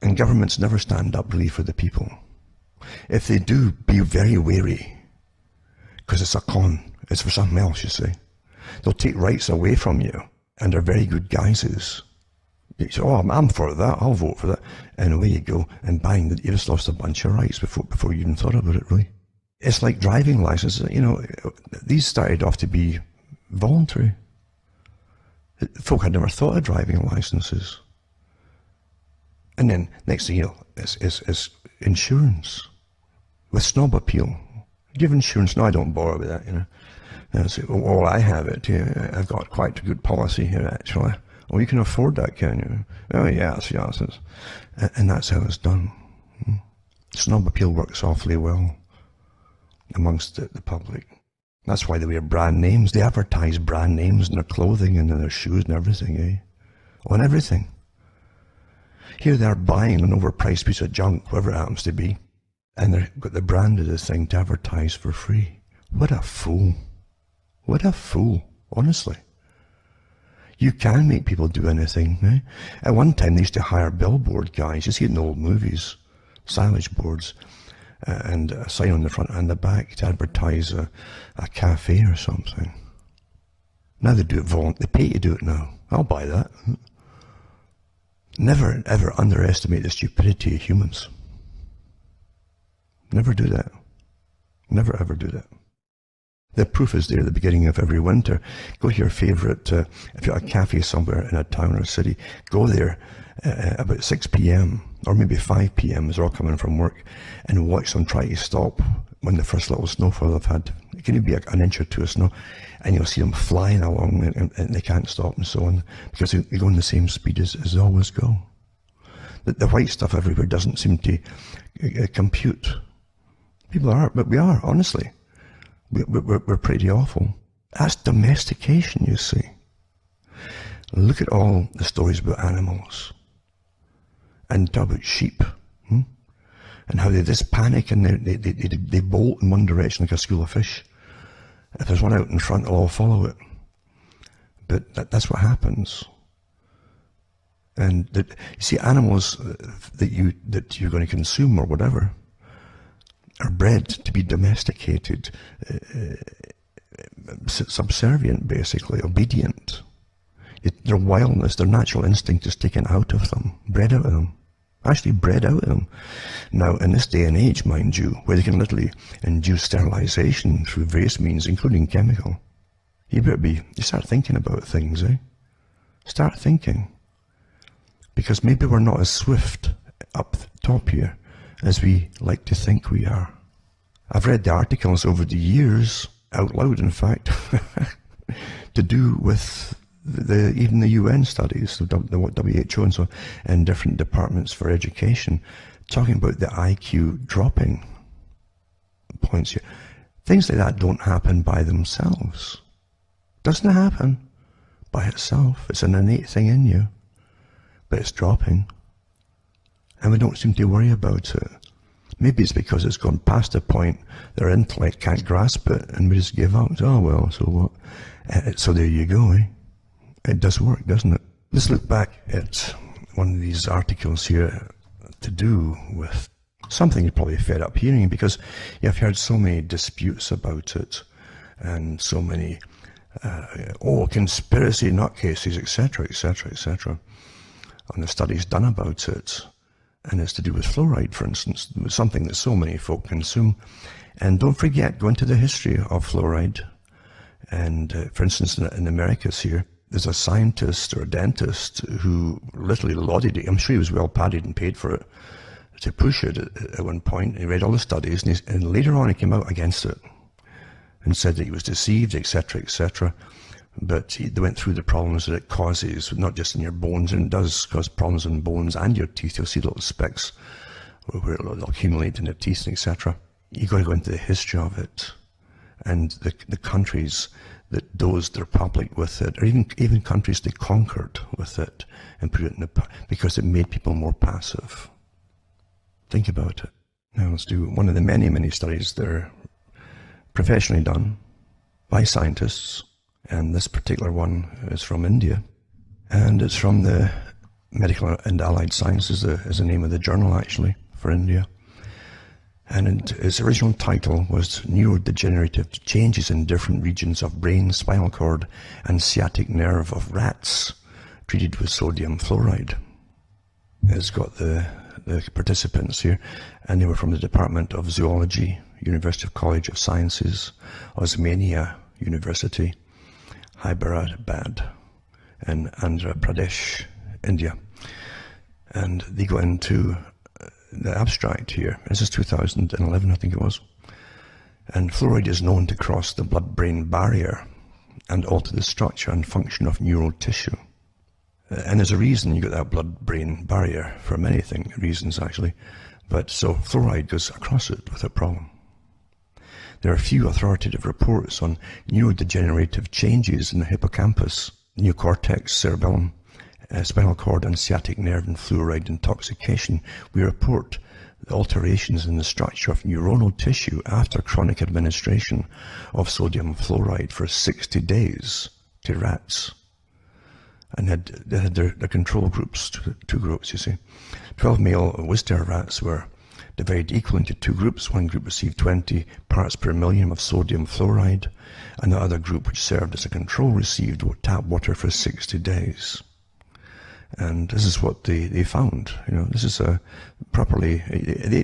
And governments never stand up really for the people. If they do, be very wary, because it's a con. It's for something else, you see. They'll take rights away from you, and they're very good guises. You say, oh, I'm for that, I'll vote for that. And away you go, and bang, you just lost a bunch of rights before you even thought about it, really. It's like driving licenses. These started off to be voluntary. Folk had never thought of driving licenses. And then, next thing you know, is insurance. With snob appeal. Give insurance, no, I don't bother with that, And say, well, I have it. Yeah, I've got quite a good policy here, actually. Oh, you can afford that, can you? Oh, yes. And that's how it's done. Snob appeal works awfully well amongst the public. That's why they wear brand names. They advertise brand names in their clothing and in their shoes and everything, On everything. Here they are buying an overpriced piece of junk, whatever it happens to be, and they've got the brand of the thing to advertise for free. What a fool. What a fool, honestly. You can make people do anything. At one time, they used to hire billboard guys. You see it in old movies, signage boards, and a sign on the front and the back to advertise a cafe or something. Now they do it they pay you to do it now. I'll buy that. Never, ever underestimate the stupidity of humans. Never do that. Never, ever do that. The proof is there at the beginning of every winter. Go to your favourite, if you're at a cafe somewhere in a town or a city, go there about 6 p.m. or maybe 5 p.m. as they're all coming from work, and watch them try to stop when the first little snowfall they've had. It can be an inch or two of snow, and you'll see them flying along, and they can't stop and so on, because they go in the same speed as they always go. The white stuff everywhere doesn't seem to compute. People are, but we are, honestly. We're pretty awful. That's domestication, you see. Look at all the stories about animals. And talk about sheep. And how they just panic and they bolt in one direction like a school of fish. If there's one out in front, they'll all follow it. But that's what happens. And you see, animals that you're going to consume or whatever are bred to be domesticated, subservient, basically, obedient. Their wildness, their natural instinct is taken out of them, bred out of them. Actually bred out of them. Now, in this day and age, mind you, where they can literally induce sterilization through various means, including chemical, you start thinking about things, Start thinking. because maybe we're not as swift up the top here as we like to think we are. I've read the articles over the years, out loud in fact, to do with even the UN studies, the WHO and so on, and different departments for education, talking about the IQ dropping points here. Things like that don't happen by themselves. Doesn't happen by itself. It's an innate thing in you, but it's dropping. And we don't seem to worry about it. Maybe it's because it's gone past the point that our intellect can't grasp it, and we just give up. Oh well, so what? So there you go, eh? It does work, doesn't it? Let's look back at one of these articles here to do with something you're probably fed up hearing, because you've heard so many disputes about it, and so many, conspiracy nutcases, etc., etc., etc., on the studies done about it. And it's to do with fluoride, for instance, something that so many folk consume. And don't forget, go into the history of fluoride. And for instance, in the Americas here, there's a scientist or a dentist who literally lauded it. I'm sure he was well paid and paid for it to push it at one point. He read all the studies, and later on he came out against it and said that he was deceived, etc., etc. But they went through the problems that it causes, not just in your bones, and it does cause problems in bones and your teeth. You'll see little specks where it'll accumulate in the teeth, etc. You've got to go into the history of it, and the countries that dosed their public with it, or even countries they conquered with it, and put it in because it made people more passive. Think about it. Now let's do one of the many, many studies that are professionally done by scientists. And this particular one is from India, and it's from the Medical and Allied Sciences, is the name of the journal actually for India. And its original title was Neurodegenerative Changes in Different Regions of Brain, Spinal Cord and Sciatic Nerve of Rats Treated with Sodium Fluoride. It's got the participants here, and they were from the Department of Zoology, University College of Sciences, Osmania University, Hyderabad in Andhra Pradesh, India. And they go into the abstract here. This is 2011, I think it was. And fluoride is known to cross the blood-brain barrier and alter the structure and function of neural tissue. And there's a reason you got that blood-brain barrier, for many reasons actually. But so fluoride goes across it without problem. There are few authoritative reports on neurodegenerative changes in the hippocampus, neocortex, cerebellum, spinal cord and sciatic nerve and fluoride intoxication. We report the alterations in the structure of neuronal tissue after chronic administration of sodium fluoride for 60 days to rats. And they had their control groups, two groups, you see. 12 male Wistar rats were divided equally into two groups. One group received 20 parts per million of sodium fluoride, and the other group, which served as a control, received tap water for 60 days. And this is what they found. You know, this is a properly.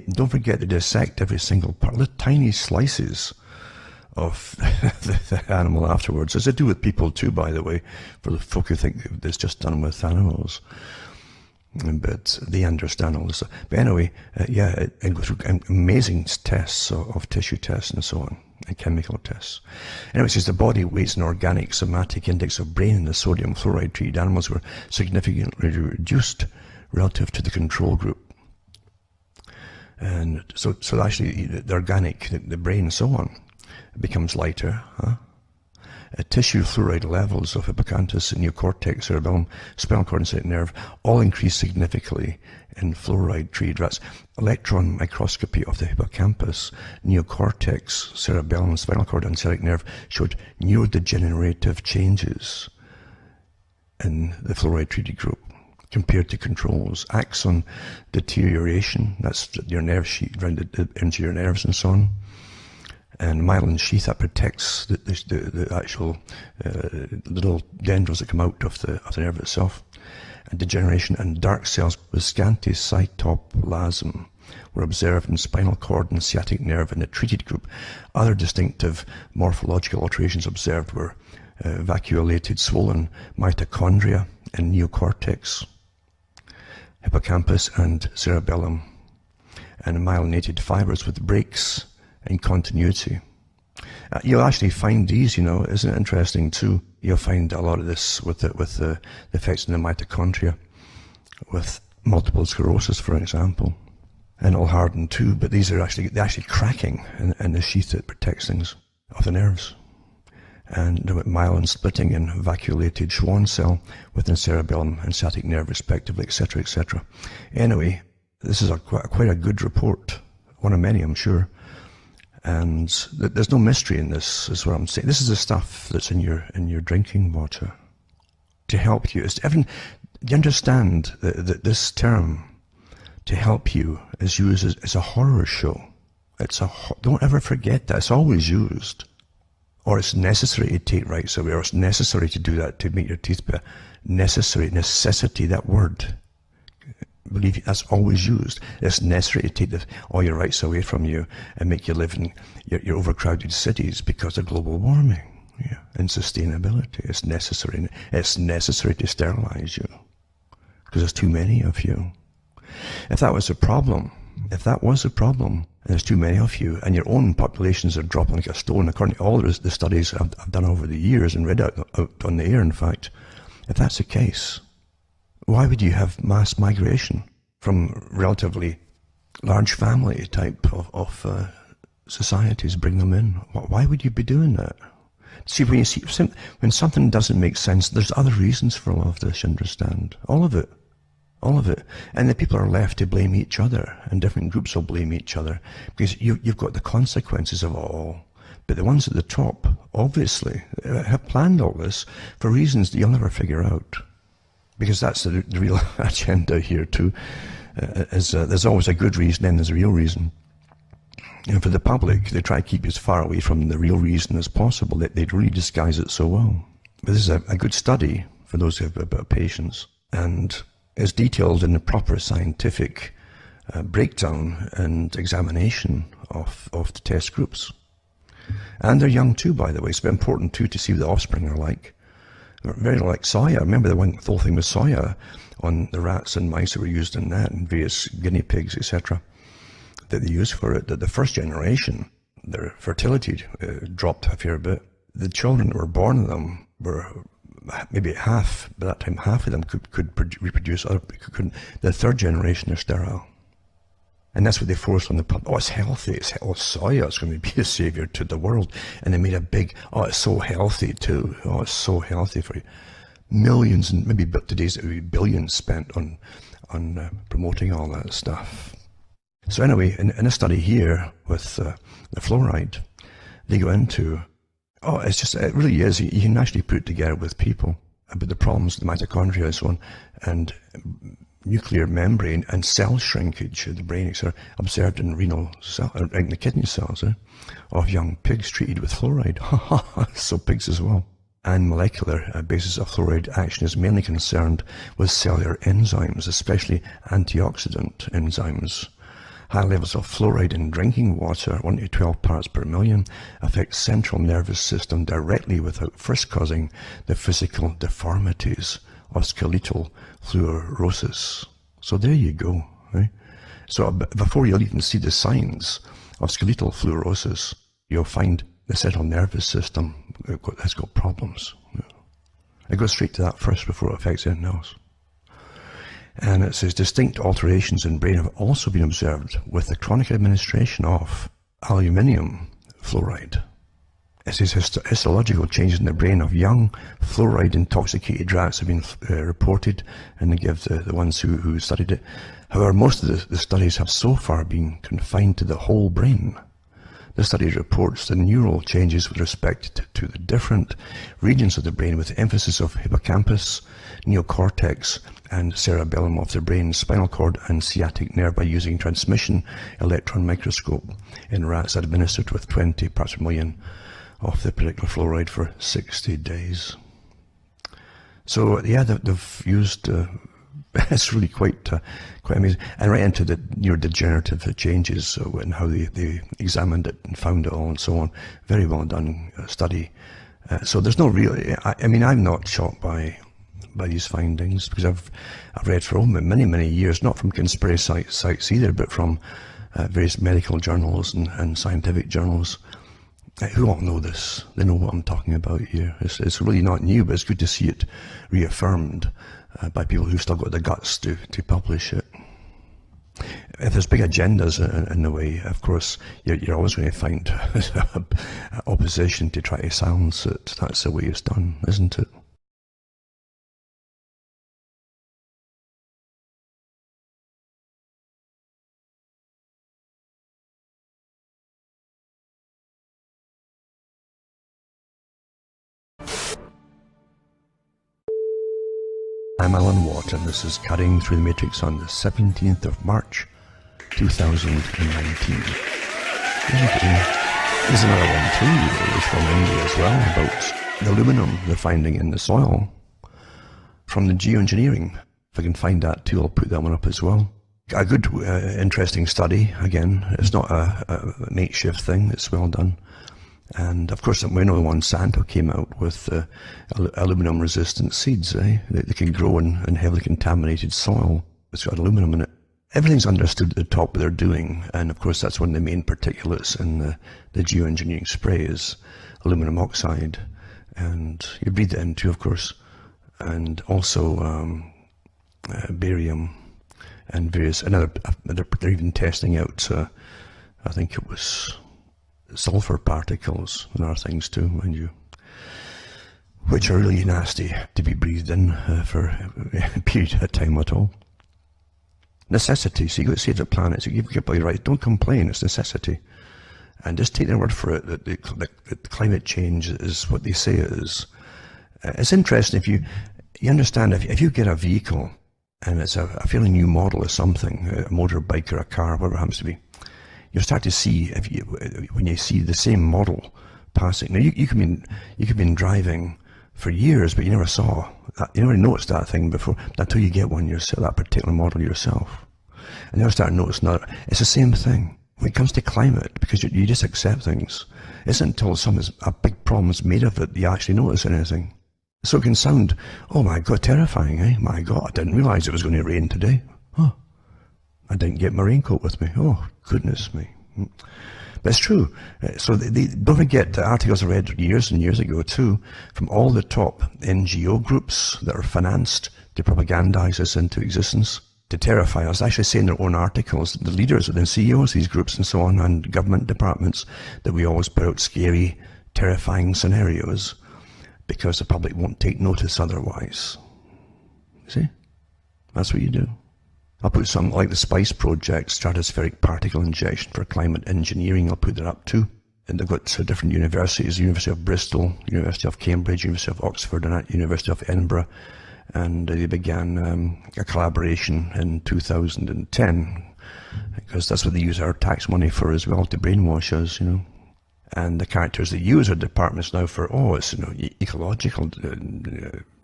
Don't forget to dissect every single part, little tiny slices of the animal afterwards, as they do with people too, by the way, for the folk who think it's just done with animals. But they understand all this stuff. But anyway, it goes through amazing tests of tissue tests and so on, and chemical tests. Anyway, it says the body weights and organic somatic index of brain in the sodium fluoride treated animals were significantly reduced relative to the control group. And so actually the organic, the brain and so on, becomes lighter, tissue fluoride levels of hippocampus, neocortex, cerebellum, spinal cord and sciatic nerve all increased significantly in fluoride-treated rats. Electron microscopy of the hippocampus, neocortex, cerebellum, spinal cord and sciatic nerve showed neurodegenerative changes in the fluoride-treated group compared to controls. Axon deterioration, that's your nerve sheet around into your nerves and so on. And myelin sheath that protects the actual little dendrils that come out of the nerve itself. And degeneration and dark cells with scanty cytoplasm were observed in spinal cord and sciatic nerve in the treated group. Other distinctive morphological alterations observed were vacuolated swollen mitochondria and neocortex. hippocampus and cerebellum, and myelinated fibers with breaks in continuity. You'll actually find these, isn't it interesting too? You'll find a lot of this with the effects in the mitochondria, with multiple sclerosis, for example, and all hardened too. But they're actually cracking in the sheath that protects things of the nerves, and myelin splitting in vacuolated Schwann cell within cerebellum and sciatic nerve, respectively, etc., etc. Anyway, this is quite a good report, one of many, I'm sure. And there's no mystery in this, is what I'm saying. This is the stuff that's in your drinking water to help you. Do you understand that this term, to help you, is used as a horror show? Don't ever forget that. It's always used. Or it's necessary to take rights away, or it's necessary to do that to make your teeth better. Necessity, that word. Believe me, that's always used. It's necessary to take all your rights away from you and make you live in your overcrowded cities because of global warming, and sustainability. It's necessary. It's necessary to sterilize you because there's too many of you. If that was a problem, and there's too many of you, and your own populations are dropping like a stone, according to all the studies I've done over the years and read out on the air, in fact, if that's the case, why would you have mass migration from relatively large family type of societies, bring them in? Why would you be doing that? See, when something doesn't make sense, there's other reasons for all of this, you understand? All of it. And the people are left to blame each other, and different groups will blame each other, because you've got the consequences of it all. But the ones at the top, obviously, have planned all this for reasons that you'll never figure out. Because that's the real agenda here too. There's always a good reason and there's a real reason. And for the public, they try to keep you as far away from the real reason as possible. They'd really disguise it so well. But this is a good study for those who have a bit of patience, and is detailed in the proper scientific breakdown and examination of the test groups. And they're young too, by the way. It's very important too to see what the offspring are like. Very like soya. Remember the whole thing with soya on the rats and mice that were used in that, and various guinea pigs, etc., that they used for it. That the first generation, their fertility dropped a fair bit. The children that were born of them were maybe half, by that time half of them could reproduce. Other couldn't. The third generation are sterile. And that's what they forced on the public. Oh, it's healthy. Soya is going to be a savior to the world. And they made a big, it's so healthy too. Oh, it's so healthy for you. Millions, and maybe today's it would be billions spent on promoting all that stuff. So anyway, in a study here with the fluoride, they go into, it really is. You can actually put it together with people about the problems, the mitochondria and so on, and nuclear membrane and cell shrinkage of the brain, etc., observed in in the kidney cells of young pigs treated with fluoride. So pigs as well. And molecular basis of fluoride action is mainly concerned with cellular enzymes, especially antioxidant enzymes. High levels of fluoride in drinking water, 1 to 12 parts per million, affect central nervous system directly without first causing the physical deformities of skeletal fluorosis. So there you go. Right? So before you'll even see the signs of skeletal fluorosis, you'll find the central nervous system has got problems. It goes straight to that first before it affects anything else. And it says distinct alterations in brain have also been observed with the chronic administration of aluminium fluoride. It says histological changes in the brain of young fluoride-intoxicated rats have been reported, and they give the ones who studied it. However, most of the studies have so far been confined to the whole brain. The study reports the neural changes with respect to the different regions of the brain, with emphasis of hippocampus, neocortex, and cerebellum of the brain, spinal cord, and sciatic nerve by using transmission electron microscope in rats administered with 20 parts per million of the particular fluoride for 60 days. So yeah, they've used, it's really quite amazing, and right into the neurodegenerative changes and how they examined it and found it all and so on. Very well done study. So there's no real, I mean, I'm not shocked by by these findings, because I've read for many years, not from conspiracy sites either, but from various medical journals and scientific journals, who all know this. They know what I'm talking about here. It's really not new, but it's good to see it reaffirmed by people who've still got the guts to publish it. If there's big agendas in the way, of course, you're always going to find opposition to try to silence it. That's the way it's done, isn't it? I'm Alan Watt, and this is Cutting Through the Matrix on the 17th of March, 2019. There's another one too, it was from India as well, about the aluminum they're finding in the soil from the geoengineering. If I can find that too, I'll put that one up as well. A good, interesting study. Again, it's not a makeshift thing, it's well done. And of course, we know Monsanto came out with aluminum resistant seeds. They can grow in heavily contaminated soil. It's got aluminum in it. Everything's understood at the top what they're doing, and of course that's one of the main particulates in the geoengineering spray is aluminum oxide, and you breathe it in too, of course, and also barium and various, they're even testing out, I think it was sulfur particles and other things too, mind you, which are really nasty to be breathed in for a period of time at all. Necessity, so you've got to save the planet, so you've got to be right, don't complain, it's necessity. And just take their word for it that climate change is what they say it is. It's interesting if you understand, if you get a vehicle and it's a fairly new model of something, a motorbike or a car, whatever it happens to be, you'll start to see, when you see the same model passing. Now you can be driving for years, but you never saw that, you never noticed that thing before until you get one yourself, that particular model yourself. And then you start noticing that it's the same thing when it comes to climate, because you just accept things. It isn't until a big problem is made of it that you actually notice anything. So it can sound, oh my God, terrifying, eh? My God, I didn't realize it was going to rain today. Huh. I didn't get my raincoat with me. Oh, goodness me. But it's true. So don't forget the articles I read years and years ago too, from all the top NGO groups that are financed to propagandize us into existence, to terrify us, actually say in their own articles, the leaders and the CEOs of these groups and so on, and government departments, that we always put out scary, terrifying scenarios because the public won't take notice otherwise. See? That's what you do. I'll put something like the SPICE project, stratospheric particle injection for climate engineering. I'll put that up too. And they've got different universities, University of Bristol, University of Cambridge, University of Oxford, and University of Edinburgh. And they began a collaboration in 2010, because that's what they use our tax money for as well, to brainwash us, you know. And the characters they use are departments now for, it's, you know, ecological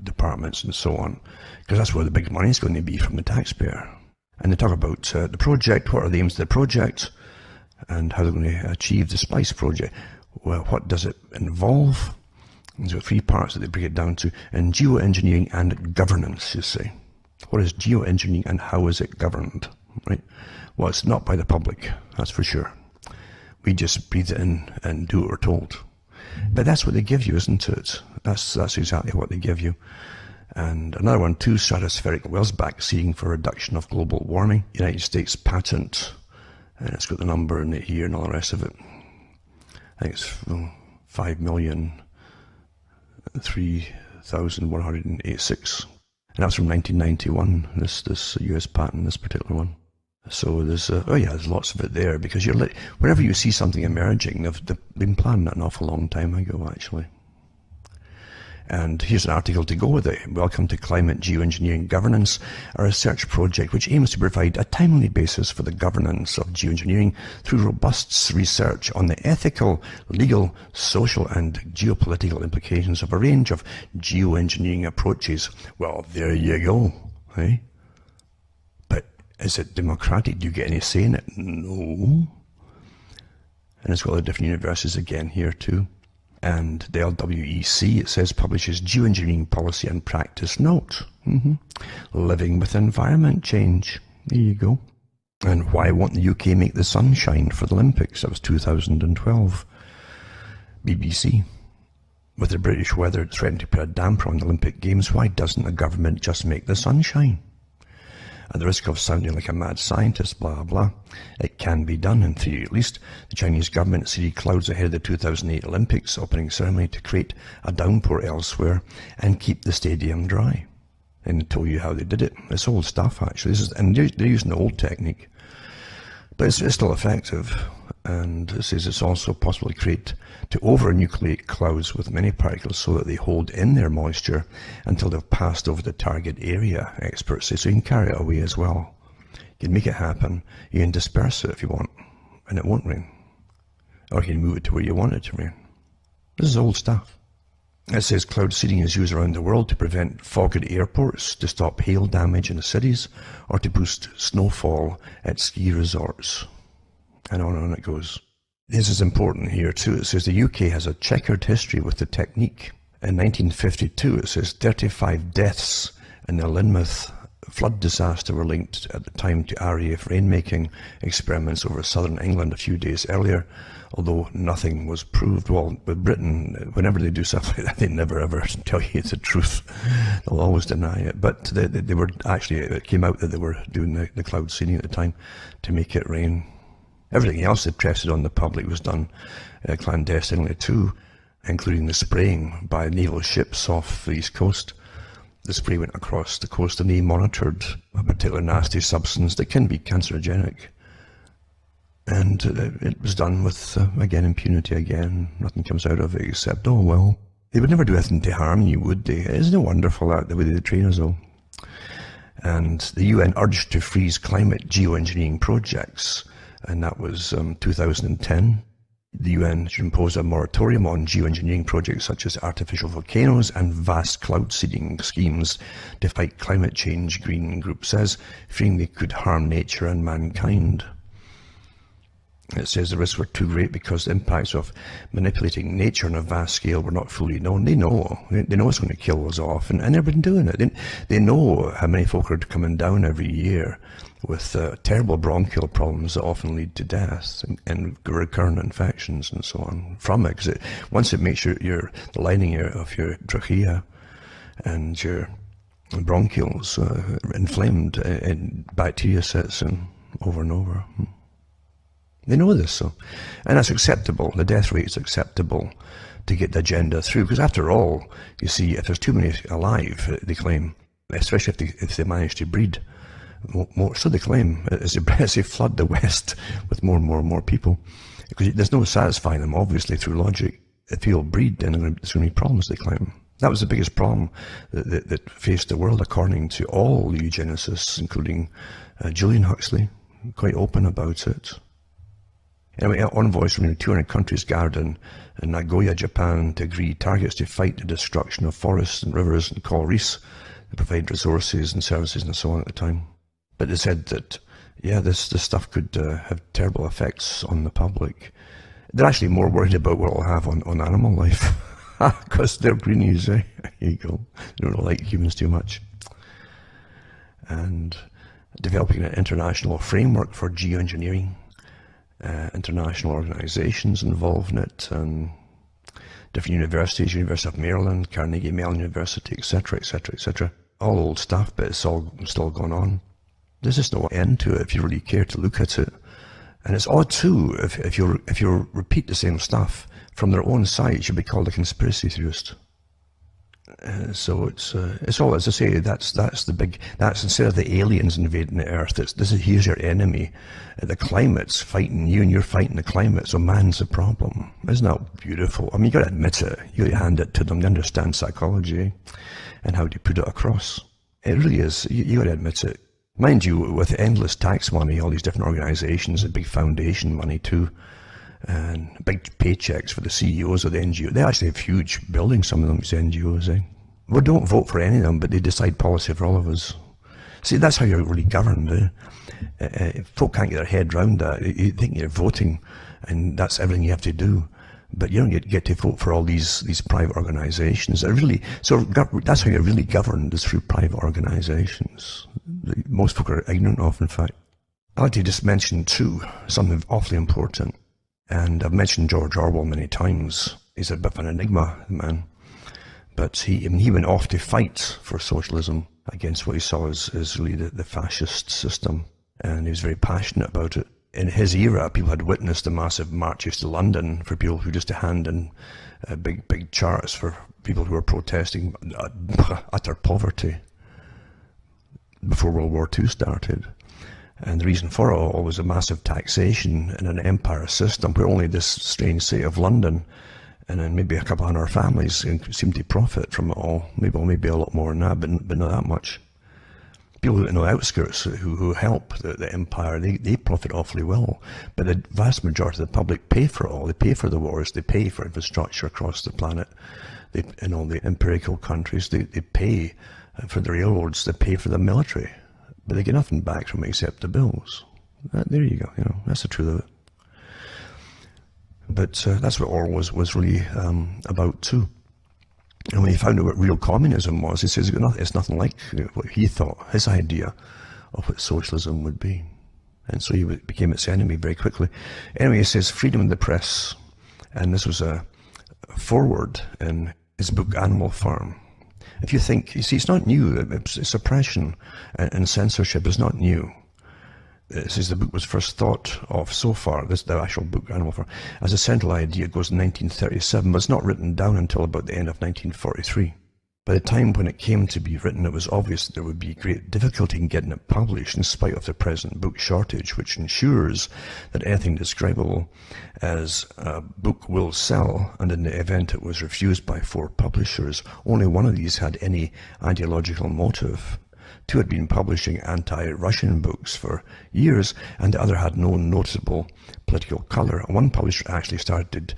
departments and so on, because that's where the big money is going to be from the taxpayer. And they talk about the project, what are the aims of the project, and how they're going to achieve the SPICE project. Well, what does it involve? There's got three parts that they break it down to, and geoengineering and governance, you see. What is geoengineering and how is it governed, right? Well, it's not by the public, that's for sure. We just breathe it in and do what we're told. But that's what they give you, isn't it? That's exactly what they give you. And another one too, stratospheric Welsbach seeding for reduction of global warming. United States patent, and it's got the number in it here and all the rest of it. I think it's 5,003,186. And that's from 1991, this US patent, this particular one. So there's, there's lots of it there, because whenever you see something emerging, they've been planning that an awful long time ago, actually. And here's an article to go with it. Welcome to Climate Geoengineering Governance, a research project which aims to provide a timely basis for the governance of geoengineering through robust research on the ethical, legal, social and geopolitical implications of a range of geoengineering approaches. Well, there you go, eh? But is it democratic? Do you get any say in it? No. And it's got all the different universities again here too. And the LWEC, it says, publishes geoengineering policy and practice note. Living with environment change. There you go. And why won't the UK make the sun shine for the Olympics? That was 2012. BBC. With the British weather threatening to put a damper on the Olympic Games, why doesn't the government just make the sun shine? At the risk of sounding like a mad scientist, blah, blah, it can be done, in theory at least. The Chinese government see clouds ahead of the 2008 Olympics opening ceremony to create a downpour elsewhere and keep the stadium dry. And tell you how they did it. It's old stuff, actually. And they're using the old technique. But it's still effective. And it says it's also possible to over-nucleate clouds with many particles so that they hold in their moisture until they've passed over the target area, experts say. So you can carry it away as well. You can make it happen. You can disperse it if you want, and it won't rain. Or you can move it to where you want it to rain. This is old stuff. It says cloud seeding is used around the world to prevent fog at airports, to stop hail damage in the cities, or to boost snowfall at ski resorts. And on it goes. This is important here too. It says the UK has a checkered history with the technique. In 1952, it says 35 deaths in the Lynmouth flood disaster were linked at the time to RAF rainmaking experiments over southern England a few days earlier, although nothing was proved. Well, with Britain, whenever they do stuff like that, they never ever tell you the truth. They'll always deny it. But they were actually, it came out that they were doing the cloud seeding at the time to make it rain. Everything else they pressed on the public was done clandestinely too, including the spraying by naval ships off the east coast. The spray went across the coast and they monitored a particular nasty substance that can be cancerogenic. And it was done with, again, impunity again. Nothing comes out of it except, oh well. They would never do anything to harm you, would they? Isn't it wonderful that the way they train us all? And the UN urged to freeze climate geoengineering projects. And that was 2010. The UN should impose a moratorium on geoengineering projects such as artificial volcanoes and vast cloud seeding schemes to fight climate change, Green Group says, fearing they could harm nature and mankind. It says the risks were too great because the impacts of manipulating nature on a vast scale were not fully known. They know it's going to kill us off, and they've been doing it. They know how many folk are coming down every year with terrible bronchial problems that often lead to death and recurrent infections and so on from it. Because once it makes the lining of your trachea and your bronchioles inflamed, and bacteria sets in over and over. They know this, so. And that's acceptable. The death rate is acceptable to get the agenda through. Because after all, you see, if there's too many alive, they claim, especially if they manage to breed more, so they claim, as they flood the West with more and more people. Because there's no satisfying them, obviously, through logic. If you'll breed, then there's going to be problems, they claim. That was the biggest problem that faced the world, according to all eugenicists, including Julian Huxley, quite open about it. Anyway, envoys from 200 countries gathered in Nagoya, Japan, to agree targets to fight the destruction of forests and rivers and coral reefs, to provide resources and services and so on at the time. But they said that, yeah, this stuff could have terrible effects on the public. They're actually more worried about what it'll have on animal life, because they're greenies, eh? Here you go. They don't like humans too much. And developing an international framework for geoengineering. International organizations involved in it, and different universities, University of Maryland, Carnegie Mellon University, etc., etc., etc. All old stuff, but it's all still going on. There's just no end to it if you really care to look at it. And it's odd too, if you repeat the same stuff from their own side, you'll be called a conspiracy theorist. So it's all, as I say, that's instead of the aliens invading the earth, here's your enemy. The climate's fighting you and you're fighting the climate, so man's the problem. Isn't that beautiful? I mean, you gotta admit it. You gotta hand it to them. They understand psychology and how to put it across. It really is. You gotta admit it. Mind you, with endless tax money, all these different organizations and big foundation money too, and big paychecks for the CEOs of the NGO. They actually have huge buildings, some of them, these NGOs. We don't vote for any of them, but they decide policy for all of us. See, that's how you're really governed. Folk can't get their head round that. You think you're voting, and that's everything you have to do. But you don't get to vote for all these private organizations. That's how you're really governed, is through private organizations. Most folk are ignorant of, in fact. I'd like to just mention, too, something awfully important. And I've mentioned George Orwell many times. He's a bit of an enigma, man. But he went off to fight for socialism against what he saw as really the fascist system. And he was very passionate about it. In his era, people had witnessed the massive marches to London for people who just to hand in big charts for people who were protesting utter poverty before World War II started. And the reason for it all was a massive taxation in an empire system where only this strange city of London and then maybe a couple of hundred families seemed to profit from it all. Maybe a lot more than that, but not that much. People in the outskirts who help the empire, they profit awfully well. But the vast majority of the public pay for it all. They pay for the wars, they pay for infrastructure across the planet. In all the empirical countries, they pay for the railroads, they pay for the military. But they get nothing back from it except the bills. There you go, that's the truth of it. But that's what Orwell was really about too. And when he found out what real communism was, he says it's nothing like what he thought, his idea of what socialism would be. And so he became its enemy very quickly. Anyway, he says freedom of the press. And this was a foreword in his book Animal Farm. If you think, you see, it's not new. Suppression and censorship is not new. It says the book was first thought of so far, the actual book, Animal Farm, as a central idea. It goes in 1937, but it's not written down until about the end of 1943. By the time when it came to be written, it was obvious that there would be great difficulty in getting it published in spite of the present book shortage, which ensures that anything describable as a book will sell, and in the event it was refused by 4 publishers, only one of these had any ideological motive. 2 had been publishing anti-Russian books for years, and the other had no noticeable political colour. One publisher actually started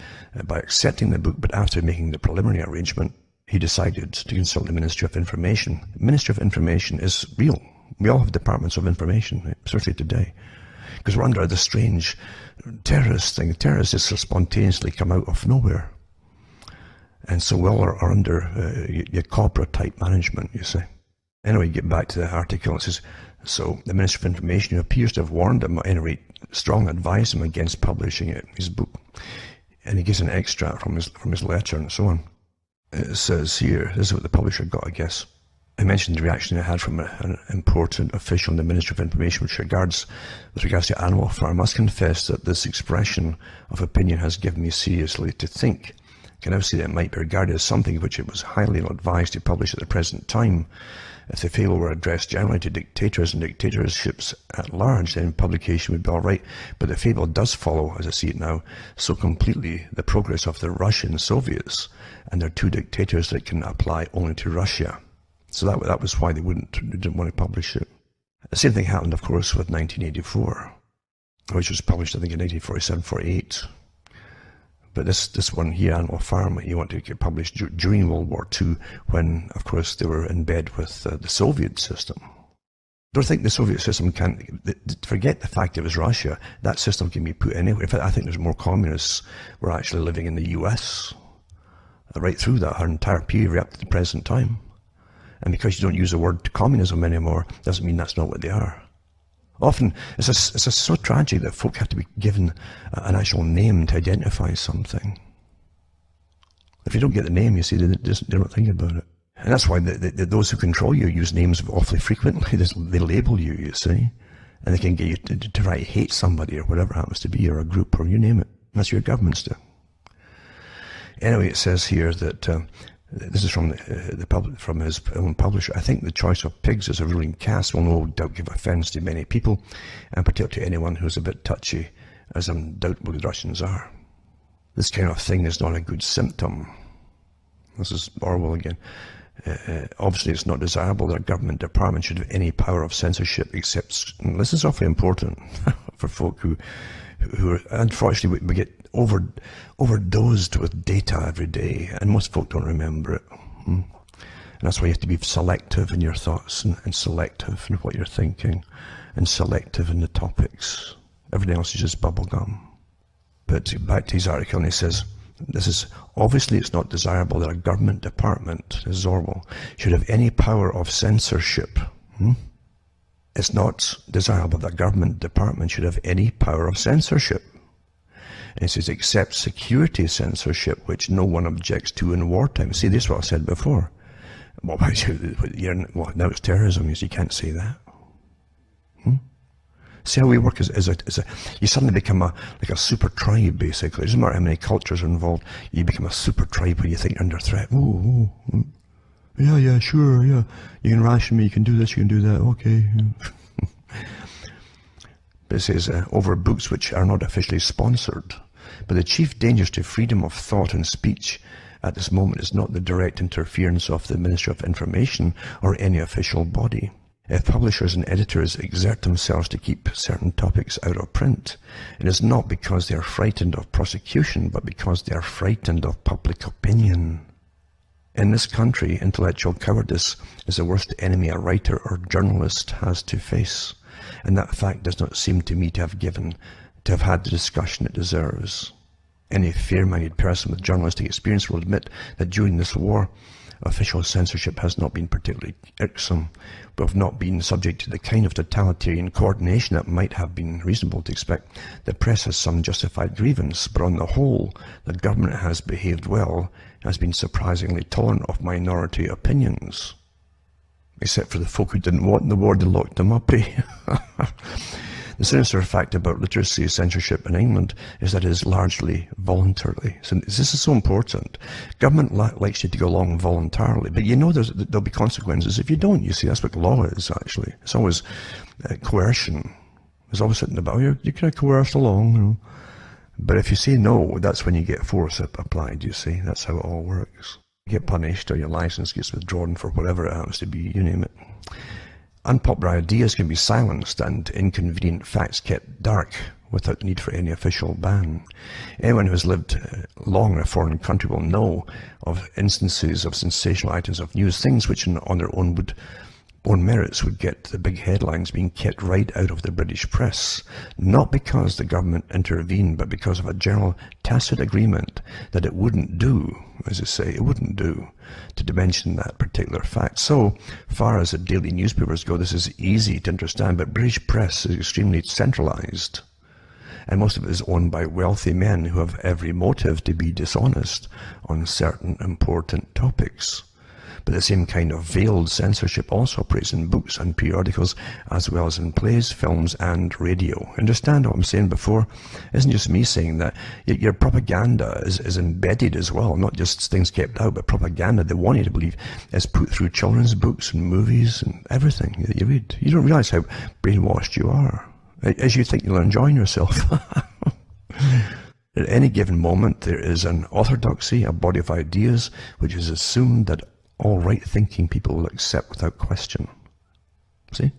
by accepting the book, but after making the preliminary arrangement, he decided to consult the Ministry of Information. The Ministry of Information is real. We all have departments of information, especially today, because we're under this strange terrorist thing. Terrorists just spontaneously come out of nowhere. And so we all are under your corporate-type management, you see. Anyway, get back to the article. It says, so the Minister of Information, who appears to have warned him, at any rate, strongly advised him against publishing his book. And he gives an extract from his letter and so on. It says here, this is what the publisher got, I guess. I mentioned the reaction I had from an important official in the Ministry of Information with regards to Animal Farm. I must confess that this expression of opinion has given me seriously to think. I can now see that it might be regarded as something which it was highly ill-advised to publish at the present time. If the fable were addressed generally to dictators and dictatorships at large, then publication would be all right. But the fable does follow, as I see it now, so completely the progress of the Russian Soviets and their 2 dictators that it can apply only to Russia. So that was why they didn't want to publish it. The same thing happened, of course, with 1984, which was published, I think, in 1947-48. But this one here, Animal Farm, he wanted to get published during World War II, when, of course, they were in bed with the Soviet system. Don't think the Soviet system can't, forget the fact it was Russia, that system can be put anywhere. In fact, I think there's more communists were actually living in the US, right through that entire period up to the present time. And because you don't use the word communism anymore, doesn't mean that's not what they are. Often, it's so tragic that folk have to be given an actual name to identify something. If you don't get the name, you see, they don't think about it. And that's why those who control you use names awfully frequently. They label you, you see. And they can get you to write hate somebody or whatever it happens to be, or a group, or you name it. That's what your governments do. Anyway, it says here that this is from his own publisher. I think the choice of pigs as a ruling caste will no doubt give offence to many people, and particularly to anyone who's a bit touchy, as undoubtedly the Russians are. This kind of thing is not a good symptom. This is Orwell again. Obviously, it's not desirable that a government department should have any power of censorship except, and this is awfully important for folk who are, unfortunately, we get overdosed with data every day, and most folk don't remember it. And that's why you have to be selective in your thoughts, and selective in what you're thinking, and selective in the topics. Everything else is just bubblegum. But back to his article, and he says, This is, obviously it's not desirable that a government department, this is Orwell, should have any power of censorship. It's not desirable that a government department should have any power of censorship. And it says, except security censorship, which no one objects to in wartime. See, this is what I said before. Well, now it's terrorism, you can't say that. See how we work as a you suddenly become like a super tribe, basically. It doesn't matter how many cultures are involved, you become a super tribe when you think you're under threat. Yeah, sure, yeah. You can ration me, you can do this, you can do that, okay. But it says, over books which are not officially sponsored. But the chief dangers to freedom of thought and speech at this moment is not the direct interference of the Ministry of Information or any official body. If publishers and editors exert themselves to keep certain topics out of print, it is not because they are frightened of prosecution, but because they are frightened of public opinion. In this country, intellectual cowardice is the worst enemy a writer or journalist has to face, and that fact does not seem to me to have had the discussion it deserves. Any fair-minded person with journalistic experience will admit that during this war, official censorship has not been particularly irksome. We have not been subject to the kind of totalitarian coordination that might have been reasonable to expect. The press has some justified grievance, but on the whole, the government has behaved well, has been surprisingly tolerant of minority opinions. Except for the folk who didn't want the war, they locked them up, eh? The sinister fact about literacy censorship in England is that it is largely voluntary. So this is so important. Government likes you to go along voluntarily, but you know there'll be consequences if you don't. You see, that's what law is, actually. It's always coercion. It's always sitting about, you're kind of coerced along, you know. But if you say no, that's when you get force applied, you see. That's how it all works. You get punished or your license gets withdrawn for whatever it happens to be, you name it. Unpopular ideas can be silenced and inconvenient facts kept dark without the need for any official ban. Anyone who has lived long in a foreign country will know of instances of sensational items of news, things which on their own merits would get the big headlines, being kept right out of the British press, not because the government intervened, but because of a general tacit agreement that it wouldn't do, as I say, it wouldn't do to mention that particular fact. So far as the daily newspapers go, this is easy to understand, but British press is extremely centralized, and most of it is owned by wealthy men who have every motive to be dishonest on certain important topics. But the same kind of veiled censorship also operates in books and periodicals, as well as in plays, films, and radio. Understand what I'm saying before? It isn't just me saying that. Your propaganda is embedded as well, not just things kept out, but propaganda they want you to believe is put through children's books and movies and everything that you read. You don't realize how brainwashed you are, as you think you're enjoying yourself. At any given moment, there is an orthodoxy, a body of ideas, which is assumed that all right-thinking people will accept without question. See?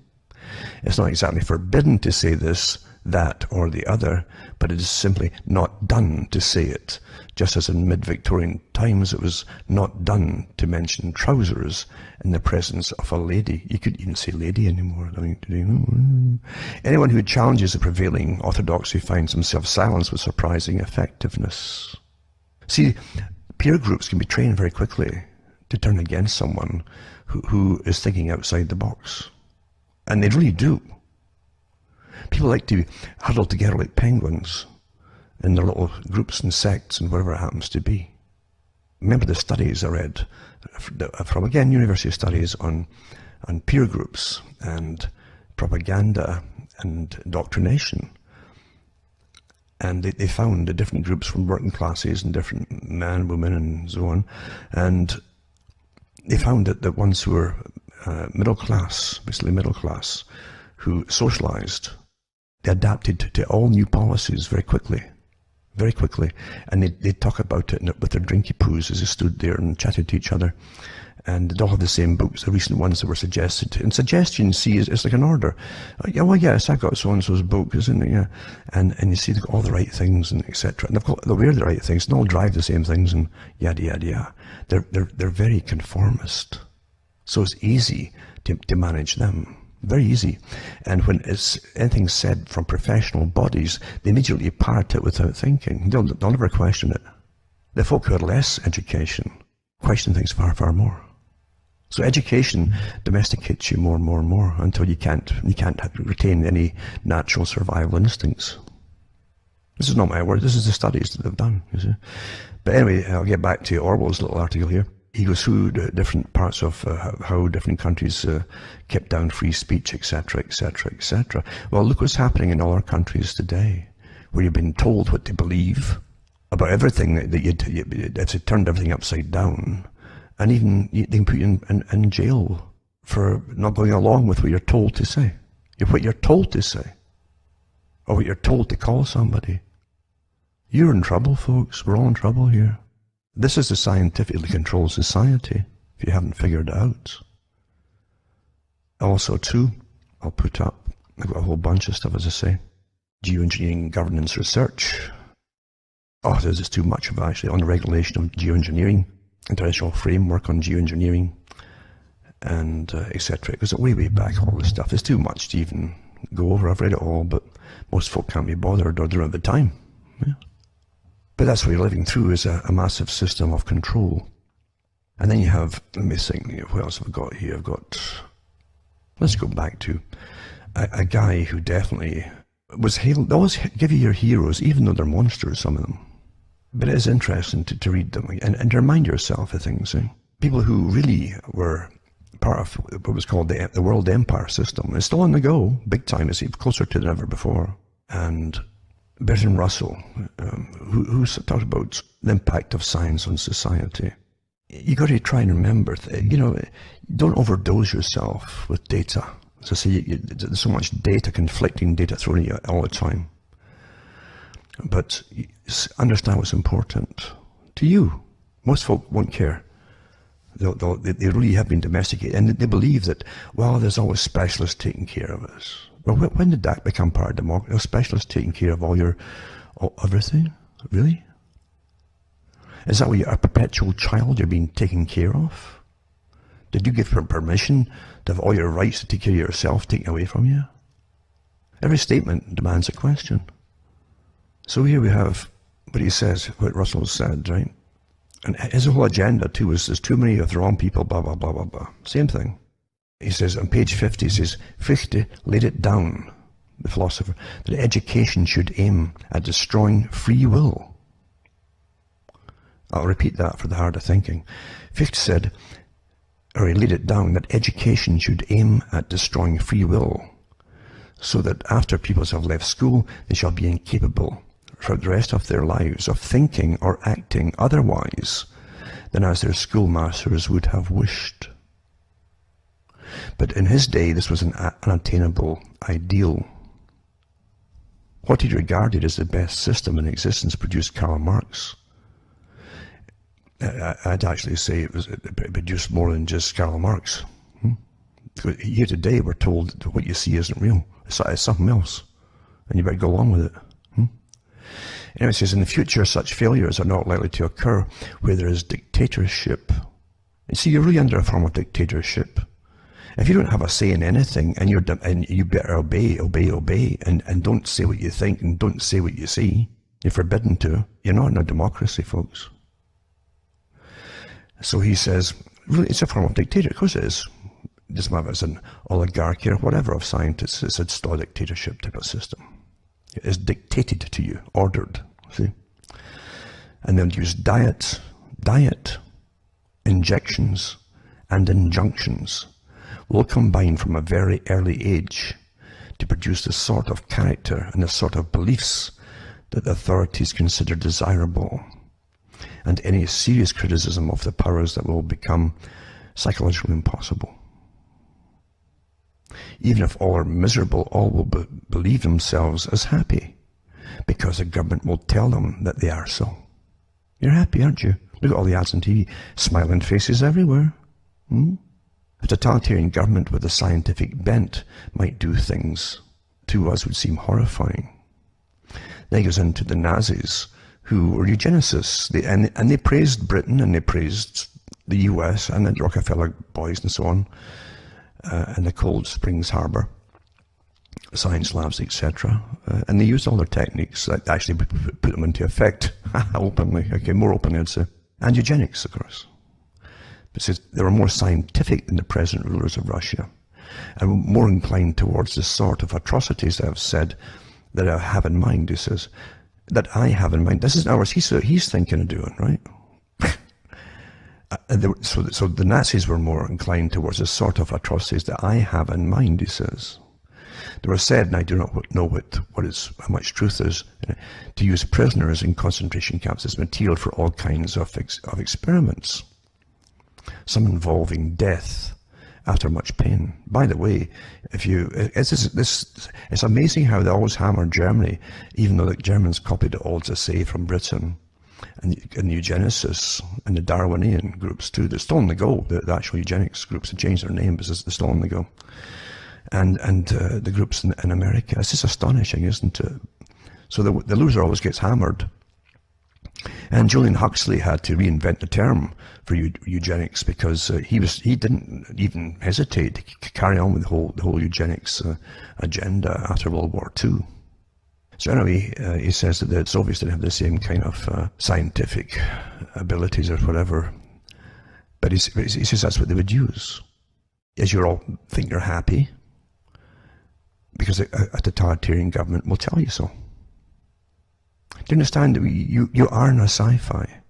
It's not exactly forbidden to say this, that, or the other, but it is simply not done to say it. Just as in mid-Victorian times, it was not done to mention trousers in the presence of a lady. You couldn't even say lady anymore. Anyone who challenges the prevailing orthodoxy finds himself silenced with surprising effectiveness. See, peer groups can be trained very quickly to turn against someone who is thinking outside the box. And they really do. People like to huddle together like penguins in their little groups and sects and whatever it happens to be. Remember the studies I read from, again, university studies on peer groups and propaganda and indoctrination. And they found the different groups from working classes and different men, women, and so on. And they found that the ones who were middle class, basically middle class, who socialized, they adapted to all new policies very quickly. And they'd talk about it with their drinky poos as they stood there and chatted to each other. And they'd all have the same books, the recent ones that were suggested. And suggestion, see, is like an order. Yeah, well, yes, I've got so-and-so's book, isn't it? Yeah. And you see, they've got all the right things, and etc. And they'll wear the right things, and all drive the same things, and yada, yada, yada. They're very conformist. So it's easy to manage them. Very easy. And when anything said from professional bodies, they immediately parrot it without thinking. They'll never question it. The folk who had less education question things far, far more. So education domesticates you more and more and more until you can't retain any natural survival instincts. This is not my word, this is the studies that they've done, you see. But anyway, I'll get back to Orwell's little article here. He goes through the different parts of how different countries kept down free speech, etc., etc., etc. Well, look what's happening in all our countries today, where you've been told what to believe about everything, that you've turned everything upside down, and even they can put you in jail for not going along with what you're told to say. What you're told to say, or what you're told to call somebody. You're in trouble, folks. We're all in trouble here. This is a scientifically controlled society, if you haven't figured it out. Also, too, I'll put up, I've got a whole bunch of stuff, as I say. Geoengineering governance research. Oh, there's just too much of it, actually, on the regulation of geoengineering, international framework on geoengineering, and etc. It goes way, way back, all this stuff. There's too much to even go over. I've read it all, but most folk can't be bothered or don't have the time. Yeah. But that's what you're living through, is a massive system of control. And then you have, let me think, what else have I got here? Let's go back to a guy who definitely was hailed. They always give you your heroes, even though they're monsters, some of them. But it is interesting to read them and to remind yourself of things. People who really were part of what was called the world empire system. It's still on the go, big time, it's closer to than ever before. And Bertrand Russell, who talked about the impact of science on society. You got to try and remember, don't overdose yourself with data. So there's so much data, conflicting data thrown at you all the time. But understand what's important to you. Most folk won't care. They really have been domesticated, and they believe that, well, there's always specialists taking care of us. Well, when did that become part of democracy? Specialists taking care of everything? Really? Is that why you're a perpetual child? You're being taken care of? Did you give permission to have all your rights to take care of yourself taken away from you? Every statement demands a question. So here we have what he says, what Russell said, right? And his whole agenda too is there's too many of the wrong people, blah, blah, blah, blah, blah. Same thing. He says on page 50, he says, Fichte laid it down, the philosopher, that education should aim at destroying free will. I'll repeat that for the harder thinking. Fichte said, or he laid it down, that education should aim at destroying free will, so that after pupils have left school, they shall be incapable for the rest of their lives of thinking or acting otherwise than as their schoolmasters would have wished. But in his day, this was an unattainable ideal. What he regarded as the best system in existence produced Karl Marx. I'd actually say it produced more than just Karl Marx. Here today, we're told that what you see isn't real. It's something else, and you better go along with it. Anyway, it says, in the future, such failures are not likely to occur where there is dictatorship. You see, you're really under a form of dictatorship. If you don't have a say in anything, and you better obey, and don't say what you think, and don't say what you see, you're forbidden to. You're not in a democracy, folks. So he says, really, it's a form of dictatorship. Of course it is. It doesn't matter if it's an oligarchy or whatever of scientists. It's still a dictatorship type of system. It is dictated to you, ordered, see? And they'll use diet, injections, and injunctions will combine from a very early age to produce the sort of character and the sort of beliefs that the authorities consider desirable. And any serious criticism of the powers that will become psychologically impossible. Even if all are miserable, all will believe themselves as happy, because the government will tell them that they are so. You're happy, aren't you? Look at all the ads on TV, smiling faces everywhere. A totalitarian government with a scientific bent might do things to us would seem horrifying. Then he goes into the Nazis, who were eugenicists, and they praised Britain, and they praised the US, and the Rockefeller boys and so on, and the Cold Springs Harbor. science labs, etc. And they used all their techniques that actually put them into effect openly, okay, more openly I'd say. And eugenics, of course. Because they were more scientific than the present rulers of Russia, and more inclined towards the sort of atrocities I've said that I have in mind, he says. That I have in mind. This is ours. He's thinking of doing, right? So the Nazis were more inclined towards the sort of atrocities that I have in mind, he says. They were said, and I do not know how much truth there is, to use prisoners in concentration camps as material for all kinds of experiments, some involving death after much pain. By the way, it's amazing how they always hammer Germany, even though the Germans copied it all, as I say, from Britain, and the eugenicists and the Darwinian groups too. They're still on the go. The actual eugenics groups have changed their name, but they're still on the go. And the groups in America. It's just astonishing, isn't it? So the loser always gets hammered. And Julian Huxley had to reinvent the term for eugenics, because he didn't even hesitate to carry on with the whole eugenics agenda after World War II. So anyway, he says that the Soviets didn't have the same kind of scientific abilities or whatever, but he says that's what they would use. As you all think you're happy, because a totalitarian government will tell you so. Do you understand? You are in a sci-fi.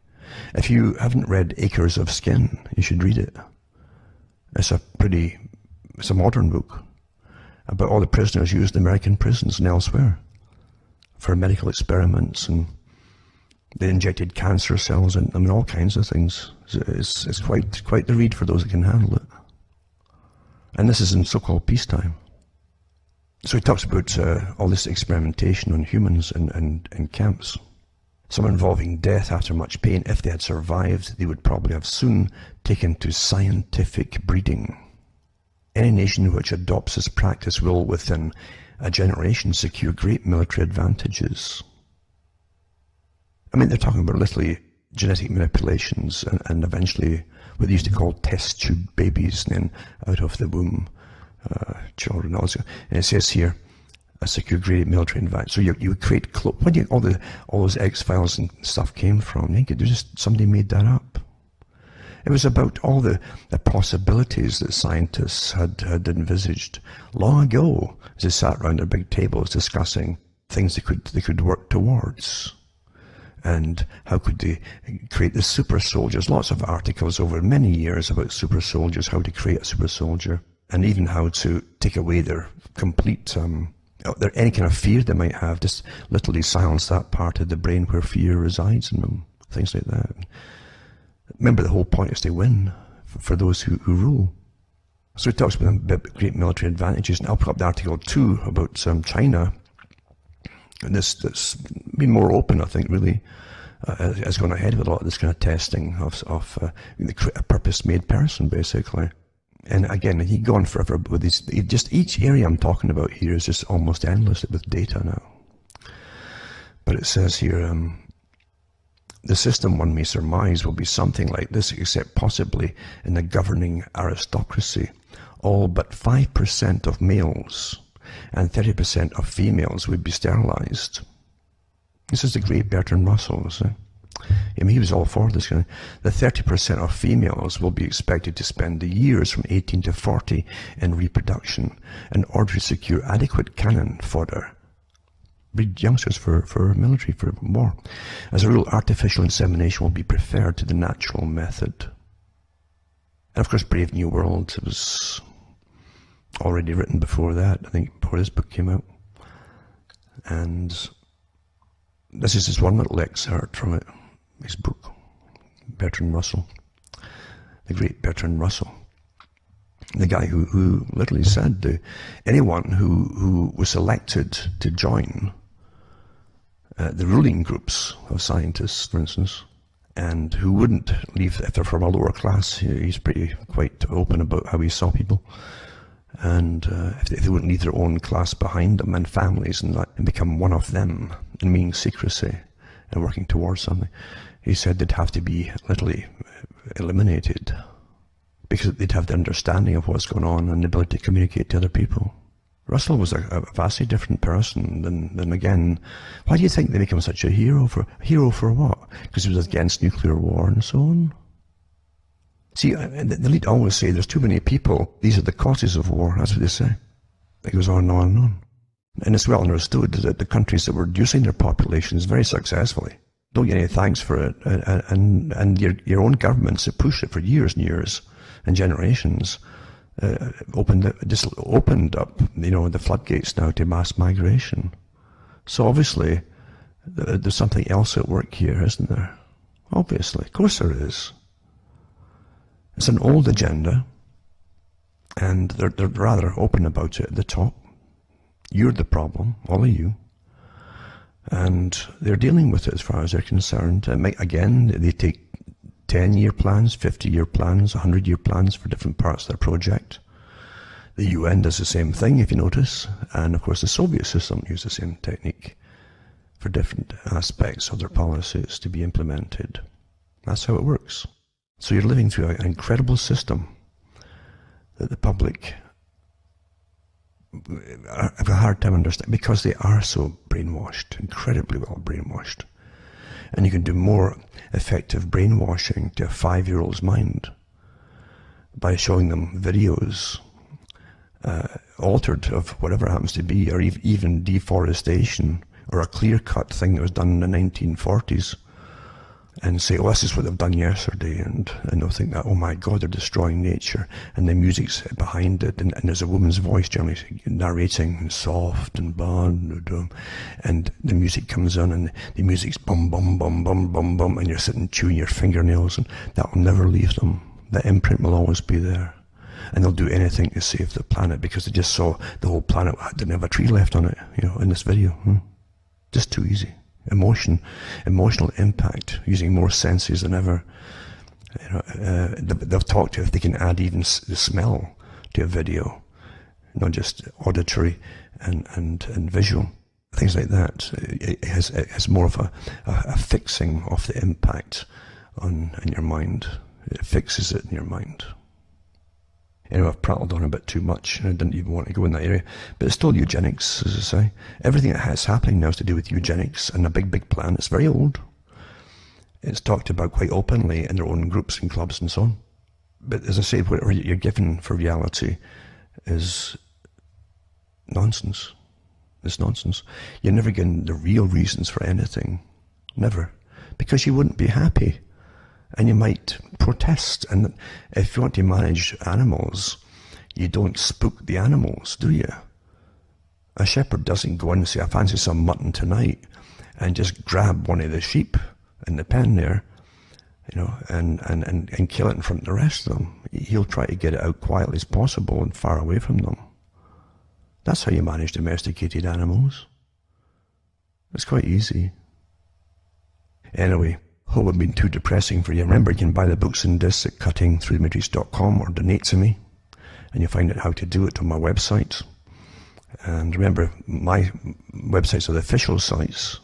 If you haven't read Acres of Skin, you should read it. It's a modern book about all the prisoners used in American prisons and elsewhere for medical experiments, and they injected cancer cells in them and all kinds of things. It's quite the read for those that can handle it. And this is in so-called peacetime. So he talks about all this experimentation on humans in camps, some involving death after much pain. If they had survived, they would probably have soon taken to scientific breeding. Any nation which adopts this practice will, within a generation, secure great military advantages. I mean, they're talking about literally genetic manipulations and eventually what they used to call test tube babies, and then out of the womb children also. And it says here, a secure great military advantage. So you would create where do all those X-Files and stuff came from? Somebody made that up. It was about all the possibilities that scientists had envisaged long ago as they sat around their big tables discussing things they could work towards. And how could they create the super soldiers? Lots of articles over many years about super soldiers, how to create a super soldier, and even how to take away their complete, any kind of fear they might have, just literally silence that part of the brain where fear resides in them, things like that. Remember, the whole point is to win for those who rule. So he talks about great military advantages, and I'll put up the article too about China. And that's been more open, I think, really, has gone ahead with a lot of this kind of testing of a purpose-made person, basically. And again, he gone forever with these. Just each area I'm talking about here is just almost endless with data now. But it says here, the system, one may surmise, will be something like this, except possibly in the governing aristocracy. All but 5% of males and 30% of females would be sterilized. This is the great Bertrand Russell, see? I mean, he was all for this kind of. The 30% of females will be expected to spend the years from 18 to 40 in reproduction in order to secure adequate cannon fodder. Breed youngsters for military, for war. As a rule, artificial insemination will be preferred to the natural method. And of course, Brave New World, it was already written before that, I think, before this book came out. And this is just one little excerpt from it, his book, Bertrand Russell, the great Bertrand Russell. The guy who literally said anyone who was selected to join the ruling groups of scientists, for instance, and who wouldn't leave if they're from a lower class, he's quite open about how he saw people. And if they wouldn't leave their own class behind them and families and become one of them, and meaning secrecy and working towards something, he said they'd have to be literally eliminated because they'd have the understanding of what's going on and the ability to communicate to other people. Russell was a vastly different person than again. Why do you think they make him such a hero for what? Because he was against nuclear war and so on. See, the elite always say there's too many people. These are the causes of war. That's what they say. It goes on and on and on. And it's well understood that the countries that were reducing their populations very successfully don't get any thanks for it. And your own governments that push it for years and years and generations opened up, the floodgates now to mass migration. So obviously, there's something else at work here, isn't there? Obviously, of course there is. It's an old agenda, and they're rather open about it at the top. You're the problem, all of you. And they're dealing with it as far as they're concerned. Again, they take 10-year plans, 50-year plans, 100-year plans for different parts of their project. The UN does the same thing, if you notice. And of course, the Soviet system used the same technique for different aspects of their policies to be implemented. That's how it works. So you're living through an incredible system that the public have a hard time understanding because they are so brainwashed, incredibly well brainwashed. And you can do more effective brainwashing to a 5-year-old's mind by showing them videos altered of whatever happens to be, or even deforestation, or a clear-cut thing that was done in the 1940s, and say, oh, this is what they've done yesterday, and they'll think that, oh my God, they're destroying nature, and the music's behind it, and there's a woman's voice generally narrating, and soft, and blah, and the music comes on, and the music's bum, bum, bum, bum, bum, bum, and you're sitting chewing your fingernails, and that will never leave them. That imprint will always be there. And they'll do anything to save the planet, because they just saw the whole planet didn't have a tree left on it, in this video. Just too easy. Emotional impact, using more senses than ever. They've talked to if they can add even the smell to a video, not just auditory and visual, things like that. It has more of a fixing of the impact in your mind. It fixes it in your mind. Anyway, I've prattled on a bit too much, and I didn't even want to go in that area. But it's still eugenics, as I say. Everything that's happening now is to do with eugenics and a big, big plan. It's very old. It's talked about quite openly in their own groups and clubs and so on. But as I say, whatever you're given for reality is nonsense. It's nonsense. You're never given the real reasons for anything. Never. Because you wouldn't be happy. And you might protest. And if you want to manage animals, you don't spook the animals, do you? A shepherd doesn't go in and say, I fancy some mutton tonight, and just grab one of the sheep in the pen there, and kill it in front of the rest of them. He'll try to get it out quietly as possible and far away from them. That's how you manage domesticated animals. It's quite easy. Anyway, hope I've been too depressing for you. Remember, you can buy the books and discs at cuttingthroughthematrix.com or donate to me, and you'll find out how to do it on my website. And remember, my websites are the official sites,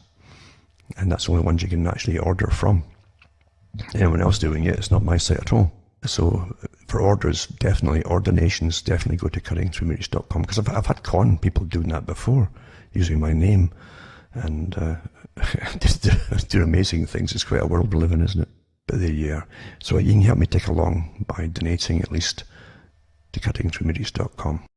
and that's the only ones you can actually order from. Anyone else doing it, it's not my site at all. So for orders, definitely, or donations, definitely go to cuttingthroughthematrix.com, because I've had con people doing that before, using my name, and just do amazing things. It's quite a world we live in, isn't it? But there you are. So you can help me tick along by donating at least to cuttingthroughthematrix.com.